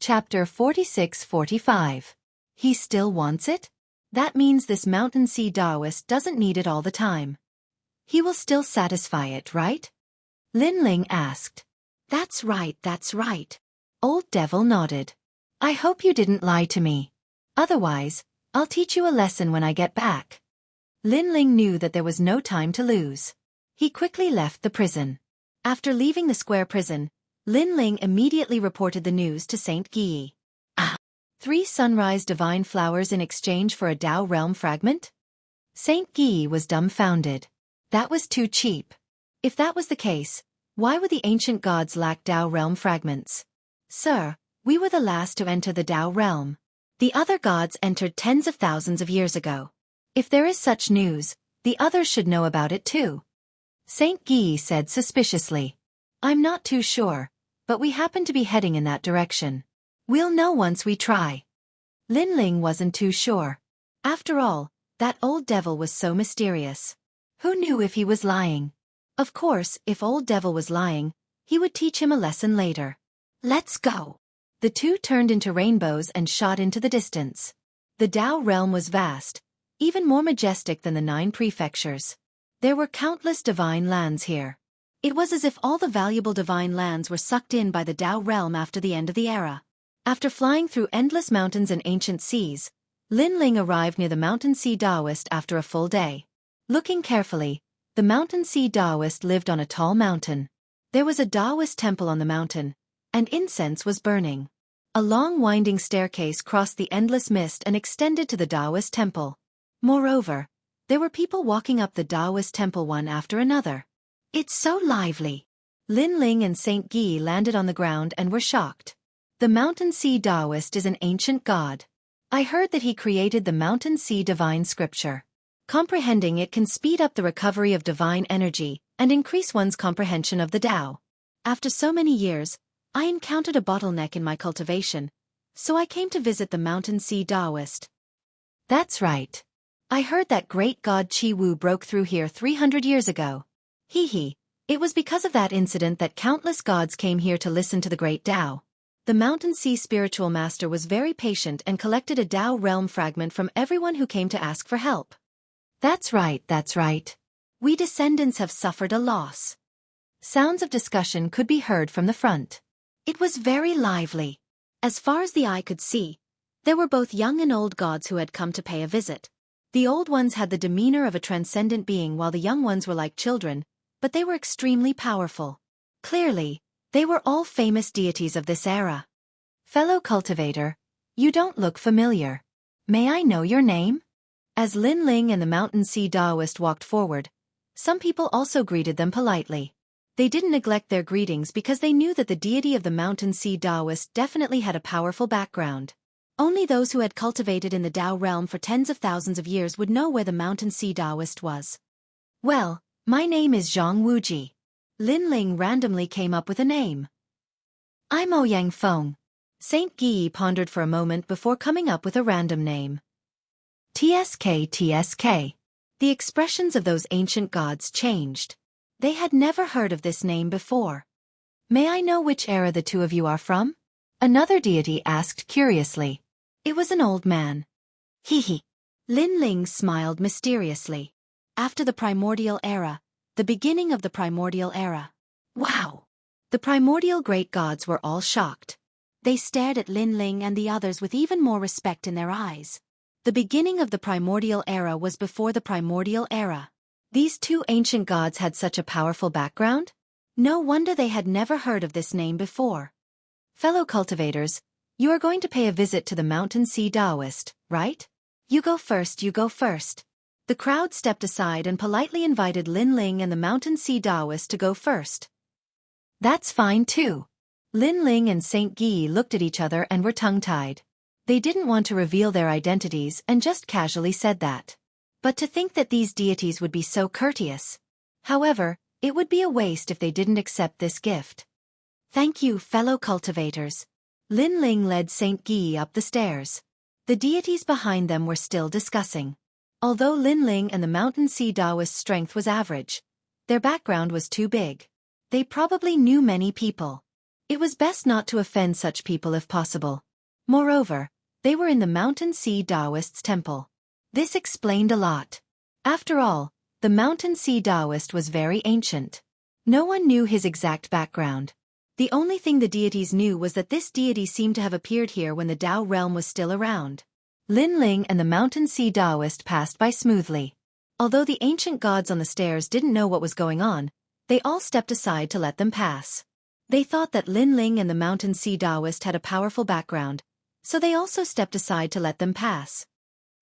Chapter 46-45. He still wants it? That means this mountain sea Taoist doesn't need it all the time. He will still satisfy it, right? Lin Ling asked. That's right, that's right. Old Devil nodded. I hope you didn't lie to me. Otherwise, I'll teach you a lesson when I get back. Lin Ling knew that there was no time to lose. He quickly left the prison. After leaving the square prison, Lin Ling immediately reported the news to Saint Guyi. 3 sunrise divine flowers in exchange for a Dao realm fragment? Saint Guyi was dumbfounded. That was too cheap. If that was the case, why would the ancient gods lack Dao realm fragments? Sir, we were the last to enter the Dao realm. The other gods entered tens of thousands of years ago. If there is such news, the others should know about it too. Saint Guyi said suspiciously. I'm not too sure, but we happen to be heading in that direction. We'll know once we try. Lin Ling wasn't too sure. After all, that old devil was so mysterious. Who knew if he was lying? Of course, if old devil was lying, he would teach him a lesson later. Let's go. The two turned into rainbows and shot into the distance. The Dao realm was vast, even more majestic than the 9 prefectures. There were countless divine lands here. It was as if all the valuable divine lands were sucked in by the Dao realm after the end of the era. After flying through endless mountains and ancient seas, Lin Ling arrived near the mountain sea Taoist after a full day. Looking carefully, the mountain sea Taoist lived on a tall mountain. There was a Taoist temple on the mountain, and incense was burning. A long winding staircase crossed the endless mist and extended to the Taoist temple. Moreover, there were people walking up the Taoist temple one after another. It's so lively. Lin Ling and Saint Guyi landed on the ground and were shocked. The mountain sea Taoist is an ancient god. I heard that he created the mountain sea divine scripture. Comprehending it can speed up the recovery of divine energy and increase one's comprehension of the Tao. After so many years, I encountered a bottleneck in my cultivation, so I came to visit the mountain sea Taoist. That's right. I heard that great god Chi Wu broke through here 300 years ago. It was because of that incident that countless gods came here to listen to the great Tao. The mountain sea spiritual master was very patient and collected a Tao realm fragment from everyone who came to ask for help. That's right, that's right. We descendants have suffered a loss. Sounds of discussion could be heard from the front. It was very lively. As far as the eye could see, there were both young and old gods who had come to pay a visit. The old ones had the demeanor of a transcendent being while the young ones were like children, but they were extremely powerful. Clearly, they were all famous deities of this era. Fellow cultivator, you don't look familiar. May I know your name? As Lin Ling and the mountain sea Taoist walked forward, some people also greeted them politely. They didn't neglect their greetings because they knew that the deity of the mountain sea Taoist definitely had a powerful background. Only those who had cultivated in the Tao realm for tens of thousands of years would know where the mountain sea Taoist was. Well, my name is Jianghu. Lin Ling randomly came up with a name. I'm Ouyang Feng. Saint Guyi pondered for a moment before coming up with a random name. TSK. The expressions of those ancient gods changed. They had never heard of this name before. May I know which era the two of you are from? Another deity asked curiously. It was an old man. Lin Ling smiled mysteriously. After the primordial era, the beginning of the primordial era. Wow! The primordial great gods were all shocked. They stared at Lin Ling and the others with even more respect in their eyes. The beginning of the primordial era was before the primordial era. These two ancient gods had such a powerful background? No wonder they had never heard of this name before. Fellow cultivators, you are going to pay a visit to the mountain sea Taoist, right? You go first, you go first. The crowd stepped aside and politely invited Lin Ling and the mountain sea Taoist to go first. That's fine too. Lin Ling and Saint Guyi looked at each other and were tongue-tied. They didn't want to reveal their identities and just casually said that. But to think that these deities would be so courteous. However, it would be a waste if they didn't accept this gift. Thank you, fellow cultivators. Lin Ling led Saint Guyi up the stairs. The deities behind them were still discussing. Although Lin Ling and the mountain sea Taoist's strength was average, their background was too big. They probably knew many people. It was best not to offend such people if possible. Moreover, they were in the Mountain Sea Taoist's temple. This explained a lot. After all, the Mountain Sea Taoist was very ancient. No one knew his exact background. The only thing the deities knew was that this deity seemed to have appeared here when the Tao realm was still around. Lin Ling and the Mountain Sea Taoist passed by smoothly. Although the ancient gods on the stairs didn't know what was going on, they all stepped aside to let them pass. They thought that Lin Ling and the Mountain Sea Taoist had a powerful background, so they also stepped aside to let them pass.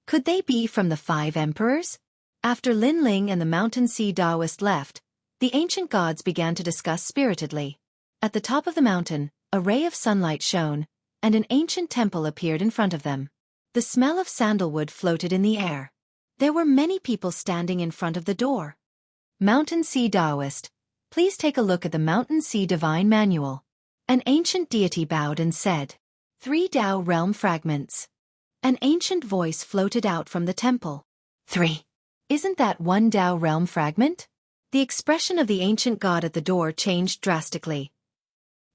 Could they be from the 5 emperors? After Lin Ling and the Mountain Sea Taoist left, the ancient gods began to discuss spiritedly. At the top of the mountain, a ray of sunlight shone, and an ancient temple appeared in front of them. The smell of sandalwood floated in the air. There were many people standing in front of the door. Mountain Sea Taoist, please take a look at the Mountain Sea Divine Manual. An ancient deity bowed and said, 3 Tao realm fragments. An ancient voice floated out from the temple. 3. Isn't that 1 Tao realm fragment? The expression of the ancient god at the door changed drastically.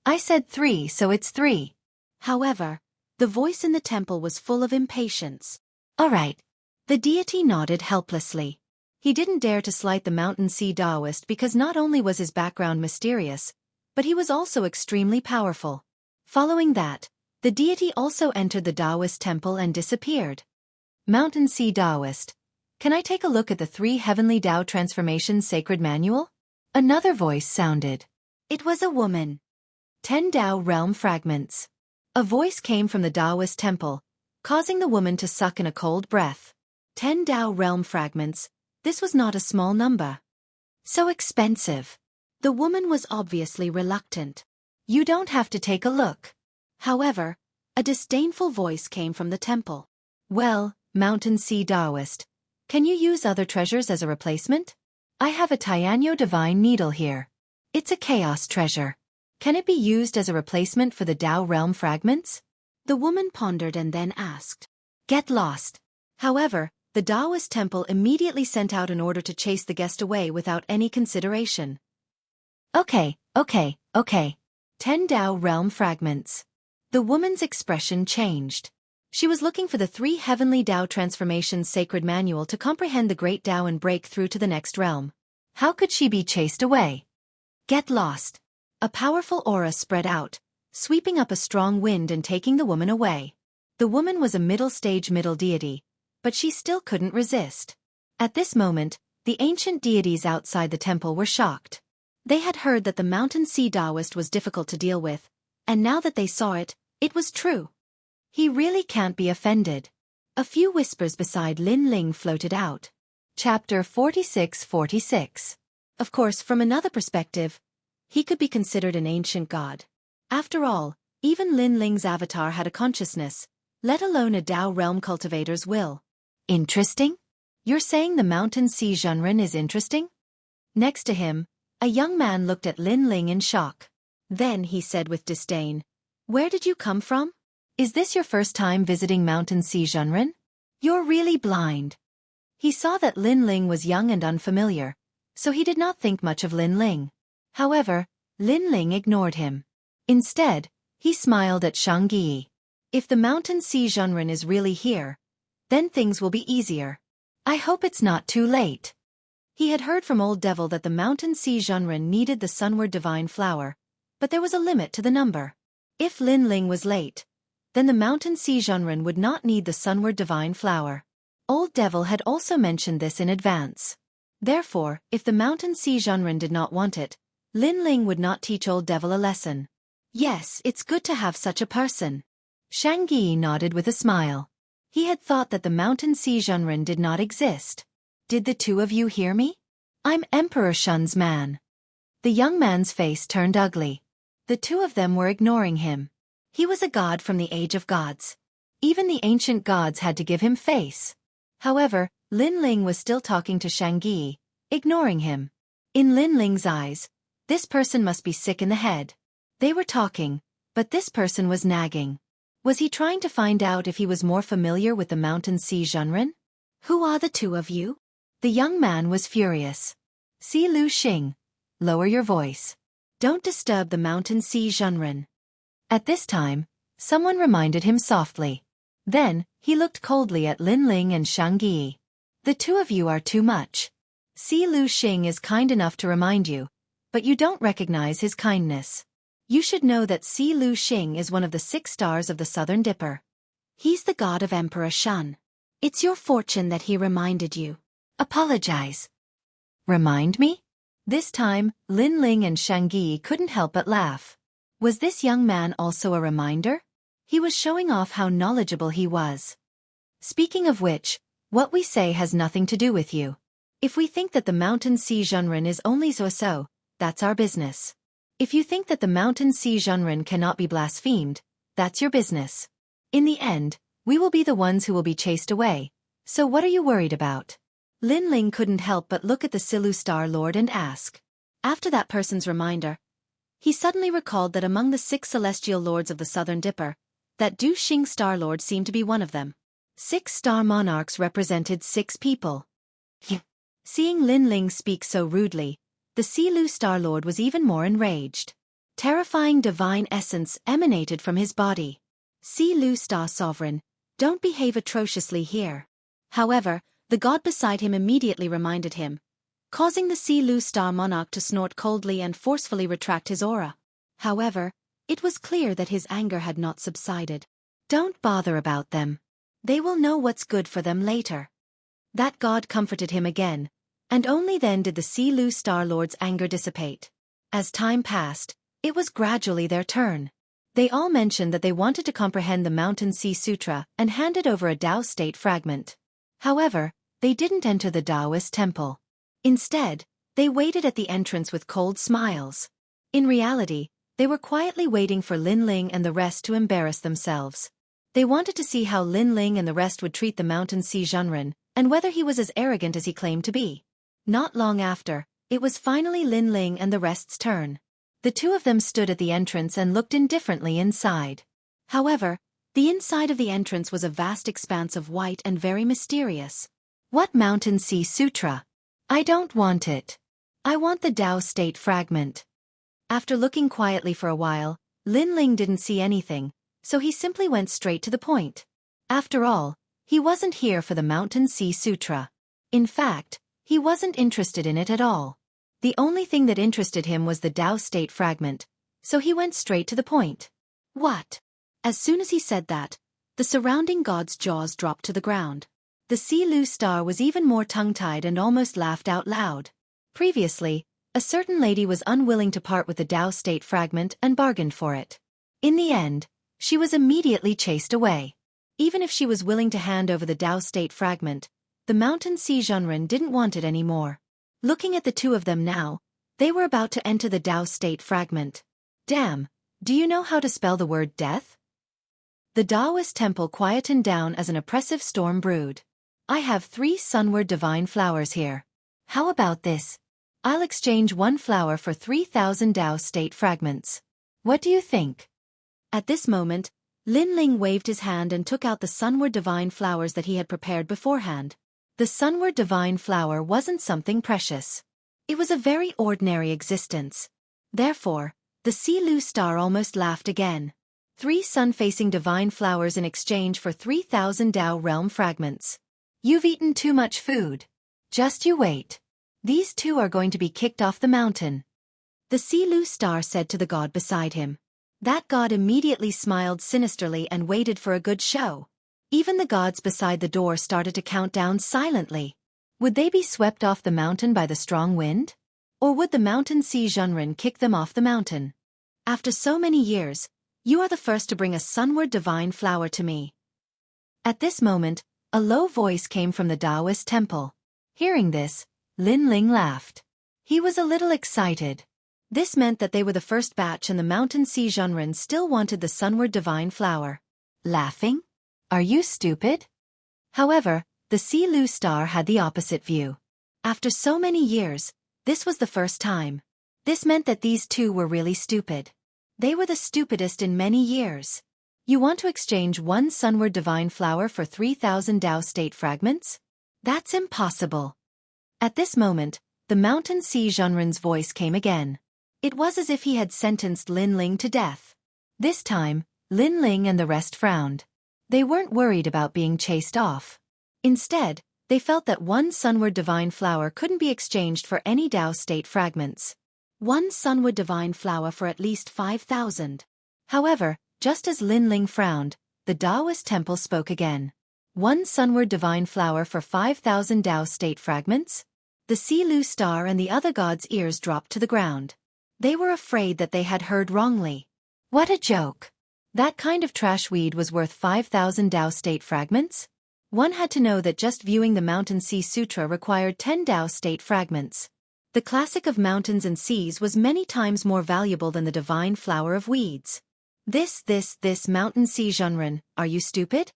I said 3, so it's 3. However, the voice in the temple was full of impatience. All right. The deity nodded helplessly. He didn't dare to slight the Mountain Sea Taoist because not only was his background mysterious, but he was also extremely powerful. Following that, the deity also entered the Taoist temple and disappeared. Mountain Sea Taoist, can I take a look at the 3 Heavenly Tao Transformations Sacred Manual? Another voice sounded. It was a woman. 10 Tao realm fragments. A voice came from the Taoist temple, causing the woman to suck in a cold breath. 10 Tao realm fragments, this was not a small number. So expensive. The woman was obviously reluctant. You don't have to take a look. However, a disdainful voice came from the temple. Well, Mountain Sea Taoist, can you use other treasures as a replacement? I have a Tianyo Divine Needle here. It's a chaos treasure. Can it be used as a replacement for the Tao realm fragments? The woman pondered and then asked. Get lost. However, the Taoist temple immediately sent out an order to chase the guest away without any consideration. Okay. 10 Tao realm fragments. The woman's expression changed. She was looking for the 3 Heavenly Tao Transformations Sacred Manual to comprehend the Great Tao and break through to the next realm. How could she be chased away? Get lost. A powerful aura spread out, sweeping up a strong wind and taking the woman away. The woman was a middle-stage middle deity, but she still couldn't resist. At this moment, the ancient deities outside the temple were shocked. They had heard that the Mountain Sea Taoist was difficult to deal with, and now that they saw it, it was true. He really can't be offended. A few whispers beside Lin Ling floated out. Chapter 46-46. Of course, from another perspective, he could be considered an ancient god. After all, even Lin Ling's avatar had a consciousness, let alone a Tao realm cultivator's will. Interesting? You're saying the Mountain Sea Zhenren is interesting? Next to him, a young man looked at Lin Ling in shock. Then he said with disdain, Where did you come from? Is this your first time visiting Mountain Sea Zhenren? You're really blind. He saw that Lin Ling was young and unfamiliar, so he did not think much of Lin Ling. However, Lin Ling ignored him. Instead, he smiled at Xianxia. If the Mountain Sea Zhenren is really here, then things will be easier. I hope it's not too late. He had heard from Old Devil that the Mountain Sea Zhenren needed the Sunward Divine Flower, but there was a limit to the number. If Lin Ling was late, then the Mountain Sea Zhenren would not need the Sunward Divine Flower. Old Devil had also mentioned this in advance. Therefore, if the Mountain Sea Zhenren did not want it, Lin Ling would not teach Old Devil a lesson. Yes, it's good to have such a person. Xianxia nodded with a smile. He had thought that the Mountain Sea Zhenren did not exist. Did the 2 of you hear me? I'm Emperor Shun's man. The young man's face turned ugly. The 2 of them were ignoring him. He was a god from the age of gods. Even the ancient gods had to give him face. However, Lin Ling was still talking to Xianxia, ignoring him. In Lin Ling's eyes, this person must be sick in the head. They were talking, but this person was nagging. Was he trying to find out if he was more familiar with the Mountain Sea Zhenren? Who are the 2 of you? The young man was furious. Si Lu Xing, lower your voice. Don't disturb the mountain sea Zhenren. At this time, someone reminded him softly. Then, he looked coldly at Lin Ling and Xianxia. The two of you are too much. Si Lu Xing is kind enough to remind you, but you don't recognize his kindness. You should know that Si Lu Xing is one of the 6 stars of the Southern Dipper. He's the god of Emperor Shun. It's your fortune that he reminded you. Apologize. Remind me? This time, Lin Ling and Xianxia couldn't help but laugh. Was this young man also a reminder? He was showing off how knowledgeable he was. Speaking of which, what we say has nothing to do with you. If we think that the mountain sea Zhenren is only so, that's our business. If you think that the mountain sea Zhenren cannot be blasphemed, that's your business. In the end, we will be the ones who will be chased away, so what are you worried about? Lin Ling couldn't help but look at the Silu Star Lord and ask. After that person's reminder, he suddenly recalled that among the 6 celestial lords of the Southern Dipper, that Du Xing Star Lord seemed to be one of them. 6 star monarchs represented 6 people. Seeing Lin Ling speak so rudely, the Silu Star Lord was even more enraged. Terrifying divine essence emanated from his body. Silu Star Sovereign, don't behave atrociously here. However, the god beside him immediately reminded him, causing the Silu Star Monarch to snort coldly and forcefully retract his aura. However, it was clear that his anger had not subsided. Don't bother about them. They will know what's good for them later. That god comforted him again, and only then did the Silu Star Lord's anger dissipate. As time passed, it was gradually their turn. They all mentioned that they wanted to comprehend the Mountain Sea Sutra and handed over a Tao state fragment. However, they didn't enter the Taoist temple. Instead, they waited at the entrance with cold smiles. In reality, they were quietly waiting for Lin Ling and the rest to embarrass themselves. They wanted to see how Lin Ling and the rest would treat the Mountain Sea Zhenren, and whether he was as arrogant as he claimed to be. Not long after, it was finally Lin Ling and the rest's turn. The two of them stood at the entrance and looked indifferently inside. However, the inside of the entrance was a vast expanse of white and very mysterious. What Mountain Sea Sutra? I don't want it. I want the Tao state fragment. After looking quietly for a while, Lin Ling didn't see anything, so he simply went straight to the point. After all, he wasn't here for the Mountain Sea Sutra. In fact, he wasn't interested in it at all. The only thing that interested him was the Tao state fragment, so he went straight to the point. What? As soon as he said that, the surrounding gods' jaws dropped to the ground. The Silu Star was even more tongue-tied and almost laughed out loud. Previously, a certain lady was unwilling to part with the Tao state fragment and bargained for it. In the end, she was immediately chased away. Even if she was willing to hand over the Tao state fragment, the Mountain Sea Zhenren didn't want it anymore. Looking at the two of them now, they were about to enter the Tao state fragment. Damn, do you know how to spell the word death? The Taoist temple quietened down as an oppressive storm brewed. I have 3 sunward divine flowers here. How about this? I'll exchange 1 flower for 3,000 Tao state fragments. What do you think? At this moment, Lin Ling waved his hand and took out the sunward divine flowers that he had prepared beforehand. The sunward divine flower wasn't something precious. It was a very ordinary existence. Therefore, the Silu Star almost laughed again. 3 sun-facing divine flowers in exchange for 3,000 Tao realm fragments. You've eaten too much food. Just you wait. These two are going to be kicked off the mountain. The Silu Star said to the god beside him. That god immediately smiled sinisterly and waited for a good show. Even the gods beside the door started to count down silently. Would they be swept off the mountain by the strong wind? Or would the Mountain Sea Zhenren kick them off the mountain? After so many years, you are the first to bring a sunward divine flower to me. At this moment, a low voice came from the Taoist temple. Hearing this, Lin Ling laughed. He was a little excited. This meant that they were the first batch and the Mountain Sea Zhenren still wanted the sunward divine flower. Laughing? Are you stupid? However, the Silu Star had the opposite view. After so many years, this was the first time. This meant that these two were really stupid. They were the stupidest in many years. You want to exchange 1 sunward divine flower for 3,000 Tao state fragments? That's impossible. At this moment, the Mountain Sea Zhenren's voice came again. It was as if he had sentenced Lin Ling to death. This time, Lin Ling and the rest frowned. They weren't worried about being chased off. Instead, they felt that one sunward divine flower couldn't be exchanged for any Tao state fragments. One sunward divine flower for at least 5,000. However, just as Lin Ling frowned, the Taoist temple spoke again. One sunward divine flower for 5,000 Tao state fragments? The Silu star and the other gods' ears dropped to the ground. They were afraid that they had heard wrongly. What a joke! That kind of trash weed was worth 5,000 Tao state fragments? One had to know that just viewing the Mountain Sea Sutra required 10 Tao state fragments. The classic of mountains and seas was many times more valuable than the divine flower of weeds. This Mountain Sea Zhenren, are you stupid?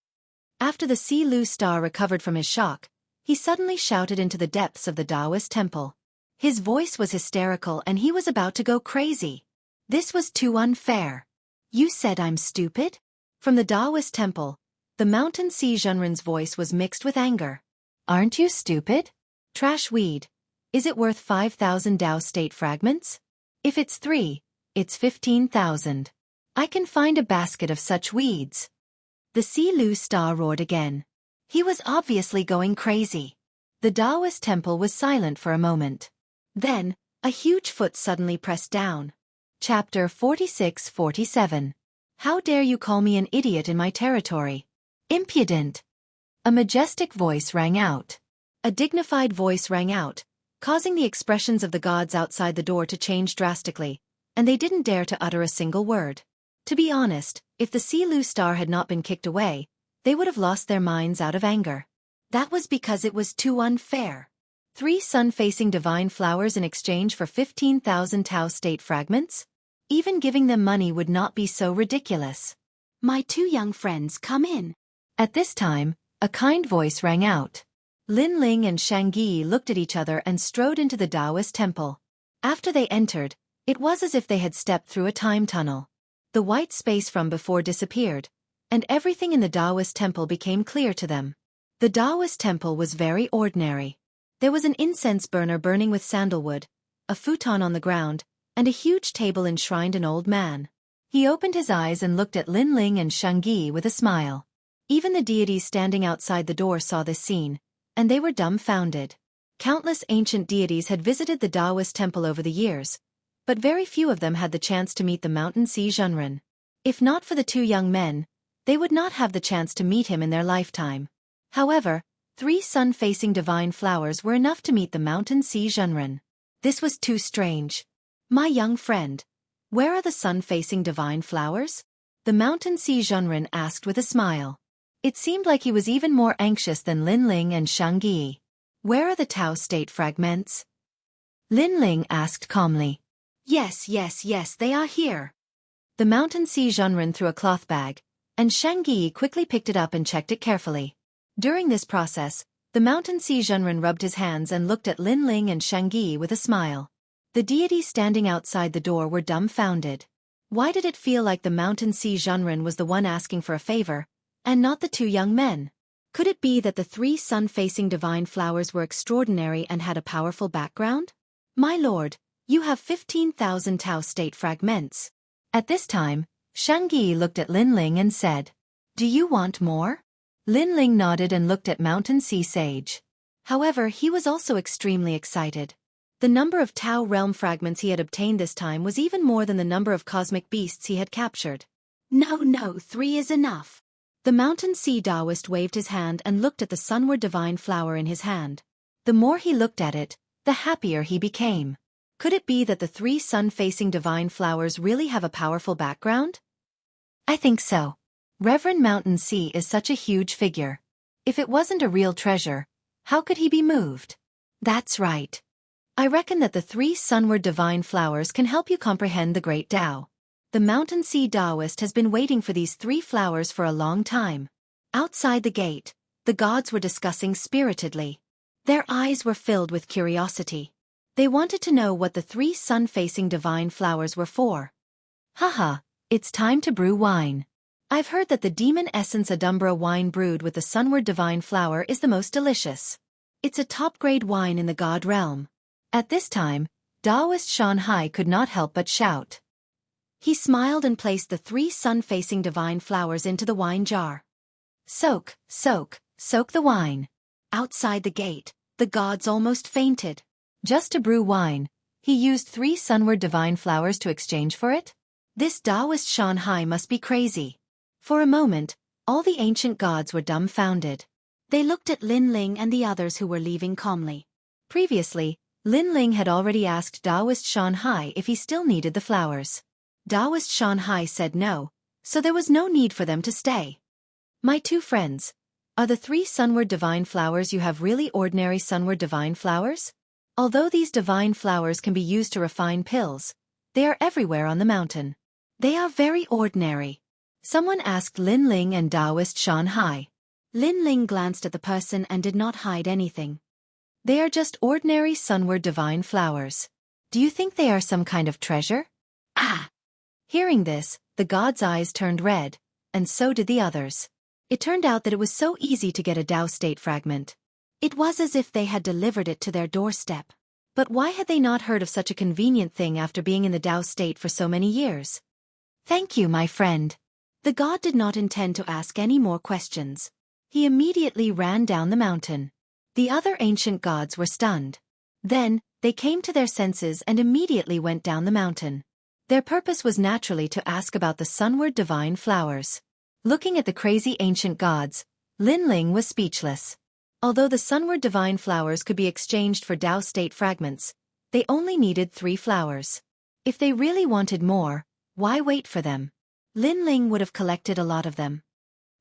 After the Silu star recovered from his shock, he suddenly shouted into the depths of the Taoist temple. His voice was hysterical and he was about to go crazy. This was too unfair. You said I'm stupid? From the Taoist temple, the Mountain Sea Zhenren's voice was mixed with anger. Aren't you stupid? Trash weed. Is it worth 5,000 Tao state fragments? If it's 3, it's 15,000. I can find a basket of such weeds. The Silu star roared again. He was obviously going crazy. The Taoist temple was silent for a moment. Then, a huge foot suddenly pressed down. Chapter 46-47. How dare you call me an idiot in my territory? Impudent! A majestic voice rang out. A dignified voice rang out, causing the expressions of the gods outside the door to change drastically, and they didn't dare to utter a single word. To be honest, if the Silu star had not been kicked away, they would have lost their minds out of anger. That was because it was too unfair. 3 sun-facing divine flowers in exchange for 15,000 Tao state fragments? Even giving them money would not be so ridiculous. My 2 young friends, come in. At this time, a kind voice rang out. Lin Ling and Xianxia looked at each other and strode into the Taoist temple. After they entered, it was as if they had stepped through a time tunnel. The white space from before disappeared, and everything in the Taoist temple became clear to them. The Taoist temple was very ordinary. There was an incense burner burning with sandalwood, a futon on the ground, and a huge table enshrined an old man. He opened his eyes and looked at Lin Ling and Xianxia with a smile. Even the deities standing outside the door saw this scene, and they were dumbfounded. Countless ancient deities had visited the Taoist temple over the years, but very few of them had the chance to meet the Mountain Sea Zhenren. If not for the 2 young men, they would not have the chance to meet him in their lifetime. However, 3 sun-facing divine flowers were enough to meet the Mountain Sea Zhenren. This was too strange. My young friend, where are the sun-facing divine flowers? The Mountain Sea Zhenren asked with a smile. It seemed like he was even more anxious than Lin Ling and Xianxia. Where are the Tao state fragments? Lin Ling asked calmly. Yes, they are here. The Mountain Sea Zhenren threw a cloth bag, and Xianxia quickly picked it up and checked it carefully. During this process, the Mountain Sea Zhenren rubbed his hands and looked at Lin Ling and Xianxia with a smile. The deities standing outside the door were dumbfounded. Why did it feel like the Mountain Sea Zhenren was the one asking for a favor, and not the 2 young men? Could it be that the 3 sun-facing divine flowers were extraordinary and had a powerful background? My lord, you have 15,000 Tao state fragments. At this time, Xianxia looked at Lin Ling and said, Do you want more? Lin Ling nodded and looked at Mountain Sea Sage. However, he was also extremely excited. The number of Tao realm fragments he had obtained this time was even more than the number of cosmic beasts he had captured. No, 3 is enough. The Mountain Sea Taoist waved his hand and looked at the sunward divine flower in his hand. The more he looked at it, the happier he became. Could it be that the 3 sun-facing divine flowers really have a powerful background? I think so. Reverend Mountain Sea is such a huge figure. If it wasn't a real treasure, how could he be moved? That's right. I reckon that the 3 sunward divine flowers can help you comprehend the great Tao. The Mountain Sea Taoist has been waiting for these 3 flowers for a long time. Outside the gate, the gods were discussing spiritedly. Their eyes were filled with curiosity. They wanted to know what the 3 sun-facing divine flowers were for. Haha, it's time to brew wine. I've heard that the demon essence Adumbra wine brewed with the sunward divine flower is the most delicious. It's a top-grade wine in the god realm. At this time, Taoist Xianxia could not help but shout. He smiled and placed the 3 sun-facing divine flowers into the wine jar. Soak, soak, soak the wine. Outside the gate, the gods almost fainted. Just to brew wine, he used 3 sunward divine flowers to exchange for it? This Taoist Xianxia must be crazy. For a moment, all the ancient gods were dumbfounded. They looked at Lin Ling and the others who were leaving calmly. Previously, Lin Ling had already asked Taoist Xianxia if he still needed the flowers. Taoist Xianxia said no, so there was no need for them to stay. My 2 friends, are the 3 sunward divine flowers you have really ordinary sunward divine flowers? Although these divine flowers can be used to refine pills, they are everywhere on the mountain. They are very ordinary. Someone asked Lin Ling and Taoist Xianxia. Lin Ling glanced at the person and did not hide anything. They are just ordinary sunward divine flowers. Do you think they are some kind of treasure? Ah! Hearing this, the god's eyes turned red, and so did the others. It turned out that it was so easy to get a Tao state fragment. It was as if they had delivered it to their doorstep. But why had they not heard of such a convenient thing after being in the Tao state for so many years? Thank you, my friend. The god did not intend to ask any more questions. He immediately ran down the mountain. The other ancient gods were stunned. Then, they came to their senses and immediately went down the mountain. Their purpose was naturally to ask about the sunward divine flowers. Looking at the crazy ancient gods, Lin Ling was speechless. Although the sunward divine flowers could be exchanged for Tao state fragments, they only needed 3 flowers. If they really wanted more, why wait for them? Lin Ling would have collected a lot of them.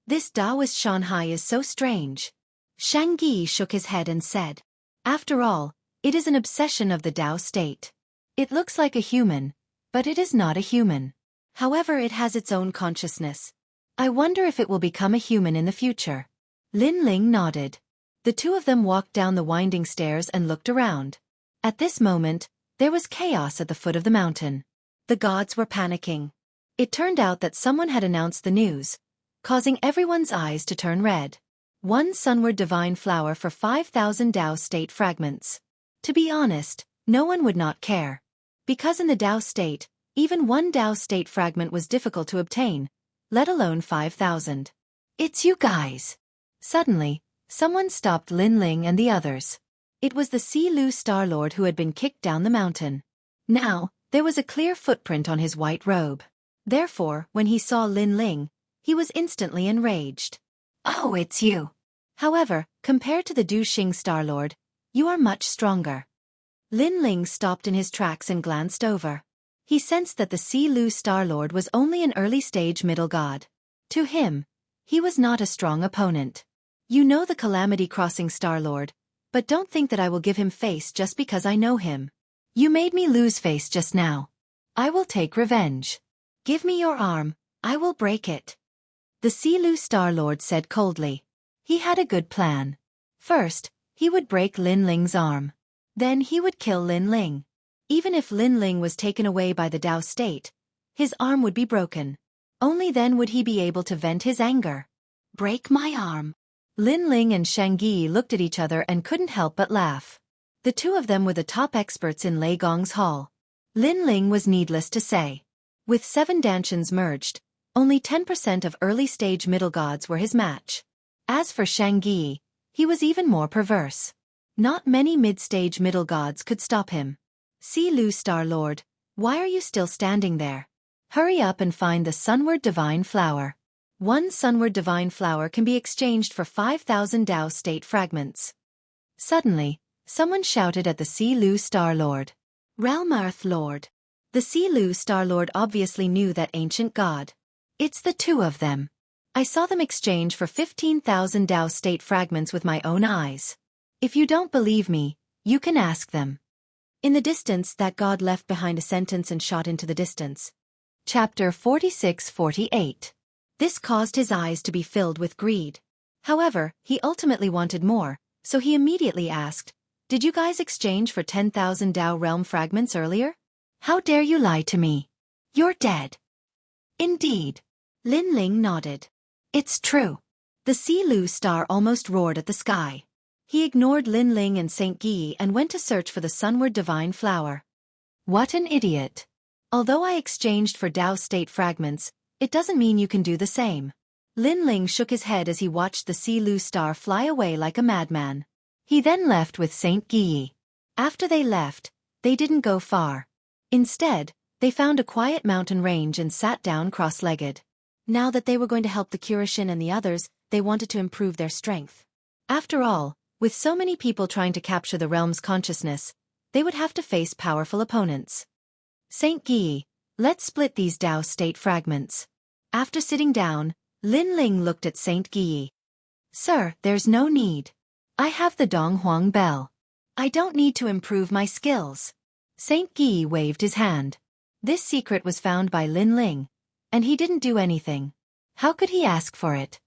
This Taoist Xianxia is so strange. Jianghu shook his head and said, after all, it is an obsession of the Tao state. It looks like a human, but it is not a human. However, it has its own consciousness. I wonder if it will become a human in the future. Lin Ling nodded. The 2 of them walked down the winding stairs and looked around. At this moment, there was chaos at the foot of the mountain. The gods were panicking. It turned out that someone had announced the news, causing everyone's eyes to turn red. 1 sunward divine flower for 5,000 Tao state fragments. To be honest, no one would not care. Because in the Tao state, even 1 Tao state fragment was difficult to obtain, let alone 5,000. It's you guys. Suddenly, someone stopped Lin Ling and the others. It was the Lu Star-Lord who had been kicked down the mountain. Now, there was a clear footprint on his white robe. Therefore, when he saw Lin Ling, he was instantly enraged. Oh, it's you. However, compared to the Du Xing Star-Lord, you are much stronger. Lin Ling stopped in his tracks and glanced over. He sensed that the Lu Star-Lord was only an early-stage middle god. To him, he was not a strong opponent. You know the Calamity Crossing Star-Lord, but don't think that I will give him face just because I know him. You made me lose face just now. I will take revenge. Give me your arm, I will break it. The Lu Star-Lord said coldly. He had a good plan. First, he would break Lin Ling's arm. Then he would kill Lin Ling. Even if Lin Ling was taken away by the Tao state, his arm would be broken. Only then would he be able to vent his anger. Break my arm. Lin Ling and Jianghu looked at each other and couldn't help but laugh. The 2 of them were the top experts in Lei Gong's hall. Lin Ling was needless to say. With 7 Dantians merged, only 10% of early-stage middle gods were his match. As for Jianghu, he was even more perverse. Not many mid-stage middle gods could stop him. Lu Star-Lord, why are you still standing there? Hurry up and find the sunward divine flower. 1 sunward divine flower can be exchanged for 5,000 Tao state fragments. Suddenly, someone shouted at the Lu Star-Lord. Realm Earth Lord. The Lu Star-Lord obviously knew that ancient god. It's the 2 of them. I saw them exchange for 15,000 Tao state fragments with my own eyes. If you don't believe me, you can ask them. In the distance, that god left behind a sentence and shot into the distance. Chapter 46-48. This caused his eyes to be filled with greed. However, he ultimately wanted more, so he immediately asked, did you guys exchange for 10,000 Tao realm fragments earlier? How dare you lie to me? You're dead. Indeed. Lin Ling nodded. It's true. The Lu Star almost roared at the sky. He ignored Lin Ling and Saint Guy and went to search for the sunward divine flower. What an idiot. Although I exchanged for Tao state fragments, it doesn't mean you can do the same. Lin Ling shook his head as he watched the Si Lu star fly away like a madman. He then left with Saint Guyi. After they left, they didn't go far. Instead, they found a quiet mountain range and sat down cross-legged. Now that they were going to help the Kurishin and the others, they wanted to improve their strength. After all, with so many people trying to capture the realm's consciousness, they would have to face powerful opponents. Saint Guyi, let's split these Tao state fragments. After sitting down, Lin Ling looked at Saint Guyi. Sir, there's no need. I have the Dong Huang Bell. I don't need to improve my skills. Saint Guyi waved his hand. This secret was found by Lin Ling, and he didn't do anything. How could he ask for it?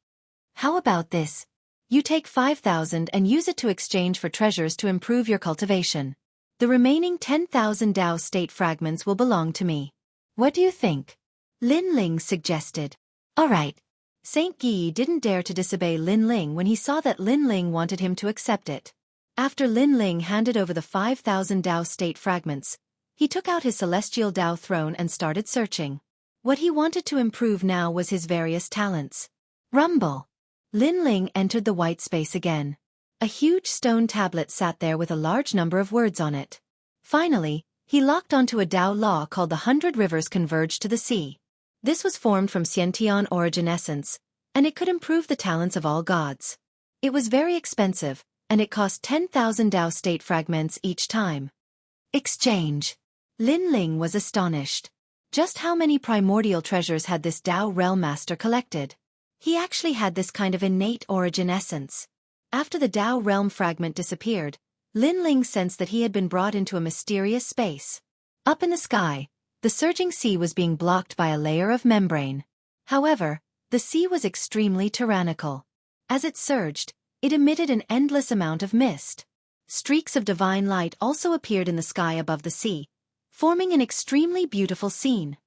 How about this? You take 5,000 and use it to exchange for treasures to improve your cultivation. The remaining 10,000 Tao state fragments will belong to me. What do you think? Lin Ling suggested. All right. Saint Guyi didn't dare to disobey Lin Ling when he saw that Lin Ling wanted him to accept it. After Lin Ling handed over the 5,000 Tao state fragments, he took out his celestial Tao throne and started searching. What he wanted to improve now was his various talents. Rumble. Lin Ling entered the white space again. A huge stone tablet sat there with a large number of words on it. Finally, he locked onto a Tao law called the 100 Rivers Converge to the Sea. This was formed from Xiantian origin essence, and it could improve the talents of all gods. It was very expensive, and it cost 10,000 Tao state fragments each time. Exchange. Lin Ling was astonished. Just how many primordial treasures had this Tao realm master collected? He actually had this kind of innate origin essence. After the Tao realm fragment disappeared, Lin Ling sensed that he had been brought into a mysterious space. Up in the sky, the surging sea was being blocked by a layer of membrane. However, the sea was extremely tyrannical. As it surged, it emitted an endless amount of mist. Streaks of divine light also appeared in the sky above the sea, forming an extremely beautiful scene.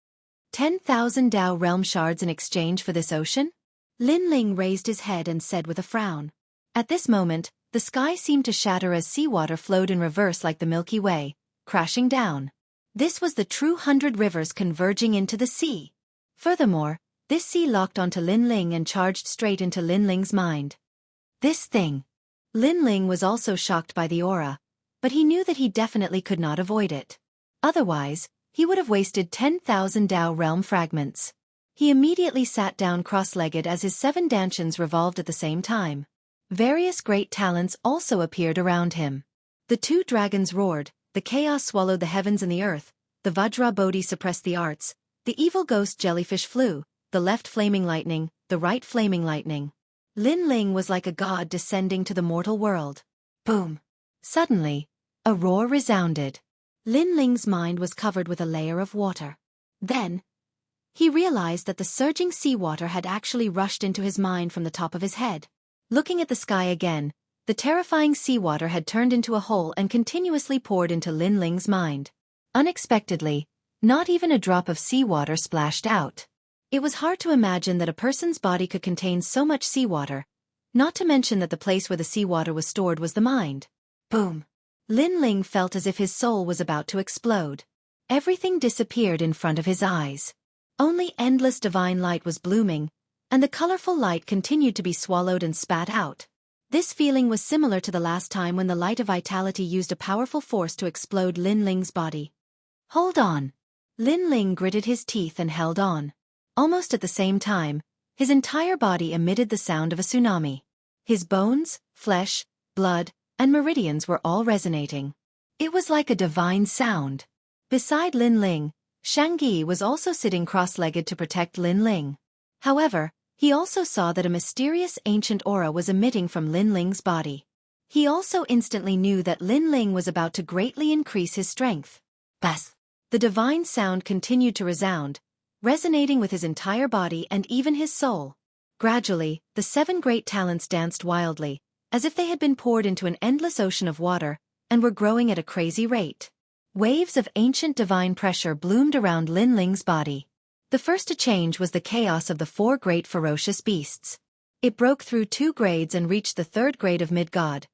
10,000 Tao realm shards in exchange for this ocean? Lin Ling raised his head and said with a frown. At this moment, the sky seemed to shatter as seawater flowed in reverse like the Milky Way, crashing down. This was the true 100 rivers converging into the sea. Furthermore, this sea locked onto Lin Ling and charged straight into Lin Ling's mind. This thing. Lin Ling was also shocked by the aura, but he knew that he definitely could not avoid it. Otherwise, he would have wasted 10,000 Tao realm fragments. He immediately sat down cross-legged as his 7 dantians revolved at the same time. Various great talents also appeared around him. The 2 dragons roared, the chaos swallowed the heavens and the earth, the Vajra Bodhi suppressed the arts, the evil ghost jellyfish flew, the left flaming lightning, the right flaming lightning. Lin Ling was like a god descending to the mortal world. Boom! Suddenly, a roar resounded. Lin Ling's mind was covered with a layer of water. Then, he realized that the surging seawater had actually rushed into his mind from the top of his head. Looking at the sky again, the terrifying seawater had turned into a hole and continuously poured into Lin Ling's mind. Unexpectedly, not even a drop of seawater splashed out. It was hard to imagine that a person's body could contain so much seawater, not to mention that the place where the seawater was stored was the mind. Boom! Lin Ling felt as if his soul was about to explode. Everything disappeared in front of his eyes. Only endless divine light was blooming, and the colorful light continued to be swallowed and spat out. This feeling was similar to the last time when the light of vitality used a powerful force to explode Lin Ling's body. Hold on. Lin Ling gritted his teeth and held on. Almost at the same time, his entire body emitted the sound of a tsunami. His bones, flesh, blood, and meridians were all resonating. It was like a divine sound. Beside Lin Ling, Xianxia was also sitting cross-legged to protect Lin Ling. However, he also saw that a mysterious ancient aura was emitting from Lin Ling's body. He also instantly knew that Lin Ling was about to greatly increase his strength. Bas! The divine sound continued to resound, resonating with his entire body and even his soul. Gradually, the 7 great talents danced wildly, as if they had been poured into an endless ocean of water, and were growing at a crazy rate. Waves of ancient divine pressure bloomed around Lin Ling's body. The first to change was the chaos of the 4 great ferocious beasts. It broke through 2 grades and reached the 3rd grade of mid-god,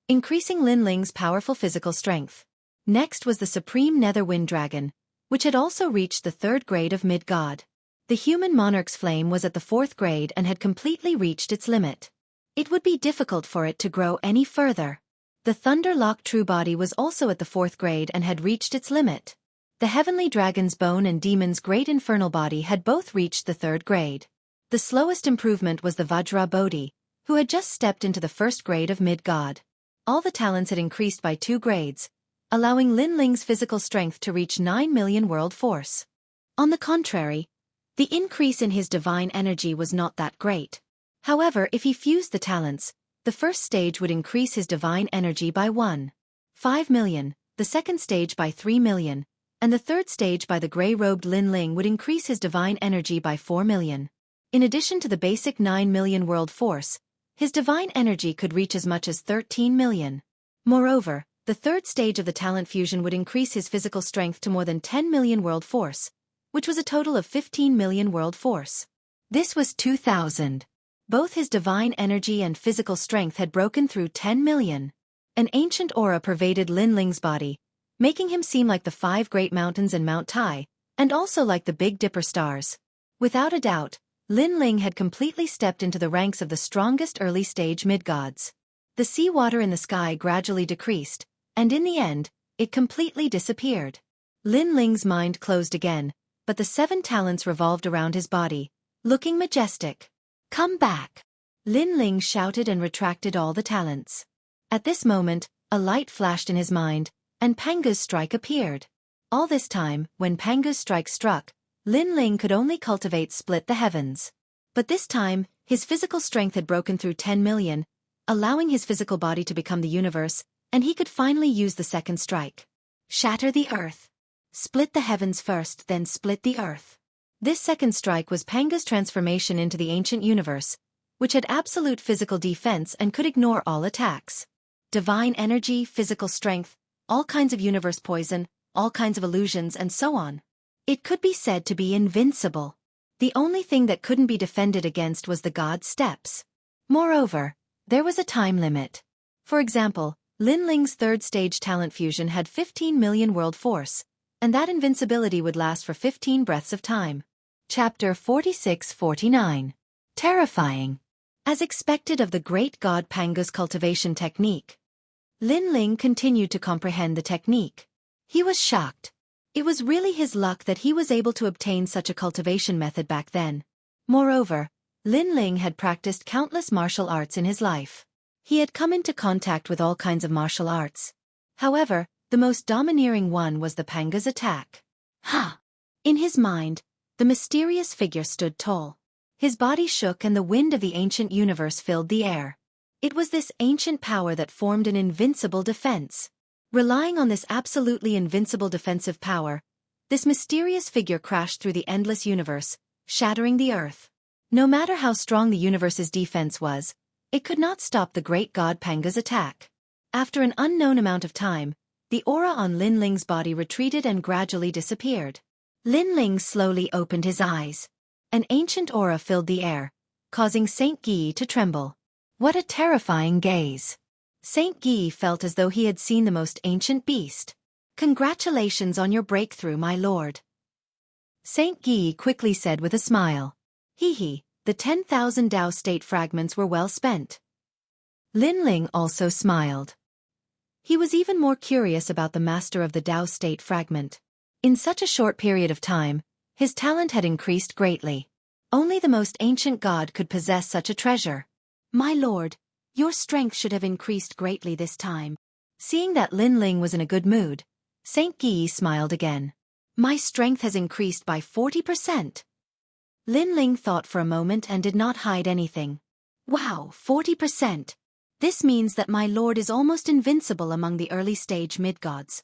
increasing Lin Ling's powerful physical strength. Next was the supreme nether wind dragon, which had also reached the 3rd grade of mid-god. The human monarch's flame was at the 4th grade and had completely reached its limit. It would be difficult for it to grow any further. The Thunderlock true body was also at the 4th grade and had reached its limit. The heavenly dragon's bone and demon's great infernal body had both reached the 3rd grade. The slowest improvement was the Vajra Bodhi, who had just stepped into the 1st grade of mid-god. All the talents had increased by 2 grades, allowing Lin Ling's physical strength to reach 9 million world force. On the contrary, the increase in his divine energy was not that great. However, if he fused the talents, the first stage would increase his divine energy by 1.5 million, the second stage by 3 million, and the third stage by the gray-robed Lin Ling would increase his divine energy by 4 million. In addition to the basic 9 million world force, his divine energy could reach as much as 13 million. Moreover, the third stage of the talent fusion would increase his physical strength to more than 10 million world force, which was a total of 15 million world force. This was 2000. Both his divine energy and physical strength had broken through 10 million. An ancient aura pervaded Lin Ling's body, making him seem like the 5 great mountains in Mount Tai, and also like the Big Dipper stars. Without a doubt, Lin Ling had completely stepped into the ranks of the strongest early-stage mid-gods. The seawater in the sky gradually decreased, and in the end, it completely disappeared. Lin Ling's mind closed again, but the 7 talents revolved around his body, looking majestic. "Come back!" Lin Ling shouted and retracted all the talents. At this moment, a light flashed in his mind, and Panga's strike appeared. All this time, when Panga's strike struck, Lin Ling could only cultivate split the heavens. But this time, his physical strength had broken through 10 million, allowing his physical body to become the universe, and he could finally use the second strike. Shatter the earth. Split the heavens first, then split the earth. This second strike was Panga's transformation into the ancient universe, which had absolute physical defense and could ignore all attacks. Divine energy, physical strength, all kinds of universe poison, all kinds of illusions, and so on. It could be said to be invincible. The only thing that couldn't be defended against was the god steps. Moreover, there was a time limit. For example, Lin Ling's third stage talent fusion had 15 million world force, and that invincibility would last for 15 breaths of time. Chapter 46-49. Terrifying. As expected of the great god Panga's cultivation technique, Lin Ling continued to comprehend the technique. He was shocked. It was really his luck that he was able to obtain such a cultivation method back then. Moreover, Lin Ling had practiced countless martial arts in his life. He had come into contact with all kinds of martial arts. However, the most domineering one was the Panga's attack. Ha! In his mind, the mysterious figure stood tall. His body shook and the wind of the ancient universe filled the air. It was this ancient power that formed an invincible defense. Relying on this absolutely invincible defensive power, this mysterious figure crashed through the endless universe, shattering the earth. No matter how strong the universe's defense was, it could not stop the great god Panga's attack. After an unknown amount of time, the aura on Lin Ling's body retreated and gradually disappeared. Lin Ling slowly opened his eyes. An ancient aura filled the air, causing Saint Guy to tremble. What a terrifying gaze! Saint Guy felt as though he had seen the most ancient beast. "Congratulations on your breakthrough, my lord," Saint Guy quickly said with a smile. "Hee, the 10,000 Tao state fragments were well spent." Lin Ling also smiled. He was even more curious about the master of the Tao state fragment. In such a short period of time, his talent had increased greatly. Only the most ancient god could possess such a treasure. "My lord, your strength should have increased greatly this time." Seeing that Lin Ling was in a good mood, Saint Guy smiled again. "My strength has increased by 40%. Lin Ling thought for a moment and did not hide anything. "Wow, 40%. This means that my lord is almost invincible among the early-stage mid-gods."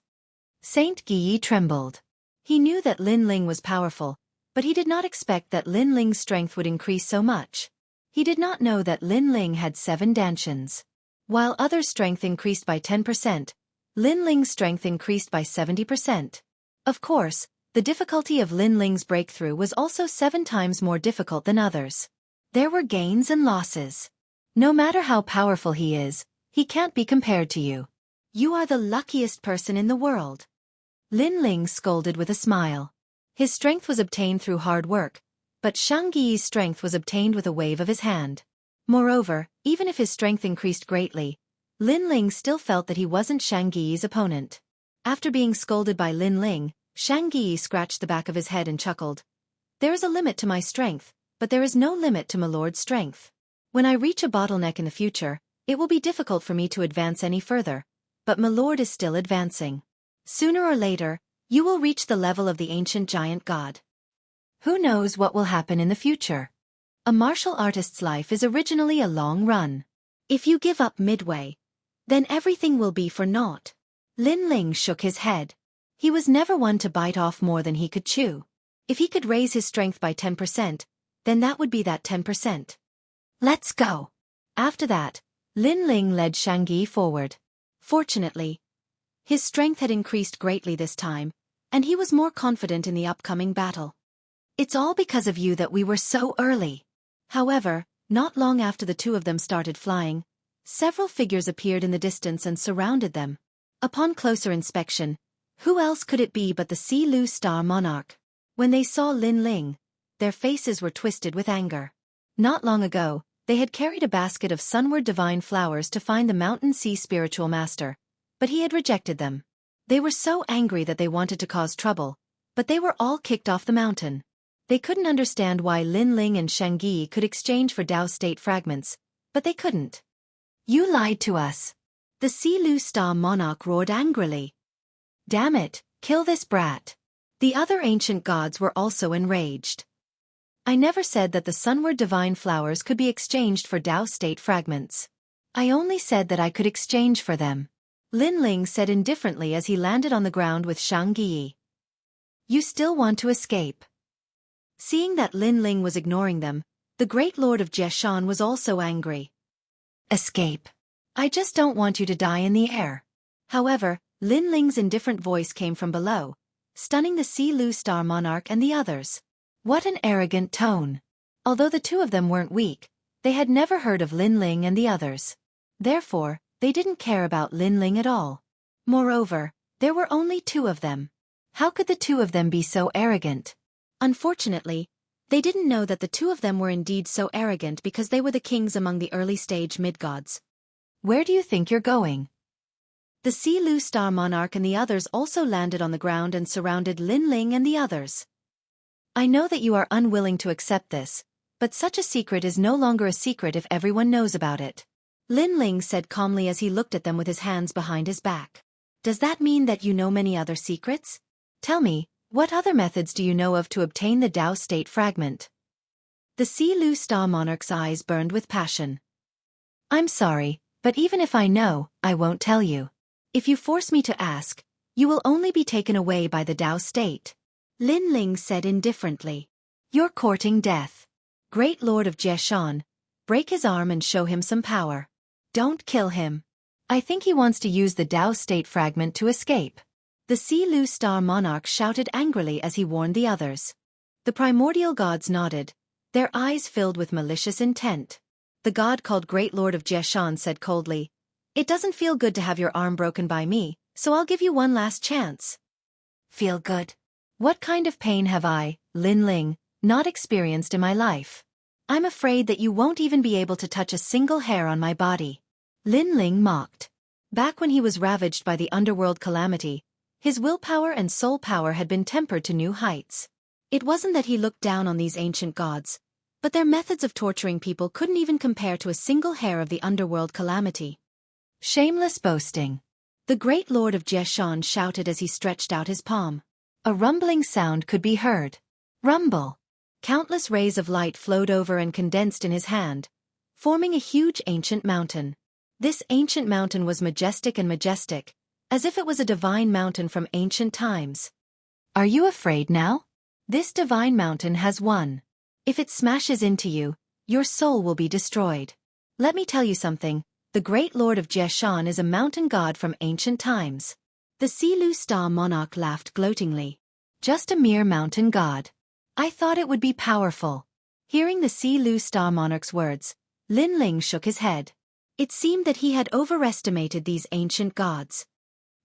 Saint Guy trembled. He knew that Lin Ling was powerful, but he did not expect that Lin Ling's strength would increase so much. He did not know that Lin Ling had 7 dantians. While others' strength increased by 10%, Lin Ling's strength increased by 70%. Of course, the difficulty of Lin Ling's breakthrough was also 7 times more difficult than others. There were gains and losses. No matter how powerful he is, he can't be compared to you. You are the luckiest person in the world. Lin Ling scolded with a smile. His strength was obtained through hard work, but Xiangyi's strength was obtained with a wave of his hand. Moreover, even if his strength increased greatly, Lin Ling still felt that he wasn't Xiangyi's opponent. After being scolded by Lin Ling, Xiangyi scratched the back of his head and chuckled. There is a limit to my strength, but there is no limit to my lord's strength. When I reach a bottleneck in the future, it will be difficult for me to advance any further, but my lord is still advancing. Sooner or later, you will reach the level of the ancient giant god. Who knows what will happen in the future? A martial artist's life is originally a long run. If you give up midway, then everything will be for naught. Lin Ling shook his head. He was never one to bite off more than he could chew. If he could raise his strength by 10%, then that would be that 10%. Let's go. After that, Lin Ling led Xiangyi forward. Fortunately, his strength had increased greatly this time, and he was more confident in the upcoming battle. It's all because of you that we were so early. However, not long after the two of them started flying, several figures appeared in the distance and surrounded them. Upon closer inspection, who else could it be but the Si Lu Star Monarch? When they saw Lin Ling, their faces were twisted with anger. Not long ago, they had carried a basket of sunward divine flowers to find the Mountain Sea spiritual master, but he had rejected them. They were so angry that they wanted to cause trouble, but they were all kicked off the mountain. They couldn't understand why Lin Ling and Xiangyi could exchange for Tao state fragments, but they couldn't. You lied to us. The Si Lu Star Monarch roared angrily. Damn it, kill this brat. The other ancient gods were also enraged. I never said that the sunward divine flowers could be exchanged for Tao state fragments. I only said that I could exchange for them. Lin Ling said indifferently as he landed on the ground with Xiangyi. You still want to escape? Seeing that Lin Ling was ignoring them, the great lord of Jianghu was also angry. Escape. I just don't want you to die in the air. However, Lin Ling's indifferent voice came from below, stunning the Si Lu Star Monarch and the others. What an arrogant tone. Although the two of them weren't weak, they had never heard of Lin Ling and the others. Therefore, they didn't care about Lin Ling at all. Moreover, there were only two of them. How could the two of them be so arrogant? Unfortunately, they didn't know that the two of them were indeed so arrogant because they were the kings among the early-stage mid-gods. Where do you think you're going? The Si Lu Star Monarch and the others also landed on the ground and surrounded Lin Ling and the others. I know that you are unwilling to accept this, but such a secret is no longer a secret if everyone knows about it. Lin Ling said calmly as he looked at them with his hands behind his back. Does that mean that you know many other secrets? Tell me, what other methods do you know of to obtain the Tao state fragment? The Si Lu Star Monarch's eyes burned with passion. I'm sorry, but even if I know, I won't tell you. If you force me to ask, you will only be taken away by the Tao state. Lin Ling said indifferently. You're courting death. Great Lord of Jianghu, break his arm and show him some power. Don't kill him. I think he wants to use the Tao state fragment to escape. The Si Lu Star Monarch shouted angrily as he warned the others. The primordial gods nodded, their eyes filled with malicious intent. The god called Great Lord of Jianghu said coldly, It doesn't feel good to have your arm broken by me, so I'll give you one last chance. Feel good? What kind of pain have I, Lin Ling, not experienced in my life? I'm afraid that you won't even be able to touch a single hair on my body. Lin Ling mocked. Back when he was ravaged by the underworld calamity, his willpower and soul power had been tempered to new heights. It wasn't that he looked down on these ancient gods, but their methods of torturing people couldn't even compare to a single hair of the underworld calamity. Shameless boasting. The great lord of Jianghu shouted as he stretched out his palm. A rumbling sound could be heard. Rumble. Countless rays of light flowed over and condensed in his hand, forming a huge ancient mountain. This ancient mountain was majestic, as if it was a divine mountain from ancient times. Are you afraid now? This divine mountain has won. If it smashes into you, your soul will be destroyed. Let me tell you something, the great lord of Jianghu is a mountain god from ancient times. The Si Lu Star Monarch laughed gloatingly. Just a mere mountain god. I thought it would be powerful. Hearing the Si Lu Star Monarch's words, Lin Ling shook his head. It seemed that he had overestimated these ancient gods.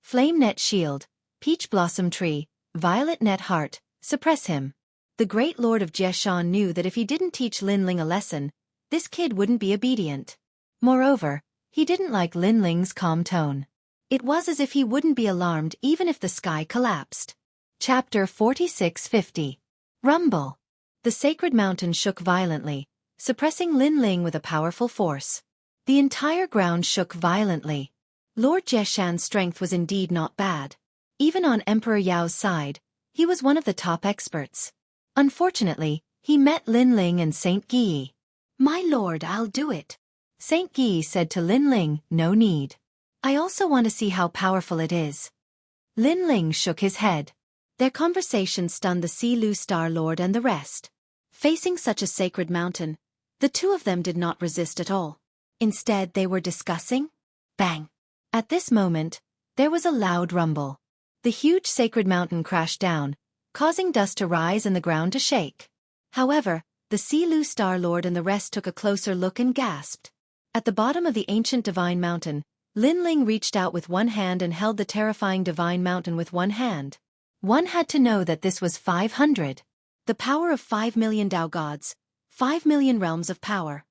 Flame net shield, peach blossom tree, violet net heart, suppress him. The great lord of Jieshan knew that if he didn't teach Linling a lesson, this kid wouldn't be obedient. Moreover, he didn't like Linling's calm tone. It was as if he wouldn't be alarmed even if the sky collapsed. Chapter 4650. Rumble. The sacred mountain shook violently, suppressing Linling with a powerful force. The entire ground shook violently. Lord Jieshan's strength was indeed not bad. Even on Emperor Yao's side, he was one of the top experts. Unfortunately, he met Linling and Saint Guyi. "My lord, I'll do it." Saint Guyi said to Linling, "No need. I also want to see how powerful it is." Linling shook his head. Their conversation stunned the Silu Star Lord and the rest. Facing such a sacred mountain, the two of them did not resist at all. Instead, they were discussing. Bang! At this moment, there was a loud rumble. The huge sacred mountain crashed down, causing dust to rise and the ground to shake. However, the Silu Star Lord and the rest took a closer look and gasped. At the bottom of the ancient divine mountain, Linling reached out with one hand and held the terrifying divine mountain with one hand. One had to know that this was 500. The power of 5 million Dao gods, 5 million realms of power.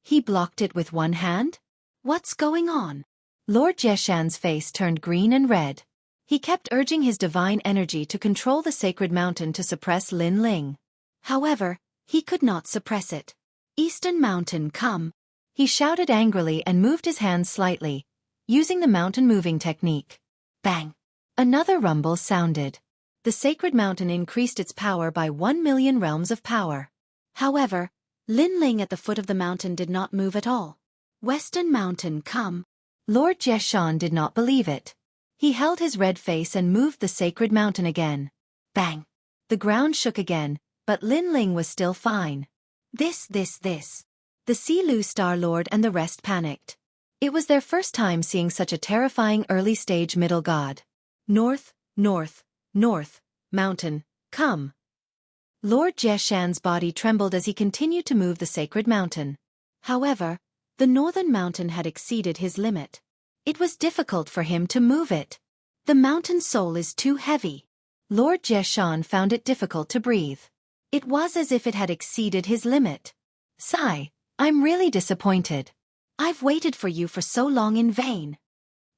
He blocked it with one hand? What's going on? Lord Jieshan's face turned green and red. He kept urging his divine energy to control the sacred mountain to suppress Linling. However, he could not suppress it. "Eastern Mountain, come!" He shouted angrily and moved his hands slightly, using the mountain moving technique. Bang! Another rumble sounded. The sacred mountain increased its power by 1 million realms of power. However, Linling at the foot of the mountain did not move at all. "Western Mountain, come!" Lord Jieshan did not believe it. He held his red face and moved the sacred mountain again. Bang! The ground shook again, but Linling was still fine. This. The Silu Star Lord and the rest panicked. It was their first time seeing such a terrifying early-stage middle god. "North, mountain, come!" Lord Jieshan's body trembled as he continued to move the sacred mountain. However, the northern mountain had exceeded his limit. It was difficult for him to move it. The mountain soul is too heavy. Lord Jieshan found it difficult to breathe. It was as if it had exceeded his limit. "Sigh, I'm really disappointed. I've waited for you for so long in vain."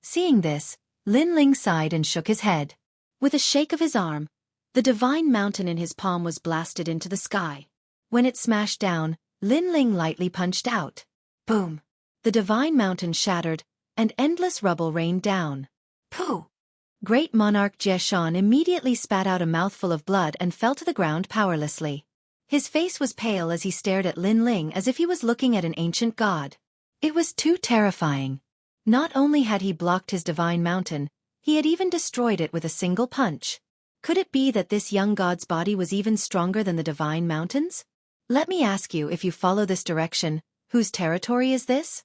Seeing this, Linling sighed and shook his head. With a shake of his arm, the divine mountain in his palm was blasted into the sky. When it smashed down, Linling lightly punched out. Boom! The divine mountain shattered, and endless rubble rained down. Pooh! Great monarch Jieshan immediately spat out a mouthful of blood and fell to the ground powerlessly. His face was pale as he stared at Linling as if he was looking at an ancient god. It was too terrifying. Not only had he blocked his divine mountain, he had even destroyed it with a single punch. Could it be that this young god's body was even stronger than the divine mountains? Let me ask you, if you follow this direction, whose territory is this?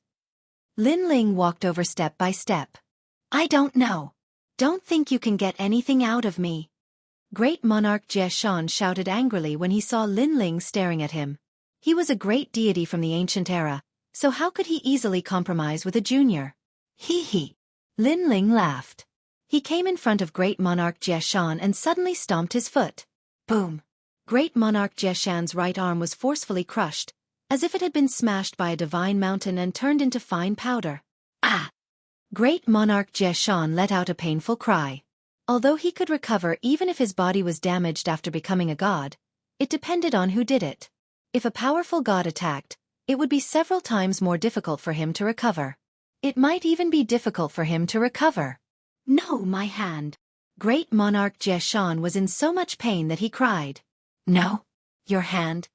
Linling walked over step by step. "I don't know. Don't think you can get anything out of me." Great monarch Jieshan shouted angrily when he saw Linling staring at him. He was a great deity from the ancient era, so how could he easily compromise with a junior? Hee. Linling laughed. He came in front of Great Monarch Jieshan and suddenly stomped his foot. Boom! Great Monarch Jieshan's right arm was forcefully crushed, as if it had been smashed by a divine mountain and turned into fine powder. Ah! Great Monarch Jieshan let out a painful cry. Although he could recover even if his body was damaged after becoming a god, it depended on who did it. If a powerful god attacked, it would be several times more difficult for him to recover. It might even be difficult for him to recover. "No, my hand." Great Monarch Jieshan was in so much pain that he cried. "No? Your hand?"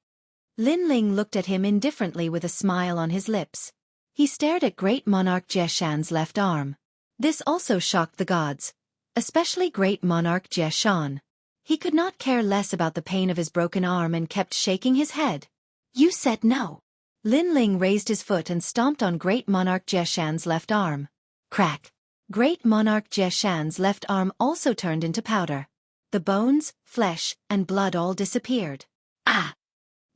Linling looked at him indifferently with a smile on his lips. He stared at Great Monarch Jieshan's left arm. This also shocked the gods, especially Great Monarch Jieshan. He could not care less about the pain of his broken arm and kept shaking his head. "You said no." Linling raised his foot and stomped on Great Monarch Jieshan's left arm. Crack! Great Monarch Jieshan's left arm also turned into powder. The bones, flesh, and blood all disappeared. Ah!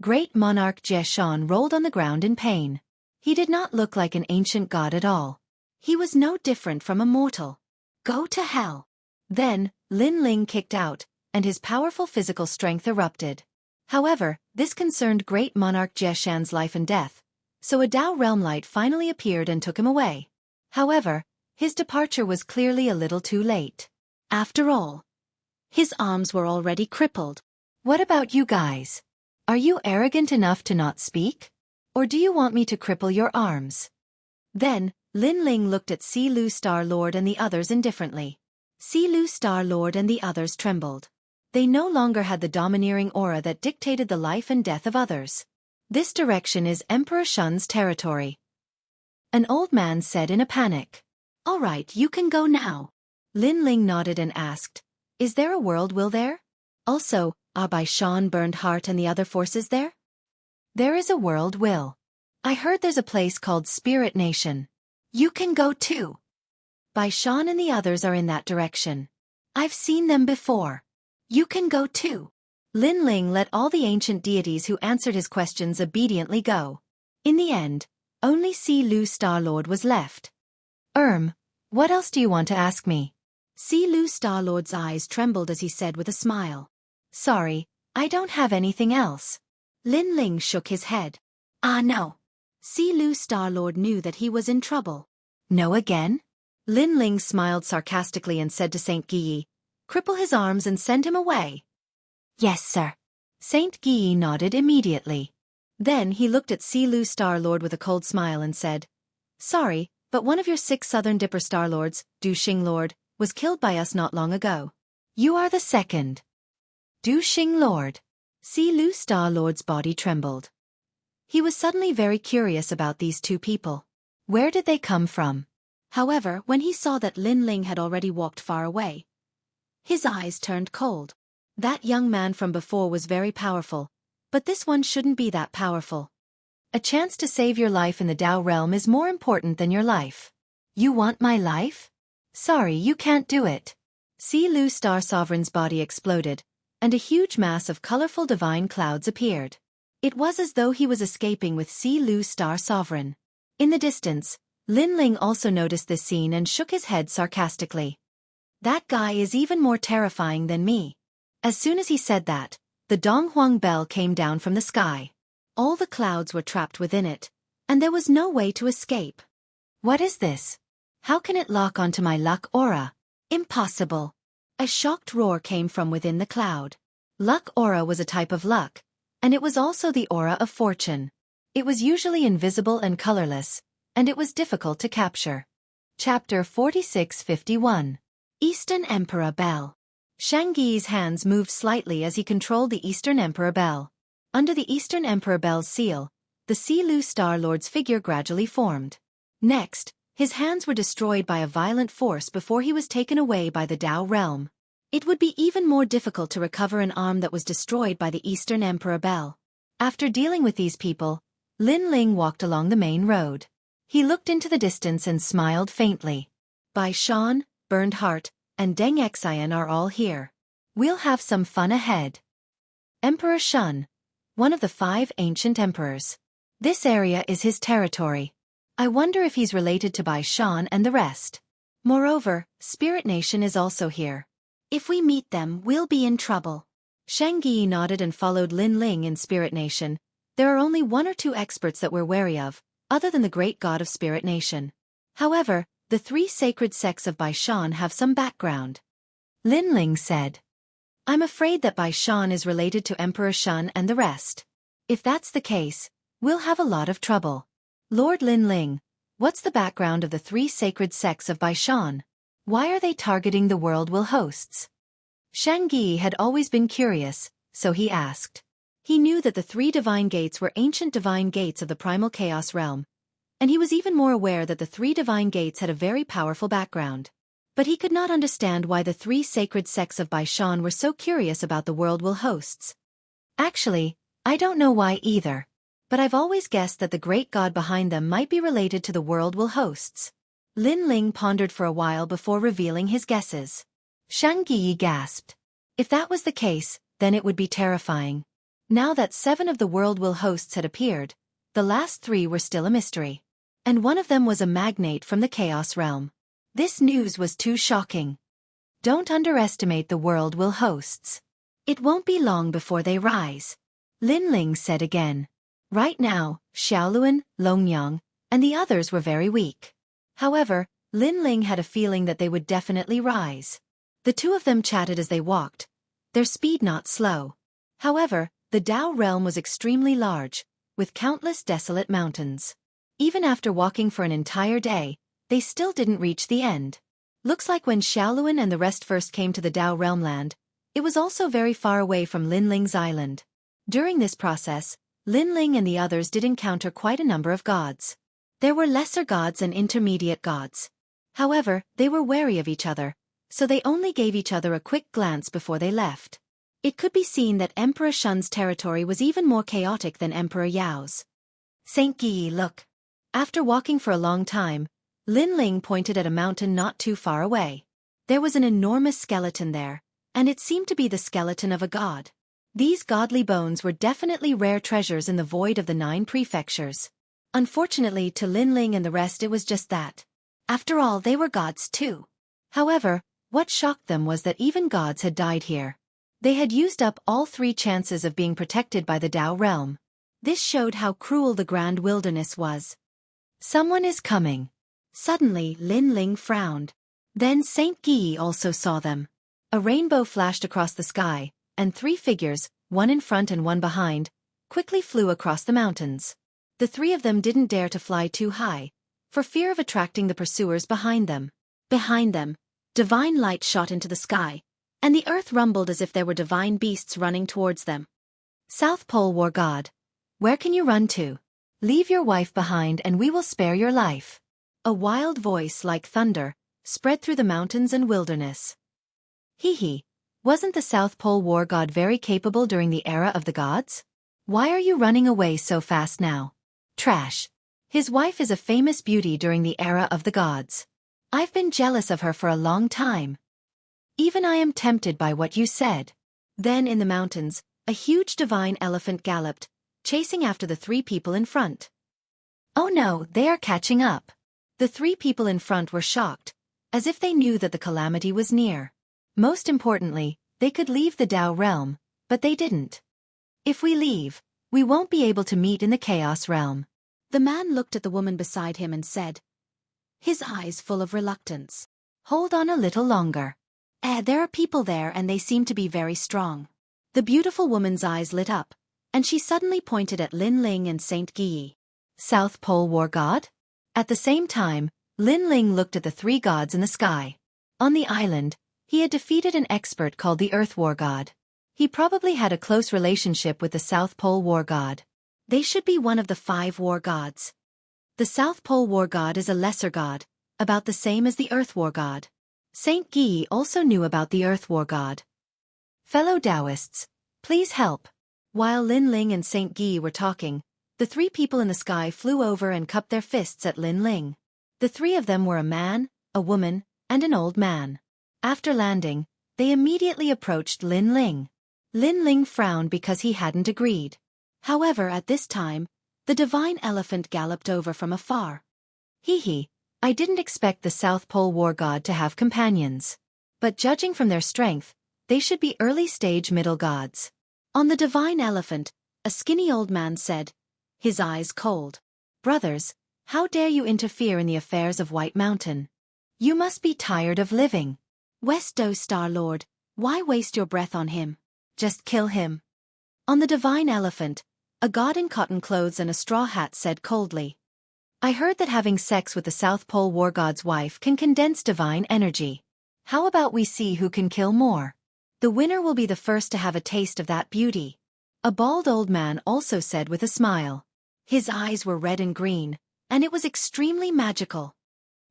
Great Monarch Jieshan rolled on the ground in pain. He did not look like an ancient god at all. He was no different from a mortal. Go to hell. Then, Lin Ling kicked out, and his powerful physical strength erupted. However, this concerned great monarch Jieshan's life and death, so a Dao realm light finally appeared and took him away. However, his departure was clearly a little too late. After all, his arms were already crippled. What about you guys? Are you arrogant enough to not speak? Or do you want me to cripple your arms? Then, Lin Ling looked at Si Lu Star-Lord and the others indifferently. Si Lu Star-Lord and the others trembled. They no longer had the domineering aura that dictated the life and death of others. This direction is Emperor Shun's territory. An old man said in a panic. All right, you can go now. Lin Ling nodded and asked, is there a world will there? Also, are Bai Shan, Burned Heart and the other forces there? There is a world will. I heard there's a place called Spirit Nation. You can go too. Bai Shan and the others are in that direction. I've seen them before. You can go too. Lin Ling let all the ancient deities who answered his questions obediently go. In the end, only Si Lu Star-Lord was left. What else do you want to ask me? Si Lu Star-Lord's eyes trembled as he said with a smile. Sorry, I don't have anything else. Lin Ling shook his head. No. Si Lu Star-Lord knew that he was in trouble. No again? Lin Ling smiled sarcastically and said to Saint Guyi, cripple his arms and send him away. Yes, sir. Saint Guyi nodded immediately. Then he looked at Si Lu Star-Lord with a cold smile and said, sorry, but one of your 6 Southern Dipper Star-Lords, Du Xing Lord, was killed by us not long ago. You are the second. Du Xing Lord. Si Lu Star-Lord's body trembled. He was suddenly very curious about these 2 people. Where did they come from? However, when he saw that Lin Ling had already walked far away, his eyes turned cold. That young man from before was very powerful, but this one shouldn't be that powerful. A chance to save your life in the Dao realm is more important than your life. You want my life? Sorry, you can't do it. Si Lu Star Sovereign's body exploded, and a huge mass of colorful divine clouds appeared. It was as though he was escaping with Si Lu Star Sovereign. In the distance, Lin Ling also noticed this scene and shook his head sarcastically. That guy is even more terrifying than me. As soon as he said that, the Donghuang bell came down from the sky. All the clouds were trapped within it, and there was no way to escape. What is this? How can it lock onto my luck aura? Impossible. A shocked roar came from within the cloud. Luck aura was a type of luck, and it was also the aura of fortune. It was usually invisible and colorless, and it was difficult to capture. Chapter 46-51. Eastern Emperor Bell. Shangyi's hands moved slightly as he controlled the Eastern Emperor Bell. Under the Eastern Emperor Bell's seal, the Si Lu Star-Lord's figure gradually formed. Next, his hands were destroyed by a violent force before he was taken away by the Dao realm. It would be even more difficult to recover an arm that was destroyed by the Eastern Emperor Bell. After dealing with these people, Lin Ling walked along the main road. He looked into the distance and smiled faintly. Bai Shan, Burned Heart, and Deng Xian are all here. We'll have some fun ahead. Emperor Shun, one of the 5 ancient emperors. This area is his territory. I wonder if he's related to Bai Shan and the rest. Moreover, Spirit Nation is also here. If we meet them, we'll be in trouble. Shangyi nodded and followed Lin Ling in Spirit Nation. There are only 1 or 2 experts that we're wary of, other than the great god of Spirit Nation. However, the 3 sacred sects of Bai Shan have some background. Lin Ling said. I'm afraid that Bai Shan is related to Emperor Shun and the rest. If that's the case, we'll have a lot of trouble. Lord Lin Ling, what's the background of the 3 sacred sects of Bai Shan? Why are they targeting the world will hosts? Shangyi had always been curious, so he asked. He knew that the 3 divine gates were ancient divine gates of the primal chaos realm, and he was even more aware that the 3 divine gates had a very powerful background. But he could not understand why the 3 sacred sects of Bai Shan were so curious about the world will hosts. Actually, I don't know why either. But I've always guessed that the great god behind them might be related to the world will hosts. Lin Ling pondered for a while before revealing his guesses. Shangyi gasped. If that was the case, then it would be terrifying. Now that 7 of the world will hosts had appeared, The last three were still a mystery. And one of them was a magnate from the Chaos Realm. This news was too shocking. Don't underestimate the world will hosts. It won't be long before they rise. Lin Ling said again. Right now, Xiaoluan, Longyang, and the others were very weak. However, Lin Ling had a feeling that they would definitely rise. The two of them chatted as they walked, their speed not slow. However, the Dao realm was extremely large, with countless desolate mountains. Even after walking for an entire day, they still didn't reach the end. Looks like when Xiaoluan and the rest first came to the Dao realm land, it was also very far away from Lin Ling's island. During this process, Lin Ling and the others did encounter quite a number of gods. There were lesser gods and intermediate gods. However, they were wary of each other, so they only gave each other a quick glance before they left. It could be seen that Emperor Shun's territory was even more chaotic than Emperor Yao's. Saint Guyi, look. After walking for a long time, Lin Ling pointed at a mountain not too far away. There was an enormous skeleton there, and it seemed to be the skeleton of a god. These godly bones were definitely rare treasures in the void of the 9 prefectures. Unfortunately to Lin Ling and the rest it was just that. After all, they were gods too. However, what shocked them was that even gods had died here. They had used up all 3 chances of being protected by the Dao realm. This showed how cruel the grand wilderness was. Someone is coming. Suddenly, Lin Ling frowned. Then Saint Guyi also saw them. A rainbow flashed across the sky, and 3 figures, one in front and one behind, quickly flew across the mountains. The 3 of them didn't dare to fly too high, for fear of attracting the pursuers behind them. Behind them, divine light shot into the sky, and the earth rumbled as if there were divine beasts running towards them. South Pole War God, where can you run to? Leave your wife behind and we will spare your life. A wild voice like thunder spread through the mountains and wilderness. Hee, wasn't the South Pole War God very capable during the era of the gods? Why are you running away so fast now? Trash. His wife is a famous beauty during the era of the gods. I've been jealous of her for a long time. Even I am tempted by what you said. Then in the mountains, a huge divine elephant galloped, chasing after the 3 people in front. Oh no, they are catching up. The 3 people in front were shocked, as if they knew that the calamity was near. Most importantly, they could leave the Dao realm, but they didn't. If we leave, we won't be able to meet in the Chaos realm. The man looked at the woman beside him and said, his eyes full of reluctance. Hold on a little longer. There are people there and they seem to be very strong. The beautiful woman's eyes lit up, and she suddenly pointed at Lin Ling and Saint Guyi. South Pole War God? At the same time, Lin Ling looked at the 3 gods in the sky. On the island, he had defeated an expert called the Earth War God. He probably had a close relationship with the South Pole War God. They should be one of the 5 war gods. The South Pole War God is a lesser god, about the same as the Earth War God. Saint Guyi also knew about the Earth War God. Fellow Taoists, please help. While Lin Ling and Saint Guyi were talking, the 3 people in the sky flew over and cupped their fists at Lin Ling. The 3 of them were a man, a woman, and an old man. After landing, they immediately approached Lin Ling. Lin Ling frowned because he hadn't agreed. However, at this time, the divine elephant galloped over from afar. Hee, I didn't expect the South Pole War God to have companions. But judging from their strength, they should be early-stage middle gods. On the divine elephant, a skinny old man said, his eyes cold. Brothers, how dare you interfere in the affairs of White Mountain? You must be tired of living. West Do Star Lord, why waste your breath on him? Just kill him. On the divine elephant, a god in cotton clothes and a straw hat said coldly, I heard that having sex with the South Pole War God's wife can condense divine energy. How about we see who can kill more? The winner will be the first to have a taste of that beauty. A bald old man also said with a smile. His eyes were red and green, and it was extremely magical.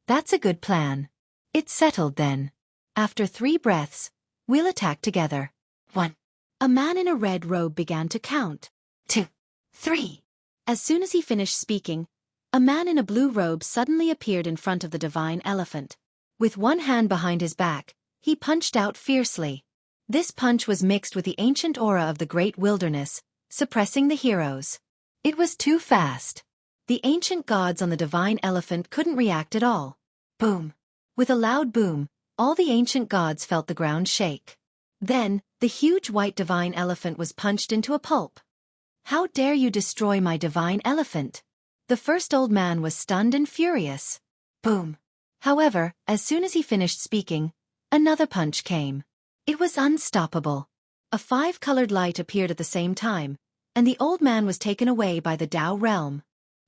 That's a good plan. It's settled then. After 3 breaths, we'll attack together. 1. A man in a red robe began to count. 2. 3. As soon as he finished speaking, a man in a blue robe suddenly appeared in front of the divine elephant. With one hand behind his back, he punched out fiercely. This punch was mixed with the ancient aura of the great wilderness, suppressing the heroes. It was too fast. The ancient gods on the divine elephant couldn't react at all. Boom! With a loud boom, all the ancient gods felt the ground shake. Then, the huge white divine elephant was punched into a pulp. How dare you destroy my divine elephant? The first old man was stunned and furious. Boom! However, as soon as he finished speaking, another punch came. It was unstoppable. A five-colored light appeared at the same time, and the old man was taken away by the Tao realm.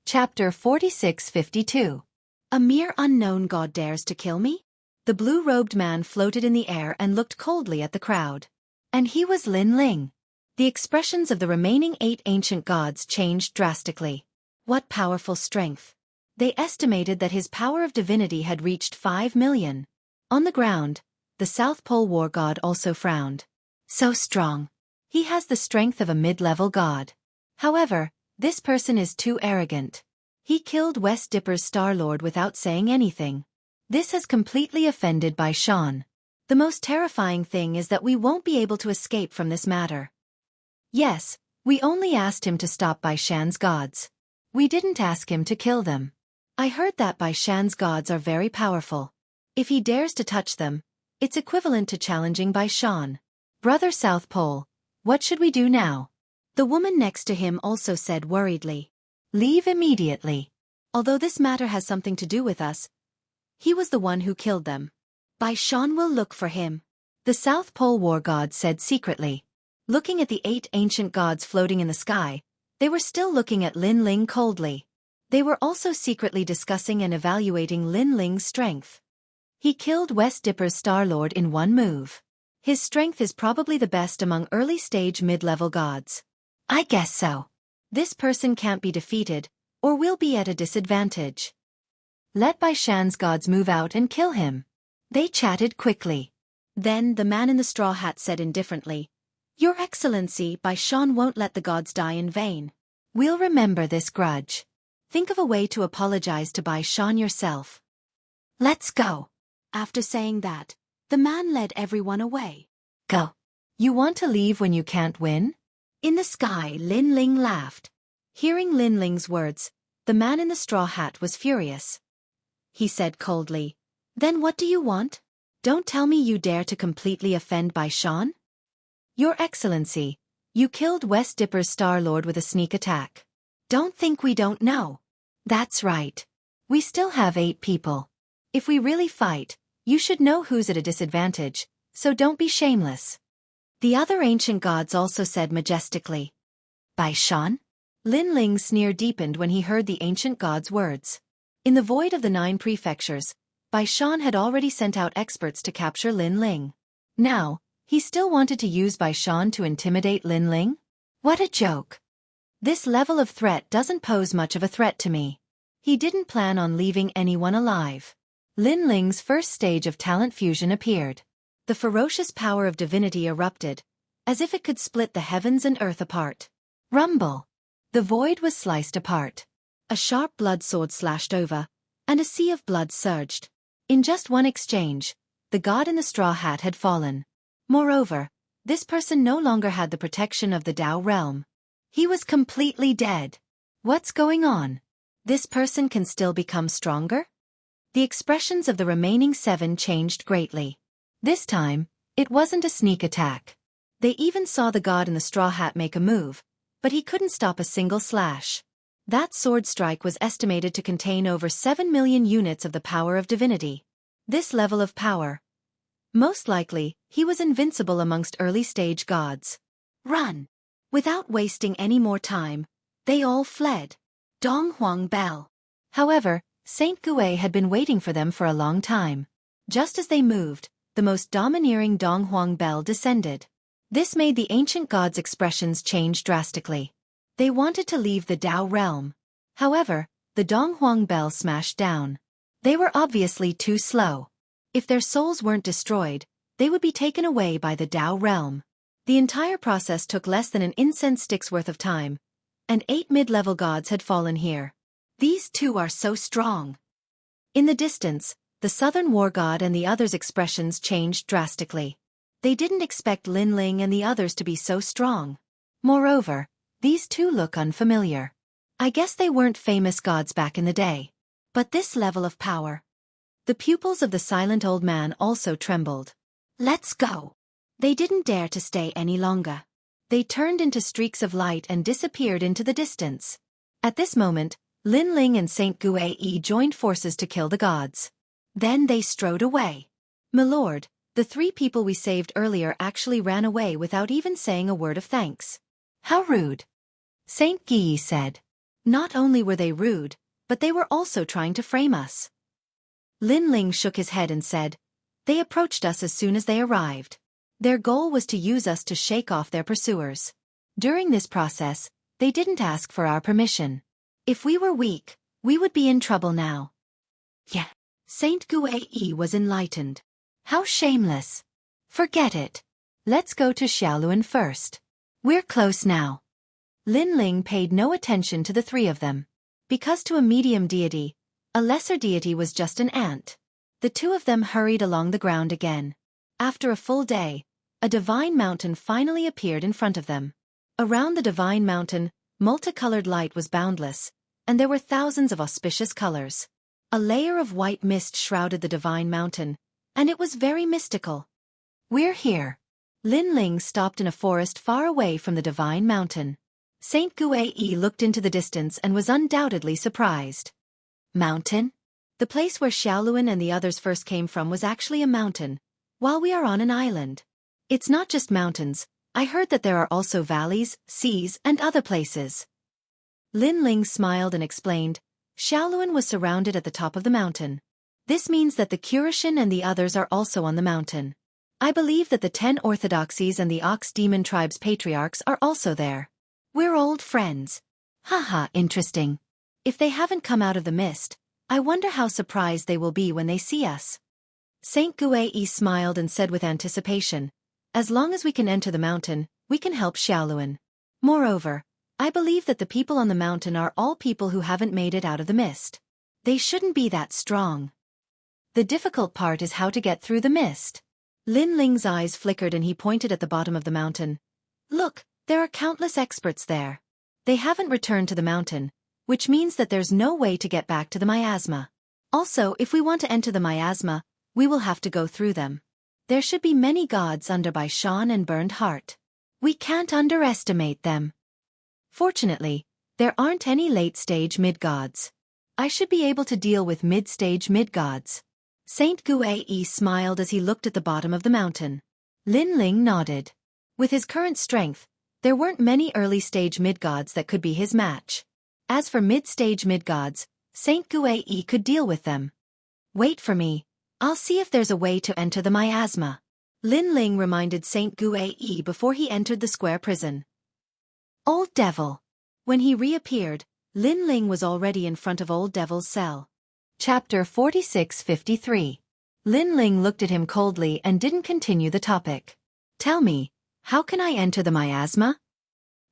Chapter 4652. A mere unknown god dares to kill me? The blue-robed man floated in the air and looked coldly at the crowd. And he was Lin Ling. The expressions of the remaining 8 ancient gods changed drastically. What powerful strength! They estimated that his power of divinity had reached 5 million. On the ground, the South Pole war god also frowned. So strong. He has the strength of a mid-level god. However, this person is too arrogant. He killed West Dipper's Star-Lord without saying anything. This has completely offended Bai Shan. The most terrifying thing is that we won't be able to escape from this matter. Yes, we only asked him to stop Bai Shan's gods. We didn't ask him to kill them. I heard that Bai Shan's gods are very powerful. If he dares to touch them, it's equivalent to challenging Bai Shan. Brother South Pole, what should we do now? The woman next to him also said worriedly. Leave immediately. Although this matter has something to do with us, he was the one who killed them. Bai Shan will look for him. The South Pole war god said secretly. Looking at the 8 ancient gods floating in the sky, they were still looking at Lin Ling coldly. They were also secretly discussing and evaluating Lin Ling's strength. He killed West Dipper's Star-Lord in one move. His strength is probably the best among early-stage mid-level gods. I guess so. This person can't be defeated, or will be at a disadvantage. Let Bai Shan's gods move out and kill him. They chatted quickly. Then the man in the straw hat said indifferently, Your Excellency, Bai Shan won't let the gods die in vain. We'll remember this grudge. Think of a way to apologize to Bai Shan yourself. Let's go. After saying that, the man led everyone away. Go. You want to leave when you can't win? In the sky, Lin Ling laughed. Hearing Lin Ling's words, the man in the straw hat was furious. He said coldly, Then what do you want? Don't tell me you dare to completely offend Bai Shan? Your Excellency, you killed West Dipper's Star-Lord with a sneak attack. Don't think we don't know. That's right. We still have 8 people. If we really fight, you should know who's at a disadvantage, so don't be shameless. The other ancient gods also said majestically. Bai Shan? Lin Ling's sneer deepened when he heard the ancient god's words. In the void of the 9 prefectures, Bai Shan had already sent out experts to capture Lin Ling. Now, he still wanted to use Bai Shan to intimidate Lin Ling? What a joke. This level of threat doesn't pose much of a threat to me. He didn't plan on leaving anyone alive. Lin Ling's first stage of talent fusion appeared. The ferocious power of divinity erupted, as if it could split the heavens and earth apart. Rumble! The void was sliced apart. A sharp blood sword slashed over, and a sea of blood surged. In just one exchange, the god in the straw hat had fallen. Moreover, this person no longer had the protection of the Tao realm. He was completely dead. What's going on? This person can still become stronger? The expressions of the remaining 7 changed greatly. This time, it wasn't a sneak attack. They even saw the god in the straw hat make a move, but he couldn't stop a single slash. That sword strike was estimated to contain over 7 million units of the power of divinity. This level of power. Most likely, he was invincible amongst early-stage gods. Run! Without wasting any more time, they all fled. Dong Huang Bell. However, Saint Gui had been waiting for them for a long time. Just as they moved, the most domineering Dong Huang Bell descended. This made the ancient gods' expressions change drastically. They wanted to leave the Tao realm. However, the Dong Huang Bell smashed down. They were obviously too slow. If their souls weren't destroyed, they would be taken away by the Tao realm. The entire process took less than an incense stick's worth of time, and 8 mid-level gods had fallen here. These 2 are so strong. In the distance, the southern war god and the others' expressions changed drastically. They didn't expect Lin Ling and the others to be so strong. Moreover, these 2 look unfamiliar. I guess they weren't famous gods back in the day. But this level of power. The pupils of the silent old man also trembled. Let's go. They didn't dare to stay any longer. They turned into streaks of light and disappeared into the distance. At this moment, Lin Ling and Saint Guai joined forces to kill the gods. Then they strode away. My lord, the 3 people we saved earlier actually ran away without even saying a word of thanks. How rude. Saint Guai said. Not only were they rude, but they were also trying to frame us. Lin Ling shook his head and said, they approached us as soon as they arrived. Their goal was to use us to shake off their pursuers. During this process, they didn't ask for our permission. If we were weak, we would be in trouble now. Yeah. Saint Guai was enlightened. How shameless. Forget it. Let's go to Xiaoluan first. We're close now. Lin Ling paid no attention to the 3 of them. Because to a medium deity, a lesser deity was just an ant. The 2 of them hurried along the ground again. After a full day, a divine mountain finally appeared in front of them. Around the divine mountain, multicolored light was boundless, and there were thousands of auspicious colors. A layer of white mist shrouded the divine mountain, and it was very mystical. We're here. Lin Ling stopped in a forest far away from the divine mountain. Saint Guai looked into the distance and was undoubtedly surprised. Mountain? The place where Xiaoluan and the others first came from was actually a mountain, while we are on an island. It's not just mountains, I heard that there are also valleys, seas, and other places. Lin Ling smiled and explained, Xiaoluan was surrounded at the top of the mountain. This means that the Kurishin and the others are also on the mountain. I believe that the 10 orthodoxies and the Ox Demon Tribe's patriarchs are also there. We're old friends. Haha, interesting. If they haven't come out of the mist, I wonder how surprised they will be when they see us. Saint Guai smiled and said with anticipation, as long as we can enter the mountain, we can help Xiaoluan. Moreover, I believe that the people on the mountain are all people who haven't made it out of the mist. They shouldn't be that strong. The difficult part is how to get through the mist. Lin Ling's eyes flickered and he pointed at the bottom of the mountain. Look, there are countless experts there. They haven't returned to the mountain, which means that there's no way to get back to the miasma. Also, if we want to enter the miasma, we will have to go through them. There should be many gods under by Shan and Burned Heart. We can't underestimate them. Fortunately, there aren't any late-stage mid-gods. I should be able to deal with mid-stage mid-gods. Saint Guai smiled as he looked at the bottom of the mountain. Lin Ling nodded. With his current strength, there weren't many early-stage mid-gods that could be his match. As for mid-stage mid-gods, Saint Guai could deal with them. Wait for me. I'll see if there's a way to enter the miasma. Lin Ling reminded Saint Guai before he entered the square prison. Old Devil. When he reappeared, Lin Ling was already in front of Old Devil's cell. Chapter 4653. Lin Ling looked at him coldly and didn't continue the topic. Tell me, how can I enter the miasma?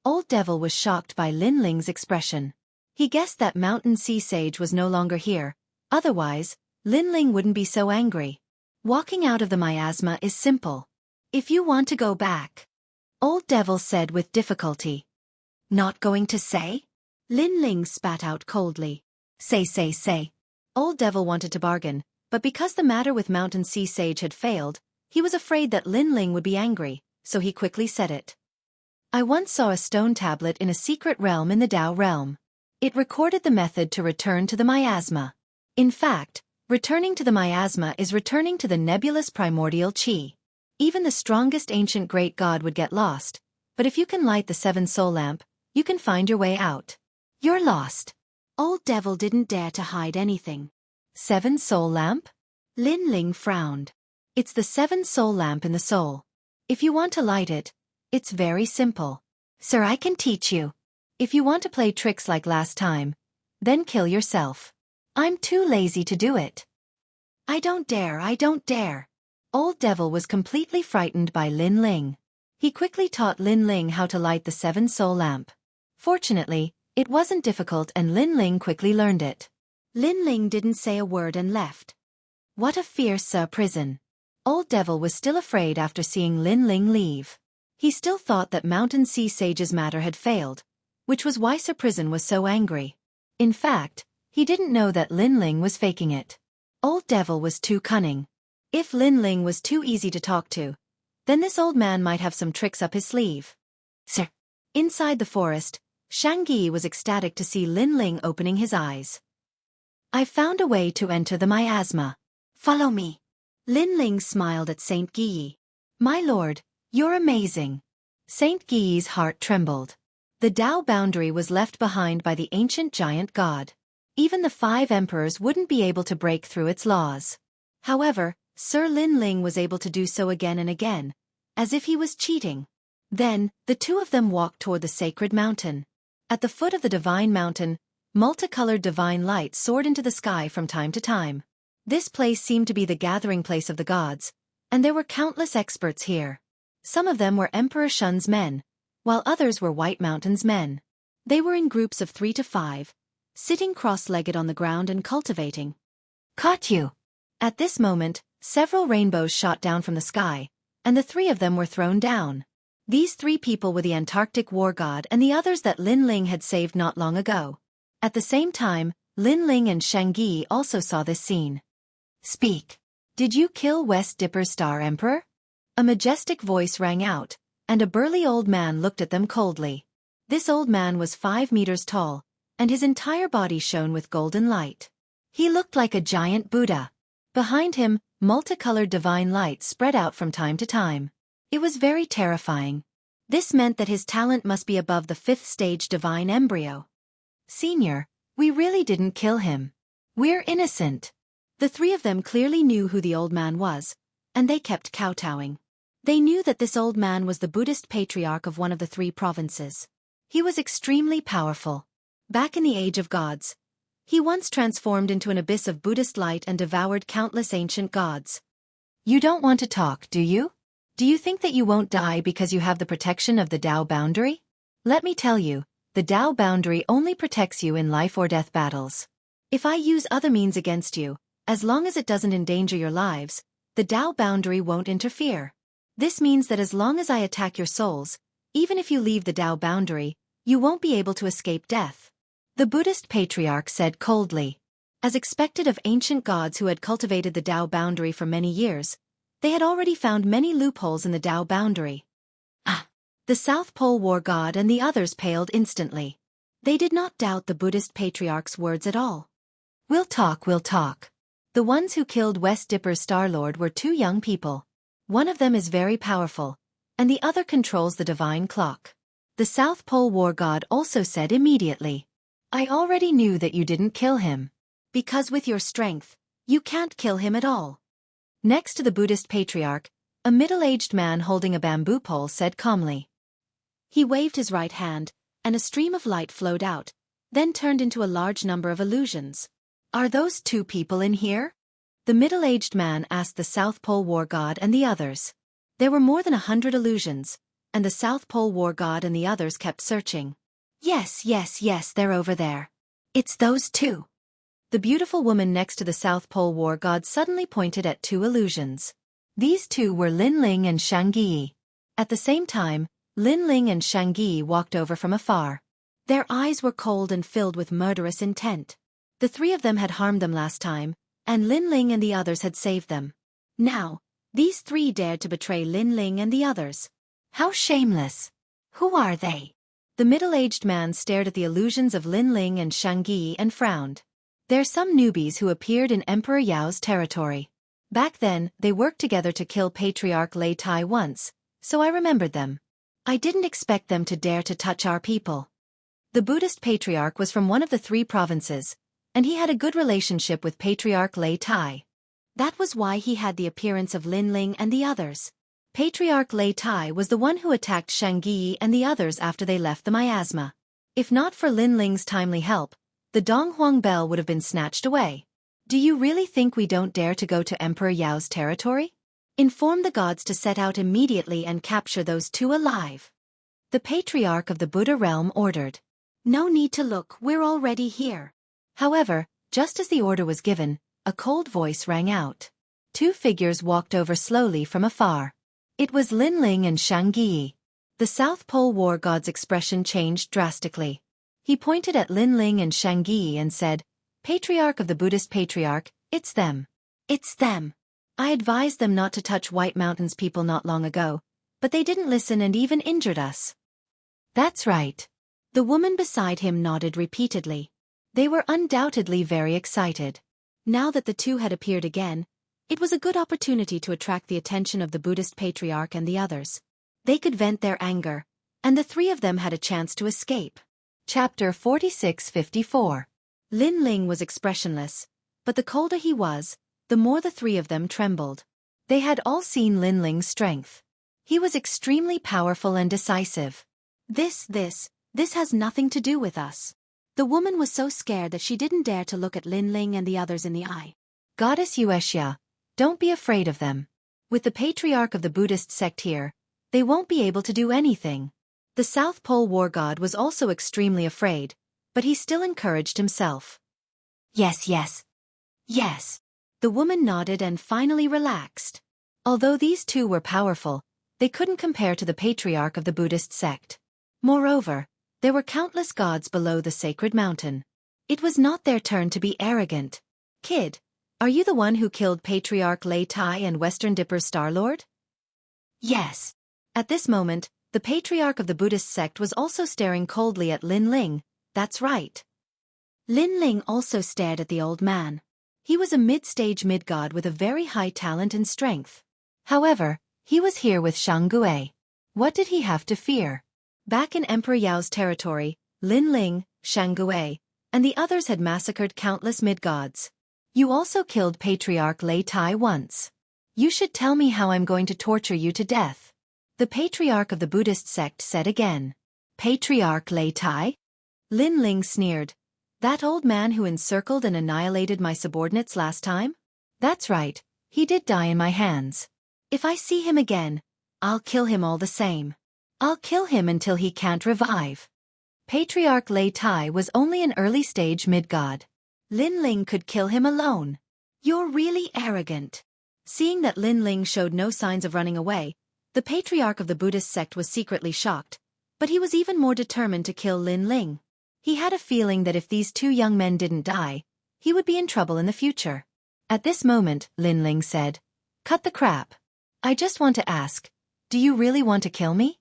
Old Devil was shocked by Lin Ling's expression. He guessed that Mountain Sea Sage was no longer here, otherwise, Lin Ling wouldn't be so angry. Walking out of the miasma is simple. If you want to go back. Old Devil said with difficulty. Not going to say? Lin Ling spat out coldly. Say. Old Devil wanted to bargain, but because the matter with Mountain Sea Sage had failed, he was afraid that Lin Ling would be angry, so he quickly said it. I once saw a stone tablet in a secret realm in the Dao realm. It recorded the method to return to the miasma. In fact, returning to the miasma is returning to the nebulous primordial chi. Even the strongest ancient great god would get lost, but if you can light the 7 soul lamp, you can find your way out. You're lost. Old Devil didn't dare to hide anything. 7 soul lamp? Lin Ling frowned. It's the 7 soul lamp in the soul. If you want to light it, it's very simple. Sir, I can teach you. If you want to play tricks like last time, then kill yourself. I'm too lazy to do it. I don't dare. Old Devil was completely frightened by Lin Ling. He quickly taught Lin Ling how to light the 7 soul lamp. Fortunately, it wasn't difficult and Lin Ling quickly learned it. Lin Ling didn't say a word and left. What a fierce prison. Old Devil was still afraid after seeing Lin Ling leave. He still thought that Mountain Sea Sage's matter had failed, which was why Sir Prison was so angry. In fact, he didn't know that Lin Ling was faking it. Old Devil was too cunning. If Lin Ling was too easy to talk to, then this old man might have some tricks up his sleeve. Sir. Inside the forest, Xianxia was ecstatic to see Lin Ling opening his eyes. "I've found a way to enter the miasma. Follow me." Lin Ling smiled at Saint Guyi. "My lord, you're amazing." Saint Guyi's heart trembled. The Tao boundary was left behind by the ancient giant god. Even the 5 emperors wouldn't be able to break through its laws. However, Sir Lin Ling was able to do so again and again, as if he was cheating. Then, the two of them walked toward the sacred mountain. At the foot of the divine mountain, multicolored divine light soared into the sky from time to time. This place seemed to be the gathering place of the gods, and there were countless experts here. Some of them were Emperor Shun's men, while others were White Mountain's men. They were in groups of 3 to 5, sitting cross-legged on the ground and cultivating. "Caught you!" At this moment, several rainbows shot down from the sky, and the 3 of them were thrown down. These 3 people were the Antarctic war god and the others that Lin Ling had saved not long ago. At the same time, Lin Ling and Xianxia also saw this scene. "Speak. Did you kill West Dipper's Star Emperor?" A majestic voice rang out, and a burly old man looked at them coldly. This old man was 5 meters tall, and his entire body shone with golden light. He looked like a giant Buddha. Behind him, multicolored divine light spread out from time to time. It was very terrifying. This meant that his talent must be above the 5th stage divine embryo. "Senior, we really didn't kill him. We're innocent." The 3 of them clearly knew who the old man was, and they kept kowtowing. They knew that this old man was the Buddhist patriarch of one of the 3 provinces. He was extremely powerful. Back in the Age of Gods, he once transformed into an abyss of Buddhist light and devoured countless ancient gods. "You don't want to talk, do you? Do you think that you won't die because you have the protection of the Tao boundary? Let me tell you, the Tao boundary only protects you in life or death battles. If I use other means against you, as long as it doesn't endanger your lives, the Tao boundary won't interfere. This means that as long as I attack your souls, even if you leave the Tao boundary, you won't be able to escape death." The Buddhist patriarch said coldly. As expected of ancient gods who had cultivated the Tao boundary for many years, they had already found many loopholes in the Tao boundary. The South Pole War god and the others paled instantly. They did not doubt the Buddhist patriarch's words at all. We'll talk. The ones who killed West Dipper's Star Lord were 2 young people. One of them is very powerful, and the other controls the divine clock. The South Pole War god also said immediately. "I already knew that you didn't kill him. Because with your strength, you can't kill him at all." Next to the Buddhist patriarch, a middle-aged man holding a bamboo pole said calmly. He waved his right hand, and a stream of light flowed out, then turned into a large number of illusions. "Are those 2 people in here?" The middle-aged man asked the South Pole War god and the others. There were more than 100 illusions, and the South Pole War god and the others kept searching. Yes, they're over there. It's those 2. The beautiful woman next to the South Pole War god suddenly pointed at 2 illusions. These 2 were Lin Ling and Xianxia. At the same time, Lin Ling and Xianxia walked over from afar. Their eyes were cold and filled with murderous intent. The 3 of them had harmed them last time, and Lin Ling and the others had saved them. Now, these 3 dared to betray Lin Ling and the others. How shameless! Who are they? The middle-aged man stared at the illusions of Lin Ling and Xianxia and frowned. They're some newbies who appeared in Emperor Yao's territory. Back then, they worked together to kill Patriarch Lei Tai once, so I remembered them. I didn't expect them to dare to touch our people. The Buddhist patriarch was from one of the 3 provinces, and he had a good relationship with Patriarch Lei Tai. That was why he had the appearance of Lin Ling and the others. Patriarch Lei Tai was the one who attacked Xianxia and the others after they left the miasma. If not for Lin Ling's timely help, the Donghuang Bell would have been snatched away. Do you really think we don't dare to go to Emperor Yao's territory? Inform the gods to set out immediately and capture those 2 alive. The Patriarch of the Buddha realm ordered. No need to look, we're already here. However, just as the order was given, a cold voice rang out. 2 figures walked over slowly from afar. It was Lin Ling and Xianxia. The South Pole War God's expression changed drastically. He pointed at Lin Ling and Xianxia and said, "Patriarch of the Buddhist Patriarch, it's them. It's them. I advised them not to touch White Mountain's people not long ago, but they didn't listen and even injured us." "That's right." The woman beside him nodded repeatedly. They were undoubtedly very excited. Now that the two had appeared again, it was a good opportunity to attract the attention of the Buddhist Patriarch and the others. They could vent their anger, and the three of them had a chance to escape. Chapter 46-54. Lin Ling was expressionless, but the colder he was, the more the three of them trembled. They had all seen Lin Ling's strength. He was extremely powerful and decisive. This has nothing to do with us." The woman was so scared that she didn't dare to look at Lin Ling and the others in the eye. "Goddess Wuxia, don't be afraid of them. With the patriarch of the Buddhist sect here, they won't be able to do anything." The South Pole War God was also extremely afraid, but he still encouraged himself. Yes. The woman nodded and finally relaxed. Although these two were powerful, they couldn't compare to the patriarch of the Buddhist sect. Moreover, there were countless gods below the sacred mountain. It was not their turn to be arrogant. "Kid, are you the one who killed Patriarch Lei Tai and Western Dipper's Star-Lord?" "Yes." At this moment, the patriarch of the Buddhist sect was also staring coldly at Lin Ling. "That's right." Lin Ling also stared at the old man. He was a mid-stage mid-god with a very high talent and strength. However, he was here with Xianghu. What did he have to fear? Back in Emperor Yao's territory, Lin Ling, Xianghu, and the others had massacred countless mid-gods. "You also killed Patriarch Lei Tai once. You should tell me how I'm going to torture you to death." The patriarch of the Buddhist sect said again. "Patriarch Lei Tai?" Lin Ling sneered. "That old man who encircled and annihilated my subordinates last time? That's right, he did die in my hands. If I see him again, I'll kill him all the same. I'll kill him until he can't revive." Patriarch Lei Tai was only an early-stage mid-god. Lin Ling could kill him alone. "You're really arrogant." Seeing that Lin Ling showed no signs of running away, the patriarch of the Buddhist sect was secretly shocked, but he was even more determined to kill Lin Ling. He had a feeling that if these two young men didn't die, he would be in trouble in the future. At this moment, Lin Ling said, "Cut the crap. I just want to ask, do you really want to kill me?"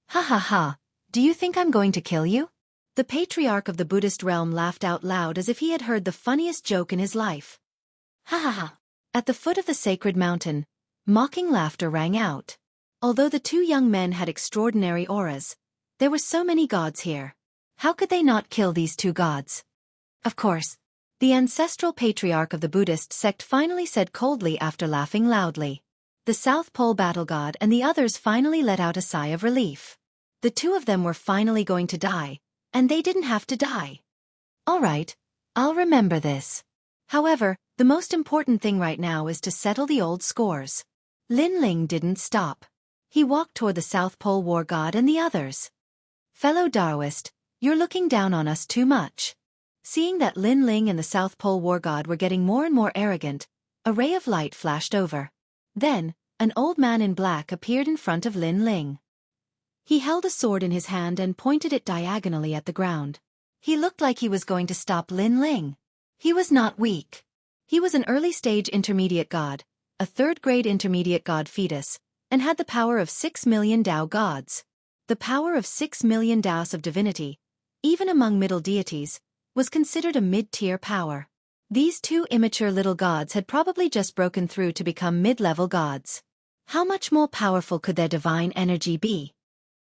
"Ha ha ha, do you think I'm going to kill you?" The patriarch of the Buddhist realm laughed out loud as if he had heard the funniest joke in his life. Ha ha ha. At the foot of the sacred mountain, mocking laughter rang out. Although the two young men had extraordinary auras, there were so many gods here. How could they not kill these two gods? Of course. The ancestral patriarch of the Buddhist sect finally said coldly after laughing loudly. The South Pole battle god and the others finally let out a sigh of relief. The two of them were finally going to die, and they didn't have to die. "All right, I'll remember this. However, the most important thing right now is to settle the old scores." Lin Ling didn't stop. He walked toward the South Pole War God and the others. "Fellow Taoist, you're looking down on us too much." Seeing that Lin Ling and the South Pole War God were getting more and more arrogant, a ray of light flashed over. Then, an old man in black appeared in front of Lin Ling. He held a sword in his hand and pointed it diagonally at the ground. He looked like he was going to stop Lin Ling. He was not weak. He was an early-stage intermediate god, a third-grade intermediate god fetus, and had the power of 6 million Tao gods. The power of 6 million Taos of divinity, even among middle deities, was considered a mid-tier power. These two immature little gods had probably just broken through to become mid-level gods. How much more powerful could their divine energy be?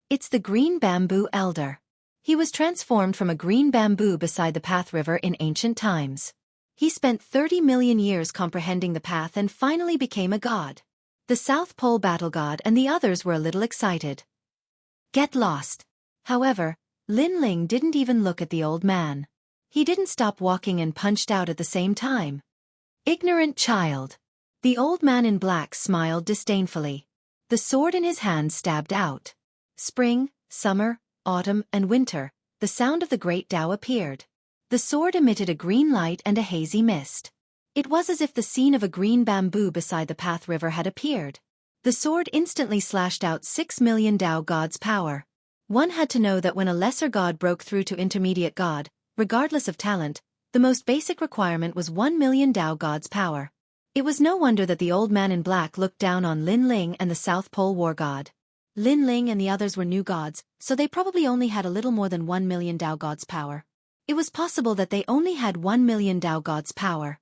It's the green bamboo elder. He was transformed from a green bamboo beside the Path River in ancient times. He spent 30 million years comprehending the path and finally became a god. The South Pole battle god and the others were a little excited. "Get lost." However, Lin Ling didn't even look at the old man. He didn't stop walking and punched out at the same time. "Ignorant child." The old man in black smiled disdainfully. The sword in his hand stabbed out. Spring, summer, autumn, and winter, the sound of the great Tao appeared. The sword emitted a green light and a hazy mist. It was as if the scene of a green bamboo beside the Path River had appeared. The sword instantly slashed out 6 million Tao gods' power. One had to know that when a lesser god broke through to intermediate god, regardless of talent, the most basic requirement was 1 million Tao gods' power. It was no wonder that the old man in black looked down on Lin Ling and the South Pole war god. Lin Ling and the others were new gods, so they probably only had a little more than 1 million Tao gods' power. It was possible that they only had 1 million Tao gods' power.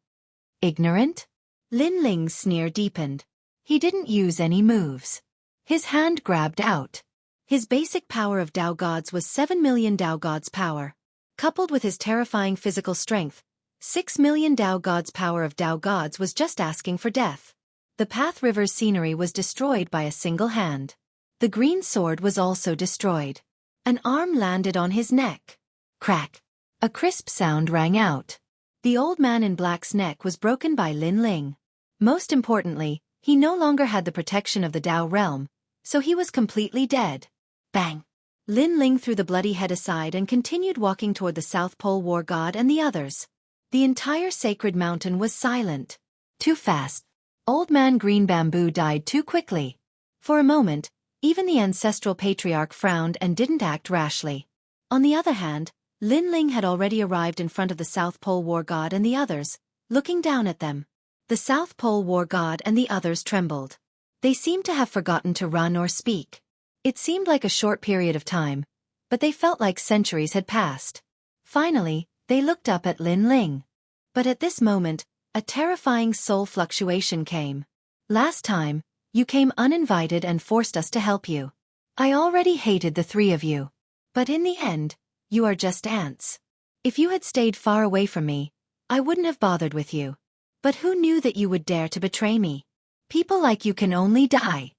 Ignorant? Lin Ling's sneer deepened. He didn't use any moves. His hand grabbed out. His basic power of Tao gods was 7 million Tao gods' power. Coupled with his terrifying physical strength, 6 million Tao gods' power of Tao gods was just asking for death. The Path River's scenery was destroyed by a single hand. The green sword was also destroyed. An arm landed on his neck. Crack! A crisp sound rang out. The old man in black's neck was broken by Lin Ling. Most importantly, he no longer had the protection of the Tao realm, so he was completely dead. Bang! Lin Ling threw the bloody head aside and continued walking toward the South Pole war god and the others. The entire sacred mountain was silent. Too fast. Old man Green Bamboo died too quickly. For a moment, even the ancestral patriarch frowned and didn't act rashly. On the other hand, Lin Ling had already arrived in front of the South Pole war god and the others, looking down at them. The South Pole war god and the others trembled. They seemed to have forgotten to run or speak. It seemed like a short period of time, but they felt like centuries had passed. Finally, they looked up at Lin Ling. But at this moment, a terrifying soul fluctuation came. Last time, you came uninvited and forced us to help you. I already hated the three of you. But in the end, you are just ants. If you had stayed far away from me, I wouldn't have bothered with you. But who knew that you would dare to betray me? People like you can only die.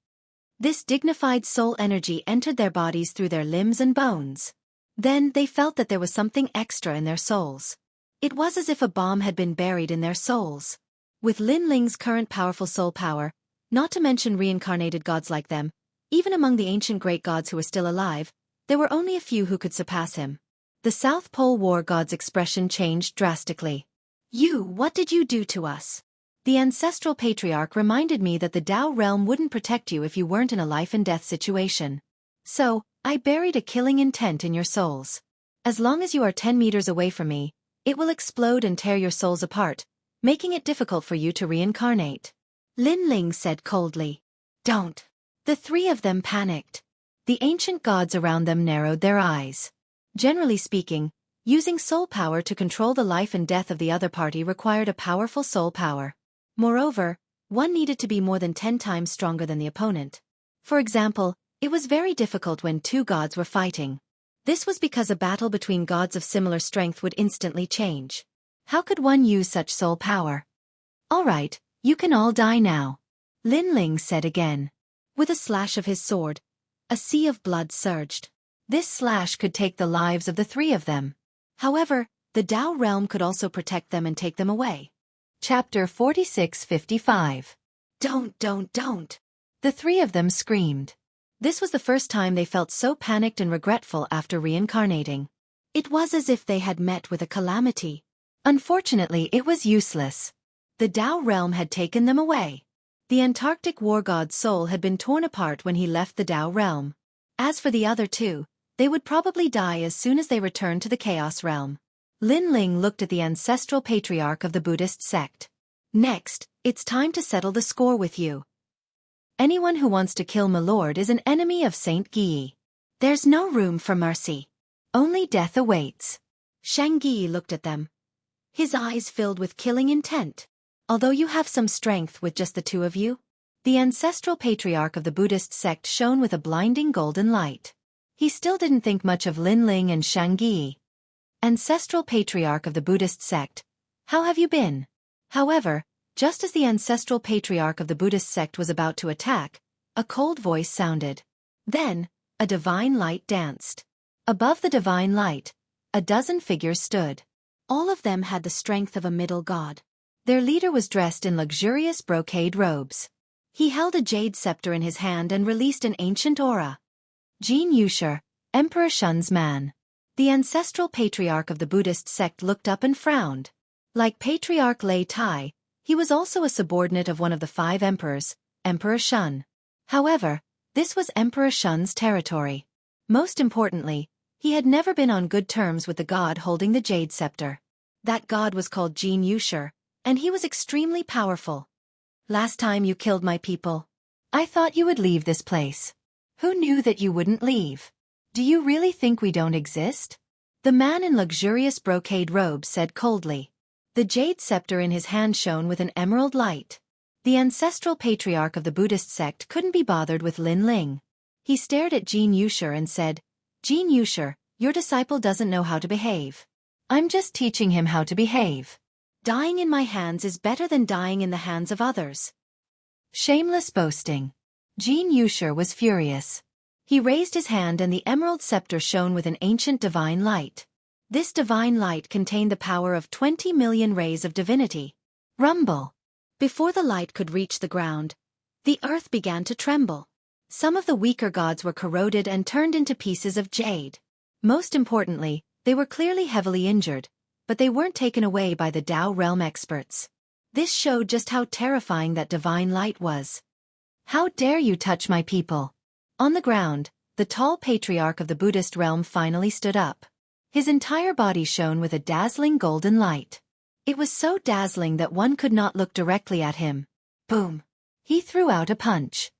This dignified soul energy entered their bodies through their limbs and bones. Then they felt that there was something extra in their souls. It was as if a bomb had been buried in their souls. With Lin Ling's current powerful soul power, not to mention reincarnated gods like them, even among the ancient great gods who were still alive, there were only a few who could surpass him. The South Pole war god's expression changed drastically. What did you do to us? The ancestral patriarch reminded me that the Tao realm wouldn't protect you if you weren't in a life-and-death situation. So, I buried a killing intent in your souls. As long as you are 10 meters away from me, it will explode and tear your souls apart, making it difficult for you to reincarnate. Lin Ling said coldly. Don't. The three of them panicked. The ancient gods around them narrowed their eyes. Generally speaking, using soul power to control the life and death of the other party required a powerful soul power. Moreover, one needed to be more than 10 times stronger than the opponent. For example, it was very difficult when two gods were fighting. This was because a battle between gods of similar strength would instantly change. How could one use such soul power? All right, you can all die now. Lin Ling said again. With a slash of his sword, a sea of blood surged. This slash could take the lives of the three of them. However, the Tao realm could also protect them and take them away. Chapter 4655. Don't. The three of them screamed. This was the first time they felt so panicked and regretful after reincarnating. It was as if they had met with a calamity. Unfortunately, it was useless. The Tao realm had taken them away. The Antarctic war god's soul had been torn apart when he left the Tao realm. As for the other two, they would probably die as soon as they returned to the Chaos realm. Lin Ling looked at the ancestral patriarch of the Buddhist sect. Next, it's time to settle the score with you. Anyone who wants to kill my lord is an enemy of Saint Guy. There's no room for mercy. Only death awaits. Xianxia looked at them. His eyes filled with killing intent. Although you have some strength with just the two of you, the ancestral patriarch of the Buddhist sect shone with a blinding golden light. He still didn't think much of Lin Ling and Xianxia. Ancestral patriarch of the Buddhist sect, how have you been? However, just as the ancestral patriarch of the Buddhist sect was about to attack, a cold voice sounded. Then, a divine light danced. Above the divine light, a dozen figures stood. All of them had the strength of a middle god. Their leader was dressed in luxurious brocade robes. He held a jade scepter in his hand and released an ancient aura. Jianghu, Emperor Shun's man. The ancestral patriarch of the Buddhist sect looked up and frowned. Like Patriarch Lei Tai, he was also a subordinate of one of the 5 emperors, Emperor Shun. However, this was Emperor Shun's territory. Most importantly, he had never been on good terms with the god holding the jade scepter. That god was called Xianxia, and he was extremely powerful. Last time you killed my people, I thought you would leave this place. Who knew that you wouldn't leave? Do you really think we don't exist? The man in luxurious brocade robes said coldly. The jade scepter in his hand shone with an emerald light. The ancestral patriarch of the Buddhist sect couldn't be bothered with Lin Ling. He stared at Xianxia and said, Xianxia, your disciple doesn't know how to behave. I'm just teaching him how to behave. Dying in my hands is better than dying in the hands of others. Shameless boasting. Xianxia was furious. He raised his hand and the emerald scepter shone with an ancient divine light. This divine light contained the power of 20 million rays of divinity. Rumble. Before the light could reach the ground, the earth began to tremble. Some of the weaker gods were corroded and turned into pieces of jade. Most importantly, they were clearly heavily injured, but they weren't taken away by the Tao realm experts. This showed just how terrifying that divine light was. How dare you touch my people? On the ground, the tall patriarch of the Buddhist realm finally stood up. His entire body shone with a dazzling golden light. It was so dazzling that one could not look directly at him. Boom! He threw out a punch.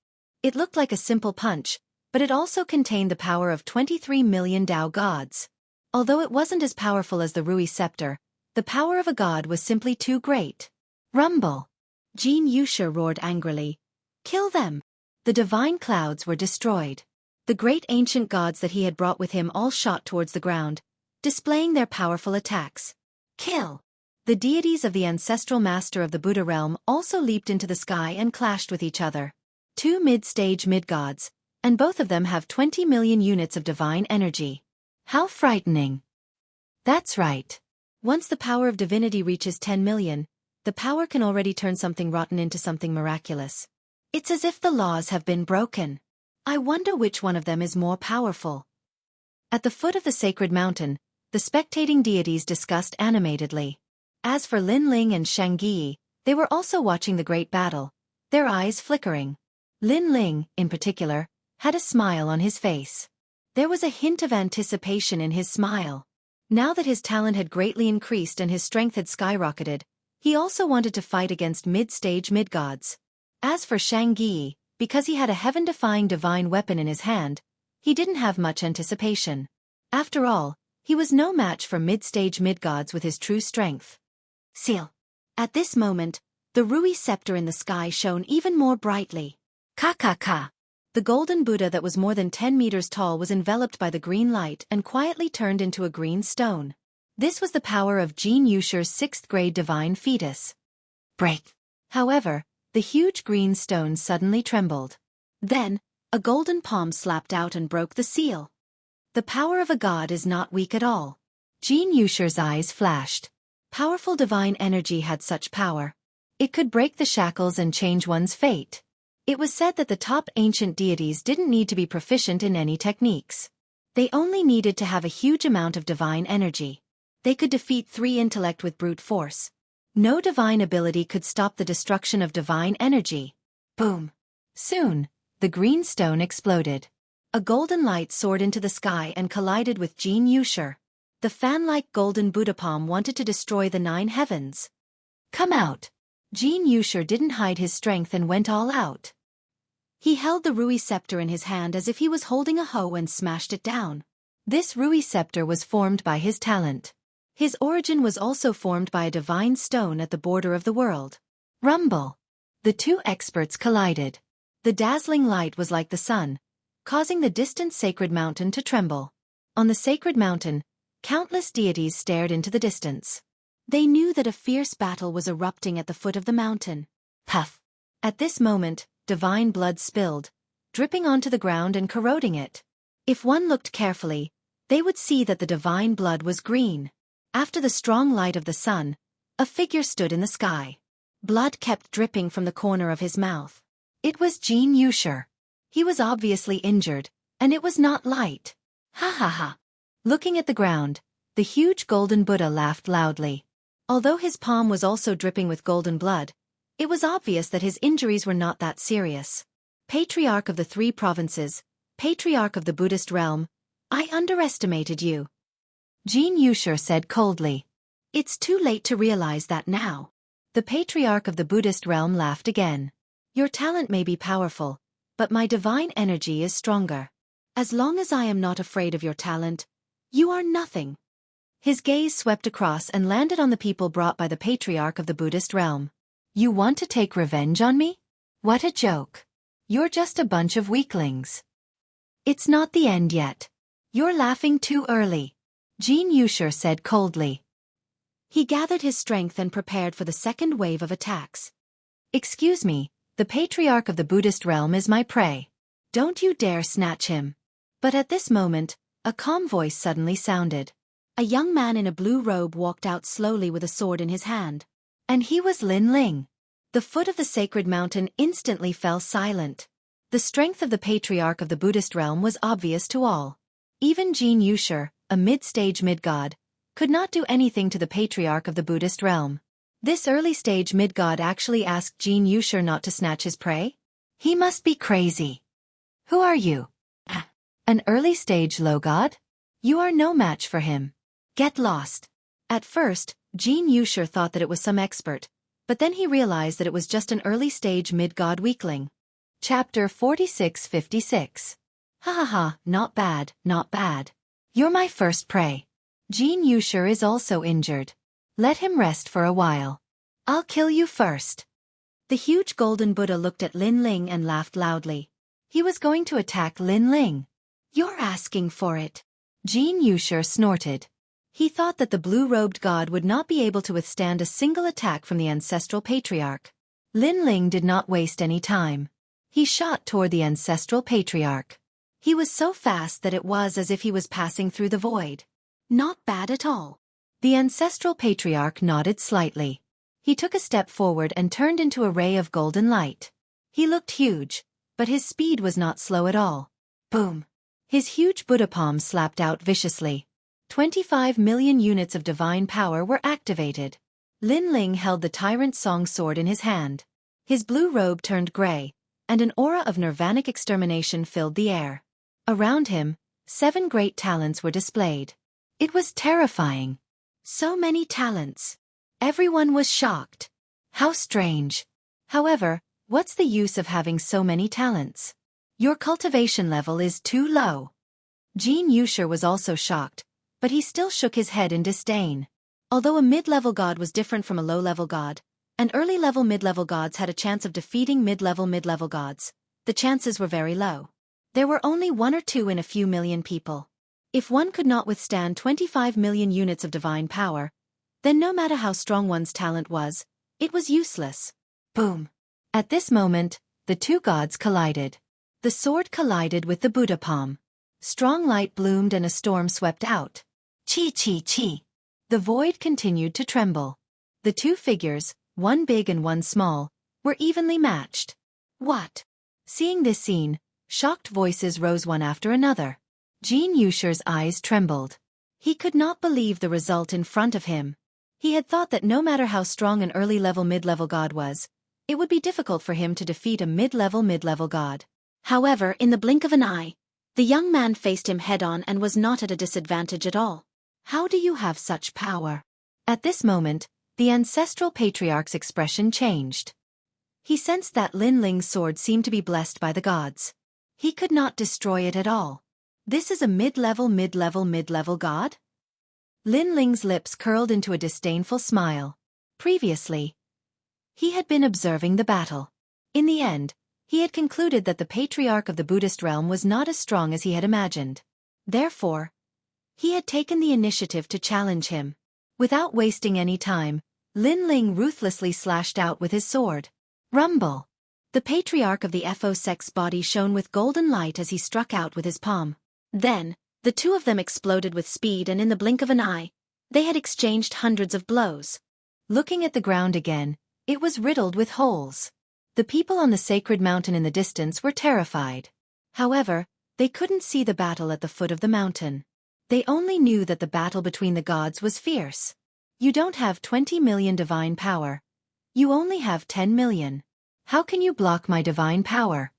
It looked like a simple punch, but it also contained the power of 23 million Tao gods. Although it wasn't as powerful as the Rui scepter, the power of a god was simply too great. Rumble! Xianxia roared angrily. Kill them! The divine clouds were destroyed. The great ancient gods that he had brought with him all shot towards the ground, displaying their powerful attacks. Kill! The deities of the ancestral master of the Buddha realm also leaped into the sky and clashed with each other. Two mid-stage mid-gods, and both of them have 20 million units of divine energy. How frightening! That's right. Once the power of divinity reaches 10 million, the power can already turn something rotten into something miraculous. It's as if the laws have been broken. I wonder which one of them is more powerful. At the foot of the sacred mountain, the spectating deities discussed animatedly. As for Lin Ling and Xianxia, they were also watching the great battle, their eyes flickering. Lin Ling, in particular, had a smile on his face. There was a hint of anticipation in his smile. Now that his talent had greatly increased and his strength had skyrocketed, he also wanted to fight against mid-stage mid-gods. As for Xianxia, because he had a heaven-defying divine weapon in his hand, he didn't have much anticipation. After all, he was no match for mid-stage mid-gods with his true strength. Seal. At this moment, the Rui scepter in the sky shone even more brightly. Ka. The golden Buddha that was more than 10 meters tall was enveloped by the green light and quietly turned into a green stone. This was the power of Xianxia's 6th grade divine fetus. Break. However, the huge green stone suddenly trembled. Then, a golden palm slapped out and broke the seal. The power of a god is not weak at all. Xianxia's eyes flashed. Powerful divine energy had such power. It could break the shackles and change one's fate. It was said that the top ancient deities didn't need to be proficient in any techniques. They only needed to have a huge amount of divine energy. They could defeat 3 intellect with brute force. No divine ability could stop the destruction of divine energy. Boom! Soon, the green stone exploded. A golden light soared into the sky and collided with Xianxia. The fan-like golden Buddha palm wanted to destroy the 9 heavens. Come out! Xianxia didn't hide his strength and went all out. He held the Rui scepter in his hand as if he was holding a hoe and smashed it down. This Rui scepter was formed by his talent. His origin was also formed by a divine stone at the border of the world. Rumble! The two experts collided. The dazzling light was like the sun, causing the distant sacred mountain to tremble. On the sacred mountain, countless deities stared into the distance. They knew that a fierce battle was erupting at the foot of the mountain. Puff! At this moment, divine blood spilled, dripping onto the ground and corroding it. If one looked carefully, they would see that the divine blood was green. After the strong light of the sun, a figure stood in the sky. Blood kept dripping from the corner of his mouth. It was Xianxia. He was obviously injured, and it was not light. Ha ha ha! Looking at the ground, the huge golden Buddha laughed loudly. Although his palm was also dripping with golden blood, it was obvious that his injuries were not that serious. Patriarch of the 3 provinces, Patriarch of the Buddhist realm, I underestimated you. Jianghu said coldly. It's too late to realize that now. The Patriarch of the Buddhist realm laughed again. Your talent may be powerful, but my divine energy is stronger. As long as I am not afraid of your talent, you are nothing. His gaze swept across and landed on the people brought by the Patriarch of the Buddhist realm. You want to take revenge on me? What a joke. You're just a bunch of weaklings. It's not the end yet. You're laughing too early. Jianghu said coldly. He gathered his strength and prepared for the second wave of attacks. Excuse me, the Patriarch of the Buddhist realm is my prey. Don't you dare snatch him. But at this moment, a calm voice suddenly sounded. A young man in a blue robe walked out slowly with a sword in his hand. And he was Lin Ling. The foot of the sacred mountain instantly fell silent. The strength of the Patriarch of the Buddhist realm was obvious to all. Even Jianghu, a mid-stage mid-god, could not do anything to the Patriarch of the Buddhist realm. This early-stage mid-god actually asked Jianghu not to snatch his prey? He must be crazy. Who are you? An early-stage low-god? You are no match for him. Get lost. At first, Jianghu thought that it was some expert, but then he realized that it was just an early-stage mid-god weakling. Chapter 46-56. Ha ha ha, not bad, not bad. You're my first prey. Jianghu is also injured. Let him rest for a while. I'll kill you first. The huge golden Buddha looked at Lin Ling and laughed loudly. He was going to attack Lin Ling. You're asking for it. Jianghu snorted. He thought that the blue-robed god would not be able to withstand a single attack from the ancestral patriarch. Lin Ling did not waste any time. He shot toward the ancestral patriarch. He was so fast that it was as if he was passing through the void. Not bad at all. The ancestral patriarch nodded slightly. He took a step forward and turned into a ray of golden light. He looked huge, but his speed was not slow at all. Boom! His huge Buddha palm slapped out viciously. 25 million units of divine power were activated. Lin Ling held the Tyrant Song sword in his hand. His blue robe turned gray, and an aura of nirvanic extermination filled the air. Around him, 7 great talents were displayed. It was terrifying. So many talents. Everyone was shocked. How strange. However, what's the use of having so many talents? Your cultivation level is too low. Jianghu was also shocked, but he still shook his head in disdain. Although a mid-level god was different from a low-level god, and early-level mid-level gods had a chance of defeating mid-level gods, the chances were very low. There were only 1 or 2 in a few million people. If one could not withstand 25 million units of divine power, then no matter how strong one's talent was, it was useless. Boom! At this moment, the 2 gods collided. The sword collided with the Buddha palm. Strong light bloomed and a storm swept out. Chi chi chi! The void continued to tremble. The 2 figures, one big and one small, were evenly matched. What? Seeing this scene, shocked voices rose one after another. Jianghu's eyes trembled. He could not believe the result in front of him. He had thought that no matter how strong an early-level mid-level god was, it would be difficult for him to defeat a mid-level god. However, in the blink of an eye, the young man faced him head-on and was not at a disadvantage at all. How do you have such power? At this moment, the ancestral patriarch's expression changed. He sensed that Lin Ling's sword seemed to be blessed by the gods. He could not destroy it at all. This is a mid-level god? Lin Ling's lips curled into a disdainful smile. Previously, he had been observing the battle. In the end, he had concluded that the Patriarch of the Buddhist realm was not as strong as he had imagined. Therefore, he had taken the initiative to challenge him. Without wasting any time, Lin Ling ruthlessly slashed out with his sword. Rumble! The Patriarch of the Fo sex body shone with golden light as he struck out with his palm. Then, the 2 of them exploded with speed, and in the blink of an eye, they had exchanged hundreds of blows. Looking at the ground again, it was riddled with holes. The people on the sacred mountain in the distance were terrified. However, they couldn't see the battle at the foot of the mountain. They only knew that the battle between the gods was fierce. You don't have 20 million divine power. You only have 10 million. How can you block my divine power?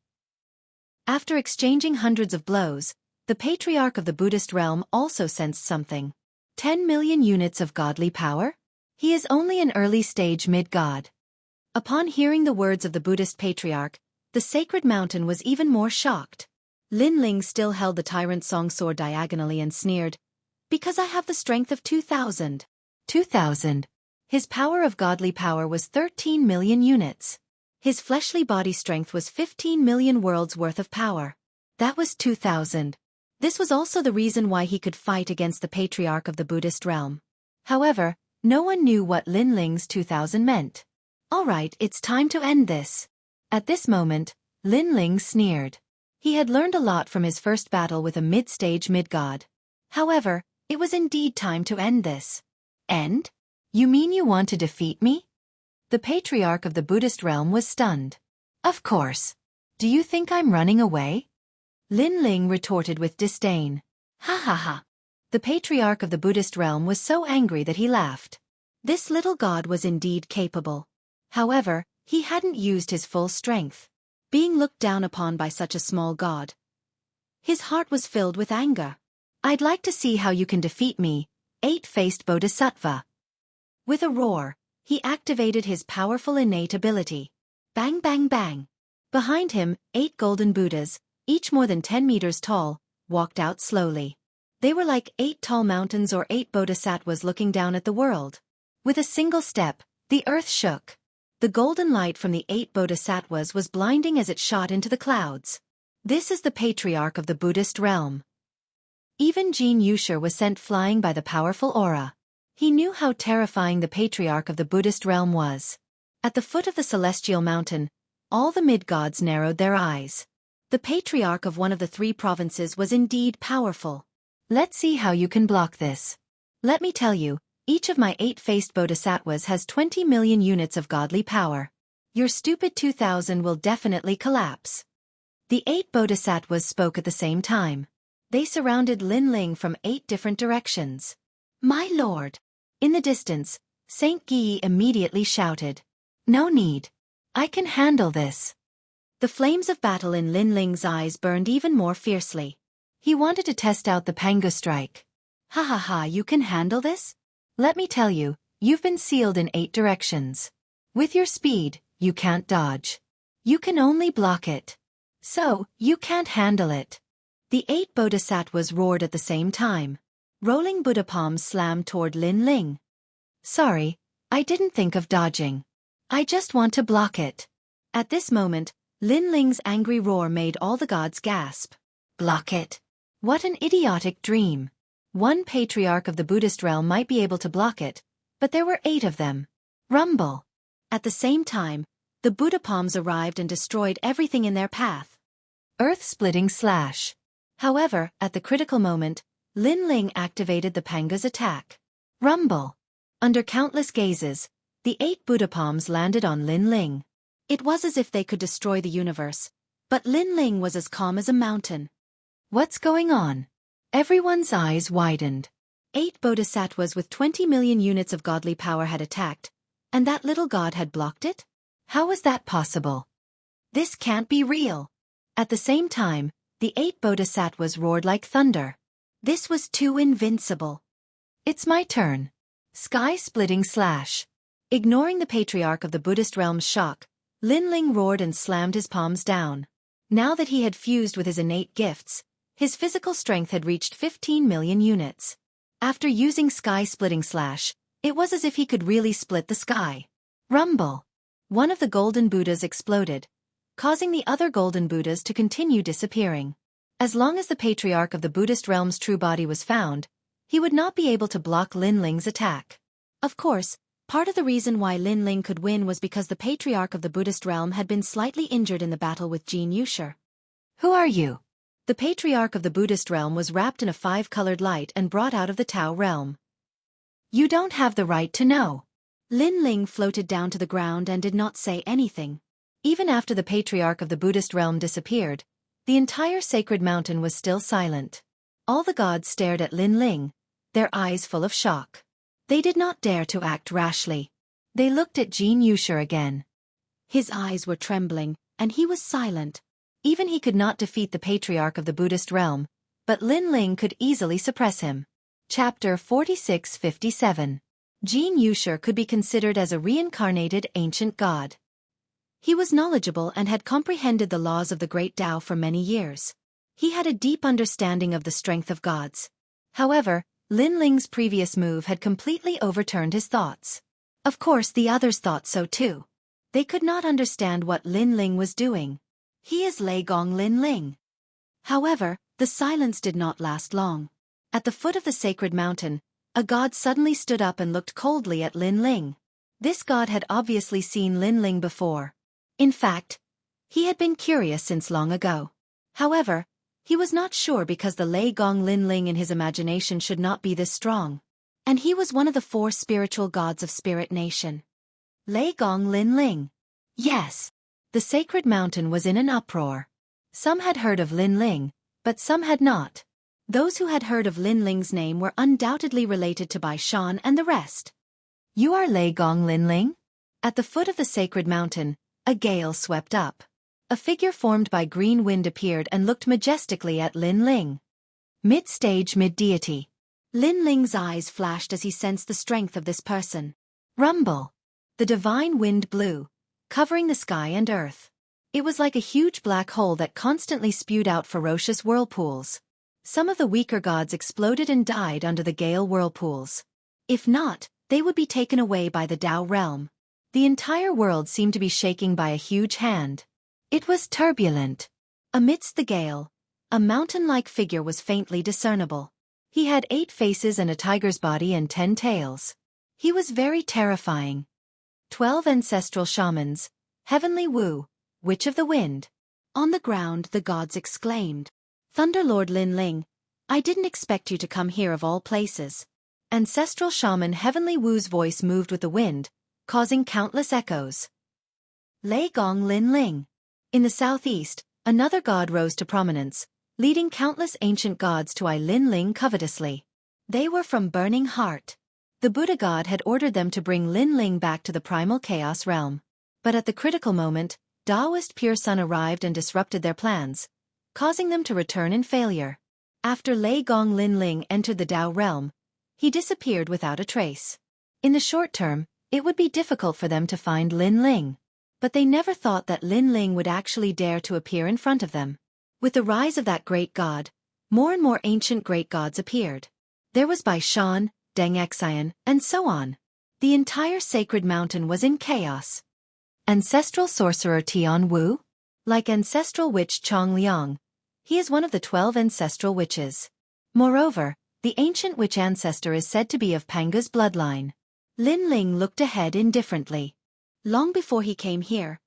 After exchanging hundreds of blows, the patriarch of the Buddhist realm also sensed something. 10 million units of godly power? He is only an early-stage mid-god. Upon hearing the words of the Buddhist patriarch, the sacred mountain was even more shocked. Lin Ling still held the tyrant song sword diagonally and sneered, "Because I have the strength of 2,000. 2,000. His power of godly power was 13 million units. His fleshly body strength was 15 million worlds worth of power. That was 2,000. This was also the reason why he could fight against the patriarch of the Buddhist realm. However, no one knew what Lin Ling's 2,000 meant. Alright, it's time to end this. At this moment, Lin Ling sneered. He had learned a lot from his first battle with a mid-stage mid-god. However, it was indeed time to end this. End? You mean you want to defeat me? The patriarch of the Buddhist realm was stunned. Of course. Do you think I'm running away? Lin Ling retorted with disdain. Ha ha ha. The patriarch of the Buddhist realm was so angry that he laughed. This little god was indeed capable. However, he hadn't used his full strength. Being looked down upon by such a small god. His heart was filled with anger. I'd like to see how you can defeat me, eight-faced Bodhisattva. With a roar, he activated his powerful innate ability. Bang bang bang. Behind him, 8 golden Buddhas, each more than 10 meters tall, walked out slowly. They were like 8 tall mountains or 8 bodhisattvas looking down at the world. With a single step, the earth shook. The golden light from the 8 bodhisattvas was blinding as it shot into the clouds. This is the patriarch of the Buddhist realm. Even Jianghu was sent flying by the powerful aura. He knew how terrifying the patriarch of the Buddhist realm was. At the foot of the celestial mountain, all the mid-gods narrowed their eyes. The patriarch of one of the 3 provinces was indeed powerful. Let's see how you can block this. Let me tell you, each of my 8-faced bodhisattvas has 20 million units of godly power. Your stupid 2,000 will definitely collapse. The 8 bodhisattvas spoke at the same time. They surrounded Lin Ling from 8 different directions. My lord! In the distance, Saint Guy immediately shouted. No need. I can handle this. The flames of battle in Lin Ling's eyes burned even more fiercely. He wanted to test out the Panga strike. Ha ha ha, you can handle this? Let me tell you, you've been sealed in 8 directions. With your speed, you can't dodge. You can only block it. So, you can't handle it. The 8 bodhisattvas roared at the same time. Rolling Buddha palms slammed toward Lin Ling. Sorry, I didn't think of dodging. I just want to block it. At this moment, Lin Ling's angry roar made all the gods gasp. Block it? What an idiotic dream. One patriarch of the Buddhist realm might be able to block it, but there were 8 of them. Rumble. At the same time, the Buddha palms arrived and destroyed everything in their path. Earth-splitting slash. However, at the critical moment, Lin Ling activated the Panga's attack. Rumble. Under countless gazes, the 8 Buddha palms landed on Lin Ling. It was as if they could destroy the universe, but Lin Ling was as calm as a mountain. What's going on? Everyone's eyes widened. 8 bodhisattvas with 20 million units of godly power had attacked, and that little god had blocked it? How was that possible? This can't be real. At the same time, the 8 bodhisattvas roared like thunder. This was too invincible. It's my turn. Sky-splitting slash. Ignoring the patriarch of the Buddhist realm's shock, Lin Ling roared and slammed his palms down. Now that he had fused with his innate gifts, his physical strength had reached 15 million units. After using sky-splitting slash, it was as if he could really split the sky. Rumble. One of the golden Buddhas exploded, causing the other golden Buddhas to continue disappearing. As long as the patriarch of the Buddhist realm's true body was found, he would not be able to block Lin Ling's attack. Of course, part of the reason why Lin Ling could win was because the patriarch of the Buddhist realm had been slightly injured in the battle with Jianghu. Who are you? The patriarch of the Buddhist realm was wrapped in a 5-colored light and brought out of the Tao realm. You don't have the right to know. Lin Ling floated down to the ground and did not say anything. Even after the patriarch of the Buddhist realm disappeared, the entire sacred mountain was still silent. All the gods stared at Lin Ling, their eyes full of shock. They did not dare to act rashly. They looked at Jianghu again. His eyes were trembling, and he was silent. Even he could not defeat the patriarch of the Buddhist realm, but Lin Ling could easily suppress him. Chapter 46-57. Jianghu could be considered as a reincarnated ancient god. He was knowledgeable and had comprehended the laws of the great Tao for many years. He had a deep understanding of the strength of gods. However, Lin Ling's previous move had completely overturned his thoughts. Of course, the others thought so too. They could not understand what Lin Ling was doing. He is Lei Gong Lin Ling. However, the silence did not last long. At the foot of the sacred mountain, a god suddenly stood up and looked coldly at Lin Ling. This god had obviously seen Lin Ling before. In fact, he had been curious since long ago. However, he was not sure because the Lei Gong Lin Ling in his imagination should not be this strong. And he was one of the 4 spiritual gods of Spirit Nation. Lei Gong Lin Ling. Yes. The sacred mountain was in an uproar. Some had heard of Lin Ling, but some had not. Those who had heard of Lin Ling's name were undoubtedly related to Bai Shan and the rest. You are Lei Gong Lin Ling? At the foot of the sacred mountain, a gale swept up. A figure formed by green wind appeared and looked majestically at Lin Ling. Mid-stage mid-deity. Lin Ling's eyes flashed as he sensed the strength of this person. Rumble. The divine wind blew, covering the sky and earth. It was like a huge black hole that constantly spewed out ferocious whirlpools. Some of the weaker gods exploded and died under the gale whirlpools. If not, they would be taken away by the Tao realm. The entire world seemed to be shaking by a huge hand. It was turbulent. Amidst the gale, a mountain-like figure was faintly discernible. He had 8 faces and a tiger's body and 10 tails. He was very terrifying. 12 ancestral shamans, Heavenly Wu, Witch of the Wind. On the ground the gods exclaimed. Thunderlord Lin Ling, I didn't expect you to come here of all places. Ancestral shaman Heavenly Wu's voice moved with the wind, causing countless echoes. Lei Gong Lin Ling. In the southeast, another god rose to prominence, leading countless ancient gods to eye Lin Ling covetously. They were from Burning Heart. The Buddha god had ordered them to bring Lin Ling back to the primal chaos realm. But at the critical moment, Taoist Pure Sun arrived and disrupted their plans, causing them to return in failure. After Lei Gong Lin Ling entered the Tao realm, he disappeared without a trace. In the short term, it would be difficult for them to find Lin Ling. But they never thought that Lin Ling would actually dare to appear in front of them. With the rise of that great god, more and more ancient great gods appeared. There was Bai Shan, Deng Xian, and so on. The entire sacred mountain was in chaos. Ancestral sorcerer Tian Wu? Like ancestral witch Chong Liang, he is one of the 12 ancestral witches. Moreover, the ancient witch ancestor is said to be of Panga's bloodline. Lin Ling looked ahead indifferently. Long before he came here,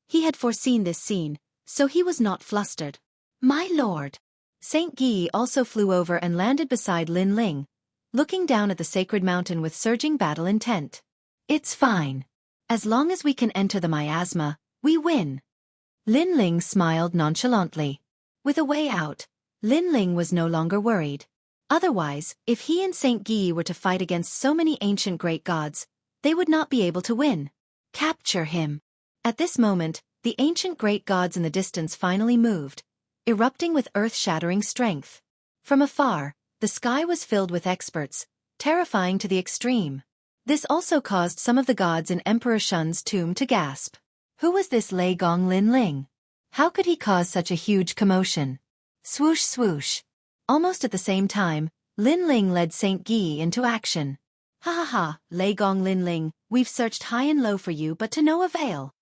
he had foreseen this scene, so he was not flustered. My lord! Saint Yi also flew over and landed beside Lin Ling, looking down at the sacred mountain with surging battle intent. It's fine. As long as we can enter the miasma, we win. Lin Ling smiled nonchalantly. With a way out, Lin Ling was no longer worried. Otherwise, if he and Saint Yi were to fight against so many ancient great gods, they would not be able to win. Capture him. At this moment, the ancient great gods in the distance finally moved, erupting with earth-shattering strength. From afar, the sky was filled with experts, terrifying to the extreme. This also caused some of the gods in Emperor Shun's tomb to gasp. Who was this Lei Gong Lin Ling? How could he cause such a huge commotion? Swoosh swoosh. Almost at the same time, Lin Ling led Saint Yi into action. Ha ha ha, Lei Gong Lin Ling, we've searched high and low for you but to no avail.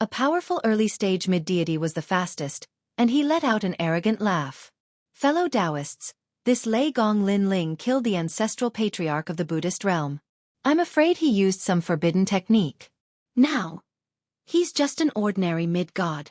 A powerful early-stage mid-deity was the fastest, and he let out an arrogant laugh. Fellow Taoists, this Lei Gong Lin Ling killed the ancestral patriarch of the Buddhist realm. I'm afraid he used some forbidden technique. Now, he's just an ordinary mid-god.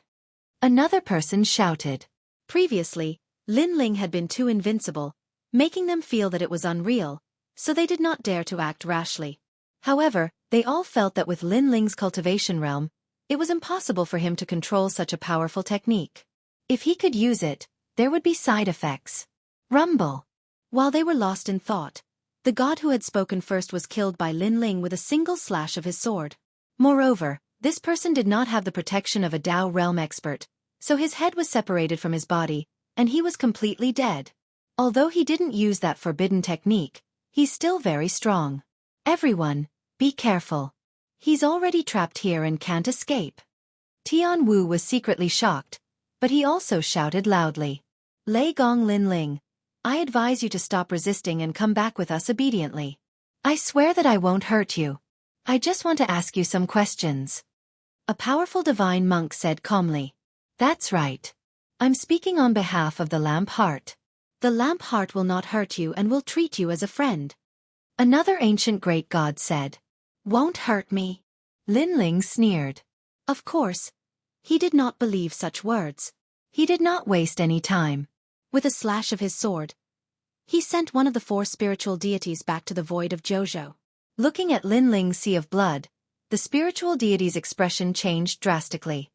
Another person shouted. Previously, Lin Ling had been too invincible, making them feel that it was unreal, so they did not dare to act rashly. However, they all felt that with Lin Ling's cultivation realm, it was impossible for him to control such a powerful technique. If he could use it, there would be side effects. Rumble. While they were lost in thought, the god who had spoken first was killed by Lin Ling with a single slash of his sword. Moreover, this person did not have the protection of a Tao realm expert, So his head was separated from his body, and he was completely dead. Although he didn't use that forbidden technique, he's still very strong. Everyone, be careful. He's already trapped here and can't escape. Tianwu was secretly shocked, but he also shouted loudly. Lei Gong Lin Ling, I advise you to stop resisting and come back with us obediently. I swear that I won't hurt you. I just want to ask you some questions. A powerful divine monk said calmly. That's right. I'm speaking on behalf of the Lamp Heart. The Lamp Heart will not hurt you and will treat you as a friend. Another ancient great god said. Won't hurt me? Lin Ling sneered. Of course. He did not believe such words. He did not waste any time. With a slash of his sword, he sent one of the 4 spiritual deities back to the void of Zhou. Looking at Lin Ling's sea of blood, the spiritual deity's expression changed drastically.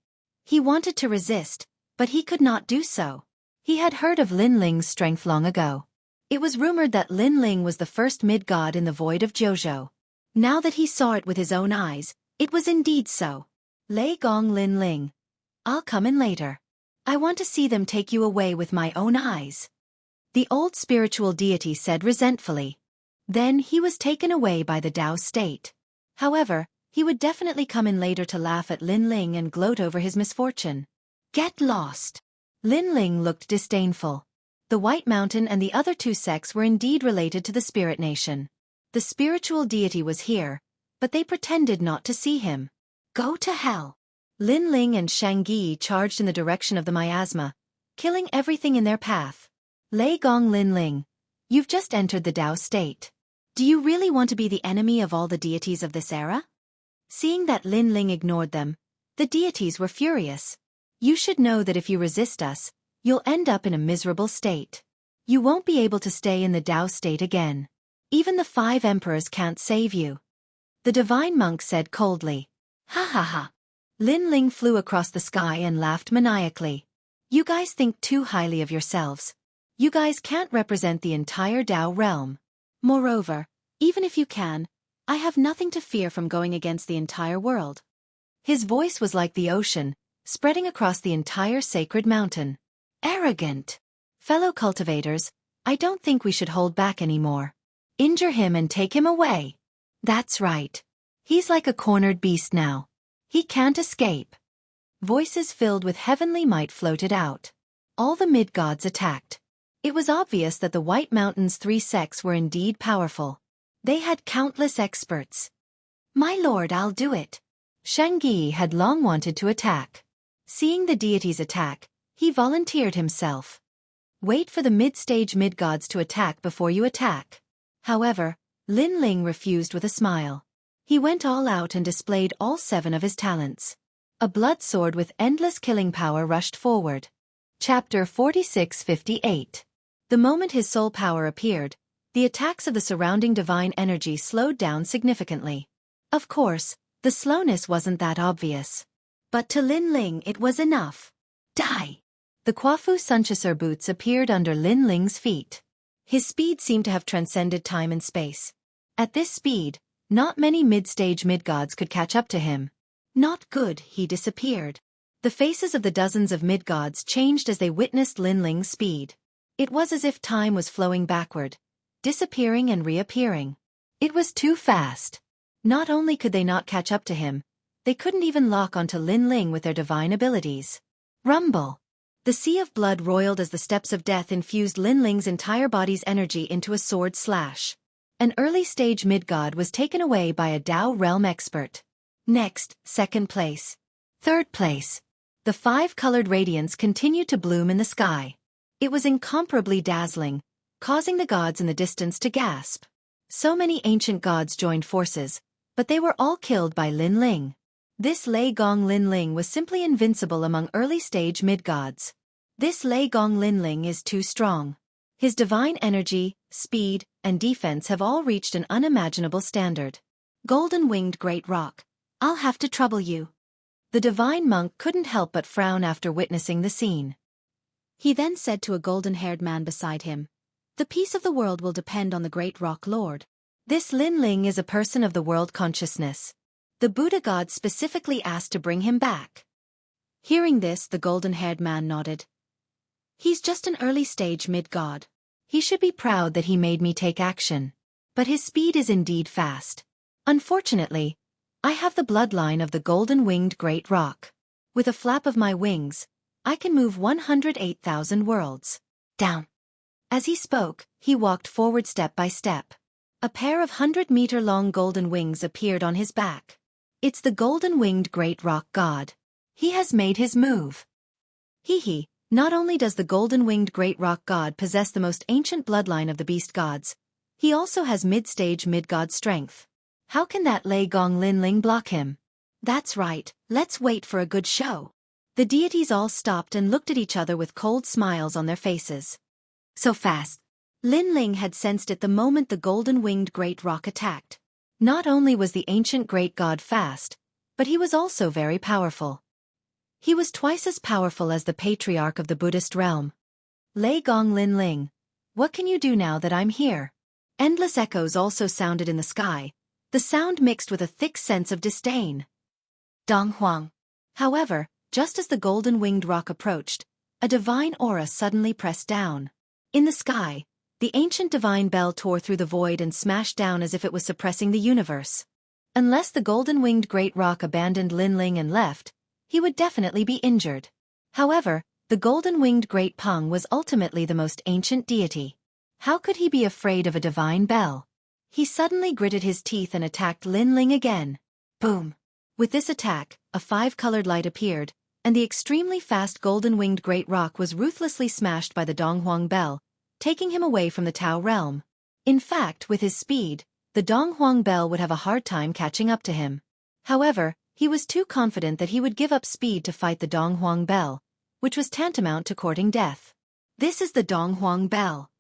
He wanted to resist, but he could not do so. He had heard of Lin Ling's strength long ago. It was rumored that Lin Ling was the first mid-god in the void of Zhou. Now that he saw it with his own eyes, it was indeed so. Lei Gong Lin Ling. I'll come in later. I want to see them take you away with my own eyes. The old spiritual deity said resentfully. Then he was taken away by the Tao state. However, he would definitely come in later to laugh at Lin Ling and gloat over his misfortune. Get lost. Lin Ling looked disdainful. The White Mountain and the other 2 sects were indeed related to the Spirit Nation. The spiritual deity was here, but they pretended not to see him. Go to hell. Lin Ling and Xianxia charged in the direction of the miasma, killing everything in their path. Lei Gong Lin Ling, you've just entered the Tao state. Do you really want to be the enemy of all the deities of this era? Seeing that Lin Ling ignored them, the deities were furious. You should know that if you resist us, you'll end up in a miserable state. You won't be able to stay in the Tao state again. Even the 5 emperors can't save you. The divine monk said coldly. Ha ha ha. Lin Ling flew across the sky and laughed maniacally. You guys think too highly of yourselves. You guys can't represent the entire Tao realm. Moreover, even if you can, I have nothing to fear from going against the entire world. His voice was like the ocean, spreading across the entire sacred mountain. Arrogant. Fellow cultivators, I don't think we should hold back anymore. Injure him and take him away. That's right. He's like a cornered beast now. He can't escape. Voices filled with heavenly might floated out. All the mid-gods attacked. It was obvious that the White Mountain's 3 sects were indeed powerful. They had countless experts. My lord, I'll do it. Xianxia had long wanted to attack. Seeing the deities attack, he volunteered himself. Wait for the mid-stage mid-gods to attack before you attack. However, Lin Ling refused with a smile. He went all out and displayed all 7 of his talents. A blood sword with endless killing power rushed forward. Chapter 46-58. The moment his soul power appeared, the attacks of the surrounding divine energy slowed down significantly. Of course, the slowness wasn't that obvious. But to Lin Ling it was enough. Die! The Quafu Sunchasur boots appeared under Lin Ling's feet. His speed seemed to have transcended time and space. At this speed, not many mid-stage mid-gods could catch up to him. Not good, he disappeared. The faces of the dozens of mid-gods changed as they witnessed Lin Ling's speed. It was as if time was flowing backward, disappearing and reappearing. It was too fast. Not only could they not catch up to him, they couldn't even lock onto Lin Ling with their divine abilities. Rumble. The sea of blood roiled as the steps of death infused Lin Ling's entire body's energy into a sword slash. An early-stage mid-god was taken away by a Tao realm expert. Next, 2nd place. 3rd place. The 5-colored radiance continued to bloom in the sky. It was incomparably dazzling, causing the gods in the distance to gasp. So many ancient gods joined forces, but they were all killed by Lin Ling. This Lei Gong Lin Ling was simply invincible among early-stage mid-gods. This Lei Gong Lin Ling is too strong. His divine energy, speed, and defense have all reached an unimaginable standard. Golden-winged great rock, I'll have to trouble you. The divine monk couldn't help but frown after witnessing the scene. He then said to a golden-haired man beside him, The peace of the world will depend on the great rock lord. This Lin Ling is a person of the world consciousness. The Buddha god specifically asked to bring him back. Hearing this, the golden-haired man nodded. He's just an early-stage mid-god. He should be proud that he made me take action. But his speed is indeed fast. Unfortunately, I have the bloodline of the golden-winged great rock. With a flap of my wings, I can move 108,000 worlds. Down. As he spoke, he walked forward step by step. A pair of 100-meter-long golden wings appeared on his back. It's the golden-winged great rock god. He has made his move. Hee. Not only does the golden-winged great rock god possess the most ancient bloodline of the beast gods, he also has mid-stage mid-god strength. How can that Lei Gong Linling block him? That's right, let's wait for a good show. The deities all stopped and looked at each other with cold smiles on their faces. So fast. Linling had sensed it the moment the golden-winged great rock attacked. Not only was the ancient great god fast, but he was also very powerful. He was twice as powerful as the patriarch of the Buddhist realm. Lei Gong Linling, what can you do now that I'm here? Endless echoes also sounded in the sky, the sound mixed with a thick sense of disdain. Dong Huang. However, just as the golden-winged rock approached, a divine aura suddenly pressed down. In the sky, the ancient divine bell tore through the void and smashed down as if it was suppressing the universe. Unless the golden-winged great rock abandoned Linling and left, he would definitely be injured. However, the golden-winged great Peng was ultimately the most ancient deity. How could he be afraid of a divine bell? He suddenly gritted his teeth and attacked Linling again. Boom! With this attack, a 5-colored light appeared, and the extremely fast golden-winged great rock was ruthlessly smashed by the Donghuang bell, taking him away from the Tao realm. In fact, with his speed, the Donghuang bell would have a hard time catching up to him. However, he was too confident that he would give up speed to fight the Donghuang bell, which was tantamount to courting death. This is the Donghuang bell.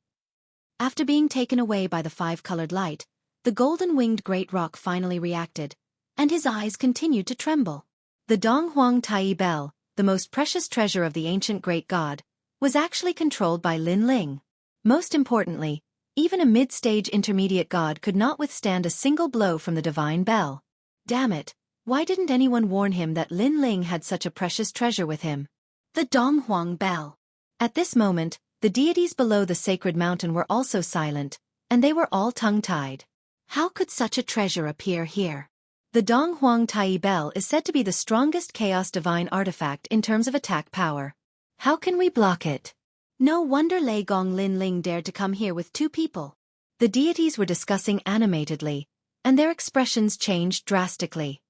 After being taken away by the 5-colored light, the golden-winged great rock finally reacted, and his eyes continued to tremble. The Donghuang Tai bell, the most precious treasure of the ancient great god, was actually controlled by Linling. Most importantly, even a mid-stage intermediate god could not withstand a single blow from the divine bell. Damn it, why didn't anyone warn him that Linling had such a precious treasure with him? The Donghuang bell. At this moment, the deities below the sacred mountain were also silent, and they were all tongue-tied. How could such a treasure appear here? The Donghuang Tai bell is said to be the strongest chaos divine artifact in terms of attack power. How can we block it? No wonder Lei Gong Linling dared to come here with 2 people. The deities were discussing animatedly, and their expressions changed drastically.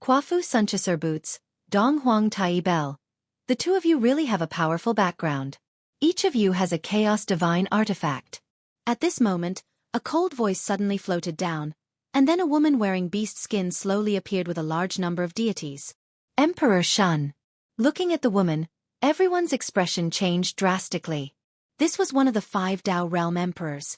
Quafu Sunchasur Boots, Donghuang Tai bell. The 2 of you really have a powerful background. Each of you has a chaos divine artifact. At this moment, a cold voice suddenly floated down, and then a woman wearing beast skin slowly appeared with a large number of deities. Emperor Shun. Looking at the woman, everyone's expression changed drastically. This was one of the 5 Dao realm emperors.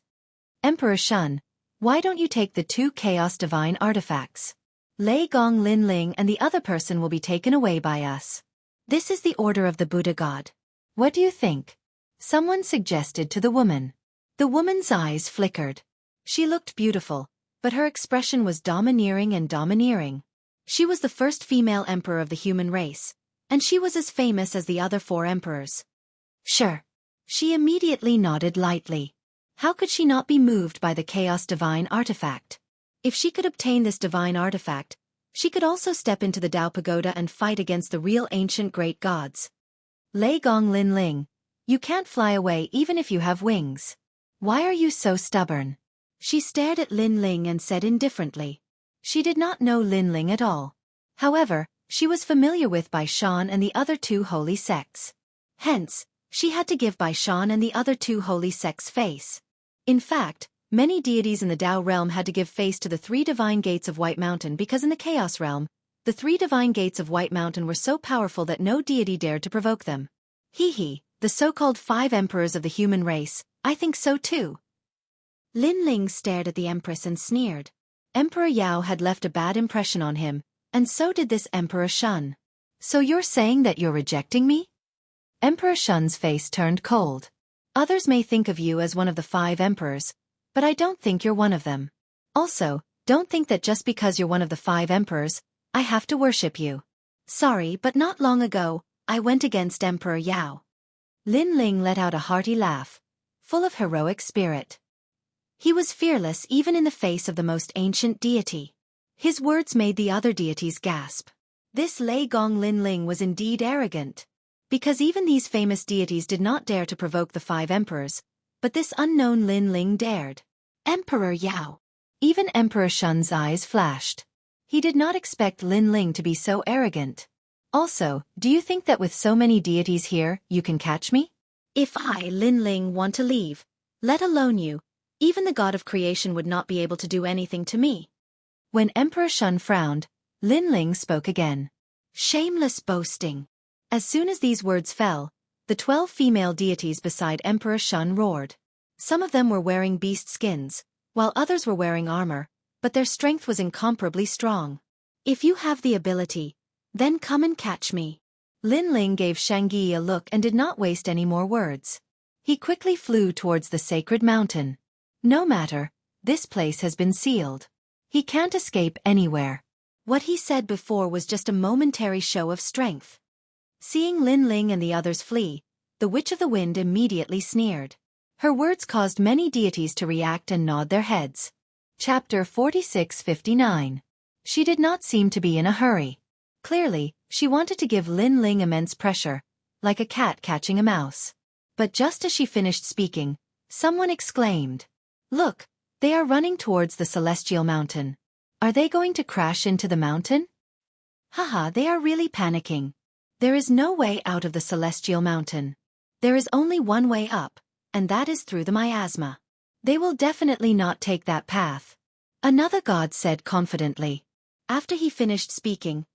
Emperor Shun, why don't you take the 2 chaos divine artifacts? Lei Gong Linling and the other person will be taken away by us. This is the order of the Buddha god. What do you think? Someone suggested to the woman. The woman's eyes flickered. She looked beautiful, but her expression was domineering and domineering. She was the first female emperor of the human race, and she was as famous as the other 4 emperors. Sure. She immediately nodded lightly. How could she not be moved by the chaos divine artifact? If she could obtain this divine artifact, she could also step into the Dao Pagoda and fight against the real ancient great gods. Lei Gong Linling, you can't fly away even if you have wings. Why are you so stubborn? She stared at Linling and said indifferently. She did not know Linling at all. However, she was familiar with Bai Shan and the other 2 holy sects. Hence, she had to give Bai Shan and the other 2 holy sects face. In fact, many deities in the Dao realm had to give face to the 3 divine gates of White Mountain because in the Chaos realm, the 3 divine gates of White Mountain were so powerful that no deity dared to provoke them. Hee, the so-called 5 emperors of the human race, I think so too. Linling stared at the empress and sneered. Emperor Yao had left a bad impression on him, and so did this Emperor Shun. So you're saying that you're rejecting me? Emperor Shun's face turned cold. Others may think of you as one of the 5 emperors, but I don't think you're one of them. Also, don't think that just because you're one of the 5 emperors, I have to worship you. Sorry, but not long ago, I went against Emperor Yao. Lin Ling let out a hearty laugh, full of heroic spirit. He was fearless even in the face of the most ancient deity. His words made the other deities gasp. This Lei Gong Lin Ling was indeed arrogant. Because even these famous deities did not dare to provoke the 5 emperors, but this unknown Lin Ling dared. Emperor Yao. Even Emperor Shun's eyes flashed. He did not expect Lin Ling to be so arrogant. Also, do you think that with so many deities here, you can catch me? If I, Lin Ling, want to leave, let alone you, even the god of creation would not be able to do anything to me. When Emperor Shun frowned, Lin Ling spoke again. Shameless boasting. As soon as these words fell, the 12 female deities beside Emperor Shun roared. Some of them were wearing beast skins, while others were wearing armor, but their strength was incomparably strong. If you have the ability, then come and catch me. Lin Ling gave Xianxia a look and did not waste any more words. He quickly flew towards the sacred mountain. No matter, this place has been sealed. He can't escape anywhere. What he said before was just a momentary show of strength. Seeing Lin Ling and the others flee, the Witch of the Wind immediately sneered. Her words caused many deities to react and nod their heads. Chapter 46:59. She did not seem to be in a hurry. Clearly, she wanted to give Lin Ling immense pressure, like a cat catching a mouse. But just as she finished speaking, someone exclaimed, "Look, they are running towards the celestial mountain. Are they going to crash into the mountain? Haha, they are really panicking. There is no way out of the celestial mountain. There is only one way up, and that is through the miasma. They will definitely not take that path," another god said confidently. After he finished speaking,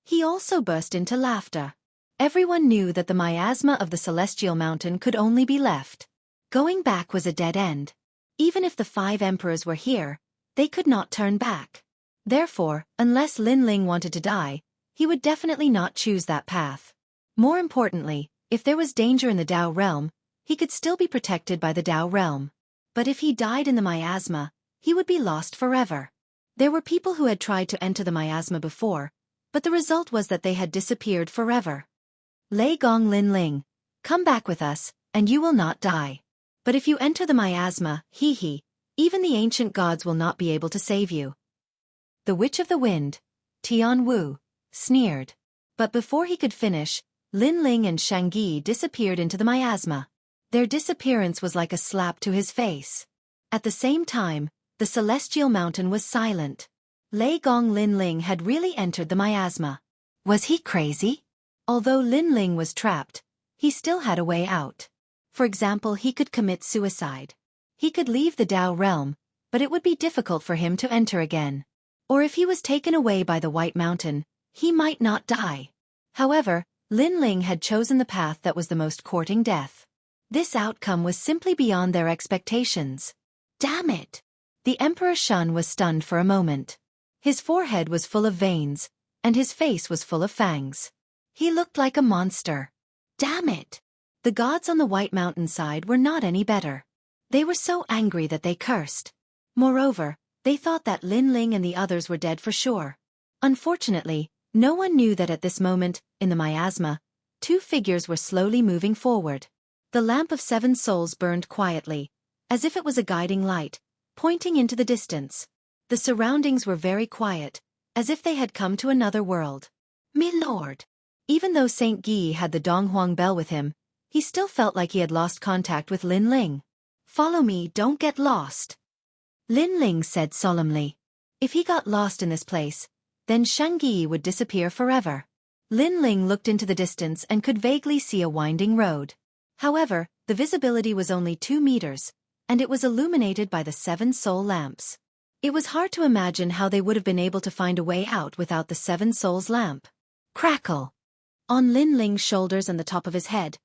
he also burst into laughter. Everyone knew that the miasma of the celestial mountain could only be left. Going back was a dead end. Even if the 5 emperors were here, they could not turn back. Therefore, unless Lin Ling wanted to die, he would definitely not choose that path. More importantly, if there was danger in the Dao realm, he could still be protected by the Dao realm. But if he died in the miasma, he would be lost forever. There were people who had tried to enter the miasma before, but the result was that they had disappeared forever. Lei Gong Lin Ling, come back with us, and you will not die. But if you enter the miasma, even the ancient gods will not be able to save you. The Witch of the Wind, Tian Wu, sneered. But before he could finish, Lin Ling and Xianxia disappeared into the miasma. Their disappearance was like a slap to his face. At the same time, the celestial mountain was silent. Lei Gong Lin Ling had really entered the miasma. Was he crazy? Although Lin Ling was trapped, he still had a way out. For example, he could commit suicide. He could leave the Dao realm, but it would be difficult for him to enter again. Or if he was taken away by the White Mountain, he might not die. However, Lin Ling had chosen the path that was the most courting death. This outcome was simply beyond their expectations. Damn it! The Emperor Shun was stunned for a moment. His forehead was full of veins, and his face was full of fangs. He looked like a monster. Damn it! The gods on the White Mountain side were not any better. They were so angry that they cursed. Moreover, they thought that Lin Ling and the others were dead for sure. Unfortunately, no one knew that at this moment, in the miasma, 2 figures were slowly moving forward. The lamp of 7 souls burned quietly, as if it was a guiding light, pointing into the distance. The surroundings were very quiet, as if they had come to another world. "My lord!" Even though Saint Guy had the Donghuang bell with him, he still felt like he had lost contact with Lin Ling. "Follow me, don't get lost," Lin Ling said solemnly. If he got lost in this place, then Xianxia would disappear forever. Lin Ling looked into the distance and could vaguely see a winding road. However, the visibility was only 2 meters, and it was illuminated by the 7 soul lamps. It was hard to imagine how they would have been able to find a way out without the 7 souls lamp. Crackle! On Lin Ling's shoulders and the top of his head,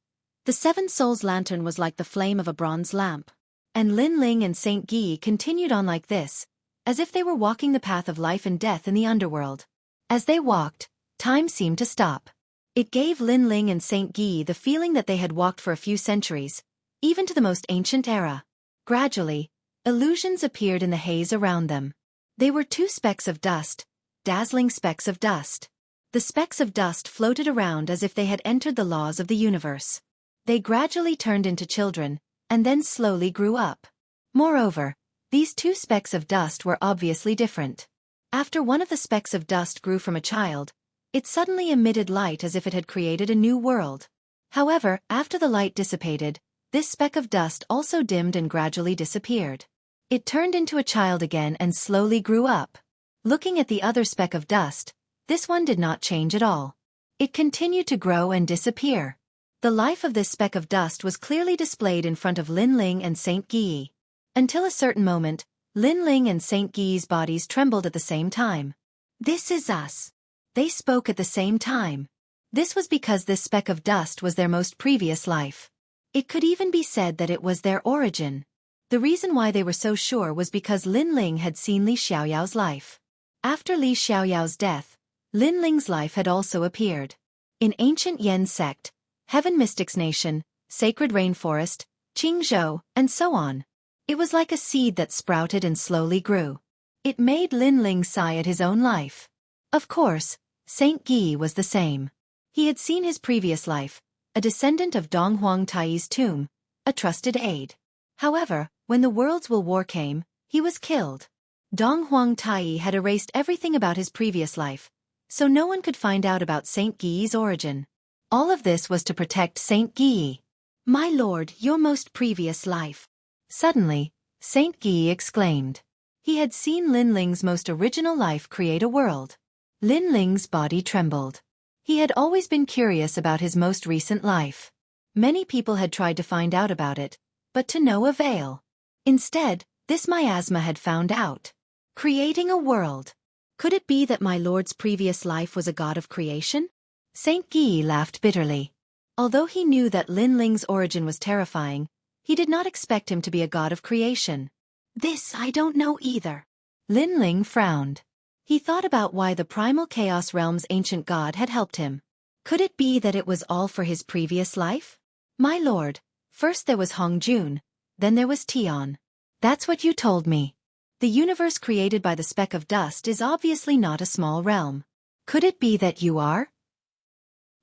the 7 souls lantern was like the flame of a bronze lamp. And Lin Ling and Saint Guy continued on like this, as if they were walking the path of life and death in the underworld. As they walked, time seemed to stop. It gave Lin Ling and Saint Guy the feeling that they had walked for a few centuries, even to the most ancient era. Gradually, illusions appeared in the haze around them. They were 2 specks of dust, dazzling specks of dust. The specks of dust floated around as if they had entered the laws of the universe. They gradually turned into children, and then slowly grew up. Moreover, these two specks of dust were obviously different. After one of the specks of dust grew from a child, it suddenly emitted light as if it had created a new world. However, after the light dissipated, this speck of dust also dimmed and gradually disappeared. It turned into a child again and slowly grew up. Looking at the other speck of dust, this one did not change at all. It continued to grow and disappear. The life of this speck of dust was clearly displayed in front of Lin Ling and Saint Guy. Until a certain moment, Lin Ling and Saint Guy's bodies trembled at the same time. "This is us." They spoke at the same time. This was because this speck of dust was their most previous life. It could even be said that it was their origin. The reason why they were so sure was because Lin Ling had seen Li Xiaoyao's life. After Li Xiaoyao's death, Lin Ling's life had also appeared. In ancient Yen sect, Heaven Mystics Nation, Sacred Rainforest, Qingzhou, and so on. It was like a seed that sprouted and slowly grew. It made Lin Ling sigh at his own life. Of course, Saint Guy was the same. He had seen his previous life, a descendant of Dong Huang Tai's tomb, a trusted aide. However, when the World's Will War came, he was killed. Dong Huang Tai had erased everything about his previous life, so no one could find out about Saint Guy's origin. All of this was to protect Saint Guy. "My lord, your most previous life." Suddenly, Saint Guy exclaimed. He had seen Lin Ling's most original life create a world. Lin Ling's body trembled. He had always been curious about his most recent life. Many people had tried to find out about it, but to no avail. Instead, this miasma had found out. Creating a world. Could it be that my lord's previous life was a god of creation? Saint Guy laughed bitterly. Although he knew that Lin Ling's origin was terrifying, he did not expect him to be a god of creation. "This I don't know either." Lin Ling frowned. He thought about why the primal chaos realm's ancient god had helped him. Could it be that it was all for his previous life? "My lord, first there was Hong Jun, then there was Tian." "That's what you told me. The universe created by the speck of dust is obviously not a small realm. Could it be that you are?"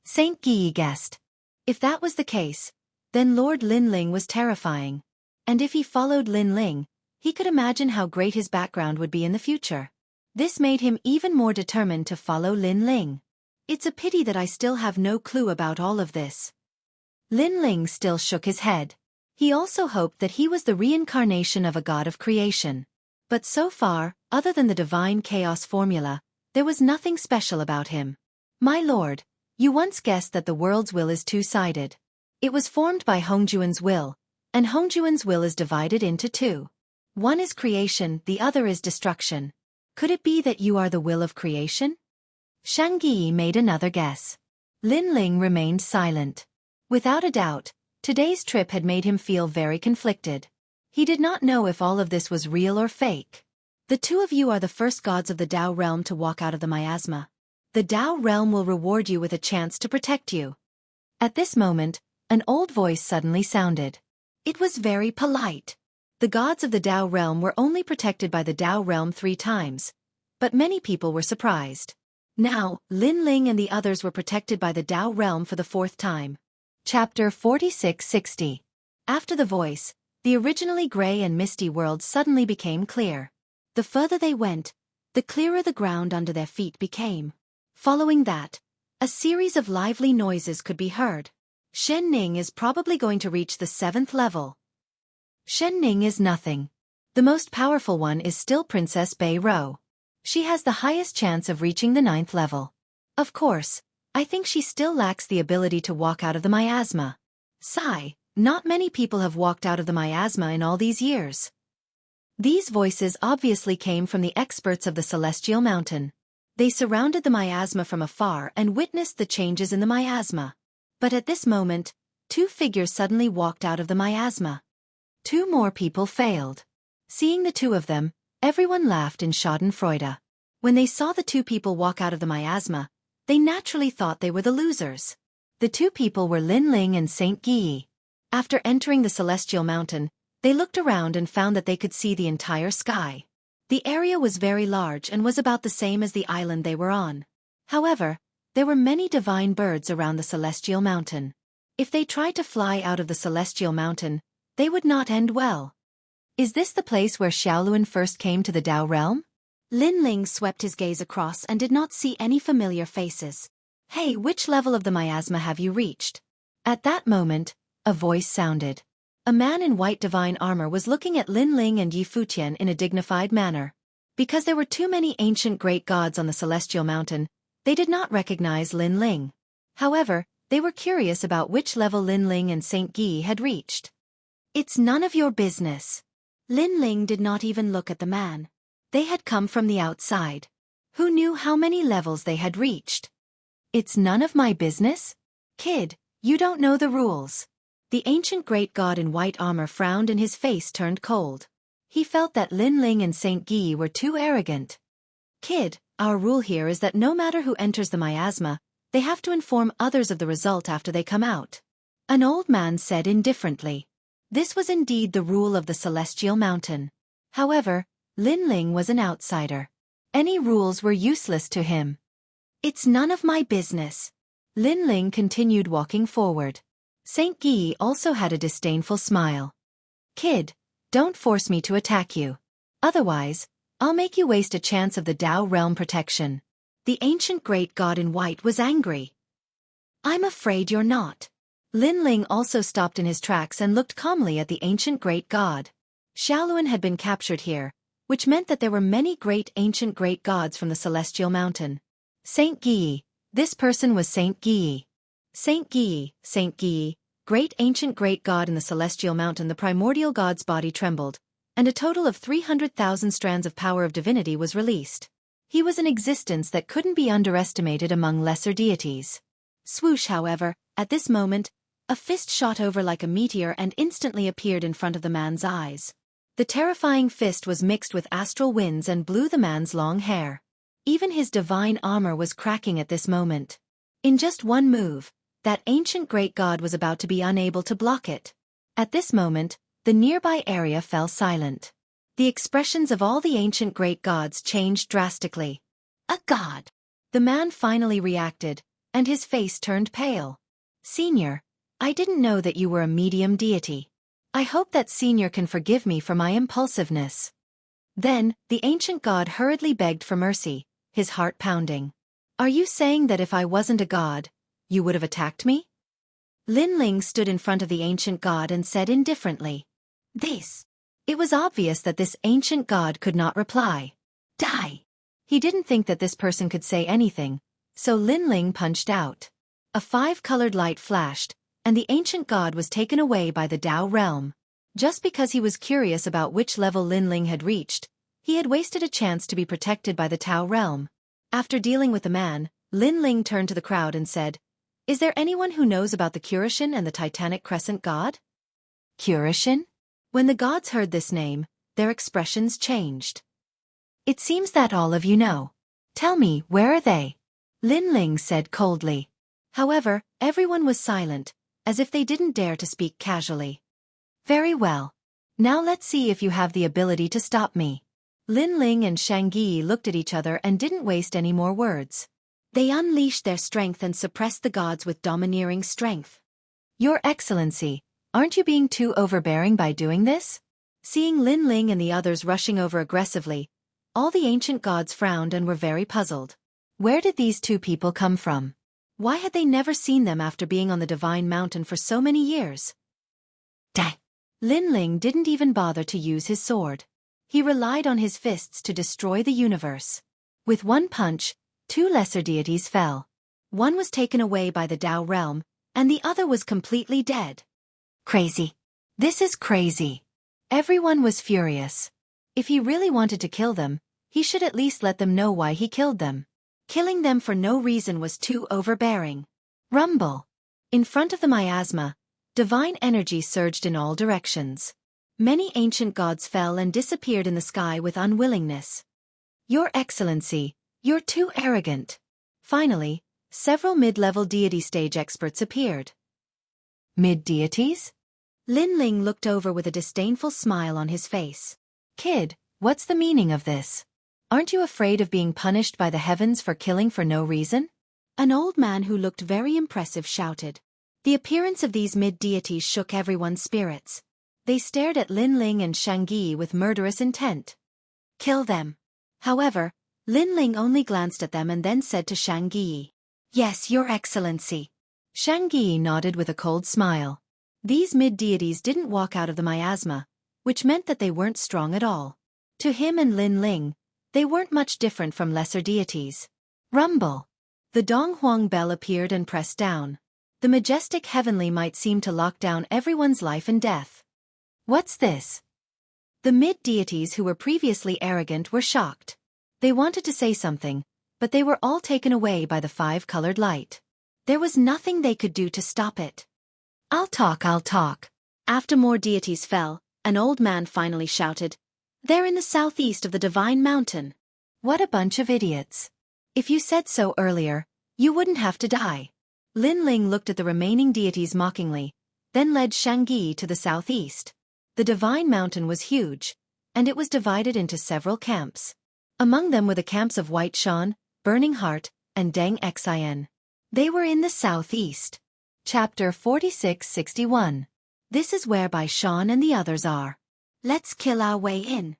Saint Guy guessed. If that was the case, then Lord Lin Ling was terrifying. And if he followed Lin Ling, he could imagine how great his background would be in the future. This made him even more determined to follow Lin Ling. "It's a pity that I still have no clue about all of this." Lin Ling still shook his head. He also hoped that he was the reincarnation of a god of creation. But so far, other than the divine chaos formula, there was nothing special about him. "My lord, you once guessed that the world's will is two-sided. It was formed by Hongjuan's will, and Hongjuan's will is divided into two. One is creation, the other is destruction. Could it be that you are the will of creation?" Xianxia made another guess. Lin Ling remained silent. Without a doubt, today's trip had made him feel very conflicted. He did not know if all of this was real or fake. "The two of you are the first gods of the Tao realm to walk out of the miasma. The Tao realm will reward you with a chance to protect you." At this moment, an old voice suddenly sounded. It was very polite. The gods of the Tao realm were only protected by the Tao realm 3 times, but many people were surprised. Now, Lin Ling and the others were protected by the Tao realm for the 4th time. Chapter 4660. After the voice, the originally gray and misty world suddenly became clear. The further they went, the clearer the ground under their feet became. Following that, a series of lively noises could be heard. "Shen Ning is probably going to reach the 7th level." Shen Ning is nothing. The most powerful one is still Princess Bei Rou. She has the highest chance of reaching the 9th level. Of course, I think she still lacks the ability to walk out of the miasma. Sigh, not many people have walked out of the miasma in all these years. These voices obviously came from the experts of the Celestial Mountain. They surrounded the miasma from afar and witnessed the changes in the miasma. But at this moment, 2 figures suddenly walked out of the miasma. 2 more people failed. Seeing the 2 of them, everyone laughed in schadenfreude. When they saw the 2 people walk out of the miasma, they naturally thought they were the losers. The 2 people were Lin Ling and Saint Guy. After entering the Celestial Mountain, they looked around and found that they could see the entire sky. The area was very large and was about the same as the island they were on. However, There were many divine birds around the celestial mountain. If they tried to fly out of the celestial mountain, they would not end well. Is this the place where Xiaolun first came to the Dao realm? Lin Ling swept his gaze across and did not see any familiar faces. Hey, which level of the miasma have you reached? At that moment, a voice sounded. A man in white divine armor was looking at Lin Ling and Yi Futian in a dignified manner. Because there were too many ancient great gods on the celestial mountain, they did not recognize Lin Ling. However, they were curious about which level Lin Ling and Saint Guy had reached. It's none of your business. Lin Ling did not even look at the man. They had come from the outside. Who knew how many levels they had reached? It's none of my business? Kid, you don't know the rules. The ancient great god in white armor frowned and his face turned cold. He felt that Lin Ling and Saint Guy were too arrogant. Kid, our rule here is that no matter who enters the miasma, they have to inform others of the result after they come out. An old man said indifferently. This was indeed the rule of the celestial mountain. However, Lin Ling was an outsider. Any rules were useless to him. It's none of my business. Lin Ling continued walking forward. Saint Guy also had a disdainful smile. Kid, don't force me to attack you. Otherwise, I'll make you waste a chance of the Dao realm protection. The ancient great god in white was angry. I'm afraid you're not. Lin Ling also stopped in his tracks and looked calmly at the ancient great god. Xiaolun had been captured here, which meant that there were many great ancient great gods from the celestial mountain. Saint Guy. This person was Saint Guy. Saint Guy, great ancient great god in the celestial mountain. The primordial god's body trembled, and a total of 300,000 strands of power of divinity was released. He was an existence that couldn't be underestimated among lesser deities. Swoosh, however, at this moment, a fist shot over like a meteor and instantly appeared in front of the man's eyes. The terrifying fist was mixed with astral winds and blew the man's long hair. Even his divine armor was cracking at this moment. In just one move, that ancient great god was about to be unable to block it. At this moment, the nearby area fell silent. The expressions of all the ancient great gods changed drastically. A god! The man finally reacted, and his face turned pale. Senior, I didn't know that you were a medium deity. I hope that Senior can forgive me for my impulsiveness. Then, the ancient god hurriedly begged for mercy, his heart pounding. Are you saying that if I wasn't a god, you would have attacked me? Lin Ling stood in front of the ancient god and said indifferently. This. It was obvious that this ancient god could not reply. Die. He didn't think that this person could say anything, so Lin Ling punched out. A 5-colored light flashed, and the ancient god was taken away by the Dao realm. Just because he was curious about which level Lin Ling had reached, he had wasted a chance to be protected by the Tao realm. After dealing with the man, Lin Ling turned to the crowd and said, Is there anyone who knows about the Cultivation and the Titanic Crescent god? Cultivation? When the gods heard this name, their expressions changed. It seems that all of you know. Tell me, where are they? Lin Ling said coldly. However, everyone was silent, as if they didn't dare to speak casually. Very well. Now let's see if you have the ability to stop me. Lin Ling and Xianxia looked at each other and didn't waste any more words. They unleashed their strength and suppressed the gods with domineering strength. Your Excellency, aren't you being too overbearing by doing this? Seeing Lin Ling and the others rushing over aggressively, all the ancient gods frowned and were very puzzled. Where did these two people come from? Why had they never seen them after being on the Divine Mountain for so many years? Dang! Lin Ling didn't even bother to use his sword. He relied on his fists to destroy the universe. With one punch, 2 lesser deities fell. One was taken away by the Dao realm, and the other was completely dead. Crazy. This is crazy. Everyone was furious. If he really wanted to kill them, he should at least let them know why he killed them. Killing them for no reason was too overbearing. Rumble. In front of the miasma, divine energy surged in all directions. Many ancient gods fell and disappeared in the sky with unwillingness. Your Excellency, you're too arrogant. Finally, several mid-level deity stage experts appeared. Mid-deities? Lin Ling looked over with a disdainful smile on his face. Kid, what's the meaning of this? Aren't you afraid of being punished by the heavens for killing for no reason? An old man who looked very impressive shouted. The appearance of these mid-deities shook everyone's spirits. They stared at Lin Ling and Xianxia with murderous intent. Kill them. However, Lin Ling only glanced at them and then said to Xianxia, "Yes, Your Excellency." Xianxia nodded with a cold smile. These mid-deities didn't walk out of the miasma, which meant that they weren't strong at all. To him and Lin Ling, they weren't much different from lesser deities. Rumble. The Donghuang bell appeared and pressed down. The majestic heavenly might seemed to lock down everyone's life and death. What's this? The mid-deities who were previously arrogant were shocked. They wanted to say something, but they were all taken away by the five-colored light. There was nothing they could do to stop it. I'll talk. After more deities fell, an old man finally shouted, "They're in the southeast of the Divine Mountain." What a bunch of idiots. If you said so earlier, you wouldn't have to die. Lin Ling looked at the remaining deities mockingly, then led Xianxia to the southeast. The Divine Mountain was huge, and it was divided into several camps. Among them were the camps of White Shan, Burning Heart, and Deng Xian. They were in the southeast. Chapter 4661. This is where Bai Shan and the others are. Let's kill our way in.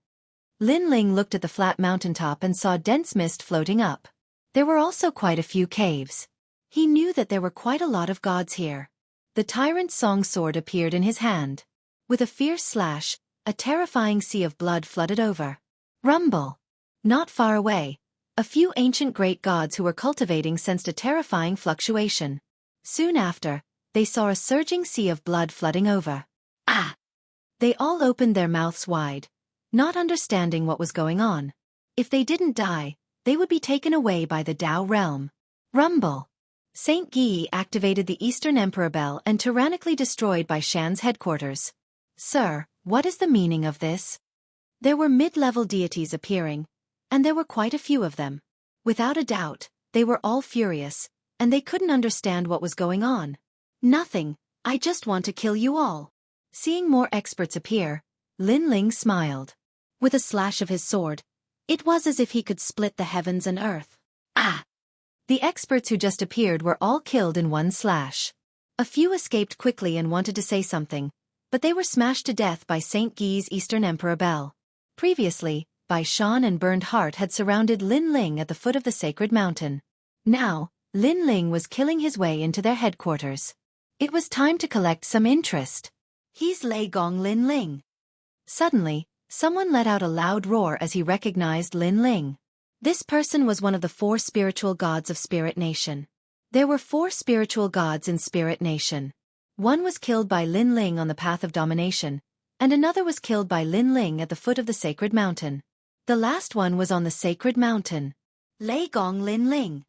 Lin Ling looked at the flat mountaintop and saw dense mist floating up. There were also quite a few caves. He knew that there were quite a lot of gods here. The tyrant song sword appeared in his hand. With a fierce slash, a terrifying sea of blood flooded over. Rumble. Not far away, a few ancient great gods who were cultivating sensed a terrifying fluctuation. Soon after, they saw a surging sea of blood flooding over. Ah! They all opened their mouths wide, not understanding what was going on. If they didn't die, they would be taken away by the Tao realm. Rumble. Saint Yi activated the Eastern Emperor Bell and tyrannically destroyed Bai Shan's headquarters. Sir, what is the meaning of this? There were mid-level deities appearing, and there were quite a few of them. Without a doubt, they were all furious, and they couldn't understand what was going on. Nothing, I just want to kill you all. Seeing more experts appear, Lin Ling smiled. With a slash of his sword, it was as if he could split the heavens and earth. Ah! The experts who just appeared were all killed in one slash. A few escaped quickly and wanted to say something, but they were smashed to death by Saint Yi's Eastern Emperor Bell. Previously, Bai Shan and Burned Heart had surrounded Lin Ling at the foot of the sacred mountain. Now, Lin Ling was killing his way into their headquarters. It was time to collect some interest. He's Lei Gong Lin Ling. Suddenly, someone let out a loud roar as he recognized Lin Ling. This person was one of the 4 spiritual gods of Spirit Nation. There were 4 spiritual gods in Spirit Nation. One was killed by Lin Ling on the path of domination, and another was killed by Lin Ling at the foot of the sacred mountain. The last one was on the sacred mountain. Lei Gong Lin Ling.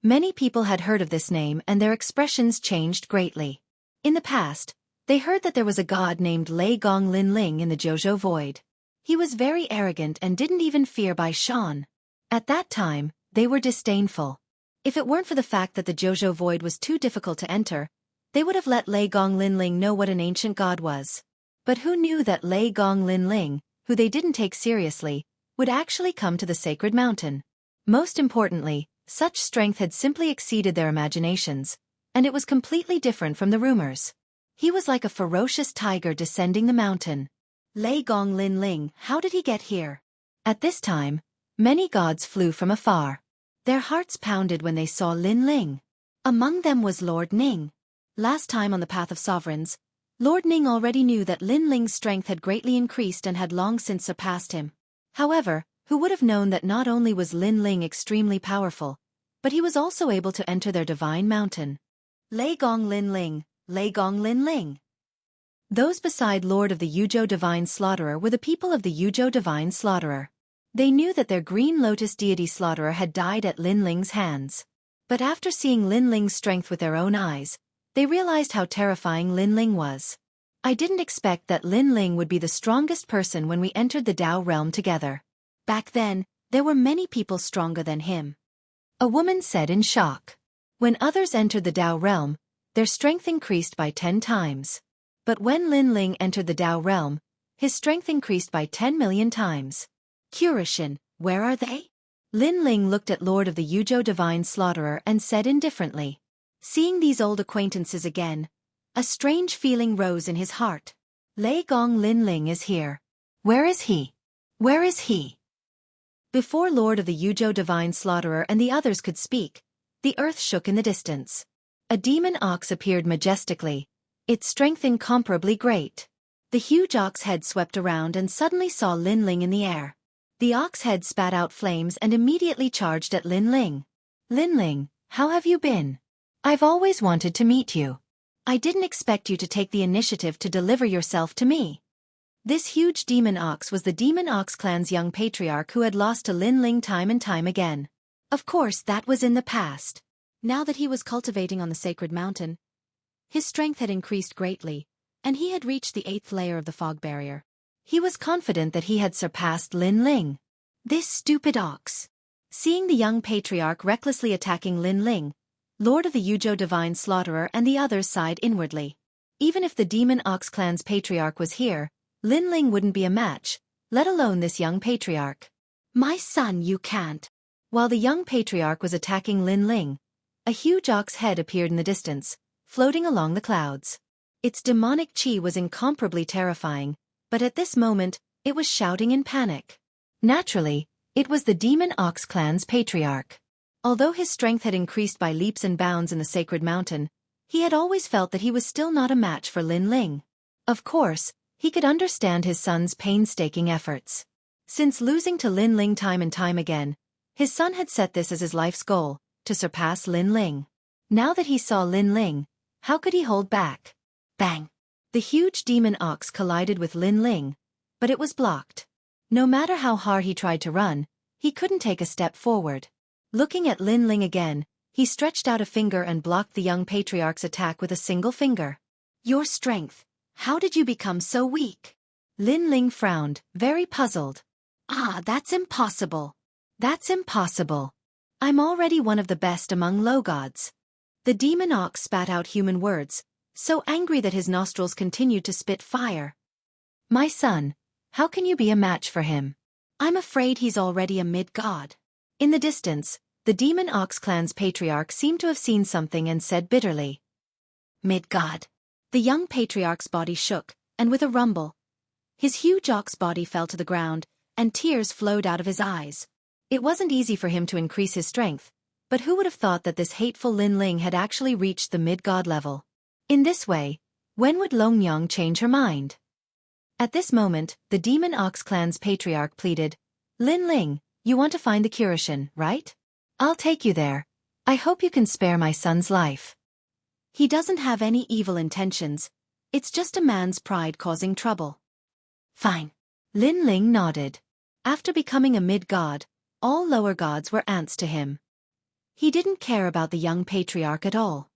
Many people had heard of this name and their expressions changed greatly. In the past, they heard that there was a god named Lei Gong Lin Ling in the Zhou Void. He was very arrogant and didn't even fear Bai Shan. At that time, they were disdainful. If it weren't for the fact that the Zhou Void was too difficult to enter, they would have let Lei Gong Lin Ling know what an ancient god was. But who knew that Lei Gong Lin Ling, who they didn't take seriously, would actually come to the sacred mountain? Most importantly, such strength had simply exceeded their imaginations, and it was completely different from the rumors. He was like a ferocious tiger descending the mountain. Lei Gong Lin Ling, how did he get here? At this time, many gods flew from afar. Their hearts pounded when they saw Lin Ling. Among them was Lord Ning. Last time on the Path of Sovereigns, Lord Ning already knew that Lin Ling's strength had greatly increased and had long since surpassed him. However, who would have known that not only was Lin Ling extremely powerful, but he was also able to enter their divine mountain. Lei Gong Lin Ling, Lei Gong Lin Ling. Those beside Lord of the Yuzhou Divine Slaughterer were the people of the Yuzhou Divine Slaughterer. They knew that their Green Lotus deity Slaughterer had died at Lin Ling's hands. But after seeing Lin Ling's strength with their own eyes, they realized how terrifying Lin Ling was. I didn't expect that Lin Ling would be the strongest person when we entered the Tao realm together. Back then, there were many people stronger than him. A woman said in shock. When others entered the Tao realm, their strength increased by 10 times. But when Lin Ling entered the Tao realm, his strength increased by 10 million times. Kurishin, where are they? Lin Ling looked at Lord of the Yuzhou Divine Slaughterer and said indifferently. Seeing these old acquaintances again, a strange feeling rose in his heart. Lei Gong Lin Ling is here. Where is he? Where is he? Before Lord of the Yuzhou Divine Slaughterer and the others could speak, the earth shook in the distance. A demon ox appeared majestically, its strength incomparably great. The huge ox head swept around and suddenly saw Lin Ling in the air. The ox head spat out flames and immediately charged at Lin Ling. Lin Ling, how have you been? I've always wanted to meet you. I didn't expect you to take the initiative to deliver yourself to me. This huge demon ox was the Demon Ox clan's young patriarch who had lost to Lin Ling time and time again. Of course, that was in the past. Now that he was cultivating on the sacred mountain, his strength had increased greatly, and he had reached the 8th layer of the fog barrier. He was confident that he had surpassed Lin Ling. This stupid ox. Seeing the young patriarch recklessly attacking Lin Ling, Lord of the Yuzhou Divine Slaughterer and the others sighed inwardly. Even if the Demon Ox clan's patriarch was here, Lin Ling wouldn't be a match, let alone this young patriarch. My son, you can't. While the young patriarch was attacking Lin Ling, a huge ox head appeared in the distance, floating along the clouds. Its demonic chi was incomparably terrifying, but at this moment, it was shouting in panic. Naturally, it was the Demon Ox clan's patriarch. Although his strength had increased by leaps and bounds in the sacred mountain, he had always felt that he was still not a match for Lin Ling. Of course, he could understand his son's painstaking efforts. Since losing to Lin Ling time and time again, his son had set this as his life's goal, to surpass Lin Ling. Now that he saw Lin Ling, how could he hold back? Bang! The huge demon ox collided with Lin Ling, but it was blocked. No matter how hard he tried to run, he couldn't take a step forward. Looking at Lin Ling again, he stretched out a finger and blocked the young patriarch's attack with a single finger. Your strength. How did you become so weak? Lin Ling frowned, very puzzled. That's impossible. That's impossible. I'm already one of the best among low gods. The demon ox spat out human words, so angry that his nostrils continued to spit fire. My son, how can you be a match for him? I'm afraid he's already a mid-god. In the distance, the Demon Ox clan's patriarch seemed to have seen something and said bitterly. Mid-god. The young patriarch's body shook, and with a rumble, his huge ox body fell to the ground, and tears flowed out of his eyes. It wasn't easy for him to increase his strength, but who would have thought that this hateful Lin Ling had actually reached the mid-god level? In this way, when would Longyang change her mind? At this moment, the Demon Ox clan's patriarch pleaded, Lin Ling, you want to find the Kirishin, right? I'll take you there. I hope you can spare my son's life. He doesn't have any evil intentions. It's just a man's pride causing trouble. Fine. Lin Ling nodded. After becoming a mid-god, all lower gods were ants to him. He didn't care about the young patriarch at all.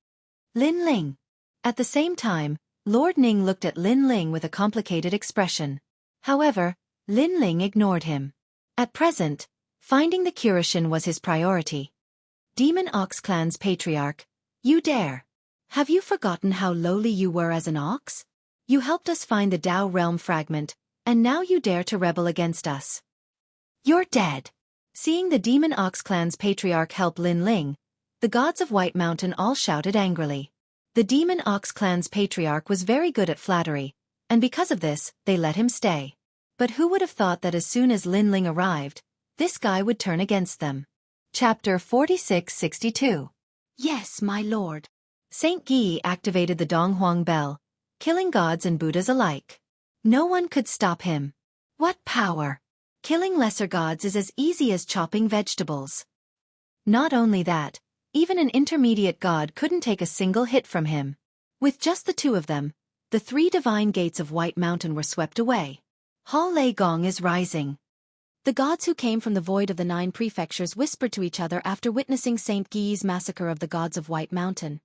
Lin Ling. At the same time, Lord Ning looked at Lin Ling with a complicated expression. However, Lin Ling ignored him. At present, finding the Kirishin was his priority. Demon Ox clan's patriarch, you dare. Have you forgotten how lowly you were as an ox? You helped us find the Dao realm fragment, and now you dare to rebel against us. You're dead. Seeing the Demon Ox clan's patriarch help Lin Ling, the gods of White Mountain all shouted angrily. The Demon Ox clan's patriarch was very good at flattery, and because of this, they let him stay. But who would have thought that as soon as Lin Ling arrived, this guy would turn against them? Chapter 4662. Yes, my lord. Saint Gi activated the Donghuang bell, killing gods and Buddhas alike. No one could stop him. What power! Killing lesser gods is as easy as chopping vegetables. Not only that, even an intermediate god couldn't take a single hit from him. With just the two of them, the 3 divine gates of White Mountain were swept away. Hall Lei Gong is rising. The gods who came from the void of the 9 prefectures whispered to each other after witnessing Saint Gi's massacre of the gods of White Mountain.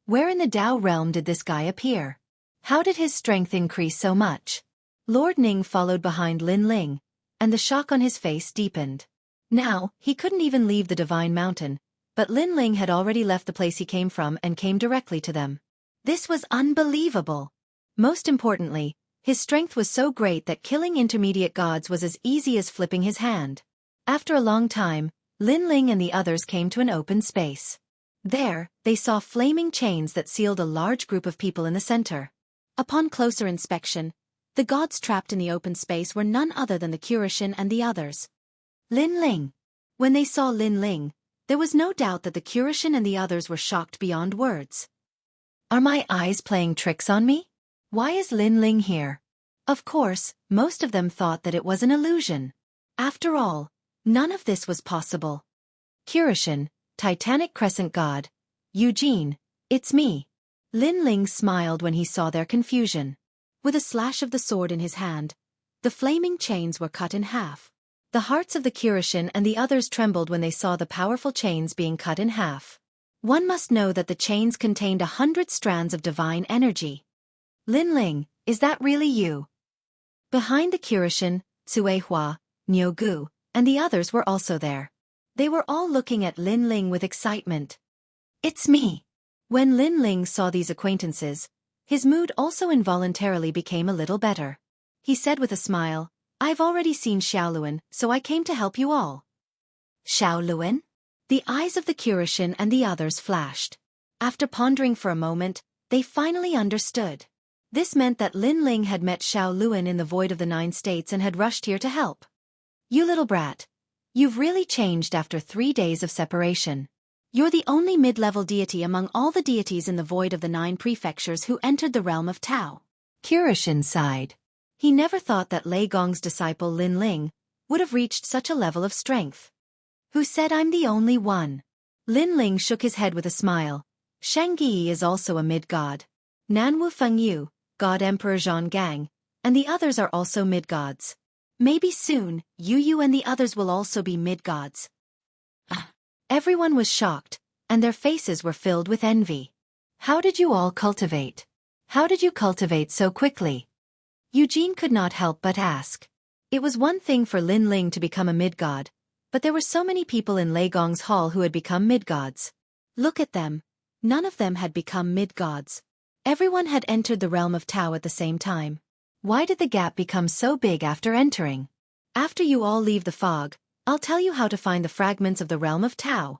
Where in the Dao realm did this guy appear? How did his strength increase so much? Lord Ning followed behind Lin Ling, and the shock on his face deepened. Now, he couldn't even leave the Divine Mountain, but Lin Ling had already left the place he came from and came directly to them. This was unbelievable. Most importantly, his strength was so great that killing intermediate gods was as easy as flipping his hand. After a long time, Lin Ling and the others came to an open space. There, they saw flaming chains that sealed a large group of people in the center. Upon closer inspection, the gods trapped in the open space were none other than the Curishin and the others. Lin Ling. When they saw Lin Ling, there was no doubt that the Curishin and the others were shocked beyond words. Are my eyes playing tricks on me? Why is Lin Ling here? Of course, most of them thought that it was an illusion. After all, none of this was possible. Curishin, Titanic Crescent God. Eugene, it's me. Lin Ling smiled when he saw their confusion. With a slash of the sword in his hand, the flaming chains were cut in half. The hearts of the Curishin and the others trembled when they saw the powerful chains being cut in half. One must know that the chains contained 100 strands of divine energy. Lin Ling, is that really you? Behind the Curishin, Cuehua, Niugu, and the others were also there. They were all looking at Lin Ling with excitement. It's me. When Lin Ling saw these acquaintances, his mood also involuntarily became a little better. He said with a smile, I've already seen Xiaoluan, so I came to help you all. Xiaoluan? The eyes of the Curishin and the others flashed. After pondering for a moment, they finally understood. This meant that Lin Ling had met Xiaoluan in the void of the 9 states and had rushed here to help. You little brat. You've really changed after 3 days of separation. You're the only mid-level deity among all the deities in the void of the 9 prefectures who entered the realm of Tao. Curishin sighed. He never thought that Lei Gong's disciple Lin Ling would have reached such a level of strength. Who said I'm the only one? Lin Ling shook his head with a smile. Shangyi is also a mid-god. Nanwu Fengyu, God Emperor Zhang Gang, and the others are also mid-gods. Maybe soon, Yu and the others will also be mid-gods. Everyone was shocked, and their faces were filled with envy. How did you all cultivate? How did you cultivate so quickly? Eugene could not help but ask. It was one thing for Lin Ling to become a mid-god, but there were so many people in Lei Gong's hall who had become mid-gods. Look at them. None of them had become mid-gods. Everyone had entered the realm of Tao at the same time. Why did the gap become so big after entering? After you all leave the fog, I'll tell you how to find the fragments of the realm of Tao.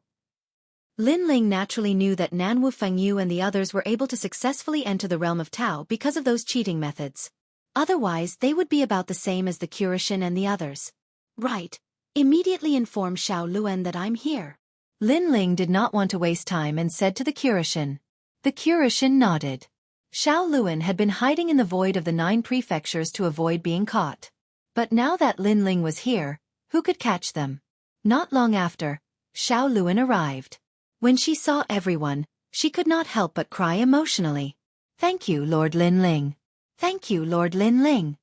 Lin Ling naturally knew that Nanwu Fengyu and the others were able to successfully enter the realm of Tao because of those cheating methods. Otherwise, they would be about the same as the Curishin and the others. Right. Immediately inform Xiaoluan that I'm here. Lin Ling did not want to waste time and said to the Curishin. The Curishin nodded. Xiaoluan had been hiding in the void of the 9 prefectures to avoid being caught. But now that Lin Ling was here, who could catch them? Not long after, Xiaoluan arrived. When she saw everyone, she could not help but cry emotionally. Thank you, Lord Lin Ling. Thank you, Lord Lin Ling.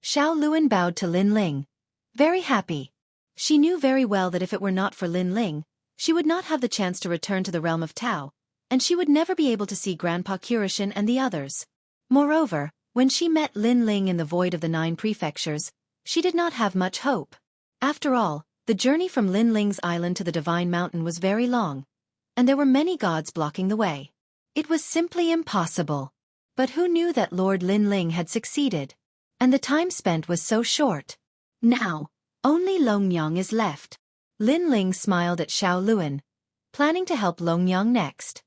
Xiaoluan bowed to Lin Ling. Very happy. She knew very well that if it were not for Lin Ling, she would not have the chance to return to the realm of Tao, and she would never be able to see Grandpa Curishin and the others. Moreover, when she met Lin Ling in the void of the 9 prefectures, she did not have much hope. After all, the journey from Lin Ling's island to the Divine Mountain was very long, and there were many gods blocking the way. It was simply impossible. But who knew that Lord Lin Ling had succeeded? And the time spent was so short. Now, only Longyang is left. Lin Ling smiled at Xiaoluan, planning to help Longyang next.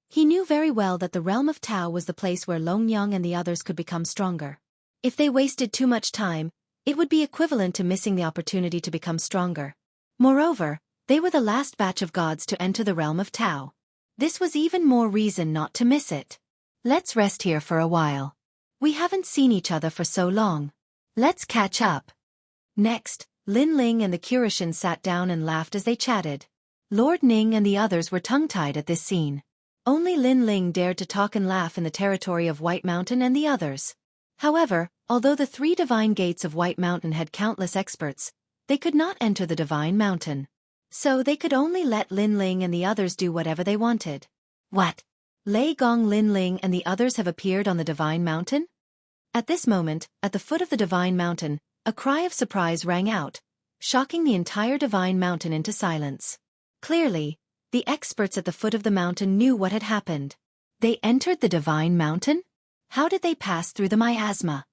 He knew very well that the realm of Tao was the place where Longyang and the others could become stronger. If they wasted too much time, it would be equivalent to missing the opportunity to become stronger. Moreover, they were the last batch of gods to enter the realm of Tao. This was even more reason not to miss it. Let's rest here for a while. We haven't seen each other for so long. Let's catch up. Next, Lin Ling and the Curishin sat down and laughed as they chatted. Lord Ning and the others were tongue-tied at this scene. Only Lin Ling dared to talk and laugh in the territory of White Mountain and the others. However, although the 3 divine gates of White Mountain had countless experts, they could not enter the Divine Mountain. So they could only let Lin Ling and the others do whatever they wanted. What? Lei Gong, Lin Ling and the others have appeared on the Divine Mountain? At this moment, at the foot of the Divine Mountain, a cry of surprise rang out, shocking the entire Divine Mountain into silence. Clearly, the experts at the foot of the mountain knew what had happened. They entered the Divine Mountain? How did they pass through the miasma?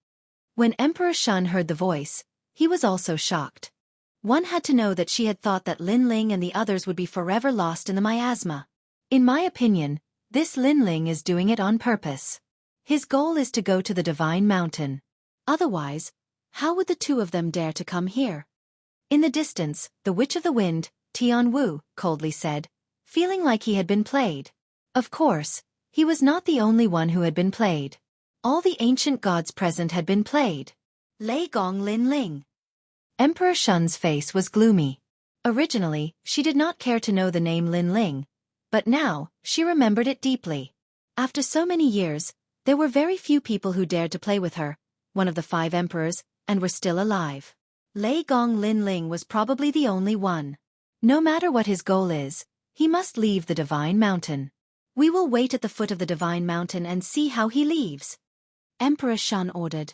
When Emperor Shun heard the voice, he was also shocked. One had to know that she had thought that Lin Ling and the others would be forever lost in the miasma. In my opinion, this Lin Ling is doing it on purpose. His goal is to go to the Divine Mountain. Otherwise, how would the two of them dare to come here? In the distance, the Witch of the Wind, Tianwu, coldly said, feeling like he had been played. Of course, he was not the only one who had been played. All the ancient gods present had been played. Lei Gong Lin Ling. Emperor Shun's face was gloomy. Originally, she did not care to know the name Lin Ling, but now, she remembered it deeply. After so many years, there were very few people who dared to play with her, one of the 5 emperors, and were still alive. Lei Gong Lin Ling was probably the only one. No matter what his goal is, he must leave the Divine Mountain. We will wait at the foot of the Divine Mountain and see how he leaves. Emperor Shun ordered.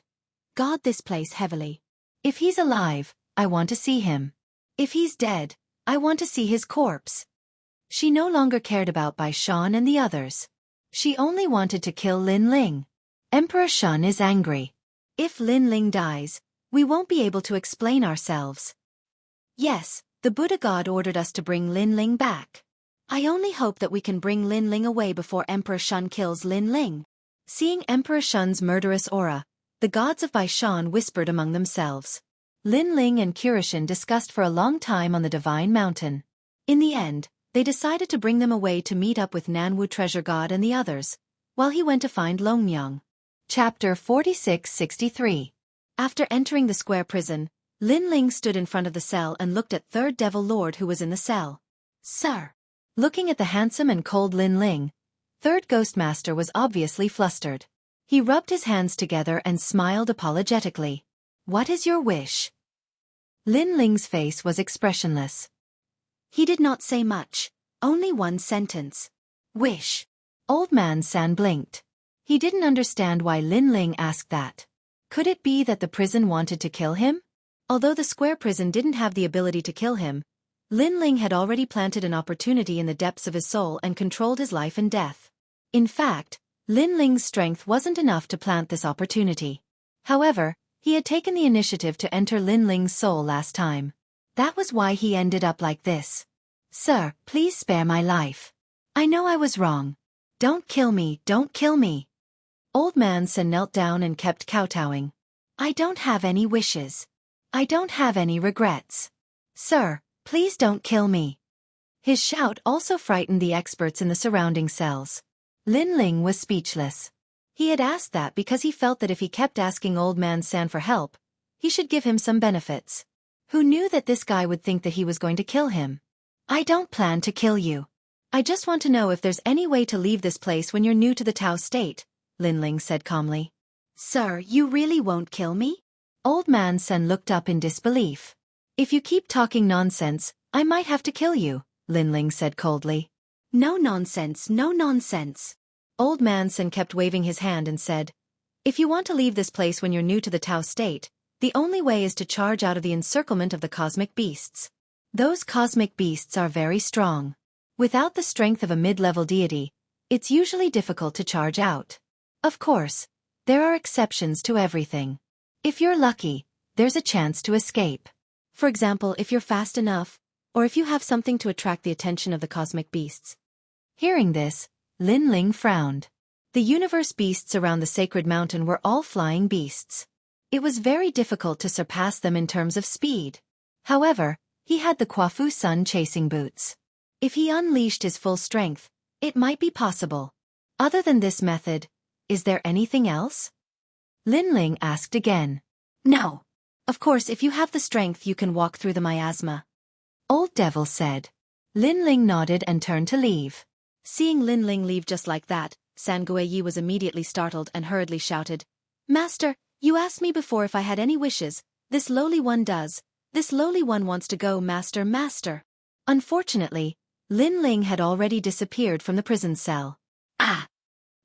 Guard this place heavily. If he's alive, I want to see him. If he's dead, I want to see his corpse. She no longer cared about Bai Shan and the others. She only wanted to kill Lin Ling. Emperor Shun is angry. If Lin Ling dies, we won't be able to explain ourselves. Yes, the Buddha God ordered us to bring Lin Ling back. I only hope that we can bring Lin Ling away before Emperor Shun kills Lin Ling. Seeing Emperor Shun's murderous aura, the gods of Bai Shan whispered among themselves. Lin Ling and Kurishin discussed for a long time on the Divine Mountain. In the end, they decided to bring them away to meet up with Nanwu Treasure God and the others, while he went to find Longmyang. Chapter 4663. After entering the square prison, Lin Ling stood in front of the cell and looked at Third Devil Lord who was in the cell. Sir. Looking at the handsome and cold Lin Ling, Third Ghost Master was obviously flustered. He rubbed his hands together and smiled apologetically. What is your wish? Lin Ling's face was expressionless. He did not say much, only one sentence. Wish. Old Man San blinked. He didn't understand why Lin Ling asked that. Could it be that the prison wanted to kill him? Although the square prison didn't have the ability to kill him, Lin Ling had already planted an opportunity in the depths of his soul and controlled his life and death. In fact, Lin Ling's strength wasn't enough to plant this opportunity. However, he had taken the initiative to enter Lin Ling's soul last time. That was why he ended up like this. Sir, please spare my life. I know I was wrong. Don't kill me, don't kill me. Old Man Sen knelt down and kept kowtowing. I don't have any wishes. I don't have any regrets. Sir, please don't kill me. His shout also frightened the experts in the surrounding cells. Lin Ling was speechless. He had asked that because he felt that if he kept asking Old Man San for help, he should give him some benefits. Who knew that this guy would think that he was going to kill him? I don't plan to kill you. I just want to know if there's any way to leave this place when you're new to the Tao state, Lin Ling said calmly. Sir, you really won't kill me? Old Man Sen looked up in disbelief. If you keep talking nonsense, I might have to kill you, Lin Ling said coldly. No nonsense, no nonsense. Old Man Sen kept waving his hand and said, if you want to leave this place when you're new to the Tao state, the only way is to charge out of the encirclement of the cosmic beasts. Those cosmic beasts are very strong. Without the strength of a mid-level deity, it's usually difficult to charge out. Of course, there are exceptions to everything. If you're lucky, there's a chance to escape. For example, if you're fast enough, or if you have something to attract the attention of the cosmic beasts. Hearing this, Lin Ling frowned. The universe beasts around the sacred mountain were all flying beasts. It was very difficult to surpass them in terms of speed. However, he had the Kwafu Sun chasing boots. If he unleashed his full strength, it might be possible. Other than this method, is there anything else? Lin Ling asked again. No. Of course, if you have the strength you can walk through the miasma. Old Devil said. Lin Ling nodded and turned to leave. Seeing Lin Ling leave just like that, San Guiyi was immediately startled and hurriedly shouted, Master, you asked me before if I had any wishes. This lowly one does. This lowly one wants to go, Master, Master. Unfortunately, Lin Ling had already disappeared from the prison cell. Ah!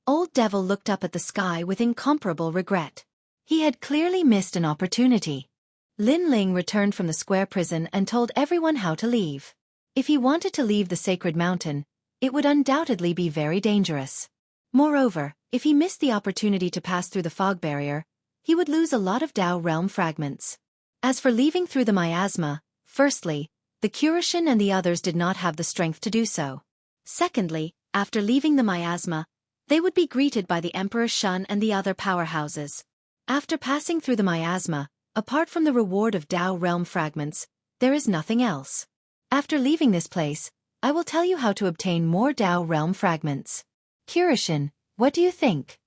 Old Devil looked up at the sky with incomparable regret. He had clearly missed an opportunity. Lin Ling returned from the square prison and told everyone how to leave. If he wanted to leave the sacred mountain, it would undoubtedly be very dangerous. Moreover, if he missed the opportunity to pass through the fog barrier, he would lose a lot of Dao realm fragments. As for leaving through the miasma, Firstly, the Kurashin and the others did not have the strength to do so. Secondly, after leaving the miasma, they would be greeted by the Emperor Shun and the other powerhouses. After passing through the miasma, apart from the reward of Tao realm fragments, there is nothing else. After leaving this place, I will tell you how to obtain more Tao realm fragments. Kurashin, what do you think?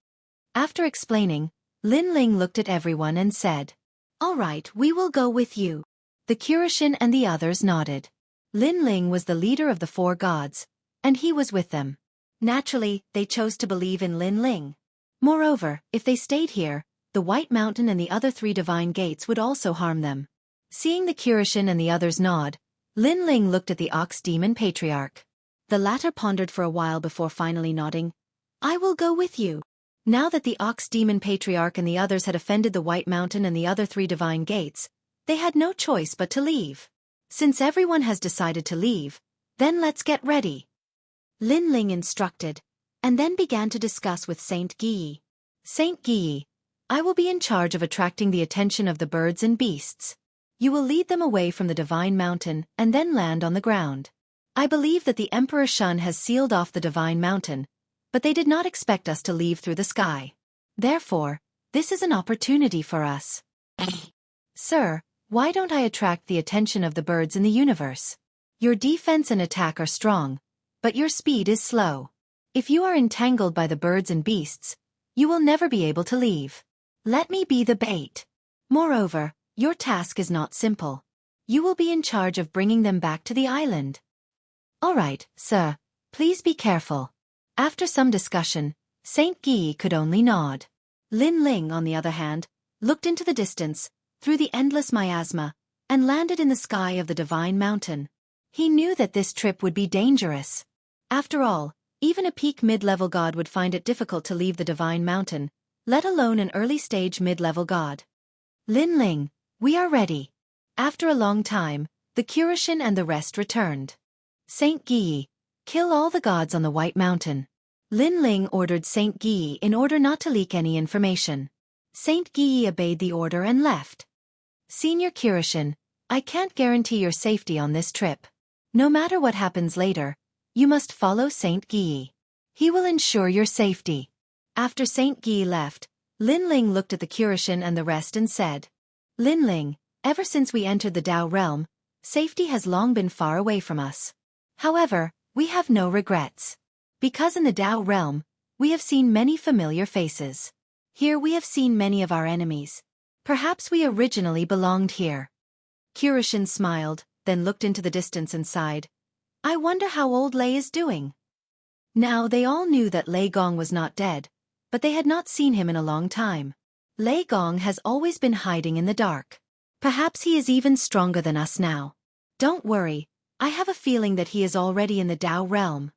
After explaining, Lin Ling looked at everyone and said, "All right, we will go with you." The Kurashin and the others nodded. Lin Ling was the leader of the four gods, and he was with them. Naturally, they chose to believe in Lin Ling. Moreover, if they stayed here, the White Mountain and the other three divine gates would also harm them. Seeing the Kurashin and the others nod, Lin Ling looked at the Ox Demon Patriarch. The latter pondered for a while before finally nodding. "I will go with you." Now that the Ox Demon Patriarch and the others had offended the White Mountain and the other three divine gates, they had no choice but to leave. Since everyone has decided to leave, then let's get ready. Lin Ling instructed, and then began to discuss with Saint Guyi. "Saint Guyi, I will be in charge of attracting the attention of the birds and beasts. You will lead them away from the Divine Mountain and then land on the ground. I believe that the Emperor Shun has sealed off the Divine Mountain, but they did not expect us to leave through the sky. Therefore, this is an opportunity for us." "Sir, why don't I attract the attention of the birds in the universe? Your defense and attack are strong, but your speed is slow. If you are entangled by the birds and beasts, you will never be able to leave. Let me be the bait. Moreover, your task is not simple. You will be in charge of bringing them back to the island." "All right, sir. Please be careful." After some discussion, Saint Guyi could only nod. Lin Ling, on the other hand, looked into the distance, through the endless miasma, and landed in the sky of the Divine Mountain. He knew that this trip would be dangerous. After all, even a peak mid-level god would find it difficult to leave the Divine Mountain, let alone an early-stage mid-level god. "Lin Ling, we are ready." After a long time, the Kurashin and the rest returned. "Saint Guyi, kill all the gods on the White Mountain." Lin Ling ordered Saint Guyi in order not to leak any information. Saint Guyi obeyed the order and left. "Senior Kurashin, I can't guarantee your safety on this trip. No matter what happens later, you must follow Saint Guyi. He will ensure your safety." After Saint Guyi left, Lin Ling looked at the Kurashin and the rest and said, "Lin Ling, ever since we entered the Tao realm, safety has long been far away from us. However, we have no regrets. Because in the Tao realm, we have seen many familiar faces. Here we have seen many of our enemies. Perhaps we originally belonged here." Kurashin smiled, then looked into the distance and sighed. "I wonder how old Lei is doing." Now they all knew that Lei Gong was not dead, but they had not seen him in a long time. Lei Gong has always been hiding in the dark. Perhaps he is even stronger than us now. Don't worry, I have a feeling that he is already in the Tao realm.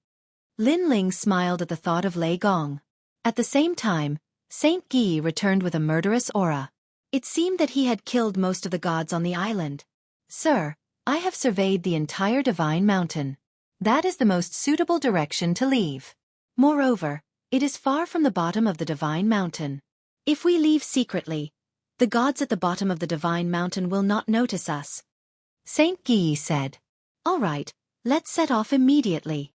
Lin Ling smiled at the thought of Lei Gong. At the same time, Saint Guyi returned with a murderous aura. It seemed that he had killed most of the gods on the island. "Sir, I have surveyed the entire Divine Mountain. That is the most suitable direction to leave. Moreover, it is far from the bottom of the Divine Mountain. If we leave secretly, the gods at the bottom of the Divine Mountain will not notice us." Saint Guyi said, "All right, let's set off immediately."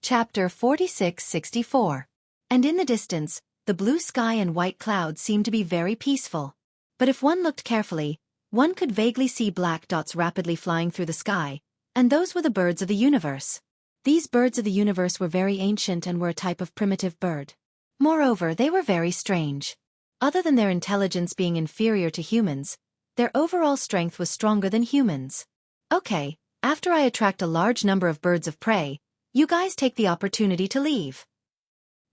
Chapter 46-64. And in the distance, the blue sky and white clouds seemed to be very peaceful. But if one looked carefully, one could vaguely see black dots rapidly flying through the sky, and those were the birds of the universe. These birds of the universe were very ancient and were a type of primitive bird. Moreover, they were very strange. Other than their intelligence being inferior to humans, their overall strength was stronger than humans. "Okay, after I attract a large number of birds of prey, you guys take the opportunity to leave."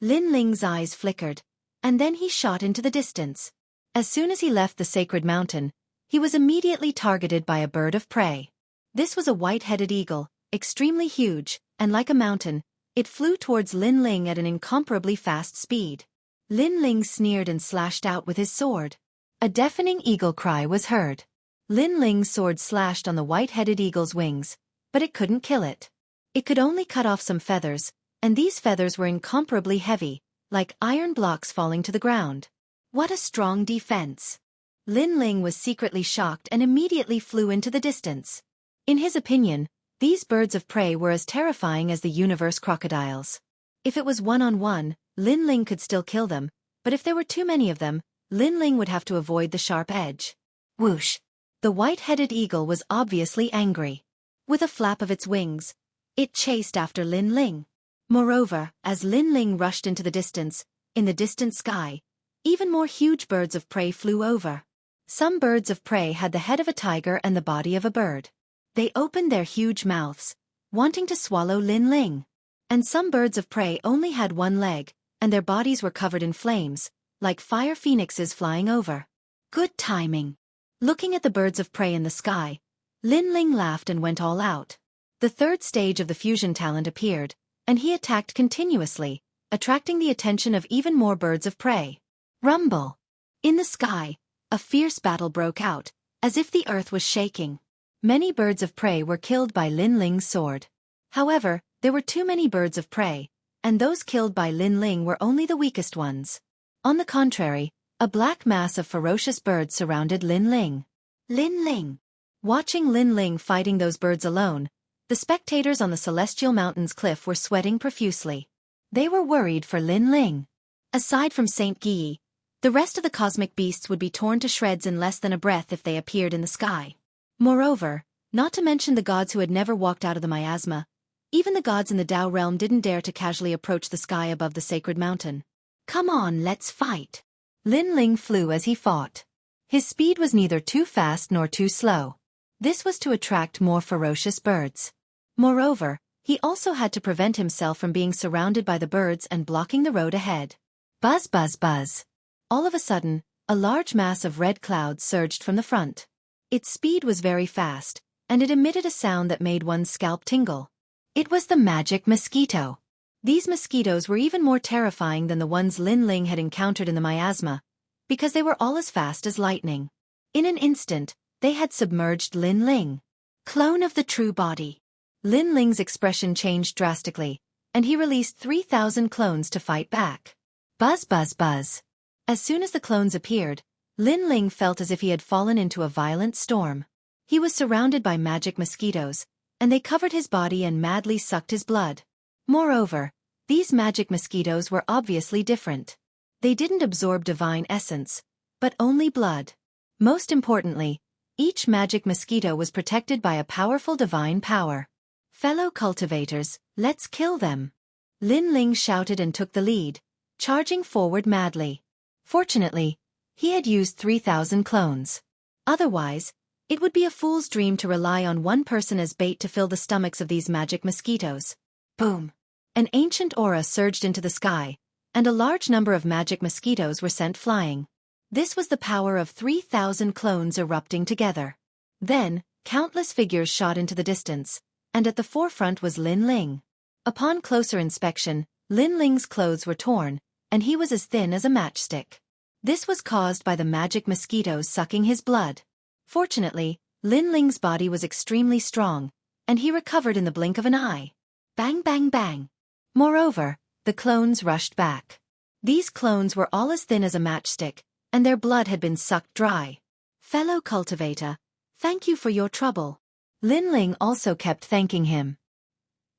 Lin Ling's eyes flickered, and then he shot into the distance. As soon as he left the sacred mountain, he was immediately targeted by a bird of prey. This was a white-headed eagle, extremely huge, and like a mountain, it flew towards Lin Ling at an incomparably fast speed. Lin Ling sneered and slashed out with his sword. A deafening eagle cry was heard. Lin Ling's sword slashed on the white-headed eagle's wings, but it couldn't kill it. It could only cut off some feathers, and these feathers were incomparably heavy, like iron blocks falling to the ground. What a strong defense! Lin Ling was secretly shocked and immediately flew into the distance. In his opinion, these birds of prey were as terrifying as the universe crocodiles. If it was one-on-one, Lin Ling could still kill them, but if there were too many of them, Lin Ling would have to avoid the sharp edge. Whoosh! The white-headed eagle was obviously angry. With a flap of its wings, it chased after Lin Ling. Moreover, as Lin Ling rushed into the distance, in the distant sky, even more huge birds of prey flew over. Some birds of prey had the head of a tiger and the body of a bird. They opened their huge mouths, wanting to swallow Lin Ling. And some birds of prey only had one leg, and their bodies were covered in flames, like fire phoenixes flying over. Good timing. Looking at the birds of prey in the sky, Lin Ling laughed and went all out. The third stage of the fusion talent appeared, and he attacked continuously, attracting the attention of even more birds of prey. Rumble! In the sky, a fierce battle broke out, as if the earth was shaking. Many birds of prey were killed by Lin Ling's sword. However, there were too many birds of prey, and those killed by Lin Ling were only the weakest ones. On the contrary, a black mass of ferocious birds surrounded Lin Ling. Lin Ling! Watching Lin Ling fighting those birds alone, the spectators on the Celestial Mountains cliff were sweating profusely. They were worried for Lin Ling. Aside from Saint Guy, the rest of the cosmic beasts would be torn to shreds in less than a breath if they appeared in the sky. Moreover, not to mention the gods who had never walked out of the miasma, even the gods in the Tao realm didn't dare to casually approach the sky above the sacred mountain. Come on, let's fight. Lin Ling flew as he fought. His speed was neither too fast nor too slow. This was to attract more ferocious birds. Moreover, he also had to prevent himself from being surrounded by the birds and blocking the road ahead. Buzz, buzz, buzz. All of a sudden, a large mass of red clouds surged from the front. Its speed was very fast, and it emitted a sound that made one's scalp tingle. It was the magic mosquito. These mosquitoes were even more terrifying than the ones Lin Ling had encountered in the miasma, because they were all as fast as lightning. In an instant, they had submerged Lin Ling. Clone of the true body. Lin Ling's expression changed drastically, and he released 3,000 clones to fight back. Buzz, buzz, buzz. As soon as the clones appeared, Lin Ling felt as if he had fallen into a violent storm. He was surrounded by magic mosquitoes, and they covered his body and madly sucked his blood. Moreover, these magic mosquitoes were obviously different. They didn't absorb divine essence, but only blood. Most importantly, each magic mosquito was protected by a powerful divine power. Fellow cultivators, let's kill them. Lin Ling shouted and took the lead, charging forward madly. Fortunately, he had used 3,000 clones. Otherwise, it would be a fool's dream to rely on one person as bait to fill the stomachs of these magic mosquitoes. Boom! An ancient aura surged into the sky, and a large number of magic mosquitoes were sent flying. This was the power of 3,000 clones erupting together. Then, countless figures shot into the distance, and at the forefront was Lin Ling. Upon closer inspection, Lin Ling's clothes were torn, and he was as thin as a matchstick. This was caused by the magic mosquitoes sucking his blood. Fortunately, Lin Ling's body was extremely strong, and he recovered in the blink of an eye. Bang, bang, bang. Moreover, the clones rushed back. These clones were all as thin as a matchstick, and their blood had been sucked dry. Fellow cultivator, thank you for your trouble. Lin Ling also kept thanking him.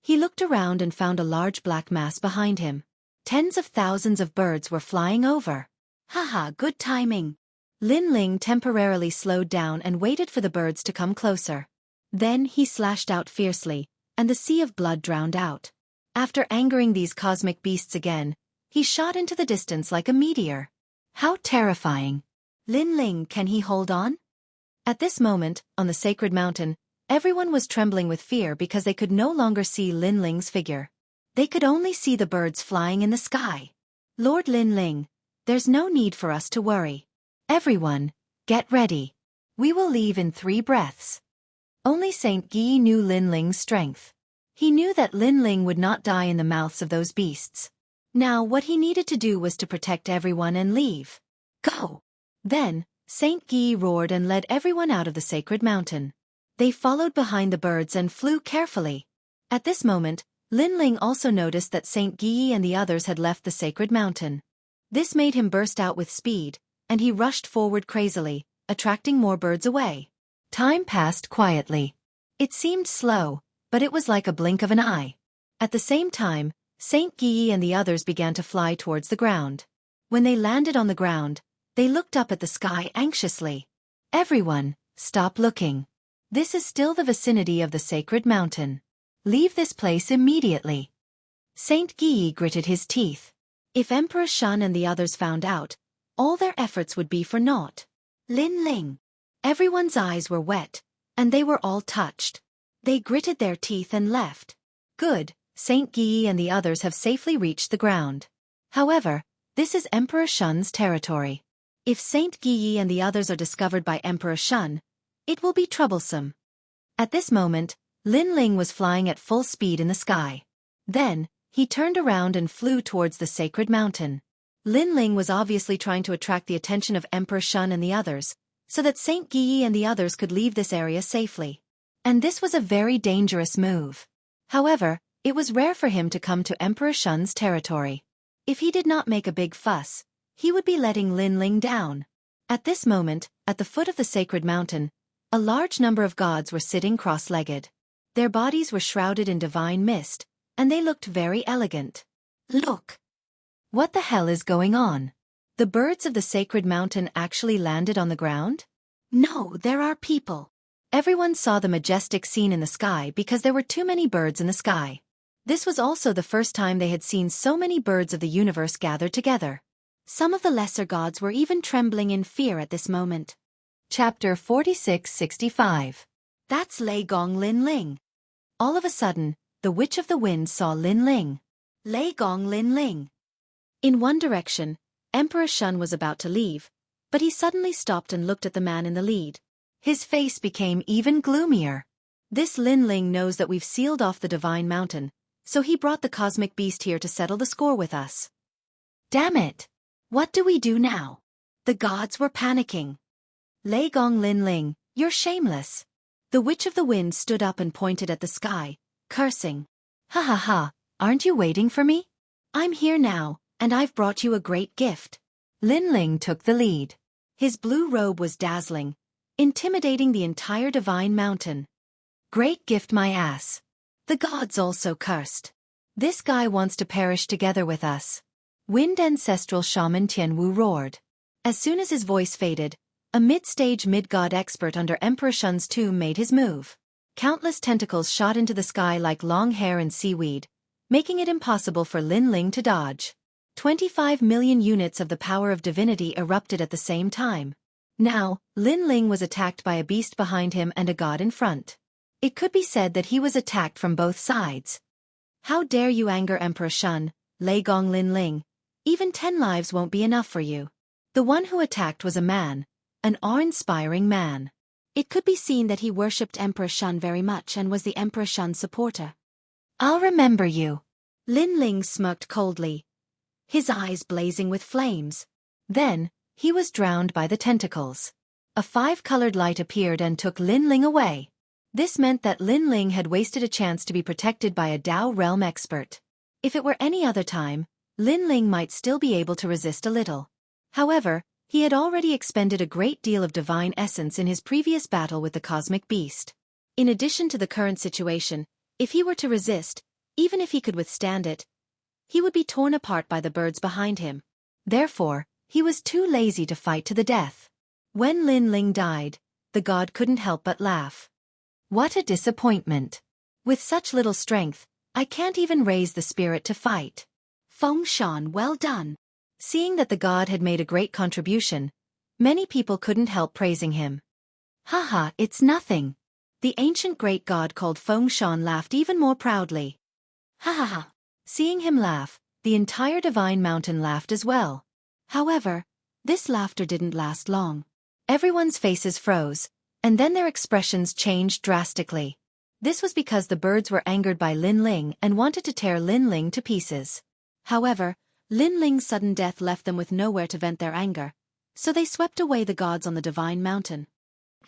He looked around and found a large black mass behind him. Tens of thousands of birds were flying over. Haha, good timing. Lin Ling temporarily slowed down and waited for the birds to come closer. Then he slashed out fiercely, and the sea of blood drowned out. After angering these cosmic beasts again, he shot into the distance like a meteor. How terrifying! Lin Ling, can he hold on? At this moment, on the sacred mountain, everyone was trembling with fear because they could no longer see Lin Ling's figure. They could only see the birds flying in the sky. Lord Lin Ling, there's no need for us to worry. Everyone, get ready. We will leave in 3 breaths. Only Saint Guy knew Lin Ling's strength. He knew that Lin Ling would not die in the mouths of those beasts. Now what he needed to do was to protect everyone and leave. Go! Then, Saint Guy roared and led everyone out of the sacred mountain. They followed behind the birds and flew carefully. At this moment, Lin Ling also noticed that Saint Guy and the others had left the sacred mountain. This made him burst out with speed, and he rushed forward crazily, attracting more birds away. Time passed quietly. It seemed slow, but it was like a blink of an eye. At the same time, Saint Guyi and the others began to fly towards the ground. When they landed on the ground, they looked up at the sky anxiously. Everyone, stop looking. This is still the vicinity of the sacred mountain. Leave this place immediately. Saint Guyi gritted his teeth. If Emperor Shun and the others found out, all their efforts would be for naught. Lin Ling. Everyone's eyes were wet, and they were all touched. They gritted their teeth and left. Good, Saint Guyi and the others have safely reached the ground. However, this is Emperor Shun's territory. If Saint Guyi and the others are discovered by Emperor Shun, it will be troublesome. At this moment, Lin Ling was flying at full speed in the sky. Then, he turned around and flew towards the sacred mountain. Lin Ling was obviously trying to attract the attention of Emperor Shun and the others, so that Saint Guyi and the others could leave this area safely. And this was a very dangerous move. However, it was rare for him to come to Emperor Shun's territory. If he did not make a big fuss, he would be letting Lin Ling down. At this moment, at the foot of the sacred mountain, a large number of gods were sitting cross-legged. Their bodies were shrouded in divine mist, and they looked very elegant. Look! What the hell is going on? The birds of the sacred mountain actually landed on the ground? No, there are people. Everyone saw the majestic scene in the sky because there were too many birds in the sky. This was also the first time they had seen so many birds of the universe gathered together. Some of the lesser gods were even trembling in fear at this moment. Chapter 46-65. That's Lei Gong Lin Ling. All of a sudden, the Witch of the Wind saw Lin Ling. Lei Gong Lin Ling. In one direction, Emperor Shun was about to leave, but he suddenly stopped and looked at the man in the lead. His face became even gloomier. This Lin Ling knows that we've sealed off the divine mountain, so he brought the cosmic beast here to settle the score with us. Damn it! What do we do now? The gods were panicking. Lei Gong Lin Ling, you're shameless. The Witch of the Wind stood up and pointed at the sky, cursing. Ha ha ha, aren't you waiting for me? I'm here now, and I've brought you a great gift. Lin Ling took the lead. His blue robe was dazzling, intimidating the entire divine mountain. Great gift my ass. The gods also cursed. This guy wants to perish together with us. Wind ancestral shaman Tianwu roared. As soon as his voice faded, a mid-stage mid-god expert under Emperor Shun's tomb made his move. Countless tentacles shot into the sky like long hair and seaweed, making it impossible for Lin Ling to dodge. 25 million units of the power of divinity erupted at the same time. Now, Lin Ling was attacked by a beast behind him and a god in front. It could be said that he was attacked from both sides. How dare you anger Emperor Shun, Lei Gong Lin Ling? Even 10 lives won't be enough for you. The one who attacked was a man, an awe-inspiring man. It could be seen that he worshipped Emperor Shun very much and was the Emperor Shun supporter. I'll remember you. Lin Ling smirked coldly, his eyes blazing with flames. Then, he was drowned by the tentacles. A 5-colored light appeared and took Lin Ling away. This meant that Lin Ling had wasted a chance to be protected by a Dao realm expert. If it were any other time, Lin Ling might still be able to resist a little. However, he had already expended a great deal of divine essence in his previous battle with the cosmic beast. In addition to the current situation, if he were to resist, even if he could withstand it, he would be torn apart by the birds behind him. Therefore, he was too lazy to fight to the death. When Lin Ling died, the god couldn't help but laugh. What a disappointment. With such little strength, I can't even raise the spirit to fight. Feng Shan, well done. Seeing that the god had made a great contribution, many people couldn't help praising him. Haha, it's nothing. The ancient great god called Feng Shan laughed even more proudly. Ha ha ha. Seeing him laugh, the entire divine mountain laughed as well. However, this laughter didn't last long. Everyone's faces froze, and then their expressions changed drastically. This was because the birds were angered by Lin Ling and wanted to tear Lin Ling to pieces. However, Lin Ling's sudden death left them with nowhere to vent their anger, so they swept away the gods on the divine mountain.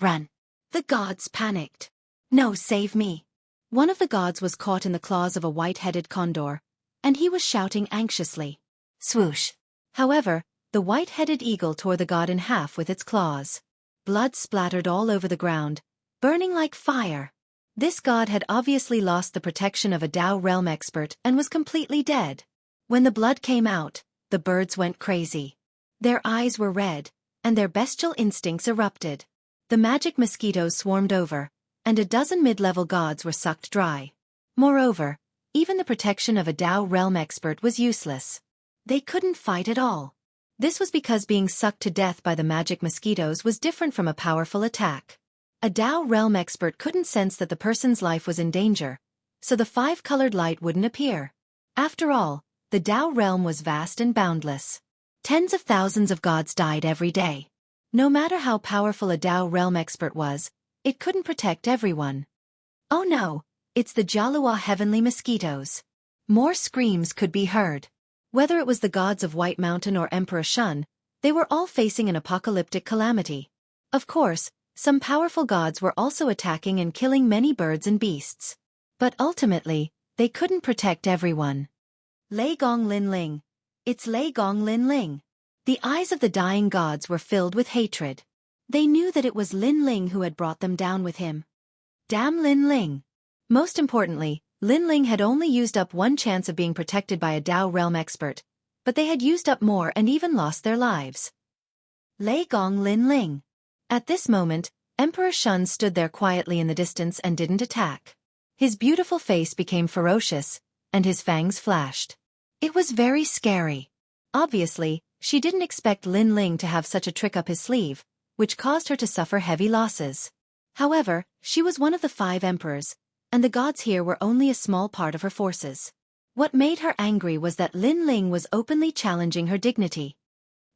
Run! The gods panicked. No, save me! One of the gods was caught in the claws of a white-headed condor, and he was shouting anxiously. Swoosh! However, the white-headed eagle tore the god in half with its claws. Blood splattered all over the ground, burning like fire. This god had obviously lost the protection of a Tao realm expert and was completely dead. When the blood came out, the birds went crazy. Their eyes were red, and their bestial instincts erupted. The magic mosquitoes swarmed over, and a dozen mid-level gods were sucked dry. Moreover, even the protection of a Tao realm expert was useless. They couldn't fight at all. This was because being sucked to death by the magic mosquitoes was different from a powerful attack. A Tao realm expert couldn't sense that the person's life was in danger, so the five-colored light wouldn't appear. After all, the Tao realm was vast and boundless. Tens of thousands of gods died every day. No matter how powerful a Tao realm expert was, it couldn't protect everyone. Oh no, it's the Jialua heavenly mosquitoes. More screams could be heard. Whether it was the gods of White Mountain or Emperor Shun, they were all facing an apocalyptic calamity. Of course, some powerful gods were also attacking and killing many birds and beasts. But ultimately, they couldn't protect everyone. Lei Gong Lin Ling. It's Lei Gong Lin Ling. The eyes of the dying gods were filled with hatred. They knew that it was Lin Ling who had brought them down with him. Damn Lin Ling. Most importantly, Lin Ling had only used up one chance of being protected by a Tao realm expert, but they had used up more and even lost their lives. Lei Gong Lin Ling. At this moment, Emperor Shun stood there quietly in the distance and didn't attack. His beautiful face became ferocious, and his fangs flashed. It was very scary. Obviously, she didn't expect Lin Ling to have such a trick up his sleeve, which caused her to suffer heavy losses. However, she was one of the 5 emperors, and the gods here were only a small part of her forces. What made her angry was that Lin Ling was openly challenging her dignity.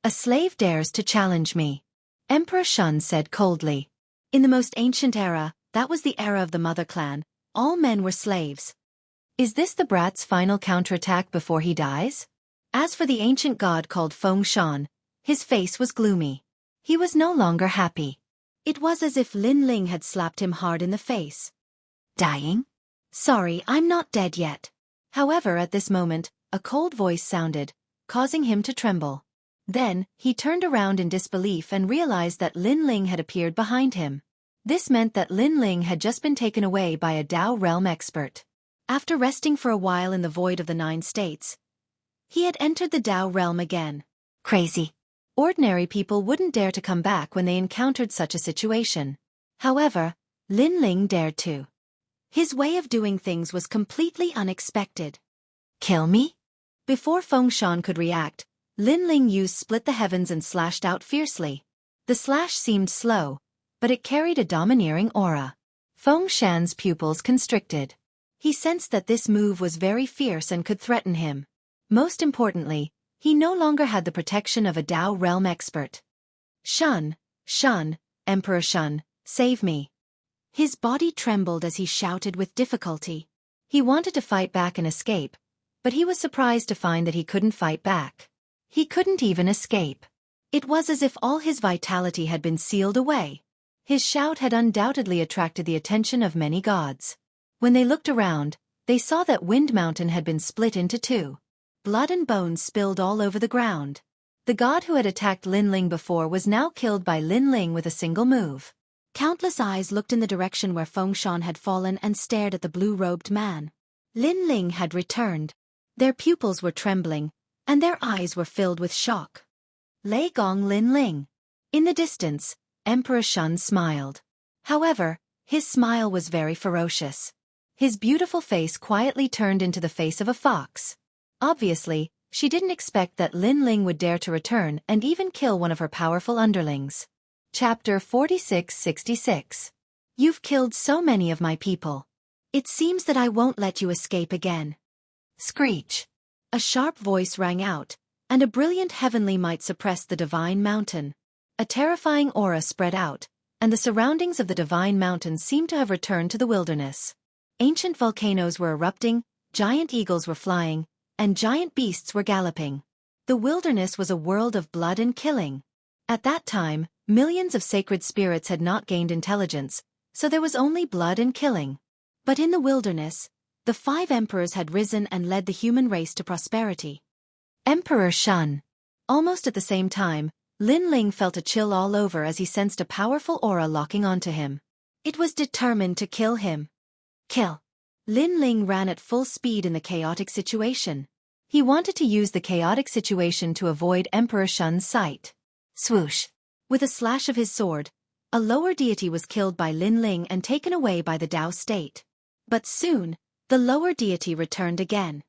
A slave dares to challenge me, Emperor Shun said coldly. In the most ancient era, that was the era of the Mother Clan, all men were slaves. Is this the brat's final counterattack before he dies? As for the ancient god called Feng Shan, his face was gloomy. He was no longer happy. It was as if Lin Ling had slapped him hard in the face. Dying? Sorry, I'm not dead yet. However, at this moment, a cold voice sounded, causing him to tremble. Then, he turned around in disbelief and realized that Lin Ling had appeared behind him. This meant that Lin Ling had just been taken away by a Tao realm expert. After resting for a while in the void of the 9 states, he had entered the Tao realm again. Crazy. Ordinary people wouldn't dare to come back when they encountered such a situation. However, Lin Ling dared to. His way of doing things was completely unexpected. Kill me? Before Feng Shan could react, Lin Ling used Split the Heavens and slashed out fiercely. The slash seemed slow, but it carried a domineering aura. Feng Shan's pupils constricted. He sensed that this move was very fierce and could threaten him. Most importantly, he no longer had the protection of a Tao realm expert. Shun, Emperor Shun, save me. His body trembled as he shouted with difficulty. He wanted to fight back and escape, but he was surprised to find that he couldn't fight back. He couldn't even escape. It was as if all his vitality had been sealed away. His shout had undoubtedly attracted the attention of many gods. When they looked around, they saw that Wind Mountain had been split into 2. Blood and bones spilled all over the ground. The god who had attacked Lin Ling before was now killed by Lin Ling with a single move. Countless eyes looked in the direction where Feng Shan had fallen and stared at the blue-robed man. Lin Ling had returned. Their pupils were trembling, and their eyes were filled with shock. Lei Gong Lin Ling. In the distance, Emperor Shun smiled. However, his smile was very ferocious. His beautiful face quietly turned into the face of a fox. Obviously, she didn't expect that Lin Ling would dare to return and even kill one of her powerful underlings. Chapter 4666. You've killed so many of my people. It seems that I won't let you escape again. Screech. A sharp voice rang out, and a brilliant heavenly might suppressed the divine mountain. A terrifying aura spread out, and the surroundings of the divine mountain seemed to have returned to the wilderness. Ancient volcanoes were erupting, giant eagles were flying, and giant beasts were galloping. The wilderness was a world of blood and killing. At that time, millions of sacred spirits had not gained intelligence, so there was only blood and killing. But in the wilderness, the 5 emperors had risen and led the human race to prosperity. Emperor Shun. Almost at the same time, Lin Ling felt a chill all over as he sensed a powerful aura locking onto him. It was determined to kill him. Kill. Lin Ling ran at full speed in the chaotic situation. He wanted to use the chaotic situation to avoid Emperor Shun's sight. Swoosh. With a slash of his sword, a lower deity was killed by Lin Ling and taken away by the Tao state. But soon, the lower deity returned again.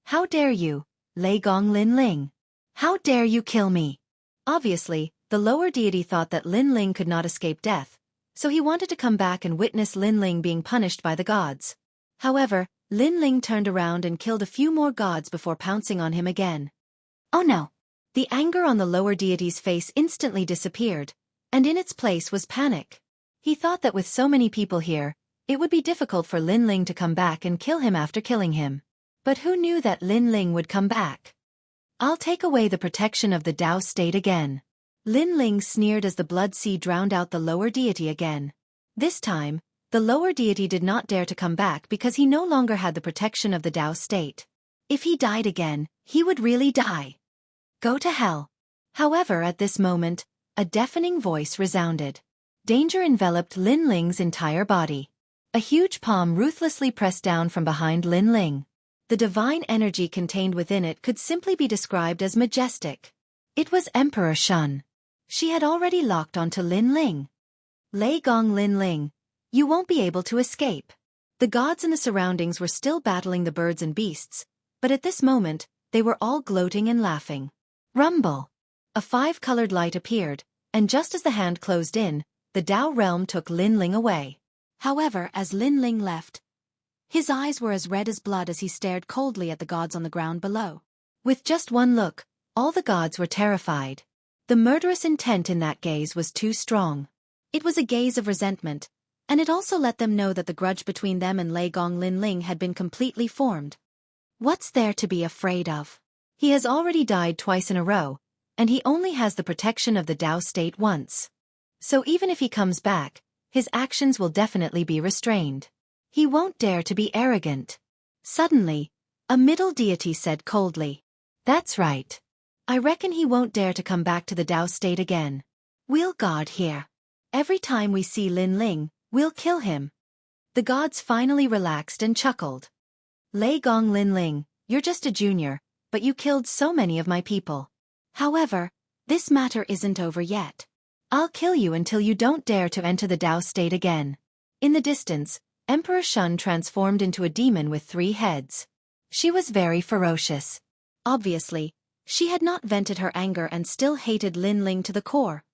How dare you, Lei Gong Lin Ling? How dare you kill me? Obviously, the lower deity thought that Lin Ling could not escape death, so he wanted to come back and witness Lin Ling being punished by the gods. However, Lin Ling turned around and killed a few more gods before pouncing on him again. Oh no! The anger on the lower deity's face instantly disappeared, and in its place was panic. He thought that with so many people here, it would be difficult for Lin Ling to come back and kill him after killing him. But who knew that Lin Ling would come back? I'll take away the protection of the Tao state again. Lin Ling sneered as the blood sea drowned out the lower deity again. This time, the lower deity did not dare to come back because he no longer had the protection of the Tao state. If he died again, he would really die. Go to hell. However, at this moment, a deafening voice resounded. Danger enveloped Lin Ling's entire body. A huge palm ruthlessly pressed down from behind Lin Ling. The divine energy contained within it could simply be described as majestic. It was Emperor Shun. She had already locked onto Lin Ling. Lei Gong Lin Ling, you won't be able to escape. The gods in the surroundings were still battling the birds and beasts, but at this moment, they were all gloating and laughing. Rumble! A 5-colored light appeared, and just as the hand closed in, the Tao realm took Lin Ling away. However, as Lin Ling left, his eyes were as red as blood as he stared coldly at the gods on the ground below. With just one look, all the gods were terrified. The murderous intent in that gaze was too strong. It was a gaze of resentment, and it also let them know that the grudge between them and Lei Gong Lin Ling had been completely formed. What's there to be afraid of? He has already died twice in a row, and he only has the protection of the Tao state once. So even if he comes back, his actions will definitely be restrained. He won't dare to be arrogant. Suddenly, a middle deity said coldly, "That's right. I reckon he won't dare to come back to the Tao state again. We'll guard here. Every time we see Lin Ling, we'll kill him." The gods finally relaxed and chuckled. Lei Gong Lin Ling, you're just a junior, but you killed so many of my people. However, this matter isn't over yet. I'll kill you until you don't dare to enter the Tao state again. In the distance, Emperor Shun transformed into a demon with 3 heads. She was very ferocious. Obviously, she had not vented her anger and still hated Lin Ling to the core.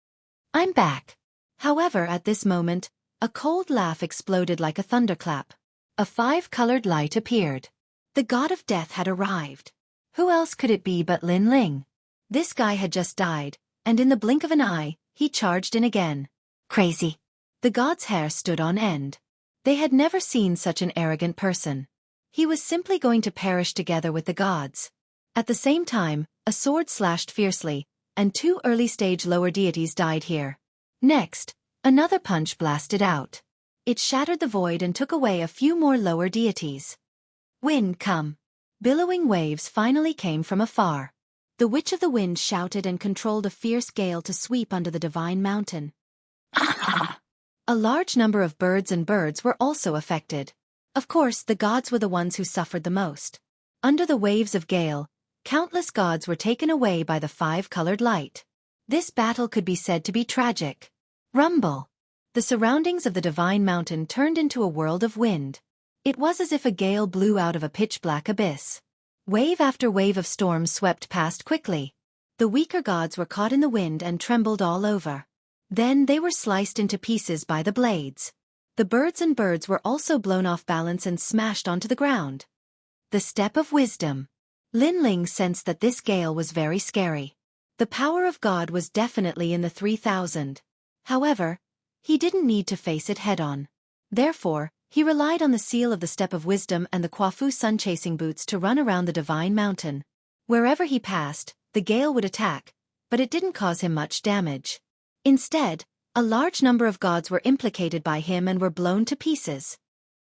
I'm back. However, at this moment, a cold laugh exploded like a thunderclap. A 5-colored light appeared. The god of death had arrived. Who else could it be but Lin Ling? This guy had just died, and in the blink of an eye, he charged in again. Crazy. The god's hair stood on end. They had never seen such an arrogant person. He was simply going to perish together with the gods. At the same time, a sword slashed fiercely, and 2 early-stage lower deities died here. Next, another punch blasted out. It shattered the void and took away a few more lower deities. Wind come. Billowing waves finally came from afar. The Witch of the Wind shouted and controlled a fierce gale to sweep under the divine mountain. A large number of birds were also affected. Of course, the gods were the ones who suffered the most. Under the waves of gale, countless gods were taken away by the 5-colored light. This battle could be said to be tragic. Rumble! The surroundings of the divine mountain turned into a world of wind. It was as if a gale blew out of a pitch-black abyss. Wave after wave of storms swept past quickly. The weaker gods were caught in the wind and trembled all over. Then they were sliced into pieces by the blades. The birds were also blown off balance and smashed onto the ground. The Step of Wisdom. Lin Ling sensed that this gale was very scary. The power of God was definitely in the 3000. However, he didn't need to face it head-on. Therefore, he relied on the seal of the Step of Wisdom and the Quafu sun-chasing boots to run around the divine mountain. Wherever he passed, the gale would attack, but it didn't cause him much damage. Instead, a large number of gods were implicated by him and were blown to pieces.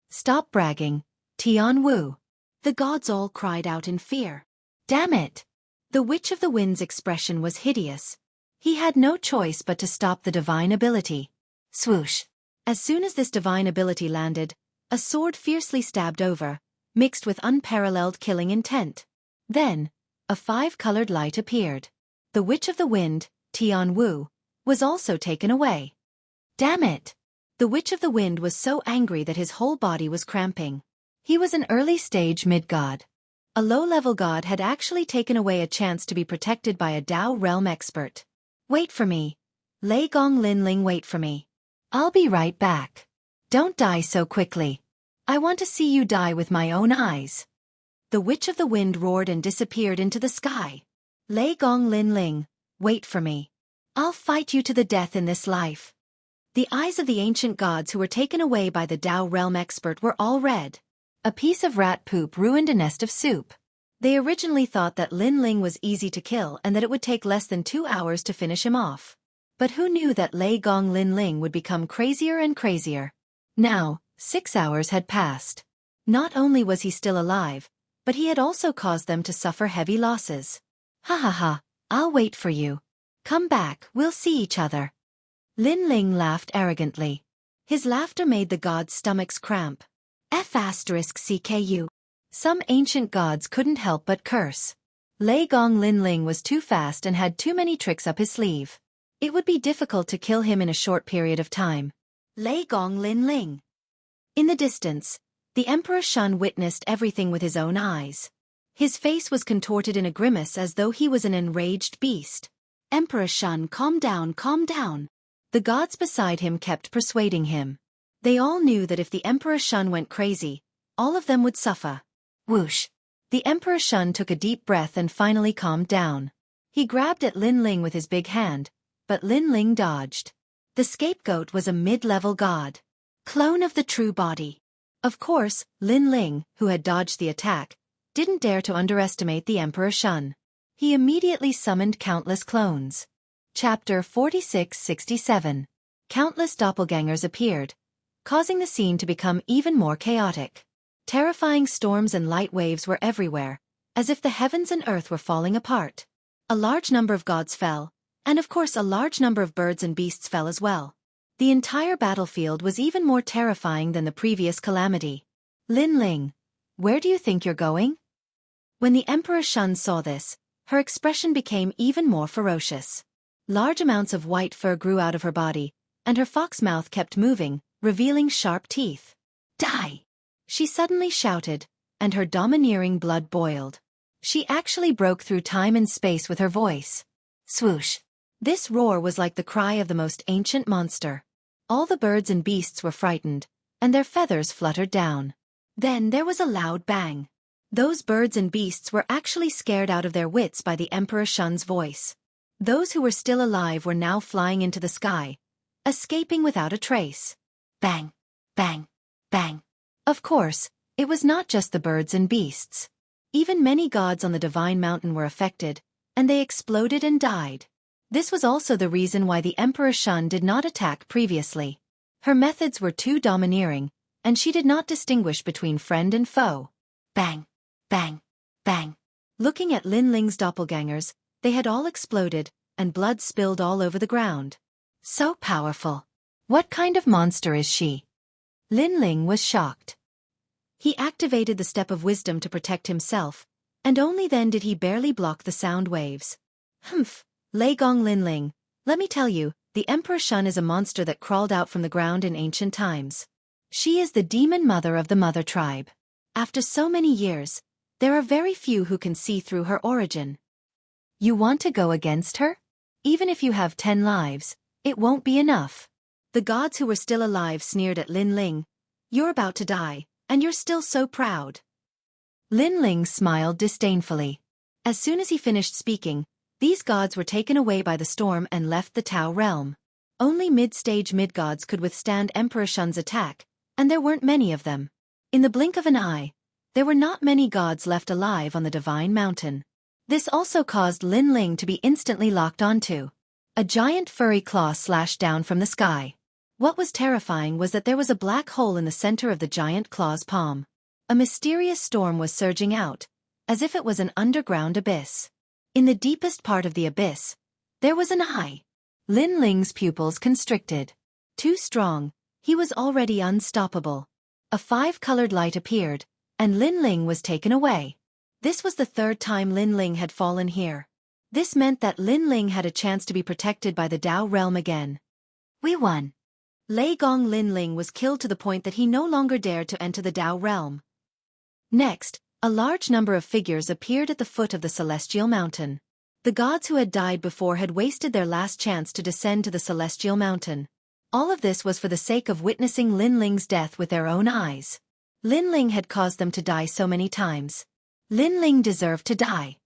Stop bragging, Tianwu. The gods all cried out in fear. Damn it! The Witch of the Wind's expression was hideous. He had no choice but to stop the divine ability. Swoosh! As soon as this divine ability landed, A sword fiercely stabbed over, mixed with unparalleled killing intent. Then, a five-colored light appeared. The Witch of the Wind, Tianwu, was also taken away. Damn it! The Witch of the Wind was so angry that his whole body was cramping. He was an early-stage mid-god. A low-level god had actually taken away a chance to be protected by a Dao realm expert. Wait for me. Lei Gong Linling, wait for me. I'll be right back. Don't die so quickly. I want to see you die with my own eyes. The Witch of the Wind roared and disappeared into the sky. Lei Gong Linling, wait for me. I'll fight you to the death in this life. The eyes of the ancient gods who were taken away by the Dao realm expert were all red. A piece of rat poop ruined a nest of soup. They originally thought that Lin Ling was easy to kill and that it would take less than 2 hours to finish him off. But who knew that Lei Gong Lin Ling would become crazier and crazier? Now, 6 hours had passed. Not only was he still alive, but he had also caused them to suffer heavy losses. Ha ha ha, I'll wait for you. Come back, we'll see each other. Lin Ling laughed arrogantly. His laughter made the gods' stomachs cramp. F***CKU. Some ancient gods couldn't help but curse. Lei Gong Lin Ling was too fast and had too many tricks up his sleeve. It would be difficult to kill him in a short period of time. Lei Gong Lin Ling. In the distance, the Emperor Shun witnessed everything with his own eyes. His face was contorted in a grimace as though he was an enraged beast. Emperor Shun, calm down, calm down. The gods beside him kept persuading him. They all knew that if the Emperor Shun went crazy, all of them would suffer. Whoosh! The Emperor Shun took a deep breath and finally calmed down. He grabbed at Lin Ling with his big hand, but Lin Ling dodged. The scapegoat was a mid-level god. Clone of the true body. Of course, Lin Ling, who had dodged the attack, didn't dare to underestimate the Emperor Shun. He immediately summoned countless clones. Chapter 46-67. Countless doppelgangers appeared, causing the scene to become even more chaotic. Terrifying storms and light waves were everywhere, as if the heavens and earth were falling apart. A large number of gods fell, and of course a large number of birds and beasts fell as well. The entire battlefield was even more terrifying than the previous calamity. Lin Ling, where do you think you're going? When the Emperor Shun saw this, her expression became even more ferocious. Large amounts of white fur grew out of her body, and her fox mouth kept moving, revealing sharp teeth. Die! She suddenly shouted, and her domineering blood boiled. She actually broke through time and space with her voice. Swoosh! This roar was like the cry of the most ancient monster. All the birds and beasts were frightened, and their feathers fluttered down. Then there was a loud bang. Those birds and beasts were actually scared out of their wits by the Emperor Shun's voice. Those who were still alive were now flying into the sky, escaping without a trace. Bang! Bang! Bang! Of course, it was not just the birds and beasts. Even many gods on the Divine Mountain were affected, and they exploded and died. This was also the reason why the Emperor Shun did not attack previously. Her methods were too domineering, and she did not distinguish between friend and foe. Bang! Bang! Bang! Looking at Lin Ling's doppelgangers, they had all exploded, and blood spilled all over the ground. So powerful. What kind of monster is she? Lin Ling was shocked. He activated the Step of Wisdom to protect himself, and only then did he barely block the sound waves. Humph, Lei Gong Lin Ling, let me tell you, the Emperor Shun is a monster that crawled out from the ground in ancient times. She is the demon mother of the Mother Tribe. After so many years, there are very few who can see through her origin. You want to go against her? Even if you have 10 lives, it won't be enough. The gods who were still alive sneered at Lin Ling. You're about to die, and you're still so proud. Lin Ling smiled disdainfully. As soon as he finished speaking, these gods were taken away by the storm and left the Tao realm. Only mid-stage mid-gods could withstand Emperor Shun's attack, and there weren't many of them. In the blink of an eye, there were not many gods left alive on the Divine Mountain. This also caused Lin Ling to be instantly locked onto. A giant furry claw slashed down from the sky. What was terrifying was that there was a black hole in the center of the giant claw's palm. A mysterious storm was surging out, as if it was an underground abyss. In the deepest part of the abyss, there was an eye. Lin Ling's pupils constricted. Too strong, he was already unstoppable. a five-colored light appeared, and Lin Ling was taken away. This was the third time Lin Ling had fallen here. This meant that Lin Ling had a chance to be protected by the Dao realm again. We won. Lei Gong Lin Ling was killed to the point that he no longer dared to enter the Dao realm. Next, a large number of figures appeared at the foot of the celestial mountain. The gods who had died before had wasted their last chance to descend to the celestial mountain. All of this was for the sake of witnessing Lin Ling's death with their own eyes. Lin Ling had caused them to die so many times. Lin Ling deserved to die.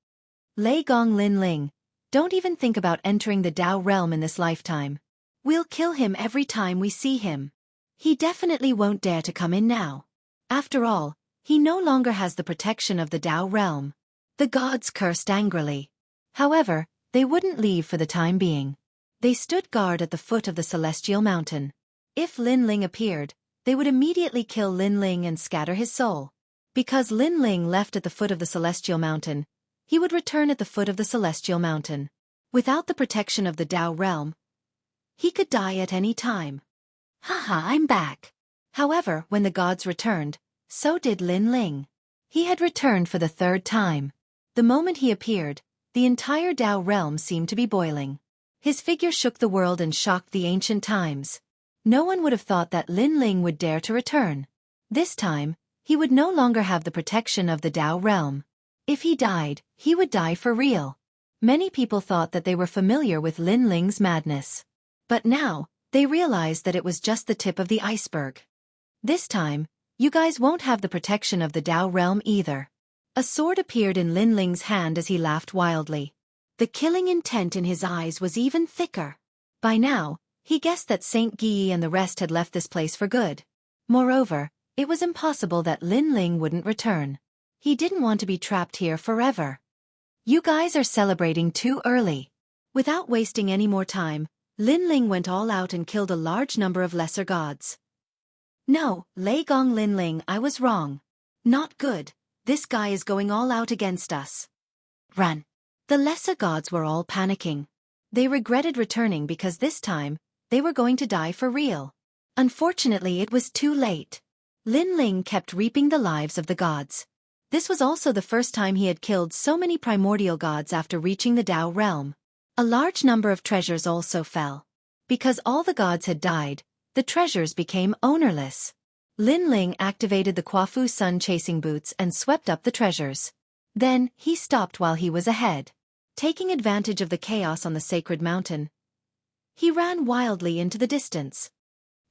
Lei Gong Lin Ling, don't even think about entering the Dao realm in this lifetime. We'll kill him every time we see him. He definitely won't dare to come in now. After all, he no longer has the protection of the Dao realm. The gods cursed angrily. However, they wouldn't leave for the time being. They stood guard at the foot of the celestial mountain. If Lin Ling appeared, they would immediately kill Lin Ling and scatter his soul. Because Lin Ling left at the foot of the celestial mountain, he would return at the foot of the celestial mountain. Without the protection of the Dao realm, he could die at any time. Haha, I'm back. However, when the gods returned, so did Lin Ling. He had returned for the third time. The moment he appeared, the entire Dao realm seemed to be boiling. His figure shook the world and shocked the ancient times. No one would have thought that Lin Ling would dare to return. This time, he would no longer have the protection of the Dao realm. If he died, he would die for real. Many people thought that they were familiar with Lin Ling's madness. But now, they realized that it was just the tip of the iceberg. This time, you guys won't have the protection of the Dao realm either. A sword appeared in Lin Ling's hand as he laughed wildly. The killing intent in his eyes was even thicker. By now, he guessed that Saint Guyi and the rest had left this place for good. Moreover, it was impossible that Lin Ling wouldn't return. He didn't want to be trapped here forever. You guys are celebrating too early. Without wasting any more time, Lin Ling went all out and killed a large number of lesser gods. No, Lei Gong Lin Ling, I was wrong. Not good. This guy is going all out against us. Run. The lesser gods were all panicking. They regretted returning because this time, they were going to die for real. Unfortunately, it was too late. Lin Ling kept reaping the lives of the gods. This was also the first time he had killed so many primordial gods after reaching the Dao realm. A large number of treasures also fell. Because all the gods had died, the treasures became ownerless. Lin Ling activated the Quafu Sun chasing boots and swept up the treasures. Then, he stopped while he was ahead. Taking advantage of the chaos on the sacred mountain, he ran wildly into the distance.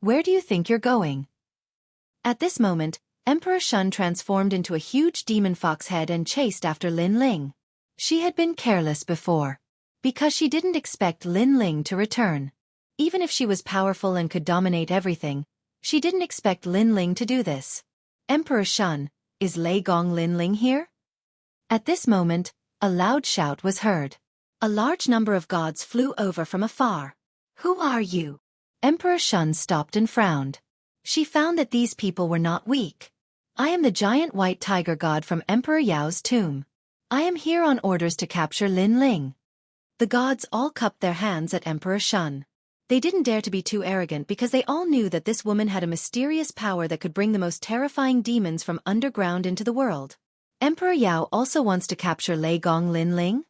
Where do you think you're going? At this moment, Emperor Shun transformed into a huge demon fox head and chased after Lin Ling. She had been careless before. Because she didn't expect Lin Ling to return. Even if she was powerful and could dominate everything, she didn't expect Lin Ling to do this. Emperor Shun, is Lei Gong Lin Ling here? At this moment, a loud shout was heard. A large number of gods flew over from afar. Who are you? Emperor Shun stopped and frowned. She found that these people were not weak. I am the giant white tiger god from Emperor Yao's tomb. I am here on orders to capture Lin Ling. The gods all cupped their hands at Emperor Shun. They didn't dare to be too arrogant because they all knew that this woman had a mysterious power that could bring the most terrifying demons from underground into the world. Emperor Yao also wants to capture Lei Gong Lin Ling?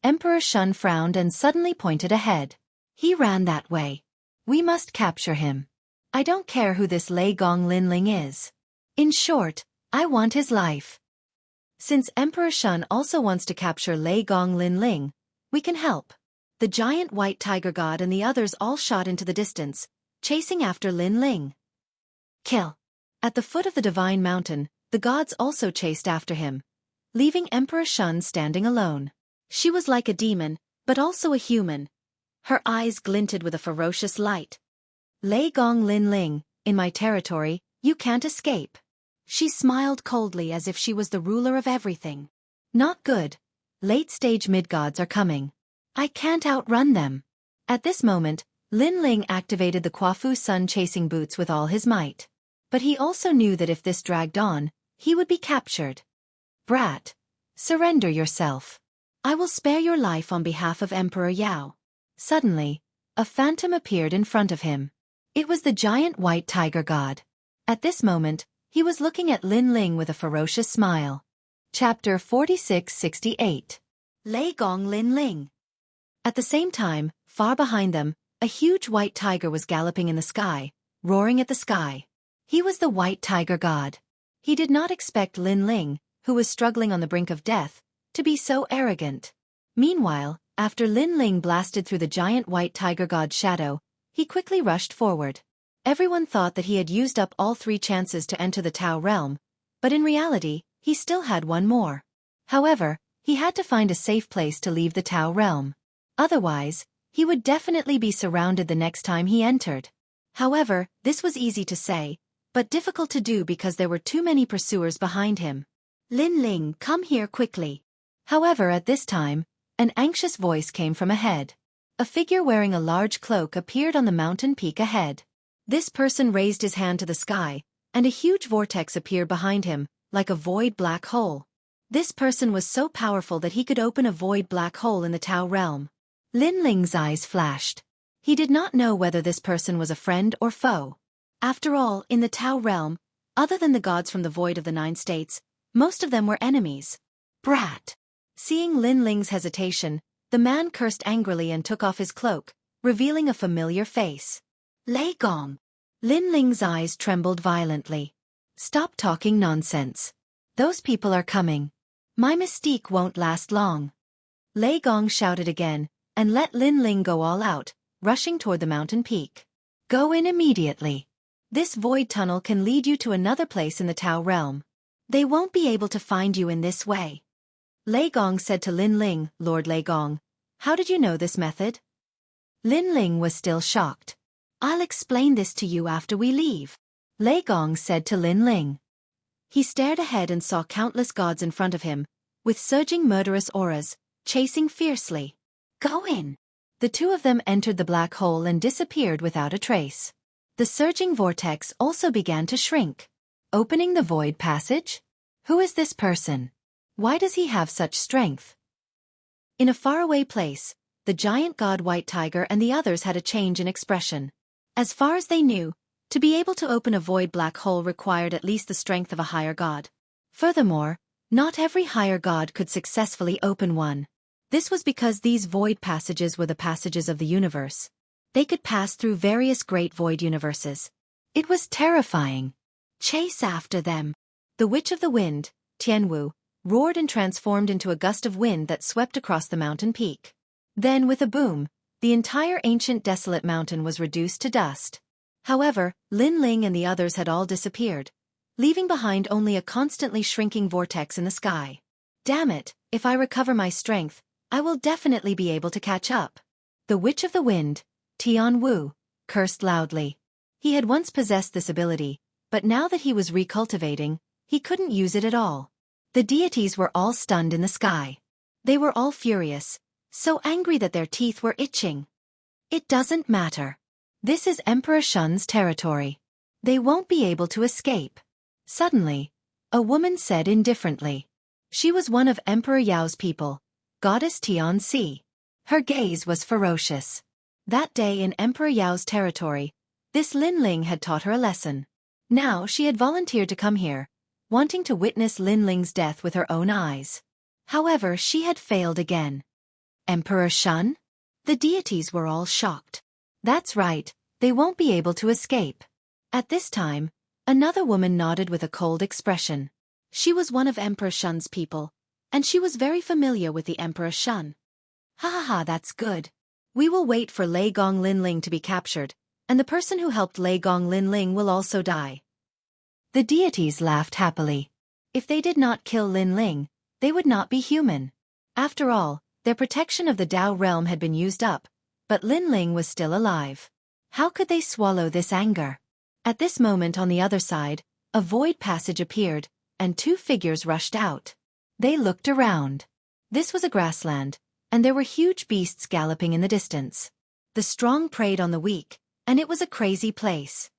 Emperor Shun frowned and suddenly pointed ahead. He ran that way. We must capture him. I don't care who this Lei Gong Lin Ling is. In short, I want his life. Since Emperor Shun also wants to capture Lei Gong Lin Ling, we can help. The giant white tiger god and the others all shot into the distance, chasing after Lin Ling. Kill. At the foot of the divine mountain, the gods also chased after him, leaving Emperor Shun standing alone. She was like a demon, but also a human. Her eyes glinted with a ferocious light. Lei Gong Lin Ling, in my territory, you can't escape. She smiled coldly as if she was the ruler of everything. Not good. Late-stage mid-gods are coming. I can't outrun them. At this moment, Lin Ling activated the Quafu Sun chasing boots with all his might. But he also knew that if this dragged on, he would be captured. Brat, surrender yourself. I will spare your life on behalf of Emperor Yao. Suddenly, a phantom appeared in front of him. It was the giant white tiger god. At this moment, he was looking at Lin Ling with a ferocious smile. Chapter 4668. Lei Gong Lin Ling. At the same time, far behind them, a huge white tiger was galloping in the sky, roaring at the sky. He was the white tiger god. He did not expect Lin Ling, who was struggling on the brink of death, to be so arrogant. Meanwhile, after Lin Ling blasted through the giant white tiger god's shadow, he quickly rushed forward. Everyone thought that he had used up all 3 chances to enter the Tao realm, but in reality, he still had one more. However, he had to find a safe place to leave the Tao realm. Otherwise, he would definitely be surrounded the next time he entered. However, this was easy to say, but difficult to do because there were too many pursuers behind him. Lin Ling, come here quickly. However, at this time, an anxious voice came from ahead. A figure wearing a large cloak appeared on the mountain peak ahead. This person raised his hand to the sky, and a huge vortex appeared behind him, like a void black hole. This person was so powerful that he could open a void black hole in the Tao realm. Lin Ling's eyes flashed. He did not know whether this person was a friend or foe. After all, in the Tao realm, other than the gods from the void of the 9 states, most of them were enemies. Brat! Seeing Lin Ling's hesitation, the man cursed angrily and took off his cloak, revealing a familiar face. Lei Gong. Lin Ling's eyes trembled violently. Stop talking nonsense. Those people are coming. My mystique won't last long. Lei Gong shouted again, and let Lin Ling go all out, rushing toward the mountain peak. Go in immediately. This void tunnel can lead you to another place in the Tao realm. They won't be able to find you in this way. Lei Gong said to Lin Ling, Lord Lei Gong, how did you know this method? Lin Ling was still shocked. I'll explain this to you after we leave. Lei Gong said to Lin Ling. He stared ahead and saw countless gods in front of him, with surging murderous auras, chasing fiercely. Go in. The 2 of them entered the black hole and disappeared without a trace. The surging vortex also began to shrink. Opening the void passage? Who is this person? Why does he have such strength? In a faraway place, the giant god White Tiger and the others had a change in expression. As far as they knew, to be able to open a void black hole required at least the strength of a higher god. Furthermore, not every higher god could successfully open one. This was because these void passages were the passages of the universe. They could pass through various great void universes. It was terrifying. Chase after them. The Witch of the Wind, Jianghu, roared and transformed into a gust of wind that swept across the mountain peak. Then, with a boom, the entire ancient desolate mountain was reduced to dust. However, Lin Ling and the others had all disappeared, leaving behind only a constantly shrinking vortex in the sky. Damn it, if I recover my strength, I will definitely be able to catch up. The Witch of the Wind, Jianghu, cursed loudly. He had once possessed this ability, but now that he was recultivating, he couldn't use it at all. The deities were all stunned in the sky. They were all furious, so angry that their teeth were itching. It doesn't matter. This is Emperor Shun's territory. They won't be able to escape. Suddenly, a woman said indifferently. She was one of Emperor Yao's people, Goddess Xianxia. Her gaze was ferocious. That day in Emperor Yao's territory, this Lin Ling had taught her a lesson. Now she had volunteered to come here, wanting to witness Lin Ling's death with her own eyes. However, she had failed again. Emperor Shun? The deities were all shocked. That's right, they won't be able to escape. At this time, another woman nodded with a cold expression. She was one of Emperor Shun's people, and she was very familiar with the Emperor Shun. Ha ha ha, that's good. We will wait for Lei Gong Lin Ling to be captured, and the person who helped Lei Gong Lin Ling will also die. The deities laughed happily. If they did not kill Lin Ling, they would not be human. After all, their protection of the Tao realm had been used up, but Lin Ling was still alive. How could they swallow this anger? At this moment on the other side, a void passage appeared, and 2 figures rushed out. They looked around. This was a grassland, and there were huge beasts galloping in the distance. The strong preyed on the weak, and it was a crazy place.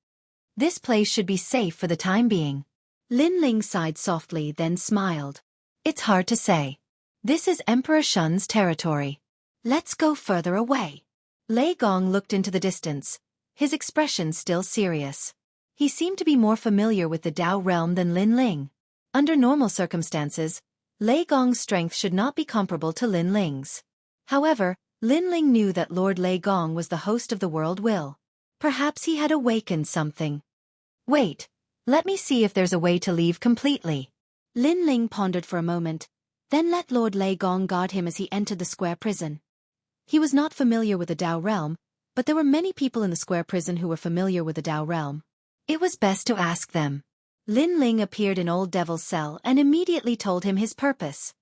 This place should be safe for the time being. Lin Ling sighed softly, then smiled. It's hard to say. This is Emperor Shun's territory. Let's go further away. Lei Gong looked into the distance, his expression still serious. He seemed to be more familiar with the Dao realm than Lin Ling. Under normal circumstances, Lei Gong's strength should not be comparable to Lin Ling's. However, Lin Ling knew that Lord Lei Gong was the host of the world will. Perhaps he had awakened something. Wait, let me see if there's a way to leave completely. Lin Ling pondered for a moment, then let Lord Lei Gong guard him as he entered the square prison. He was not familiar with the Dao realm, but there were many people in the square prison who were familiar with the Dao realm. It was best to ask them. Lin Ling appeared in Old Devil's cell and immediately told him his purpose.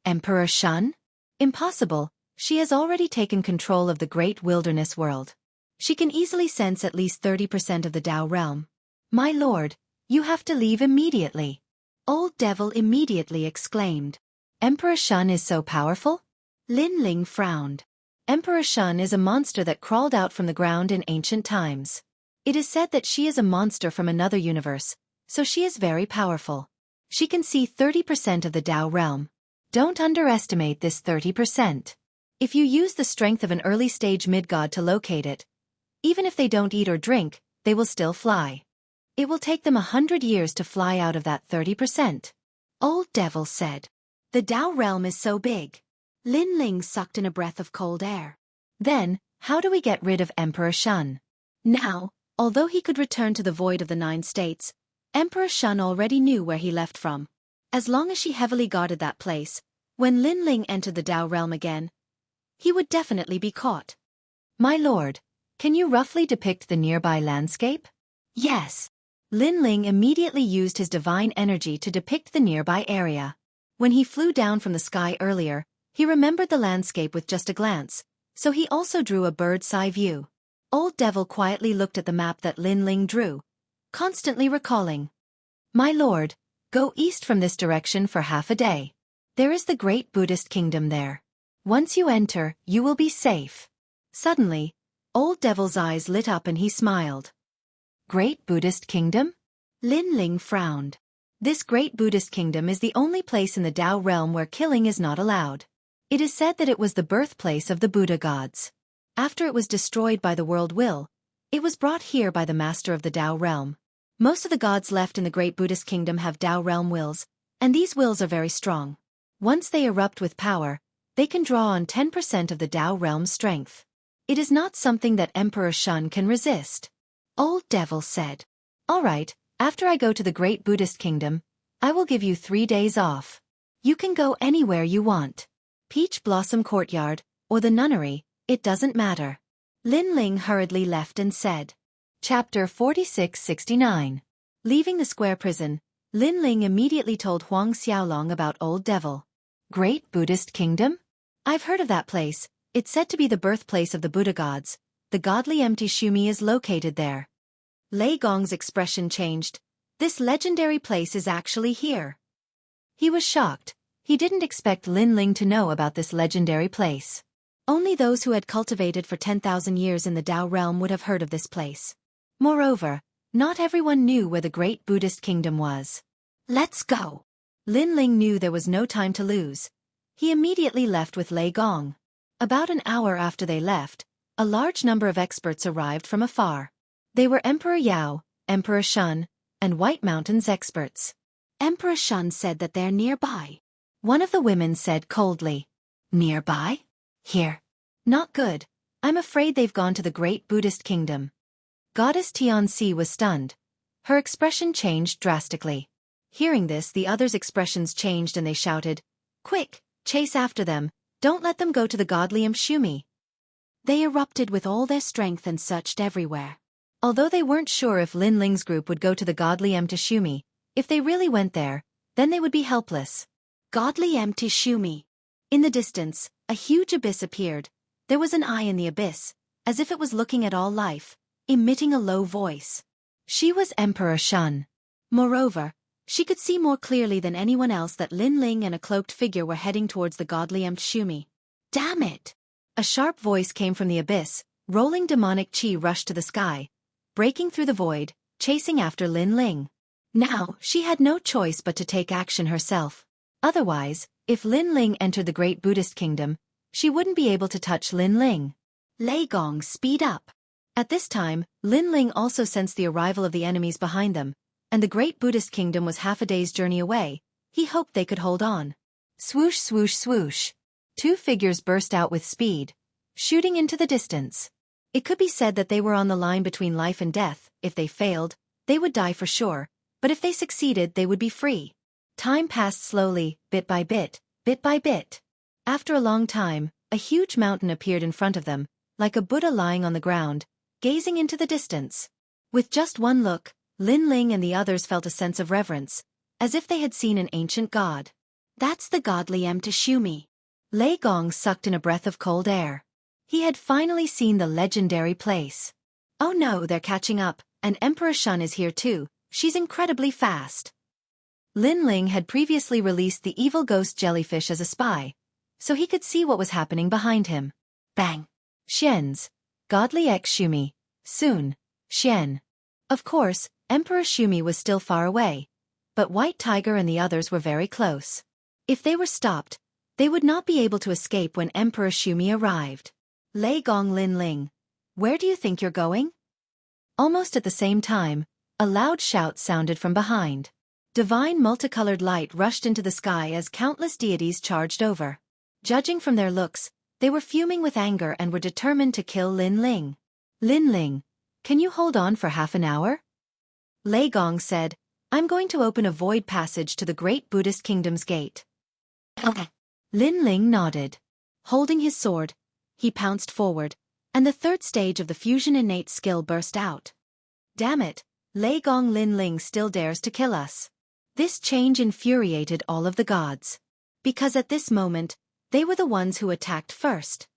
Emperor Shun? Impossible, she has already taken control of the great wilderness world. She can easily sense at least 30% of the Dao realm. My lord, you have to leave immediately. Old Devil immediately exclaimed. Emperor Shun is so powerful? Lin Ling frowned. Emperor Shun is a monster that crawled out from the ground in ancient times. It is said that she is a monster from another universe, so she is very powerful. She can see 30% of the Dao realm. Don't underestimate this 30%. If you use the strength of an early-stage mid-god to locate it, even if they don't eat or drink, they will still fly. It will take them 100 years to fly out of that 30%. Old Devil said. The Dao realm is so big. Lin Ling sucked in a breath of cold air. Then, how do we get rid of Emperor Shun? Now, although he could return to the void of the 9 states, Emperor Shun already knew where he left from. As long as she heavily guarded that place, when Lin Ling entered the Dao realm again, he would definitely be caught. My lord, can you roughly depict the nearby landscape? Yes. Lin Ling immediately used his divine energy to depict the nearby area. When he flew down from the sky earlier, he remembered the landscape with just a glance, so he also drew a bird's-eye view. Old Devil quietly looked at the map that Lin Ling drew, constantly recalling. My lord, go east from this direction for half a day. There is the great Buddhist kingdom there. Once you enter, you will be safe. Suddenly, Old Devil's eyes lit up and he smiled. Great Buddhist kingdom? Lin Ling frowned. This great Buddhist kingdom is the only place in the Dao realm where killing is not allowed. It is said that it was the birthplace of the Buddha gods. After it was destroyed by the world will, it was brought here by the master of the Dao realm. Most of the gods left in the great Buddhist kingdom have Dao realm wills, and these wills are very strong. Once they erupt with power, they can draw on 10% of the Dao realm's strength. It is not something that Emperor Shun can resist. Old Devil said. All right, after I go to the great Buddhist kingdom, I will give you 3 days off. You can go anywhere you want. Peach Blossom Courtyard, or the nunnery, it doesn't matter. Lin Ling hurriedly left and said. Chapter 4669. Leaving the square prison, Lin Ling immediately told Huang Xiaolong about Old Devil. Great Buddhist kingdom? I've heard of that place. It's said to be the birthplace of the Buddha gods. The godly empty Shumi is located there. Lei Gong's expression changed. This legendary place is actually here. He was shocked. He didn't expect Lin Ling to know about this legendary place. Only those who had cultivated for 10,000 years in the Dao realm would have heard of this place. Moreover, not everyone knew where the great Buddhist kingdom was. Let's go. Lin Ling knew there was no time to lose. He immediately left with Lei Gong. About an hour after they left, a large number of experts arrived from afar. They were Emperor Yao, Emperor Shun, and White Mountain's experts. Emperor Shun said that they're nearby. One of the women said coldly. Nearby? Here. Not good. I'm afraid they've gone to the great Buddhist kingdom. Goddess Xianxia was stunned. Her expression changed drastically. Hearing this, the others' expressions changed and they shouted, Quick, chase after them, don't let them go to the godly Shumi. They erupted with all their strength and searched everywhere. Although they weren't sure if Lin Ling's group would go to the godly Shumi, if they really went there, then they would be helpless. Godly Shumi. In the distance, a huge abyss appeared. There was an eye in the abyss, as if it was looking at all life, emitting a low voice. She was Emperor Shun. Moreover, she could see more clearly than anyone else that Lin Ling and a cloaked figure were heading towards the godly Shumi. Damn it! A sharp voice came from the abyss. Rolling demonic chi rushed to the sky, breaking through the void, chasing after Lin Ling. Now, she had no choice but to take action herself. Otherwise, if Lin Ling entered the great Buddhist kingdom, she wouldn't be able to touch Lin Ling. Lei Gong, speed up. At this time, Lin Ling also sensed the arrival of the enemies behind them, and the great Buddhist kingdom was half a day's journey away. He hoped they could hold on. Swoosh, swoosh, swoosh. Two figures burst out with speed, shooting into the distance. It could be said that they were on the line between life and death. If they failed, they would die for sure, but if they succeeded, they would be free. Time passed slowly, bit by bit, bit by bit. After a long time, a huge mountain appeared in front of them, like a Buddha lying on the ground, gazing into the distance. With just one look, Lin Ling and the others felt a sense of reverence, as if they had seen an ancient god. That's the godly Shumi. Lei Gong sucked in a breath of cold air. He had finally seen the legendary place. Oh no, they're catching up, and Emperor Shun is here too. She's incredibly fast. Lin Ling had previously released the evil ghost jellyfish as a spy, so he could see what was happening behind him. Bang! Xian's godly Shumi. Soon, Xian. Of course, Emperor Shumi was still far away, but White Tiger and the others were very close. If they were stopped, they would not be able to escape when Emperor Shumi arrived. Lei Gong Lin Ling, where do you think you're going? Almost at the same time, a loud shout sounded from behind. Divine multicolored light rushed into the sky as countless deities charged over. Judging from their looks, they were fuming with anger and were determined to kill Lin Ling. Lin Ling, can you hold on for half an hour? Lei Gong said, I'm going to open a void passage to the great Buddhist kingdom's gate. Okay. Lin Ling nodded. Holding his sword, he pounced forward, and the third stage of the fusion innate skill burst out. Damn it, Lei Gong Lin Ling still dares to kill us. This change infuriated all of the gods. Because at this moment, they were the ones who attacked first.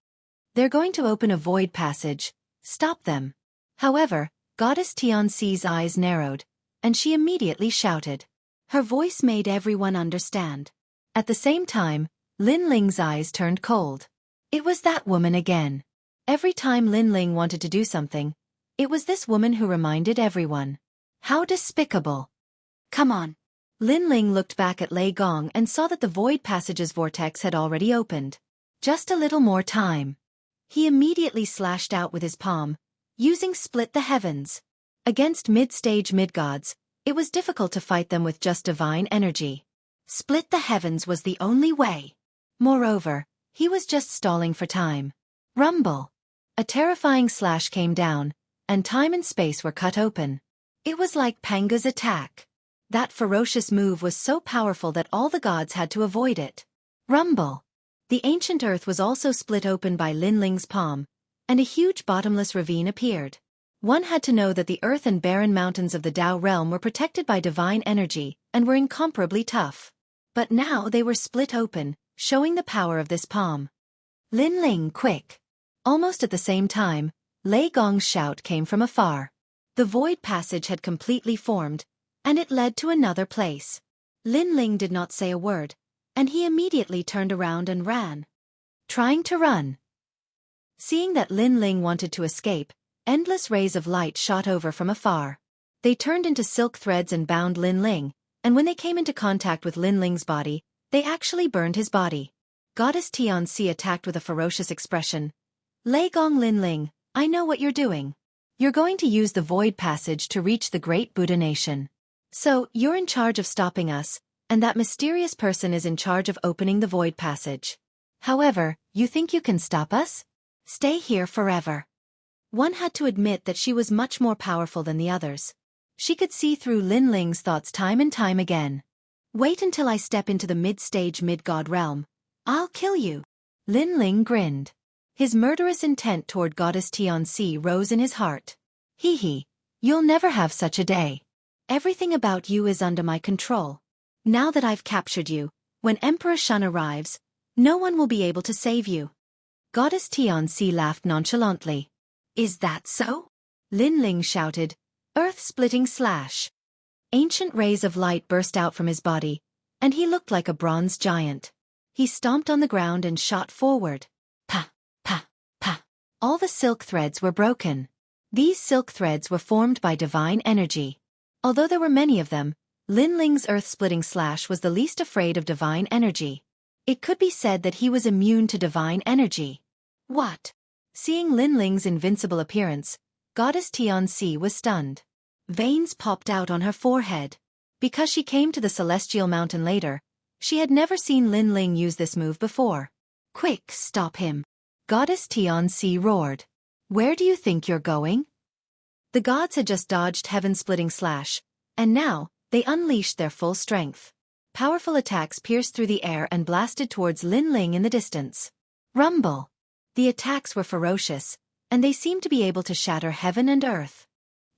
They're going to open a void passage. Stop them. However, Goddess Xianxia's eyes narrowed, and she immediately shouted. Her voice made everyone understand. At the same time, Lin Ling's eyes turned cold. It was that woman again. Every time Lin Ling wanted to do something, it was this woman who reminded everyone. How despicable. Come on. Lin Ling looked back at Lei Gong and saw that the void passage's vortex had already opened. Just a little more time. He immediately slashed out with his palm, using Split the Heavens. Against mid-stage mid-gods, it was difficult to fight them with just divine energy. Split the Heavens was the only way. Moreover, he was just stalling for time. Rumble. A terrifying slash came down, and time and space were cut open. It was like Panga's attack. That ferocious move was so powerful that all the gods had to avoid it. Rumble. The ancient earth was also split open by Lin Ling's palm, and a huge bottomless ravine appeared. One had to know that the earth and barren mountains of the Tao realm were protected by divine energy and were incomparably tough. But now they were split open, showing the power of this palm. Lin Ling, quick! Almost at the same time, Lei Gong's shout came from afar. The void passage had completely formed, and it led to another place. Lin Ling did not say a word, and he immediately turned around and ran. Trying to run. Seeing that Lin Ling wanted to escape, endless rays of light shot over from afar. They turned into silk threads and bound Lin Ling, and when they came into contact with Lin Ling's body, they actually burned his body. Goddess Xianxia attacked with a ferocious expression. Lei Gong Lin Ling, I know what you're doing. You're going to use the void passage to reach the great Buddha nation. So, you're in charge of stopping us, and that mysterious person is in charge of opening the void passage. However, you think you can stop us? Stay here forever. One had to admit that she was much more powerful than the others. She could see through Lin Ling's thoughts time and time again. Wait until I step into the mid-stage mid-god realm. I'll kill you. Lin Ling grinned. His murderous intent toward Goddess Xianxia rose in his heart. Hee hee, you'll never have such a day. Everything about you is under my control. Now that I've captured you, when Emperor Shun arrives, no one will be able to save you. Goddess Xianxia laughed nonchalantly. Is that so? Lin Ling shouted, earth-splitting slash. Ancient rays of light burst out from his body, and he looked like a bronze giant. He stomped on the ground and shot forward. Pa, pa, pa. All the silk threads were broken. These silk threads were formed by divine energy. Although there were many of them, Lin Ling's earth-splitting slash was the least afraid of divine energy. It could be said that he was immune to divine energy. What? Seeing Lin Ling's invincible appearance, Goddess Xianxia was stunned. Veins popped out on her forehead. Because she came to the celestial mountain later, she had never seen Lin Ling use this move before. Quick, stop him. Goddess Xianxia roared. Where do you think you're going? The gods had just dodged heaven-splitting slash, and now, they unleashed their full strength. Powerful attacks pierced through the air and blasted towards Lin Ling in the distance. Rumble! The attacks were ferocious, and they seemed to be able to shatter heaven and earth.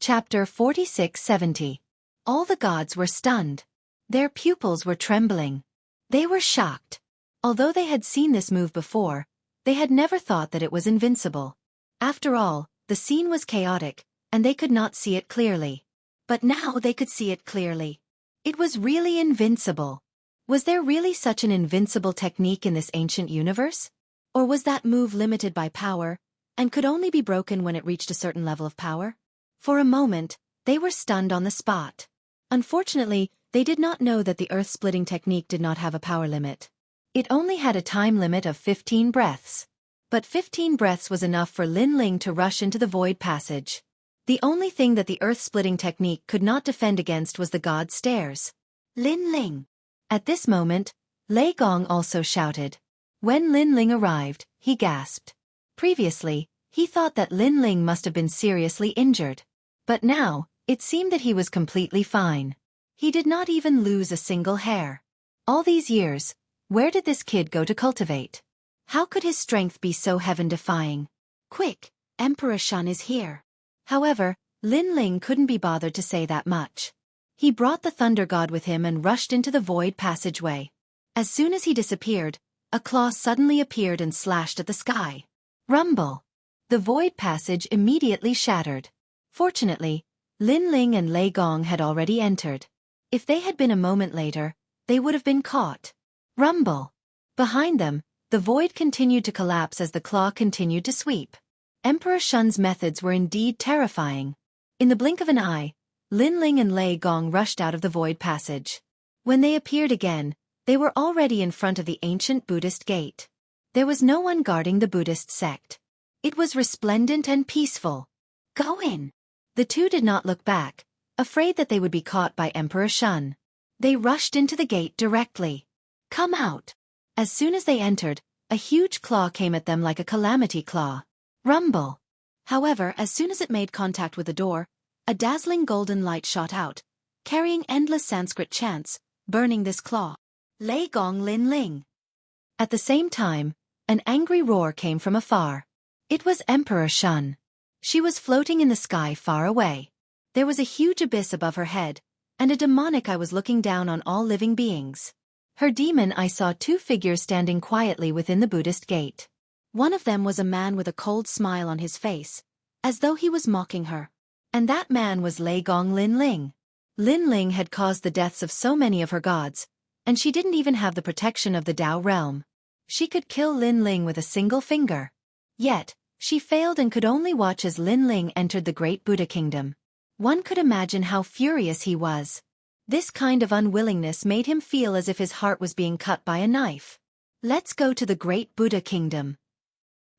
Chapter 46-70. All the gods were stunned. Their pupils were trembling. They were shocked. Although they had seen this move before, they had never thought that it was invincible. After all, the scene was chaotic, and they could not see it clearly. But now they could see it clearly. It was really invincible. Was there really such an invincible technique in this ancient universe? Or was that move limited by power, and could only be broken when it reached a certain level of power? For a moment, they were stunned on the spot. Unfortunately, they did not know that the earth-splitting technique did not have a power limit. It only had a time limit of 15 breaths. But 15 breaths was enough for Lin Ling to rush into the void passage. The only thing that the earth-splitting technique could not defend against was the god's stares. Lin Ling! At this moment, Lei Gong also shouted. When Lin Ling arrived, he gasped. Previously, he thought that Lin Ling must have been seriously injured. But now, it seemed that he was completely fine. He did not even lose a single hair. All these years, where did this kid go to cultivate? How could his strength be so heaven-defying? Quick, Emperor Shun is here. However, Lin Ling couldn't be bothered to say that much. He brought the Thunder God with him and rushed into the void passageway. As soon as he disappeared, a claw suddenly appeared and slashed at the sky. Rumble! The void passage immediately shattered. Fortunately, Lin Ling and Lei Gong had already entered. If they had been a moment later, they would have been caught. Rumble! Behind them, the void continued to collapse as the claw continued to sweep. Emperor Shun's methods were indeed terrifying. In the blink of an eye, Lin Ling and Lei Gong rushed out of the void passage. When they appeared again, they were already in front of the ancient Buddhist gate. There was no one guarding the Buddhist sect. It was resplendent and peaceful. Go in! The two did not look back, afraid that they would be caught by Emperor Shun. They rushed into the gate directly. Come out! As soon as they entered, a huge claw came at them like a calamity claw. Rumble! However, as soon as it made contact with the door, a dazzling golden light shot out, carrying endless Sanskrit chants, burning this claw. Lei Gong Lin Ling! At the same time, an angry roar came from afar. It was Emperor Shun. She was floating in the sky far away. There was a huge abyss above her head, and a demonic eye was looking down on all living beings. Her demon eye saw two figures standing quietly within the Buddhist gate. One of them was a man with a cold smile on his face, as though he was mocking her. And that man was Lei Gong Lin Ling. Lin Ling had caused the deaths of so many of her gods, and she didn't even have the protection of the Tao realm. She could kill Lin Ling with a single finger. Yet, she failed and could only watch as Lin Ling entered the great Buddha kingdom. One could imagine how furious he was. This kind of unwillingness made him feel as if his heart was being cut by a knife. Let's go to the great Buddha kingdom.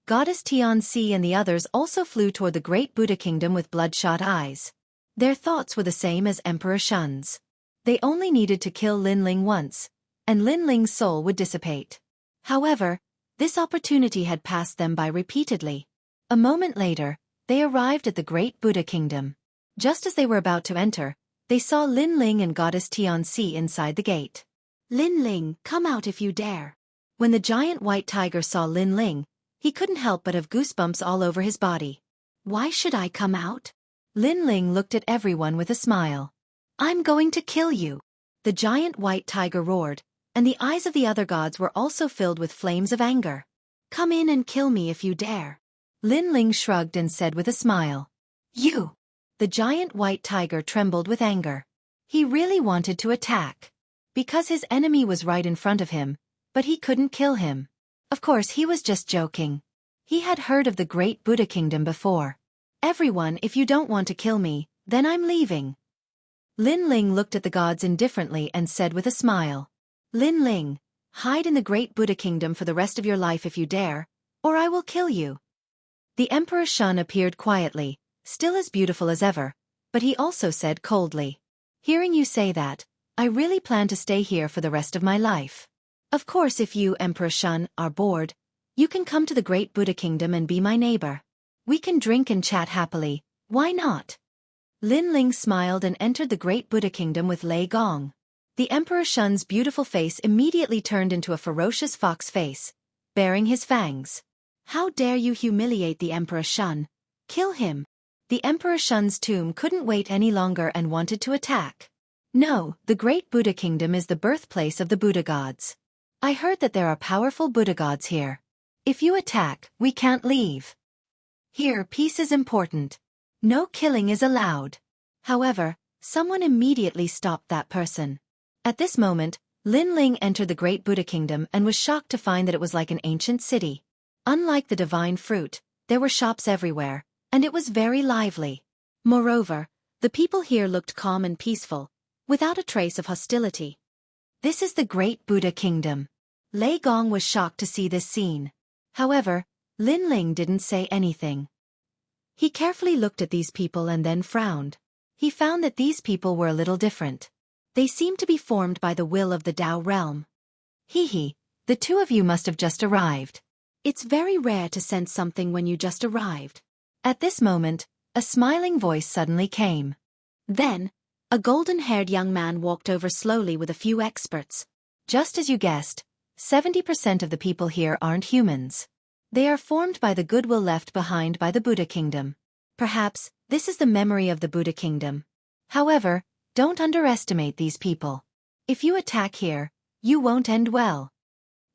Goddess Xianxia and the others also flew toward the great Buddha kingdom with bloodshot eyes. Their thoughts were the same as Emperor Shun's. They only needed to kill Lin Ling once, and Lin Ling's soul would dissipate. However, this opportunity had passed them by repeatedly. A moment later, they arrived at the great Buddha kingdom. Just as they were about to enter, they saw Lin Ling and Goddess Xianxia inside the gate. Lin Ling, come out if you dare. When the giant white tiger saw Lin Ling, he couldn't help but have goosebumps all over his body. Why should I come out? Lin Ling looked at everyone with a smile. I'm going to kill you. The giant white tiger roared, and the eyes of the other gods were also filled with flames of anger. Come in and kill me if you dare. Lin Ling shrugged and said with a smile. You! The giant white tiger trembled with anger. He really wanted to attack. Because his enemy was right in front of him, but he couldn't kill him. Of course he was just joking. He had heard of the great Buddha kingdom before. Everyone, if you don't want to kill me, then I'm leaving. Lin Ling looked at the gods indifferently and said with a smile. Lin Ling, hide in the great Buddha kingdom for the rest of your life if you dare, or I will kill you. The Emperor Shun appeared quietly, still as beautiful as ever, but he also said coldly, "Hearing you say that, I really plan to stay here for the rest of my life. Of course, if you, Emperor Shun, are bored, you can come to the Great Buddha Kingdom and be my neighbor. We can drink and chat happily, why not?" Lin Ling smiled and entered the Great Buddha Kingdom with Lei Gong. The Emperor Shun's beautiful face immediately turned into a ferocious fox face, baring his fangs. "How dare you humiliate the Emperor Shun? Kill him!" The Emperor Shun's tomb couldn't wait any longer and wanted to attack. "No, the Great Buddha Kingdom is the birthplace of the Buddha gods. I heard that there are powerful Buddha gods here. If you attack, we can't leave. Here, peace is important. No killing is allowed." However, someone immediately stopped that person. At this moment, Lin Ling entered the Great Buddha Kingdom and was shocked to find that it was like an ancient city. Unlike the divine fruit, there were shops everywhere, and it was very lively. Moreover, the people here looked calm and peaceful, without a trace of hostility. "This is the Great Buddha Kingdom." Lei Gong was shocked to see this scene. However, Lin Ling didn't say anything. He carefully looked at these people and then frowned. He found that these people were a little different. They seemed to be formed by the will of the Tao realm. "Hee, the two of you must have just arrived. It's very rare to sense something when you just arrived." At this moment, a smiling voice suddenly came. Then, a golden-haired young man walked over slowly with a few experts. "Just as you guessed, 70% of the people here aren't humans. They are formed by the goodwill left behind by the Buddha Kingdom. Perhaps, this is the memory of the Buddha Kingdom. However, don't underestimate these people. If you attack here, you won't end well."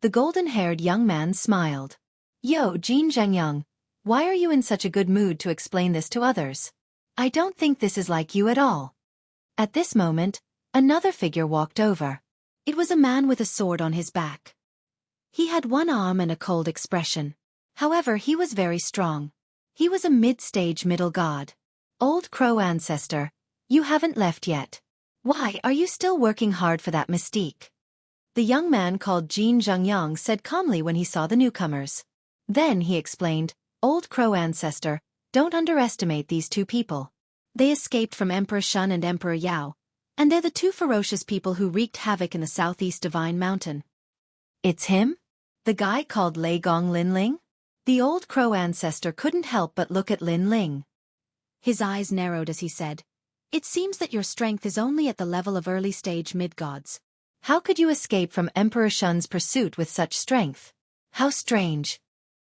The golden-haired young man smiled. "Yo, Jianghu, why are you in such a good mood to explain this to others? I don't think this is like you at all." At this moment, another figure walked over. It was a man with a sword on his back. He had one arm and a cold expression. However, he was very strong. He was a mid-stage middle god. "Old Crow ancestor, you haven't left yet. Why are you still working hard for that mystique?" The young man called Jianghu said calmly when he saw the newcomers. Then he explained, "Old Crow ancestor, don't underestimate these two people. They escaped from Emperor Shun and Emperor Yao, and they're the two ferocious people who wreaked havoc in the southeast Divine Mountain." "It's him? The guy called Lei Gong Lin Ling?" The Old Crow ancestor couldn't help but look at Lin Ling. His eyes narrowed as he said, "It seems that your strength is only at the level of early-stage mid-gods. How could you escape from Emperor Shun's pursuit with such strength? How strange."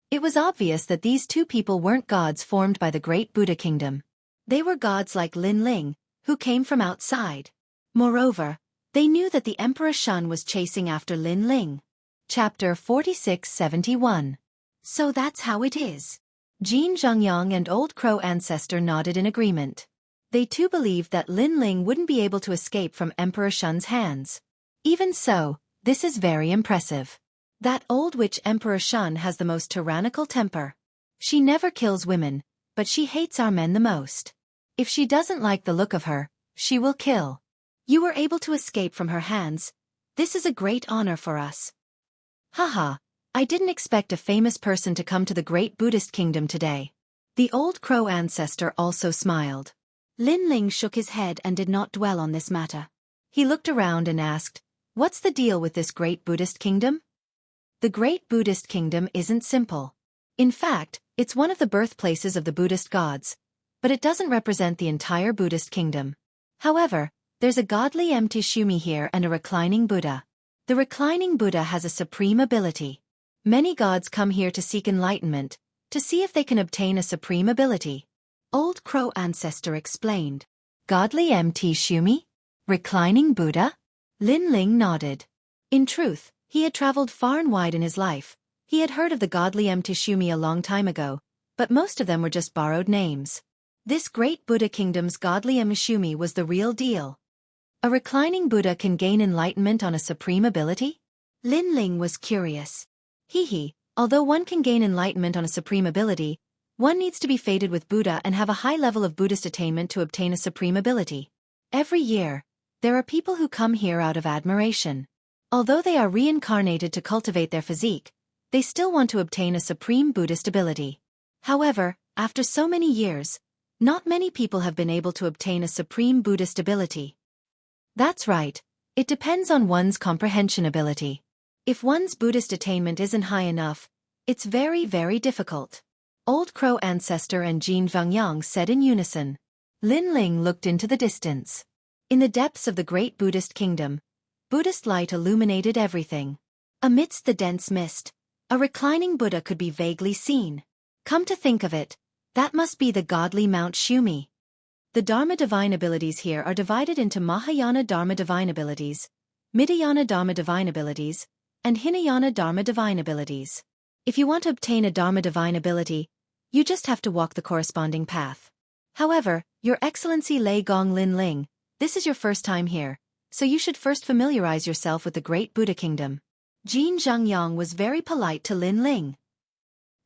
It was obvious that these two people weren't gods formed by the Great Buddha Kingdom. They were gods like Lin Ling, who came from outside. Moreover, they knew that the Emperor Shun was chasing after Lin Ling. Chapter 4671. "So that's how it is." Jianghu and Old Crow ancestor nodded in agreement. They too believed that Lin Ling wouldn't be able to escape from Emperor Shun's hands. Even so, this is very impressive. That old witch Emperor Shun has the most tyrannical temper. She never kills women, but she hates our men the most. If she doesn't like the look of her, she will kill. You were able to escape from her hands. This is a great honor for us. Haha, I didn't expect a famous person to come to the Great Buddhist Kingdom today. The Old Crow ancestor also smiled. Lin Ling shook his head and did not dwell on this matter. He looked around and asked, "What's the deal with this Great Buddhist Kingdom?" The Great Buddhist Kingdom isn't simple. In fact, it's one of the birthplaces of the Buddhist gods, but it doesn't represent the entire Buddhist kingdom. However, there's a godly empty Shumi here and a reclining Buddha. The reclining Buddha has a supreme ability. Many gods come here to seek enlightenment, to see if they can obtain a supreme ability. Old Crow ancestor explained. Godly MT Shumi? Reclining Buddha? Lin Ling nodded. In truth, he had traveled far and wide in his life. He had heard of the godly MT Shumi a long time ago, but most of them were just borrowed names. This great Buddha kingdom's godly Shumi was the real deal. A reclining Buddha can gain enlightenment on a supreme ability? Lin Ling was curious. Although one can gain enlightenment on a supreme ability, one needs to be fated with Buddha and have a high level of Buddhist attainment to obtain a supreme ability. Every year, there are people who come here out of admiration. Although they are reincarnated to cultivate their physique, they still want to obtain a supreme Buddhist ability. However, after so many years, Not many people have been able to obtain a supreme Buddhist ability. That's right, it depends on one's comprehension ability. If one's Buddhist attainment isn't high enough, it's very, very difficult. Old Crow Ancestor and Jianghu said in unison. Lin Ling looked into the distance. In the depths of the great Buddhist kingdom, Buddhist light illuminated everything. Amidst the dense mist, a reclining Buddha could be vaguely seen. Come to think of it, that must be the godly Mount Shumi. The Dharma divine abilities here are divided into Mahayana Dharma divine abilities, Midayana Dharma divine abilities, and Hinayana Dharma divine abilities. If you want to obtain a Dharma divine ability, you just have to walk the corresponding path. However, Your Excellency Lei Gong Lin Ling, this is your first time here, so you should first familiarize yourself with the great Buddha kingdom. Xianxia was very polite to Lin Ling.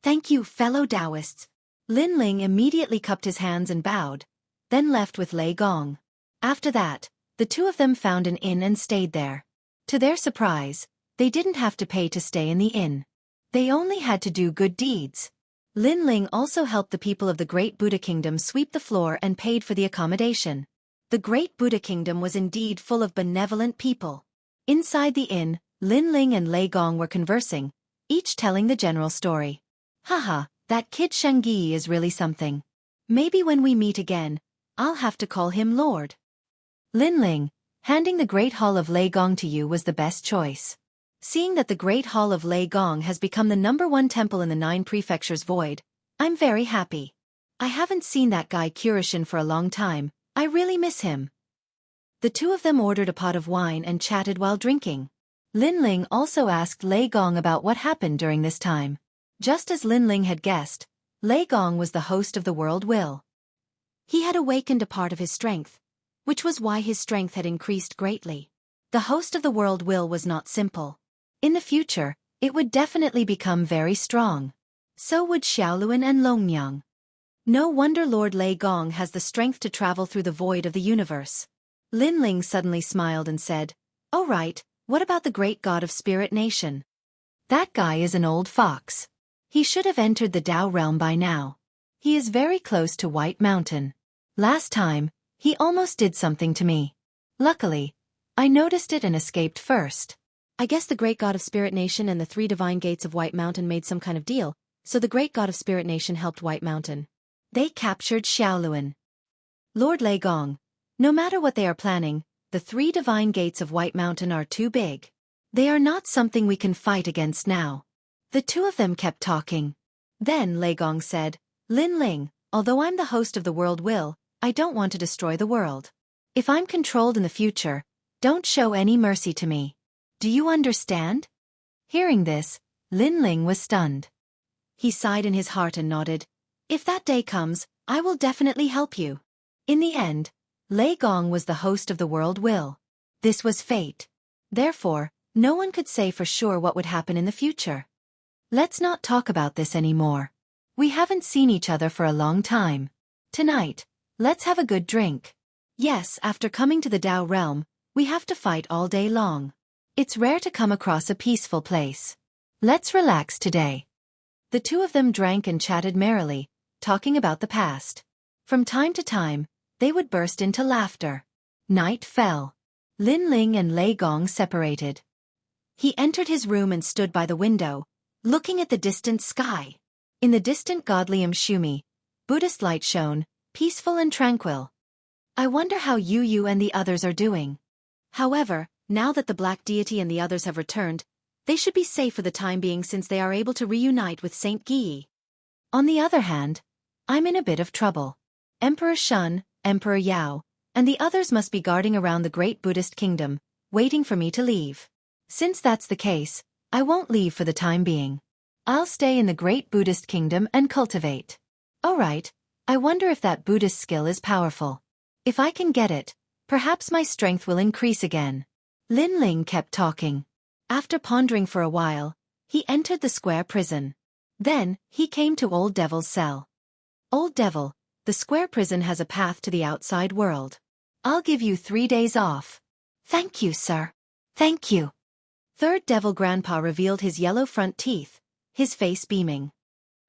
Thank you, fellow Taoists. Lin Ling immediately cupped his hands and bowed, then left with Lei Gong. After that, the two of them found an inn and stayed there. To their surprise, they didn't have to pay to stay in the inn. They only had to do good deeds. Lin Ling also helped the people of the Great Buddha Kingdom sweep the floor and paid for the accommodation. The Great Buddha Kingdom was indeed full of benevolent people. Inside the inn, Lin Ling and Lei Gong were conversing, each telling the general story. Haha, that kid Xianxia is really something. Maybe when we meet again, I'll have to call him Lord. Lin Ling, handing the Great Hall of Lei Gong to you was the best choice. Seeing that the Great Hall of Lei Gong has become the #1 temple in the 9 prefectures void, I'm very happy. I haven't seen that guy Kurishin for a long time, I really miss him. The two of them ordered a pot of wine and chatted while drinking. Lin Ling also asked Lei Gong about what happened during this time. Just as Lin Ling had guessed, Lei Gong was the host of the world will. He had awakened a part of his strength, which was why his strength had increased greatly. The host of the world will was not simple. In the future, it would definitely become very strong. So would Xiaoluan and Longyang. No wonder Lord Lei Gong has the strength to travel through the void of the universe. Lin Ling suddenly smiled and said, "Oh right, what about the great god of Spirit Nation? That guy is an old fox. He should have entered the Tao realm by now. He is very close to White Mountain. Last time, he almost did something to me. Luckily, I noticed it and escaped first. I guess the great god of Spirit Nation and the 3 divine gates of White Mountain made some kind of deal, so the great god of Spirit Nation helped White Mountain. They captured Xiaoluan. Lord Lei Gong, no matter what they are planning, the 3 divine gates of White Mountain are too big. They are not something we can fight against now." The two of them kept talking. Then Lei Gong said, "Lin Ling, although I'm the host of the world will, I don't want to destroy the world. If I'm controlled in the future, don't show any mercy to me. Do you understand?" Hearing this, Lin Ling was stunned. He sighed in his heart and nodded. "If that day comes, I will definitely help you." In the end, Lei Gong was the host of the world will. This was fate. Therefore, no one could say for sure what would happen in the future. Let's not talk about this anymore. We haven't seen each other for a long time. Tonight, let's have a good drink. Yes, after coming to the Tao realm, we have to fight all day long. It's rare to come across a peaceful place. Let's relax today. The two of them drank and chatted merrily, talking about the past. From time to time, they would burst into laughter. Night fell. Lin Ling and Lei Gong separated. He entered his room and stood by the window, looking at the distant sky. In the distant godly Shumi, Buddhist light shone, peaceful and tranquil. I wonder how you and the others are doing. However, now that the Black Deity and the others have returned, they should be safe for the time being since they are able to reunite with Saint Guyi. On the other hand, I'm in a bit of trouble. Emperor Shun, Emperor Yao, and the others must be guarding around the great Buddhist kingdom, waiting for me to leave. Since that's the case, I won't leave for the time being. I'll stay in the great Buddhist kingdom and cultivate. Alright, I wonder if that Buddhist skill is powerful. If I can get it, perhaps my strength will increase again. Lin Ling kept talking. After pondering for a while, he entered the square prison. Then, he came to Old Devil's cell. Old Devil, the square prison has a path to the outside world. I'll give you 3 days off. Thank you, sir. Thank you. Third Devil Grandpa revealed his yellow front teeth, his face beaming.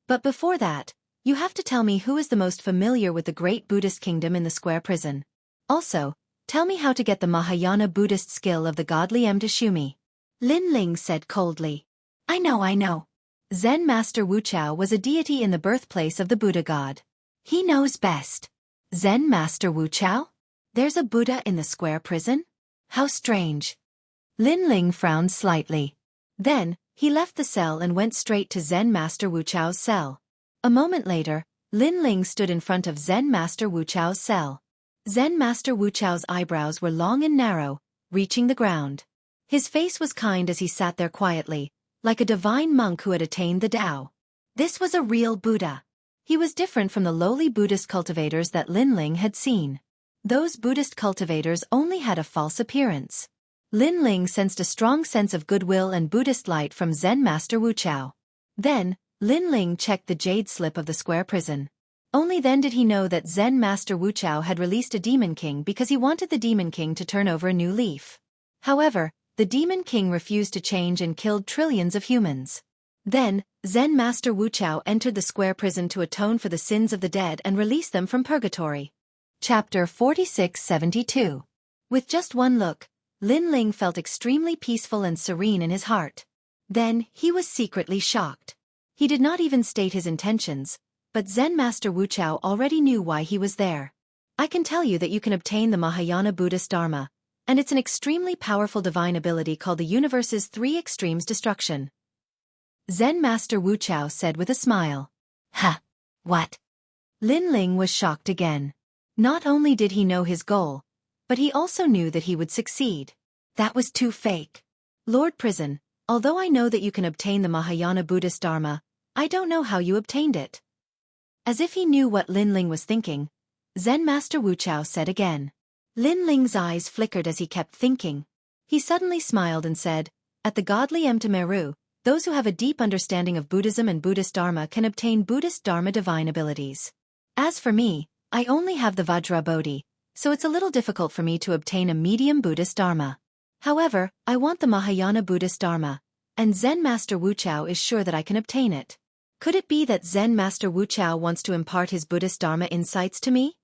But before that, You have to tell me who is the most familiar with the great Buddhist kingdom in the square prison. Also, tell me how to get the Mahayana Buddhist skill of the godly M to Shumi. Lin Ling said coldly. I know. Zen Master Wuchao was a deity in the birthplace of the Buddha god. He knows best. Zen Master Wuchao? There's a Buddha in the square prison? How strange. Lin Ling frowned slightly. Then, he left the cell and went straight to Zen Master Wuchao's cell. A moment later, Lin Ling stood in front of Zen Master Wuchao's cell. Zen Master Wuchao's eyebrows were long and narrow, reaching the ground. His face was kind as he sat there quietly, like a divine monk who had attained the Tao. This was a real Buddha. He was different from the lowly Buddhist cultivators that Lin Ling had seen. Those Buddhist cultivators only had a false appearance. Lin Ling sensed a strong sense of goodwill and Buddhist light from Zen Master Wuchao. Then, Lin Ling checked the jade slip of the square prison. Only then did he know that Zen Master Wuchao had released a Demon King because he wanted the Demon King to turn over a new leaf. However, the Demon King refused to change and killed trillions of humans. Then, Zen Master Wuchao entered the square prison to atone for the sins of the dead and release them from purgatory. Chapter 4672. With just one look, Lin Ling felt extremely peaceful and serene in his heart. Then, he was secretly shocked. He did not even state his intentions, but Zen Master Wuchao already knew why he was there. I can tell you that you can obtain the Mahayana Buddhist Dharma, and it's an extremely powerful divine ability called the universe's three extremes destruction. Zen Master Wuchao said with a smile. What? Lin Ling was shocked again. Not only did he know his goal, but he also knew that he would succeed. That was too fake. Lord Prison, although I know that you can obtain the Mahayana Buddhist Dharma, I don't know how you obtained it. As if he knew what Lin Ling was thinking, Zen Master Wuchao said again. Lin Ling's eyes flickered as he kept thinking. He suddenly smiled and said, At the godly Meru, those who have a deep understanding of Buddhism and Buddhist Dharma can obtain Buddhist Dharma divine abilities. As for me, I only have the Vajra Bodhi, so it's a little difficult for me to obtain a medium Buddhist Dharma. However, I want the Mahayana Buddhist Dharma, and Zen Master Wuchao is sure that I can obtain it. Could it be that Zen Master Wuchao wants to impart his Buddhist Dharma insights to me?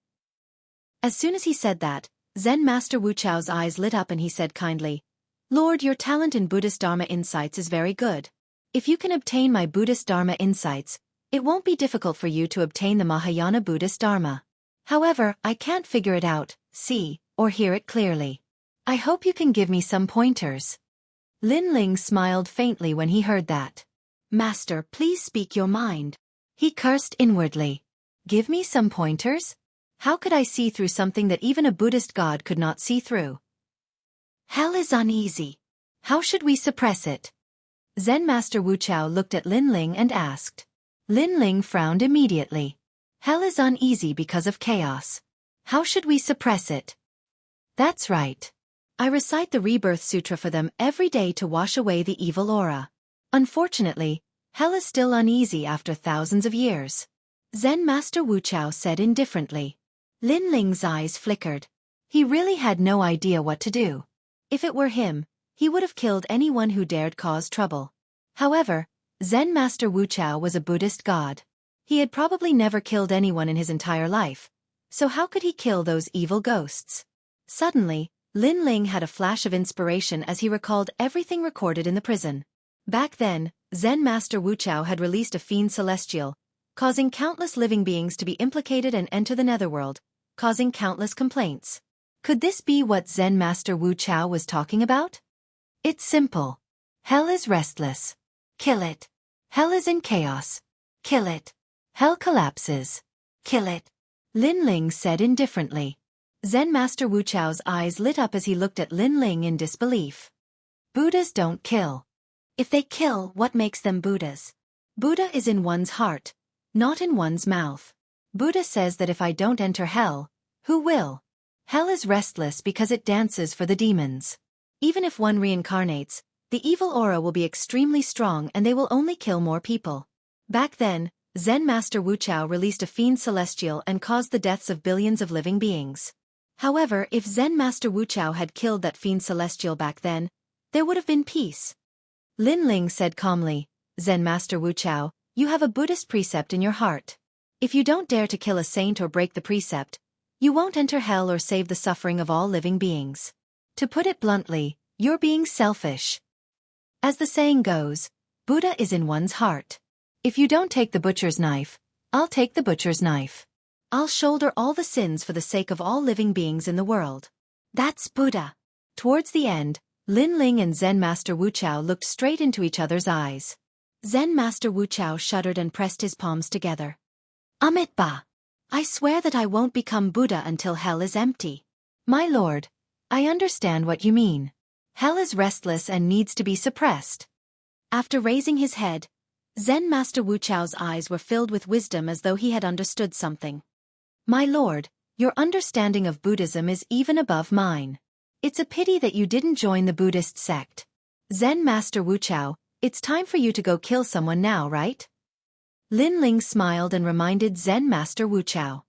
As soon as he said that, Zen Master Wuchao's eyes lit up and he said kindly, Lord, your talent in Buddhist Dharma insights is very good. If you can obtain my Buddhist Dharma insights, it won't be difficult for you to obtain the Mahayana Buddhist Dharma. However, I can't figure it out, see, or hear it clearly. I hope you can give me some pointers. Lin Ling smiled faintly when he heard that. Master, please speak your mind. He cursed inwardly. Give me some pointers? How could I see through something that even a Buddhist god could not see through? Hell is uneasy. How should we suppress it? Zen Master Wuchao looked at Lin Ling and asked. Lin Ling frowned immediately. Hell is uneasy because of chaos. How should we suppress it? That's right. I recite the Rebirth Sutra for them every day to wash away the evil aura. Unfortunately, hell is still uneasy after thousands of years. Zen Master Wuchao said indifferently. Lin Ling's eyes flickered. He really had no idea what to do. If it were him, he would have killed anyone who dared cause trouble. However, Zen Master Wuchao was a Buddhist god. He had probably never killed anyone in his entire life, so how could he kill those evil ghosts? Suddenly, Lin Ling had a flash of inspiration as he recalled everything recorded in the prison. Back then, Zen Master Wuchao had released a fiend celestial, causing countless living beings to be implicated and enter the netherworld, causing countless complaints. Could this be what Zen Master Wuchao was talking about? It's simple. Hell is restless. Kill it. Hell is in chaos. Kill it. Hell collapses. Kill it. Lin Ling said indifferently. Zen Master Wuchao's eyes lit up as he looked at Lin Ling in disbelief. Buddhas don't kill. If they kill, what makes them Buddhas? Buddha is in one's heart, not in one's mouth. Buddha says that if I don't enter hell, who will? Hell is restless because it dances for the demons. Even if one reincarnates, the evil aura will be extremely strong and they will only kill more people. Back then, Zen Master Wuchao released a fiend celestial and caused the deaths of billions of living beings. However, if Zen Master Wuchao had killed that fiend celestial back then, there would have been peace. Lin Ling said calmly, Zen Master Wuchao, you have a Buddhist precept in your heart. If you don't dare to kill a saint or break the precept, you won't enter hell or save the suffering of all living beings. To put it bluntly, you're being selfish. As the saying goes, Buddha is in one's heart. If you don't take the butcher's knife, I'll take the butcher's knife. I'll shoulder all the sins for the sake of all living beings in the world. That's Buddha. Towards the end, Lin Ling and Zen Master Wuchao looked straight into each other's eyes. Zen Master Wuchao shuddered and pressed his palms together. Amitabha. I swear that I won't become Buddha until hell is empty. My lord, I understand what you mean. Hell is restless and needs to be suppressed. After raising his head, Zen Master Wuchao's eyes were filled with wisdom as though he had understood something. My lord, your understanding of Buddhism is even above mine. It's a pity that you didn't join the Buddhist sect. Zen Master Wuchao, it's time for you to go kill someone now, right? Lin Ling smiled and reminded Zen Master Wuchao.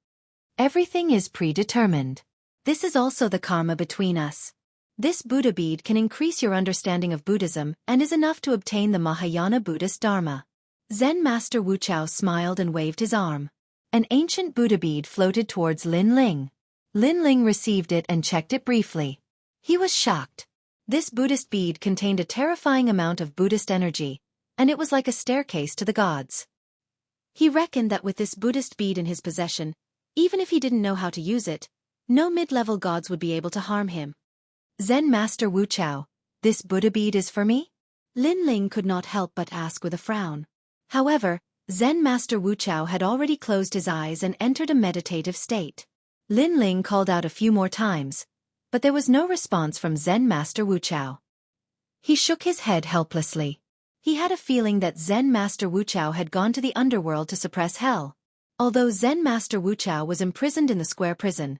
Everything is predetermined. This is also the karma between us. This Buddha bead can increase your understanding of Buddhism and is enough to obtain the Mahayana Buddhist Dharma. Zen Master Wuchao smiled and waved his arm. An ancient Buddha bead floated towards Lin Ling. Lin Ling received it and checked it briefly. He was shocked. This Buddhist bead contained a terrifying amount of Buddhist energy, and it was like a staircase to the gods. He reckoned that with this Buddhist bead in his possession, even if he didn't know how to use it, no mid-level gods would be able to harm him. Zen Master Wuchao, this Buddha bead is for me? Lin Ling could not help but ask with a frown. However, Zen Master Wuchao had already closed his eyes and entered a meditative state. Lin Ling called out a few more times, but there was no response from Zen Master Wuchao. He shook his head helplessly. He had a feeling that Zen Master Wuchao had gone to the underworld to suppress hell. Although Zen Master Wuchao was imprisoned in the square prison,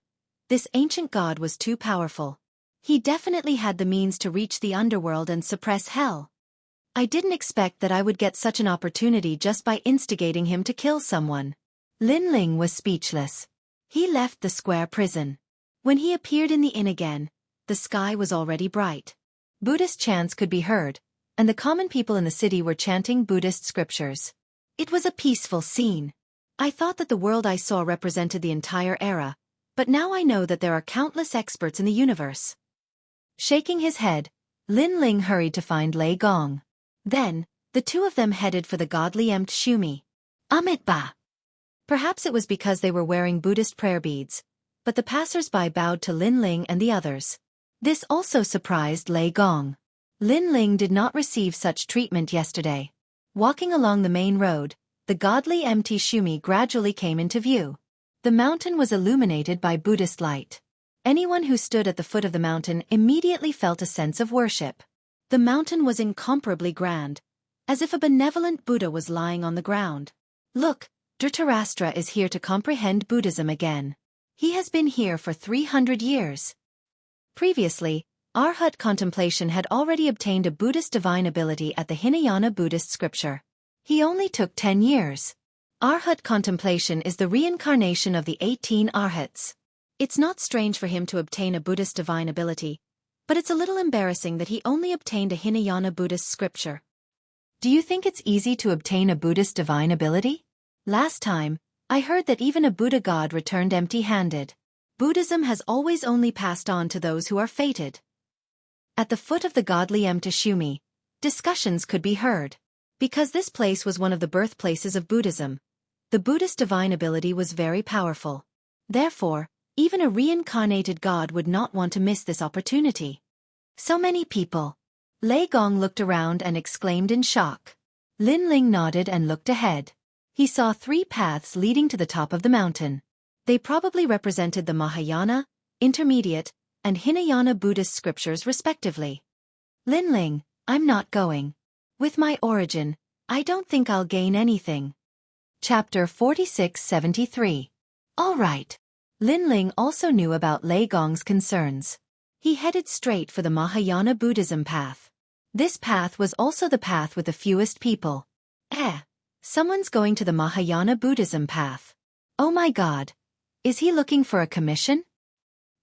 this ancient god was too powerful. He definitely had the means to reach the underworld and suppress hell. I didn't expect that I would get such an opportunity just by instigating him to kill someone. Lin Ling was speechless. He left the square prison. When he appeared in the inn again, the sky was already bright. Buddhist chants could be heard, and the common people in the city were chanting Buddhist scriptures. It was a peaceful scene. I thought that the world I saw represented the entire era, but now I know that there are countless experts in the universe. Shaking his head, Lin Ling hurried to find Lei Gong. Then, the two of them headed for the godly Empt Shumi. Amitabha. Perhaps it was because they were wearing Buddhist prayer beads, but the passers-by bowed to Lin Ling and the others. This also surprised Lei Gong. Lin Ling did not receive such treatment yesterday. Walking along the main road, the godly Empt Shumi gradually came into view. The mountain was illuminated by Buddhist light. Anyone who stood at the foot of the mountain immediately felt a sense of worship. The mountain was incomparably grand, as if a benevolent Buddha was lying on the ground. Look, Dhritarashtra is here to comprehend Buddhism again. He has been here for 300 years. Previously, Arhat Contemplation had already obtained a Buddhist divine ability at the Hinayana Buddhist scripture. He only took 10 years. Arhat Contemplation is the reincarnation of the 18 Arhats. It's not strange for him to obtain a Buddhist divine ability, but it's a little embarrassing that he only obtained a Hinayana Buddhist scripture. Do you think it's easy to obtain a Buddhist divine ability? Last time, I heard that even a Buddha god returned empty-handed. Buddhism has always only passed on to those who are fated. At the foot of the godly Empt Shumi, discussions could be heard. Because this place was one of the birthplaces of Buddhism, the Buddhist divine ability was very powerful. Therefore, even a reincarnated god would not want to miss this opportunity. So many people. Lei Gong looked around and exclaimed in shock. Lin Ling nodded and looked ahead. He saw 3 paths leading to the top of the mountain. They probably represented the Mahayana, Intermediate, and Hinayana Buddhist scriptures respectively. Lin Ling, I'm not going. With my origin, I don't think I'll gain anything. Chapter 4673. All right. Lin Ling also knew about Lei Gong's concerns. He headed straight for the Mahayana Buddhism path. This path was also the path with the fewest people. Someone's going to the Mahayana Buddhism path. Oh my god. Is he looking for a commission?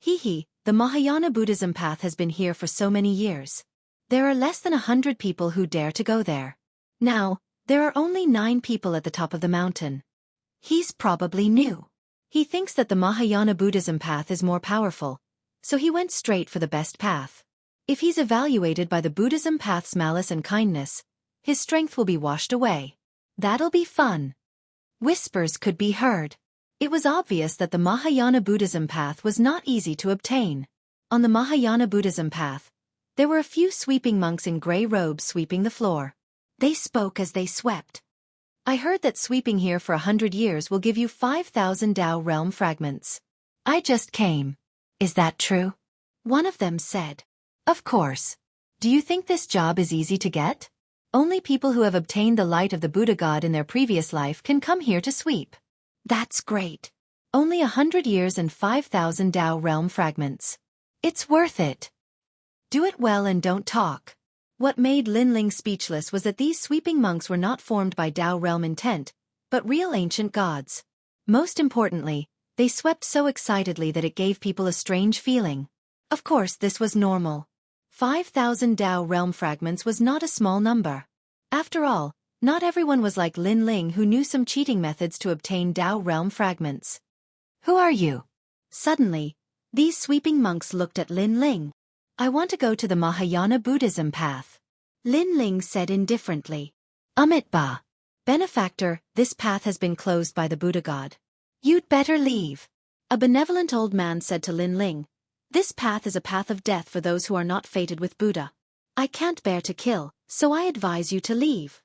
The Mahayana Buddhism path has been here for so many years. There are less than 100 people who dare to go there. Now, there are only 9 people at the top of the mountain. He's probably new. He thinks that the Mahayana Buddhism path is more powerful, so he went straight for the best path. If he's evaluated by the Buddhism path's malice and kindness, his strength will be washed away. That'll be fun. Whispers could be heard. It was obvious that the Mahayana Buddhism path was not easy to obtain. On the Mahayana Buddhism path, there were a few sweeping monks in gray robes sweeping the floor. They spoke as they swept. I heard that sweeping here for 100 years will give you 5,000 Tao realm fragments. I just came. Is that true? One of them said. Of course. Do you think this job is easy to get? Only people who have obtained the light of the Buddha God in their previous life can come here to sweep. That's great. Only 100 years and 5,000 Tao realm fragments. It's worth it. Do it well and don't talk. What made Linling speechless was that these sweeping monks were not formed by Tao realm intent, but real ancient gods. Most importantly, they swept so excitedly that it gave people a strange feeling. Of course, this was normal. 5,000 Tao realm fragments was not a small number. After all, not everyone was like Lin Ling who knew some cheating methods to obtain Tao realm fragments. Who are you? Suddenly, these sweeping monks looked at Lin Ling. I want to go to the Mahayana Buddhism path. Lin Ling said indifferently. Amitabha. Benefactor, this path has been closed by the Buddha God. You'd better leave. A benevolent old man said to Lin Ling. This path is a path of death for those who are not fated with Buddha. I can't bear to kill, so I advise you to leave.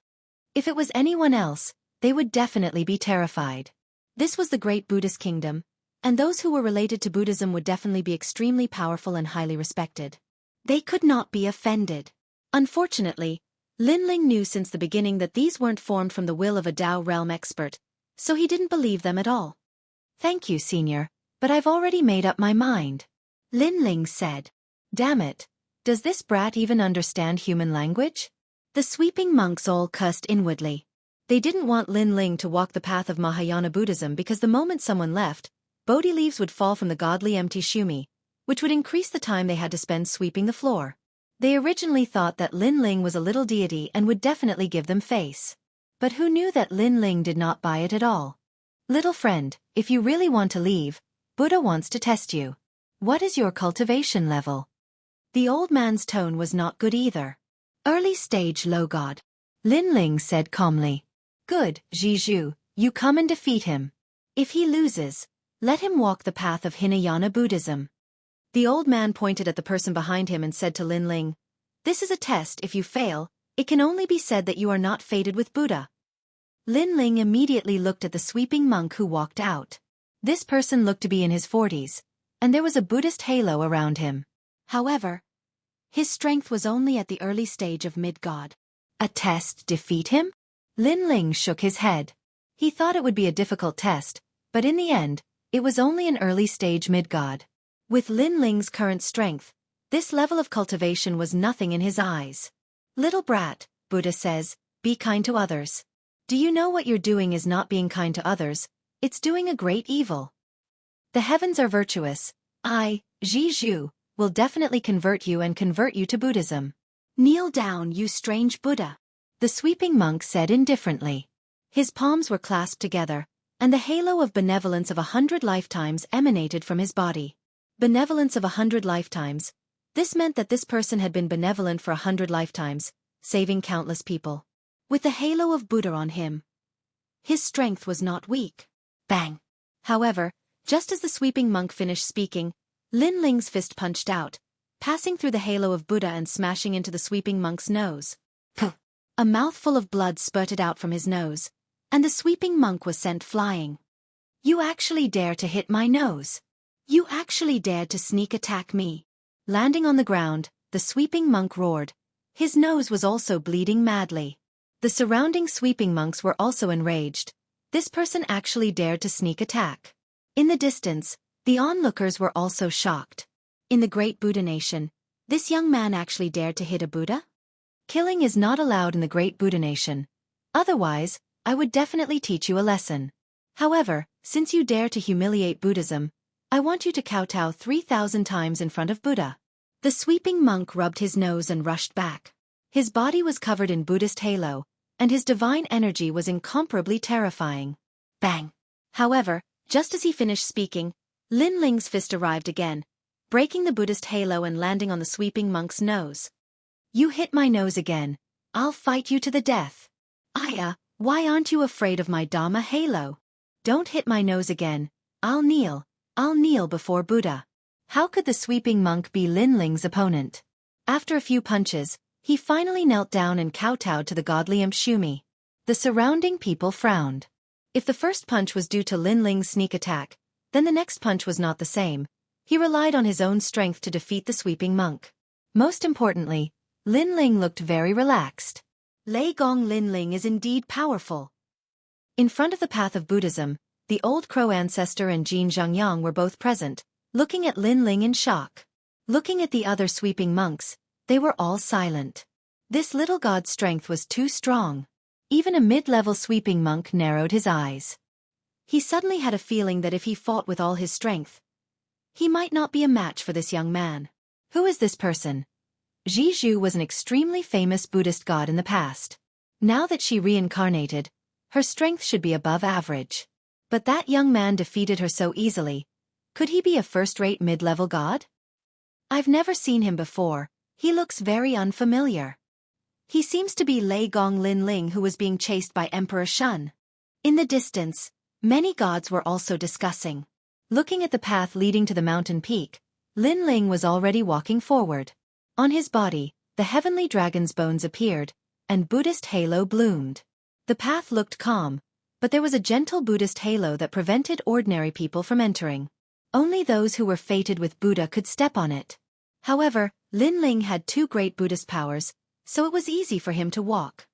If it was anyone else, they would definitely be terrified. This was the great Buddhist kingdom, and those who were related to Buddhism would definitely be extremely powerful and highly respected. They could not be offended. Unfortunately, Lin Ling knew since the beginning that these weren't formed from the will of a Tao realm expert, so he didn't believe them at all. Thank you, Senior, but I've already made up my mind. Lin Ling said. Damn it, does this brat even understand human language? The sweeping monks all cursed inwardly. They didn't want Lin Ling to walk the path of Mahayana Buddhism because the moment someone left, Bodhi leaves would fall from the godly empty shumi, which would increase the time they had to spend sweeping the floor. They originally thought that Lin Ling was a little deity and would definitely give them face. But who knew that Lin Ling did not buy it at all? Little friend, if you really want to leave, Buddha wants to test you. What is your cultivation level? The old man's tone was not good either. Early stage low god. Lin Ling said calmly. Good, Jianghu, you come and defeat him. If he loses, let him walk the path of Hinayana Buddhism. The old man pointed at the person behind him and said to Lin Ling, This is a test. If you fail, it can only be said that you are not fated with Buddha. Lin Ling immediately looked at the sweeping monk who walked out. This person looked to be in his 40s, and there was a Buddhist halo around him. However, his strength was only at the early stage of mid-god. A test defeat him? Lin Ling shook his head. He thought it would be a difficult test, but in the end, it was only an early stage mid-god. With Lin Ling's current strength, this level of cultivation was nothing in his eyes. Little brat, Buddha says, be kind to others. Do you know what you're doing is not being kind to others, it's doing a great evil. The heavens are virtuous. I, Jianghu, will definitely convert you and convert you to Buddhism. Kneel down, you strange Buddha. The sweeping monk said indifferently. His palms were clasped together, and the halo of benevolence of 100 lifetimes emanated from his body. Benevolence of 100 lifetimes. This meant that this person had been benevolent for 100 lifetimes, saving countless people. With the halo of Buddha on him, his strength was not weak. Bang! However, just as the sweeping monk finished speaking, Lin Ling's fist punched out, passing through the halo of Buddha and smashing into the sweeping monk's nose. A mouthful of blood spurted out from his nose, and the sweeping monk was sent flying. You actually dare to hit my nose. You actually dared to sneak attack me. Landing on the ground, the sweeping monk roared. His nose was also bleeding madly. The surrounding sweeping monks were also enraged. This person actually dared to sneak attack. In the distance, the onlookers were also shocked. In the great Buddha nation, this young man actually dared to hit a Buddha? Killing is not allowed in the great Buddha nation. Otherwise, I would definitely teach you a lesson. However, since you dare to humiliate Buddhism, I want you to kowtow 3,000 times in front of Buddha. The sweeping monk rubbed his nose and rushed back. His body was covered in Buddhist halo, and his divine energy was incomparably terrifying. Bang! However, just as he finished speaking, Lin Ling's fist arrived again, breaking the Buddhist halo and landing on the sweeping monk's nose. You hit my nose again. I'll fight you to the death. Aya, why aren't you afraid of my Dharma halo? Don't hit my nose again. I'll kneel before Buddha. How could the sweeping monk be Lin Ling's opponent? After a few punches, he finally knelt down and kowtowed to the godly imp Shumi. The surrounding people frowned. If the first punch was due to Lin Ling's sneak attack, then the next punch was not the same. He relied on his own strength to defeat the sweeping monk. Most importantly, Lin Ling looked very relaxed. Lei Gong Lin Ling is indeed powerful. In front of the path of Buddhism, the old crow ancestor and Xianxia were both present, looking at Lin Ling in shock. Looking at the other sweeping monks, they were all silent. This little god's strength was too strong. Even a mid-level sweeping monk narrowed his eyes. He suddenly had a feeling that if he fought with all his strength, he might not be a match for this young man. Who is this person? Jianghu was an extremely famous Buddhist god in the past. Now that she reincarnated, her strength should be above average. But that young man defeated her so easily. Could he be a first-rate mid-level god? I've never seen him before. He looks very unfamiliar. He seems to be Lei Gong Lin Ling who was being chased by Emperor Shun. In the distance, many gods were also discussing. Looking at the path leading to the mountain peak, Lin Ling was already walking forward. On his body, the heavenly dragon's bones appeared, and Buddhist halo bloomed. The path looked calm, but there was a gentle Buddhist halo that prevented ordinary people from entering. Only those who were fated with Buddha could step on it. However, Lin Ling had two great Buddhist powers, so it was easy for him to walk.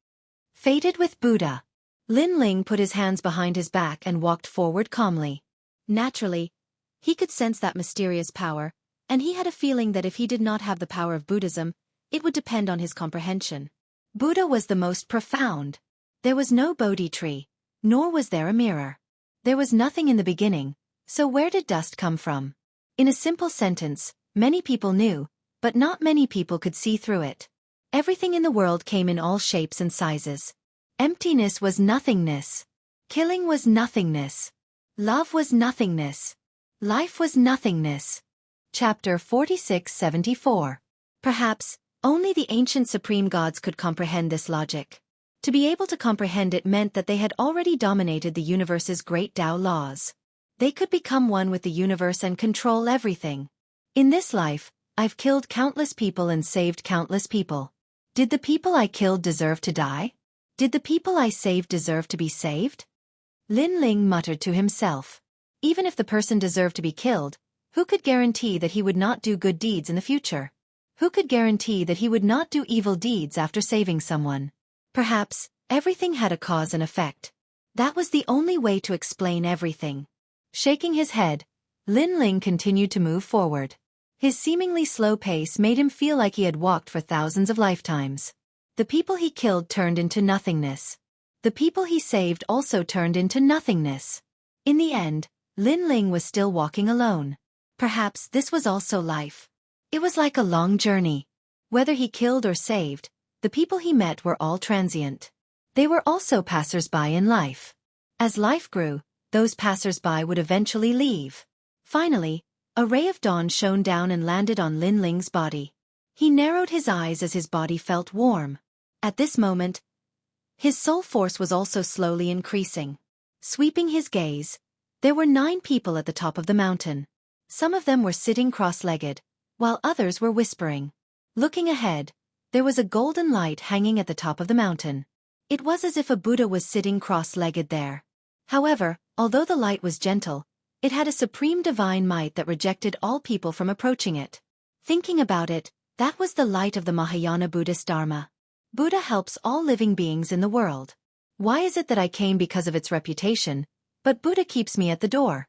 Fated with Buddha. Lin Ling put his hands behind his back and walked forward calmly. Naturally, he could sense that mysterious power, and he had a feeling that if he did not have the power of Buddhism, it would depend on his comprehension. Buddha was the most profound. There was no Bodhi tree, nor was there a mirror. There was nothing in the beginning, so where did dust come from? In a simple sentence, many people knew, but not many people could see through it. Everything in the world came in all shapes and sizes. Emptiness was nothingness. Killing was nothingness. Love was nothingness. Life was nothingness. Chapter 46-74. Perhaps, only the ancient supreme gods could comprehend this logic. To be able to comprehend it meant that they had already dominated the universe's great Tao laws. They could become one with the universe and control everything. In this life, I've killed countless people and saved countless people. Did the people I killed deserve to die? Did the people I saved deserve to be saved? Lin Ling muttered to himself. Even if the person deserved to be killed, who could guarantee that he would not do good deeds in the future? Who could guarantee that he would not do evil deeds after saving someone? Perhaps, everything had a cause and effect. That was the only way to explain everything. Shaking his head, Lin Ling continued to move forward. His seemingly slow pace made him feel like he had walked for thousands of lifetimes. The people he killed turned into nothingness. The people he saved also turned into nothingness. In the end, Lin Ling was still walking alone. Perhaps this was also life. It was like a long journey. Whether he killed or saved, the people he met were all transient. They were also passers-by in life. As life grew, those passers-by would eventually leave. Finally, a ray of dawn shone down and landed on Lin Ling's body. He narrowed his eyes as his body felt warm. At this moment, his soul force was also slowly increasing. Sweeping his gaze, there were 9 people at the top of the mountain. Some of them were sitting cross-legged, while others were whispering. Looking ahead, there was a golden light hanging at the top of the mountain. It was as if a Buddha was sitting cross-legged there. However, although the light was gentle, it had a supreme divine might that rejected all people from approaching it. Thinking about it, that was the light of the Mahayana Buddhist Dharma. Buddha helps all living beings in the world. Why is it that I came because of its reputation, but Buddha keeps me at the door?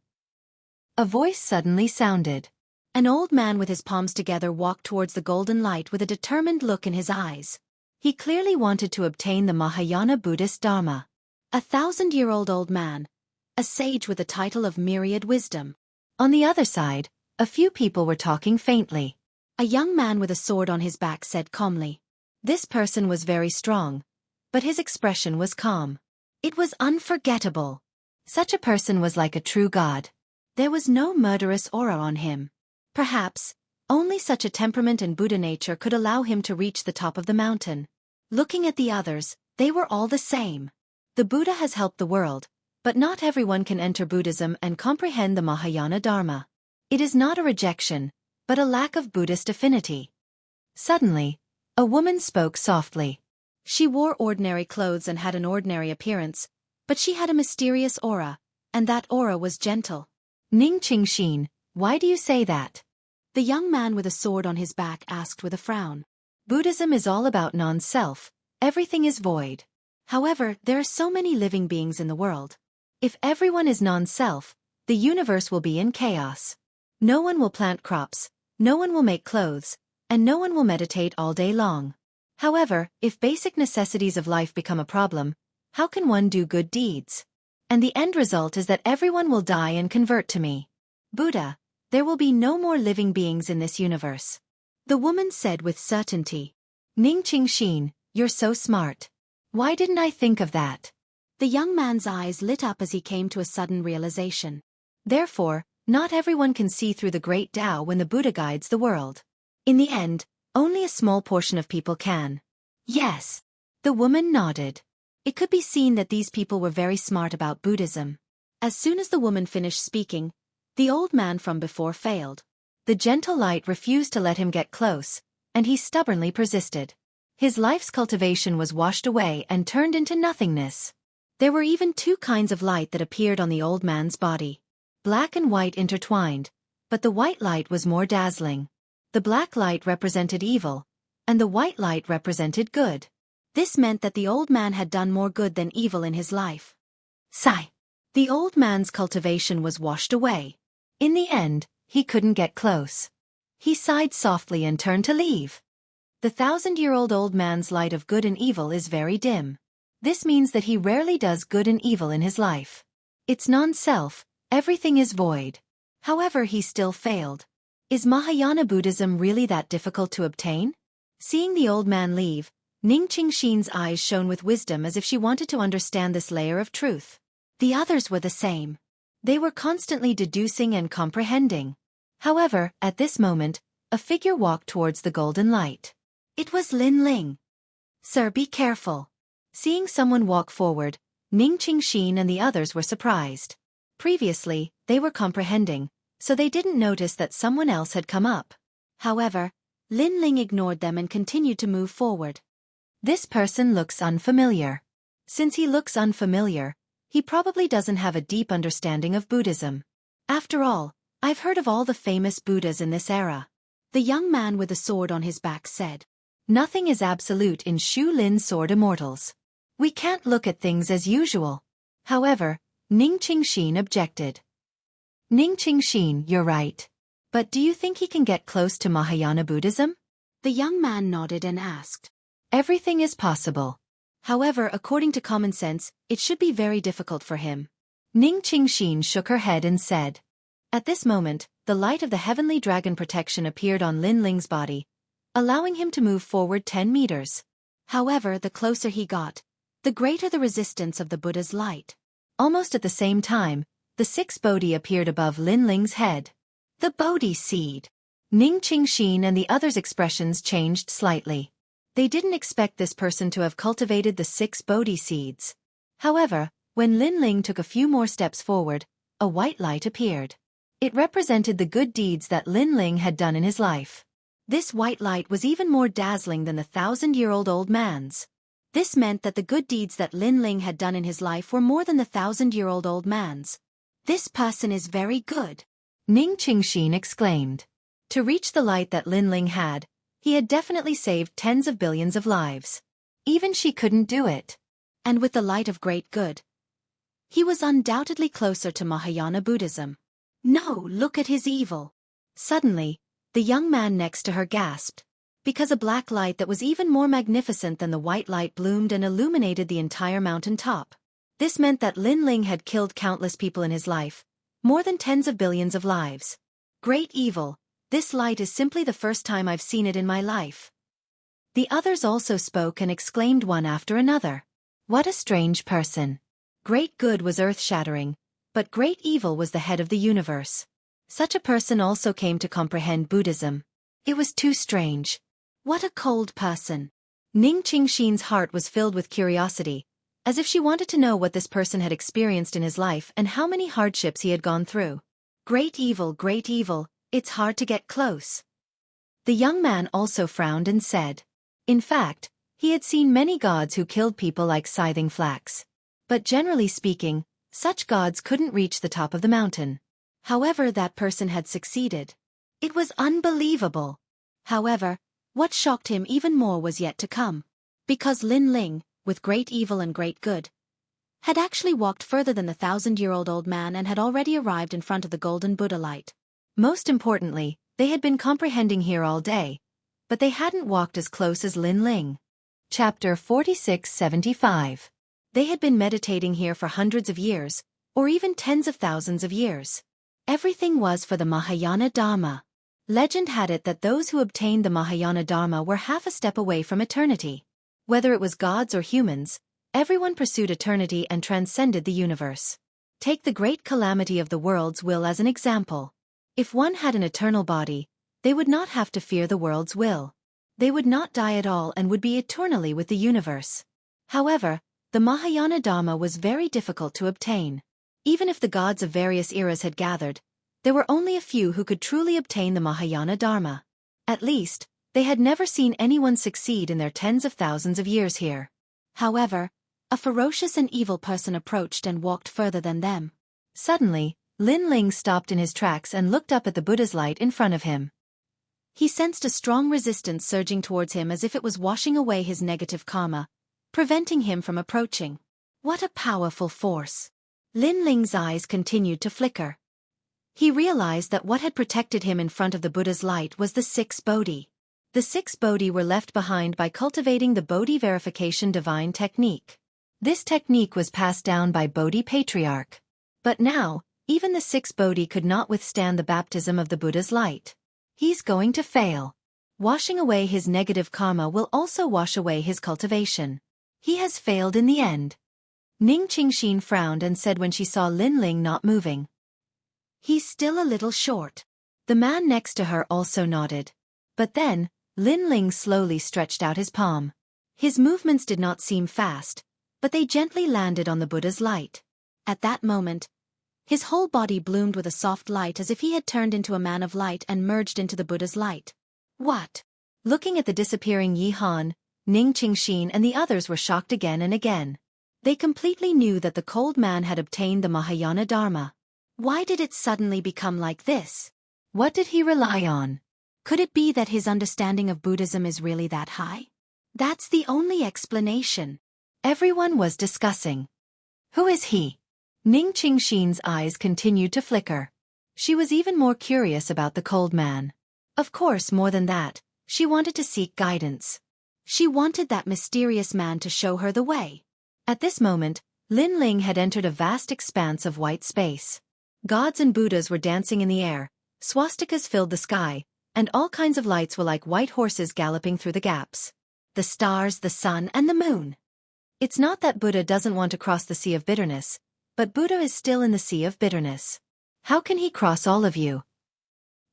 A voice suddenly sounded. An old man with his palms together walked towards the golden light with a determined look in his eyes. He clearly wanted to obtain the Mahayana Buddhist Dharma. A 1,000-year-old old man, a sage with the title of myriad wisdom. On the other side, a few people were talking faintly. A young man with a sword on his back said calmly. This person was very strong, but his expression was calm. It was unforgettable. Such a person was like a true god. There was no murderous aura on him. Perhaps, only such a temperament and Buddha nature could allow him to reach the top of the mountain. Looking at the others, they were all the same. The Buddha has helped the world, but not everyone can enter Buddhism and comprehend the Mahayana Dharma. It is not a rejection, but a lack of Buddhist affinity. Suddenly, a woman spoke softly. She wore ordinary clothes and had an ordinary appearance, but she had a mysterious aura, and that aura was gentle. Ning Qingxin, why do you say that? The young man with a sword on his back asked with a frown. Buddhism is all about non-self, everything is void. However, there are so many living beings in the world. If everyone is non-self, the universe will be in chaos. No one will plant crops, no one will make clothes, and no one will meditate all day long. However, if basic necessities of life become a problem, how can one do good deeds? And the end result is that everyone will die and convert to me. Buddha, there will be no more living beings in this universe. The woman said with certainty. Ning Qingxin, you're so smart. Why didn't I think of that? The young man's eyes lit up as he came to a sudden realization. Therefore, not everyone can see through the great Tao when the Buddha guides the world. In the end, only a small portion of people can. Yes. The woman nodded. It could be seen that these people were very smart about Buddhism. As soon as the woman finished speaking, the old man from before failed. The gentle light refused to let him get close, and he stubbornly persisted. His life's cultivation was washed away and turned into nothingness. There were even two kinds of light that appeared on the old man's body. Black and white intertwined, but the white light was more dazzling. The black light represented evil, and the white light represented good. This meant that the old man had done more good than evil in his life. Sigh. The old man's cultivation was washed away. In the end, he couldn't get close. He sighed softly and turned to leave. The 1,000-year-old old man's light of good and evil is very dim. This means that he rarely does good and evil in his life. It's non-self, everything is void. However, he still failed. Is Mahayana Buddhism really that difficult to obtain? Seeing the old man leave, Ning Qingxin's eyes shone with wisdom as if she wanted to understand this layer of truth. The others were the same. They were constantly deducing and comprehending. However, at this moment, a figure walked towards the golden light. It was Lin Ling. Sir, be careful. Seeing someone walk forward, Ning Qingxin and the others were surprised. Previously, they were comprehending, so they didn't notice that someone else had come up. However, Lin Ling ignored them and continued to move forward. This person looks unfamiliar. Since he looks unfamiliar, he probably doesn't have a deep understanding of Buddhism. After all, I've heard of all the famous Buddhas in this era. The young man with the sword on his back said. Nothing is absolute in Shu Lin's Sword Immortals. We can't look at things as usual. However, Ning Qingxin objected. Ning Qingxin, you're right. But do you think he can get close to Mahayana Buddhism? The young man nodded and asked. Everything is possible. However, according to common sense, it should be very difficult for him. Ning Qingxin shook her head and said. At this moment, the light of the heavenly dragon protection appeared on Lin Ling's body, allowing him to move forward 10 meters. However, the closer he got, the greater the resistance of the Buddha's light. Almost at the same time, the 6th Bodhi appeared above Lin Ling's head. The Bodhi seed. Ning Qingxin and the others' expressions changed slightly. They didn't expect this person to have cultivated the 6 Bodhi seeds. However, when Lin Ling took a few more steps forward, a white light appeared. It represented the good deeds that Lin Ling had done in his life. This white light was even more dazzling than the 1,000-year-old old man's. This meant that the good deeds that Lin Ling had done in his life were more than the 1,000-year-old old man's. This person is very good. Ning Qingxin exclaimed. To reach the light that Lin Ling had, he had definitely saved tens of billions of lives. Even she couldn't do it. And with the light of great good, he was undoubtedly closer to Mahayana Buddhism. No, look at his evil. Suddenly, the young man next to her gasped, because a black light that was even more magnificent than the white light bloomed and illuminated the entire mountain top. This meant that Lin Ling had killed countless people in his life, more than tens of billions of lives. Great evil, this light is simply the first time I've seen it in my life. The others also spoke and exclaimed one after another. What a strange person. Great good was earth-shattering, but great evil was the head of the universe. Such a person also came to comprehend Buddhism. It was too strange. What a cold person. Ning Qingxin's heart was filled with curiosity, as if she wanted to know what this person had experienced in his life and how many hardships he had gone through. Great evil, it's hard to get close. The young man also frowned and said. In fact, he had seen many gods who killed people like scything flax. But generally speaking, such gods couldn't reach the top of the mountain. However, that person had succeeded. It was unbelievable. However, what shocked him even more was yet to come. Because Lin Ling, with great evil and great good, had actually walked further than the 1,000-year-old old man and had already arrived in front of the golden Buddha light. Most importantly, they had been comprehending here all day, but they hadn't walked as close as Lin Ling. Chapter 4675. They had been meditating here for hundreds of years, or even tens of thousands of years. Everything was for the Mahayana Dharma. Legend had it that those who obtained the Mahayana Dharma were half a step away from eternity. Whether it was gods or humans, everyone pursued eternity and transcended the universe. Take the great calamity of the world's will as an example. If one had an eternal body, they would not have to fear the world's will. They would not die at all and would be eternally with the universe. However, the Mahayana Dharma was very difficult to obtain. Even if the gods of various eras had gathered, there were only a few who could truly obtain the Mahayana Dharma. At least, they had never seen anyone succeed in their tens of thousands of years here. However, a ferocious and evil person approached and walked further than them. Suddenly, Lin Ling stopped in his tracks and looked up at the Buddha's light in front of him. He sensed a strong resistance surging towards him as if it was washing away his negative karma, preventing him from approaching. What a powerful force! Lin Ling's eyes continued to flicker. He realized that what had protected him in front of the Buddha's light was the 6 Bodhi. The 6 Bodhi were left behind by cultivating the Bodhi verification divine technique. This technique was passed down by Bodhi Patriarch. But now, even the 6 Bodhi could not withstand the baptism of the Buddha's light. He's going to fail. Washing away his negative karma will also wash away his cultivation. He has failed in the end. Ning Qingxin frowned and said when she saw Lin Ling not moving. He's still a little short. The man next to her also nodded. But then, Lin Ling slowly stretched out his palm. His movements did not seem fast, but they gently landed on the Buddha's light. At that moment, his whole body bloomed with a soft light as if he had turned into a man of light and merged into the Buddha's light. What? Looking at the disappearing Yi Han, Ning Qingxin and the others were shocked again and again. They completely knew that the cold man had obtained the Mahayana Dharma. Why did it suddenly become like this? What did he rely on? Could it be that his understanding of Buddhism is really that high? That's the only explanation. Everyone was discussing. Who is he? Ning Qingxin's eyes continued to flicker. She was even more curious about the cold man. Of course, more than that, she wanted to seek guidance. She wanted that mysterious man to show her the way. At this moment, Lin Ling had entered a vast expanse of white space. Gods and Buddhas were dancing in the air, swastikas filled the sky, and all kinds of lights were like white horses galloping through the gaps. The stars, the sun, and the moon. It's not that Buddha doesn't want to cross the sea of bitterness, but Buddha is still in the sea of bitterness. How can he cross all of you?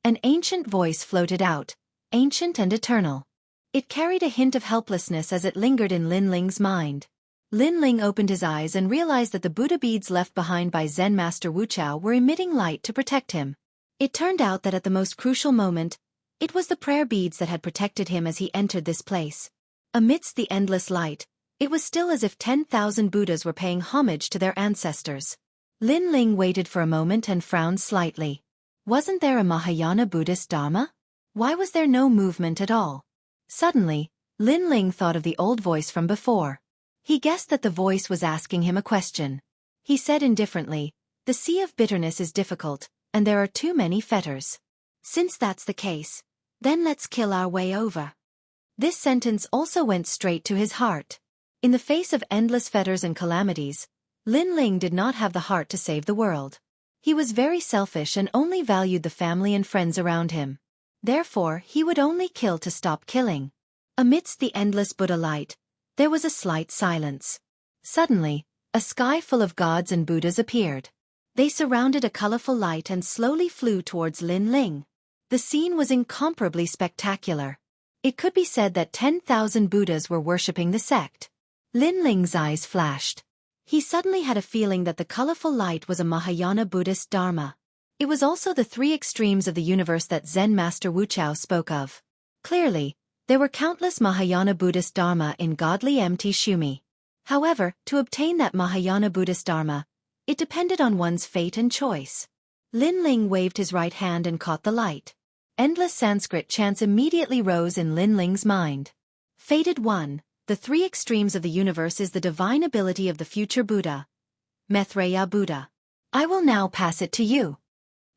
An ancient voice floated out, ancient and eternal. It carried a hint of helplessness as it lingered in Lin Ling's mind. Lin Ling opened his eyes and realized that the Buddha beads left behind by Zen Master Wuxia were emitting light to protect him. It turned out that at the most crucial moment, it was the prayer beads that had protected him as he entered this place. Amidst the endless light, it was still as if 10,000 Buddhas were paying homage to their ancestors. Lin Ling waited for a moment and frowned slightly. Wasn't there a Mahayana Buddhist Dharma? Why was there no movement at all? Suddenly, Lin Ling thought of the old voice from before. He guessed that the voice was asking him a question. He said indifferently, "The sea of bitterness is difficult, and there are too many fetters. Since that's the case, then let's kill our way over." This sentence also went straight to his heart. In the face of endless fetters and calamities, Lin Ling did not have the heart to save the world. He was very selfish and only valued the family and friends around him. Therefore, he would only kill to stop killing. Amidst the endless Buddha light, there was a slight silence. Suddenly, a sky full of gods and Buddhas appeared. They surrounded a colorful light and slowly flew towards Lin Ling. The scene was incomparably spectacular. It could be said that 10,000 Buddhas were worshipping the sect. Lin Ling's eyes flashed. He suddenly had a feeling that the colorful light was a Mahayana Buddhist Dharma. It was also the three extremes of the universe that Zen master Wuxia spoke of. Clearly, there were countless Mahayana Buddhist Dharma in godly Mt. Shumi. However, to obtain that Mahayana Buddhist Dharma, it depended on one's fate and choice. Lin Ling waved his right hand and caught the light. Endless Sanskrit chants immediately rose in Lin Ling's mind. Fated one, the three extremes of the universe is the divine ability of the future Buddha. Maitreya Buddha. I will now pass it to you.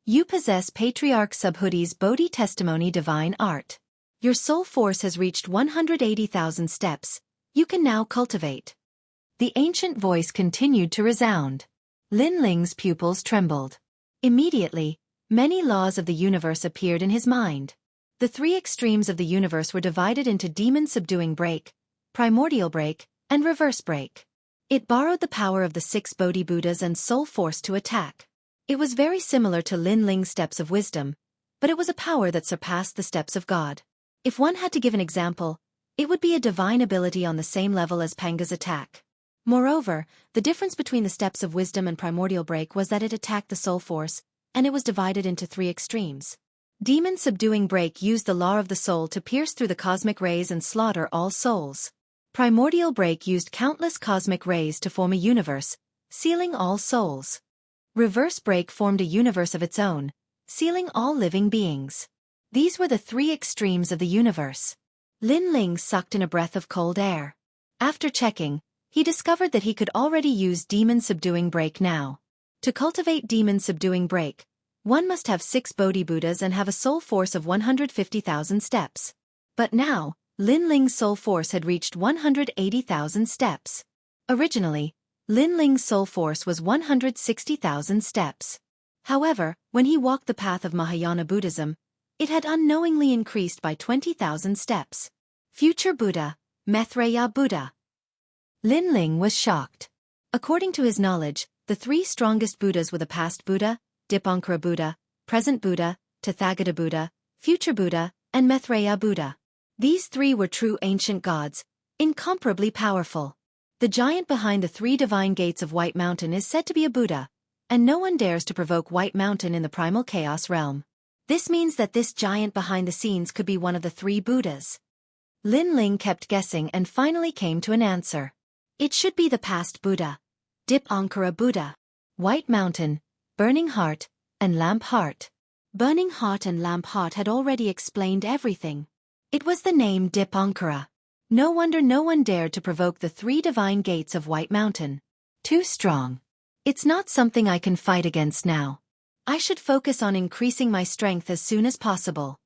You possess Patriarch Subhudi's Bodhi Testimony Divine Art. Your soul force has reached 180,000 steps. You can now cultivate. The ancient voice continued to resound. Lin Ling's pupils trembled. Immediately, many laws of the universe appeared in his mind. The three extremes of the universe were divided into demon-subduing break, primordial break, and reverse break. It borrowed the power of the 6 Bodhi Buddhas and soul force to attack. It was very similar to Lin Ling's steps of wisdom, but it was a power that surpassed the steps of God. If one had to give an example, it would be a divine ability on the same level as Panga's attack. Moreover, the difference between the steps of wisdom and primordial break was that it attacked the soul force, and it was divided into 3 extremes. Demon-subduing break used the law of the soul to pierce through the cosmic rays and slaughter all souls. Primordial break used countless cosmic rays to form a universe, sealing all souls. Reverse break formed a universe of its own, sealing all living beings. These were the 3 extremes of the universe. Lin Ling sucked in a breath of cold air. After checking, he discovered that he could already use demon-subduing break now. To cultivate demon-subduing break, one must have 6 Bodhi Buddhas and have a soul force of 150,000 steps. But now, Lin Ling's soul force had reached 180,000 steps. Originally, Lin Ling's soul force was 160,000 steps. However, when he walked the path of Mahayana Buddhism, it had unknowingly increased by 20,000 steps. Future Buddha, Maitreya Buddha. Lin Ling was shocked. According to his knowledge, the 3 strongest Buddhas were the past Buddha, Dipankara Buddha, present Buddha, Tathagata Buddha, future Buddha, and Maitreya Buddha. These 3 were true ancient gods, incomparably powerful. The giant behind the 3 divine gates of White Mountain is said to be a Buddha, and no one dares to provoke White Mountain in the primal chaos realm. This means that this giant behind the scenes could be one of the 3 Buddhas. Lin Ling kept guessing and finally came to an answer. It should be the past Buddha, Dipankara Buddha. White Mountain, Burning Heart, and Lamp Heart. Burning Heart and Lamp Heart had already explained everything. It was the name Dipankara. No wonder no one dared to provoke the 3 divine gates of White Mountain. Too strong. It's not something I can fight against now. I should focus on increasing my strength as soon as possible.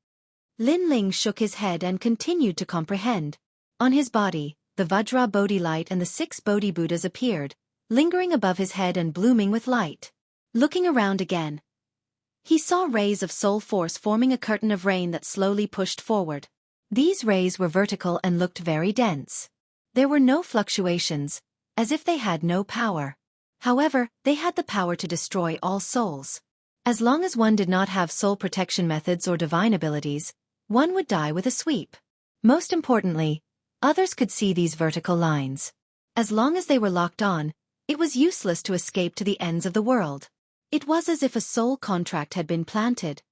Lin Ling shook his head and continued to comprehend. On his body, the Vajra Bodhi light and the 6 Bodhi Buddhas appeared, lingering above his head and blooming with light. Looking around again, he saw rays of soul force forming a curtain of rain that slowly pushed forward. These rays were vertical and looked very dense. There were no fluctuations, as if they had no power. However, they had the power to destroy all souls. As long as one did not have soul protection methods or divine abilities, one would die with a sweep. Most importantly, others could see these vertical lines. As long as they were locked on, it was useless to escape to the ends of the world. It was as if a soul contract had been planted.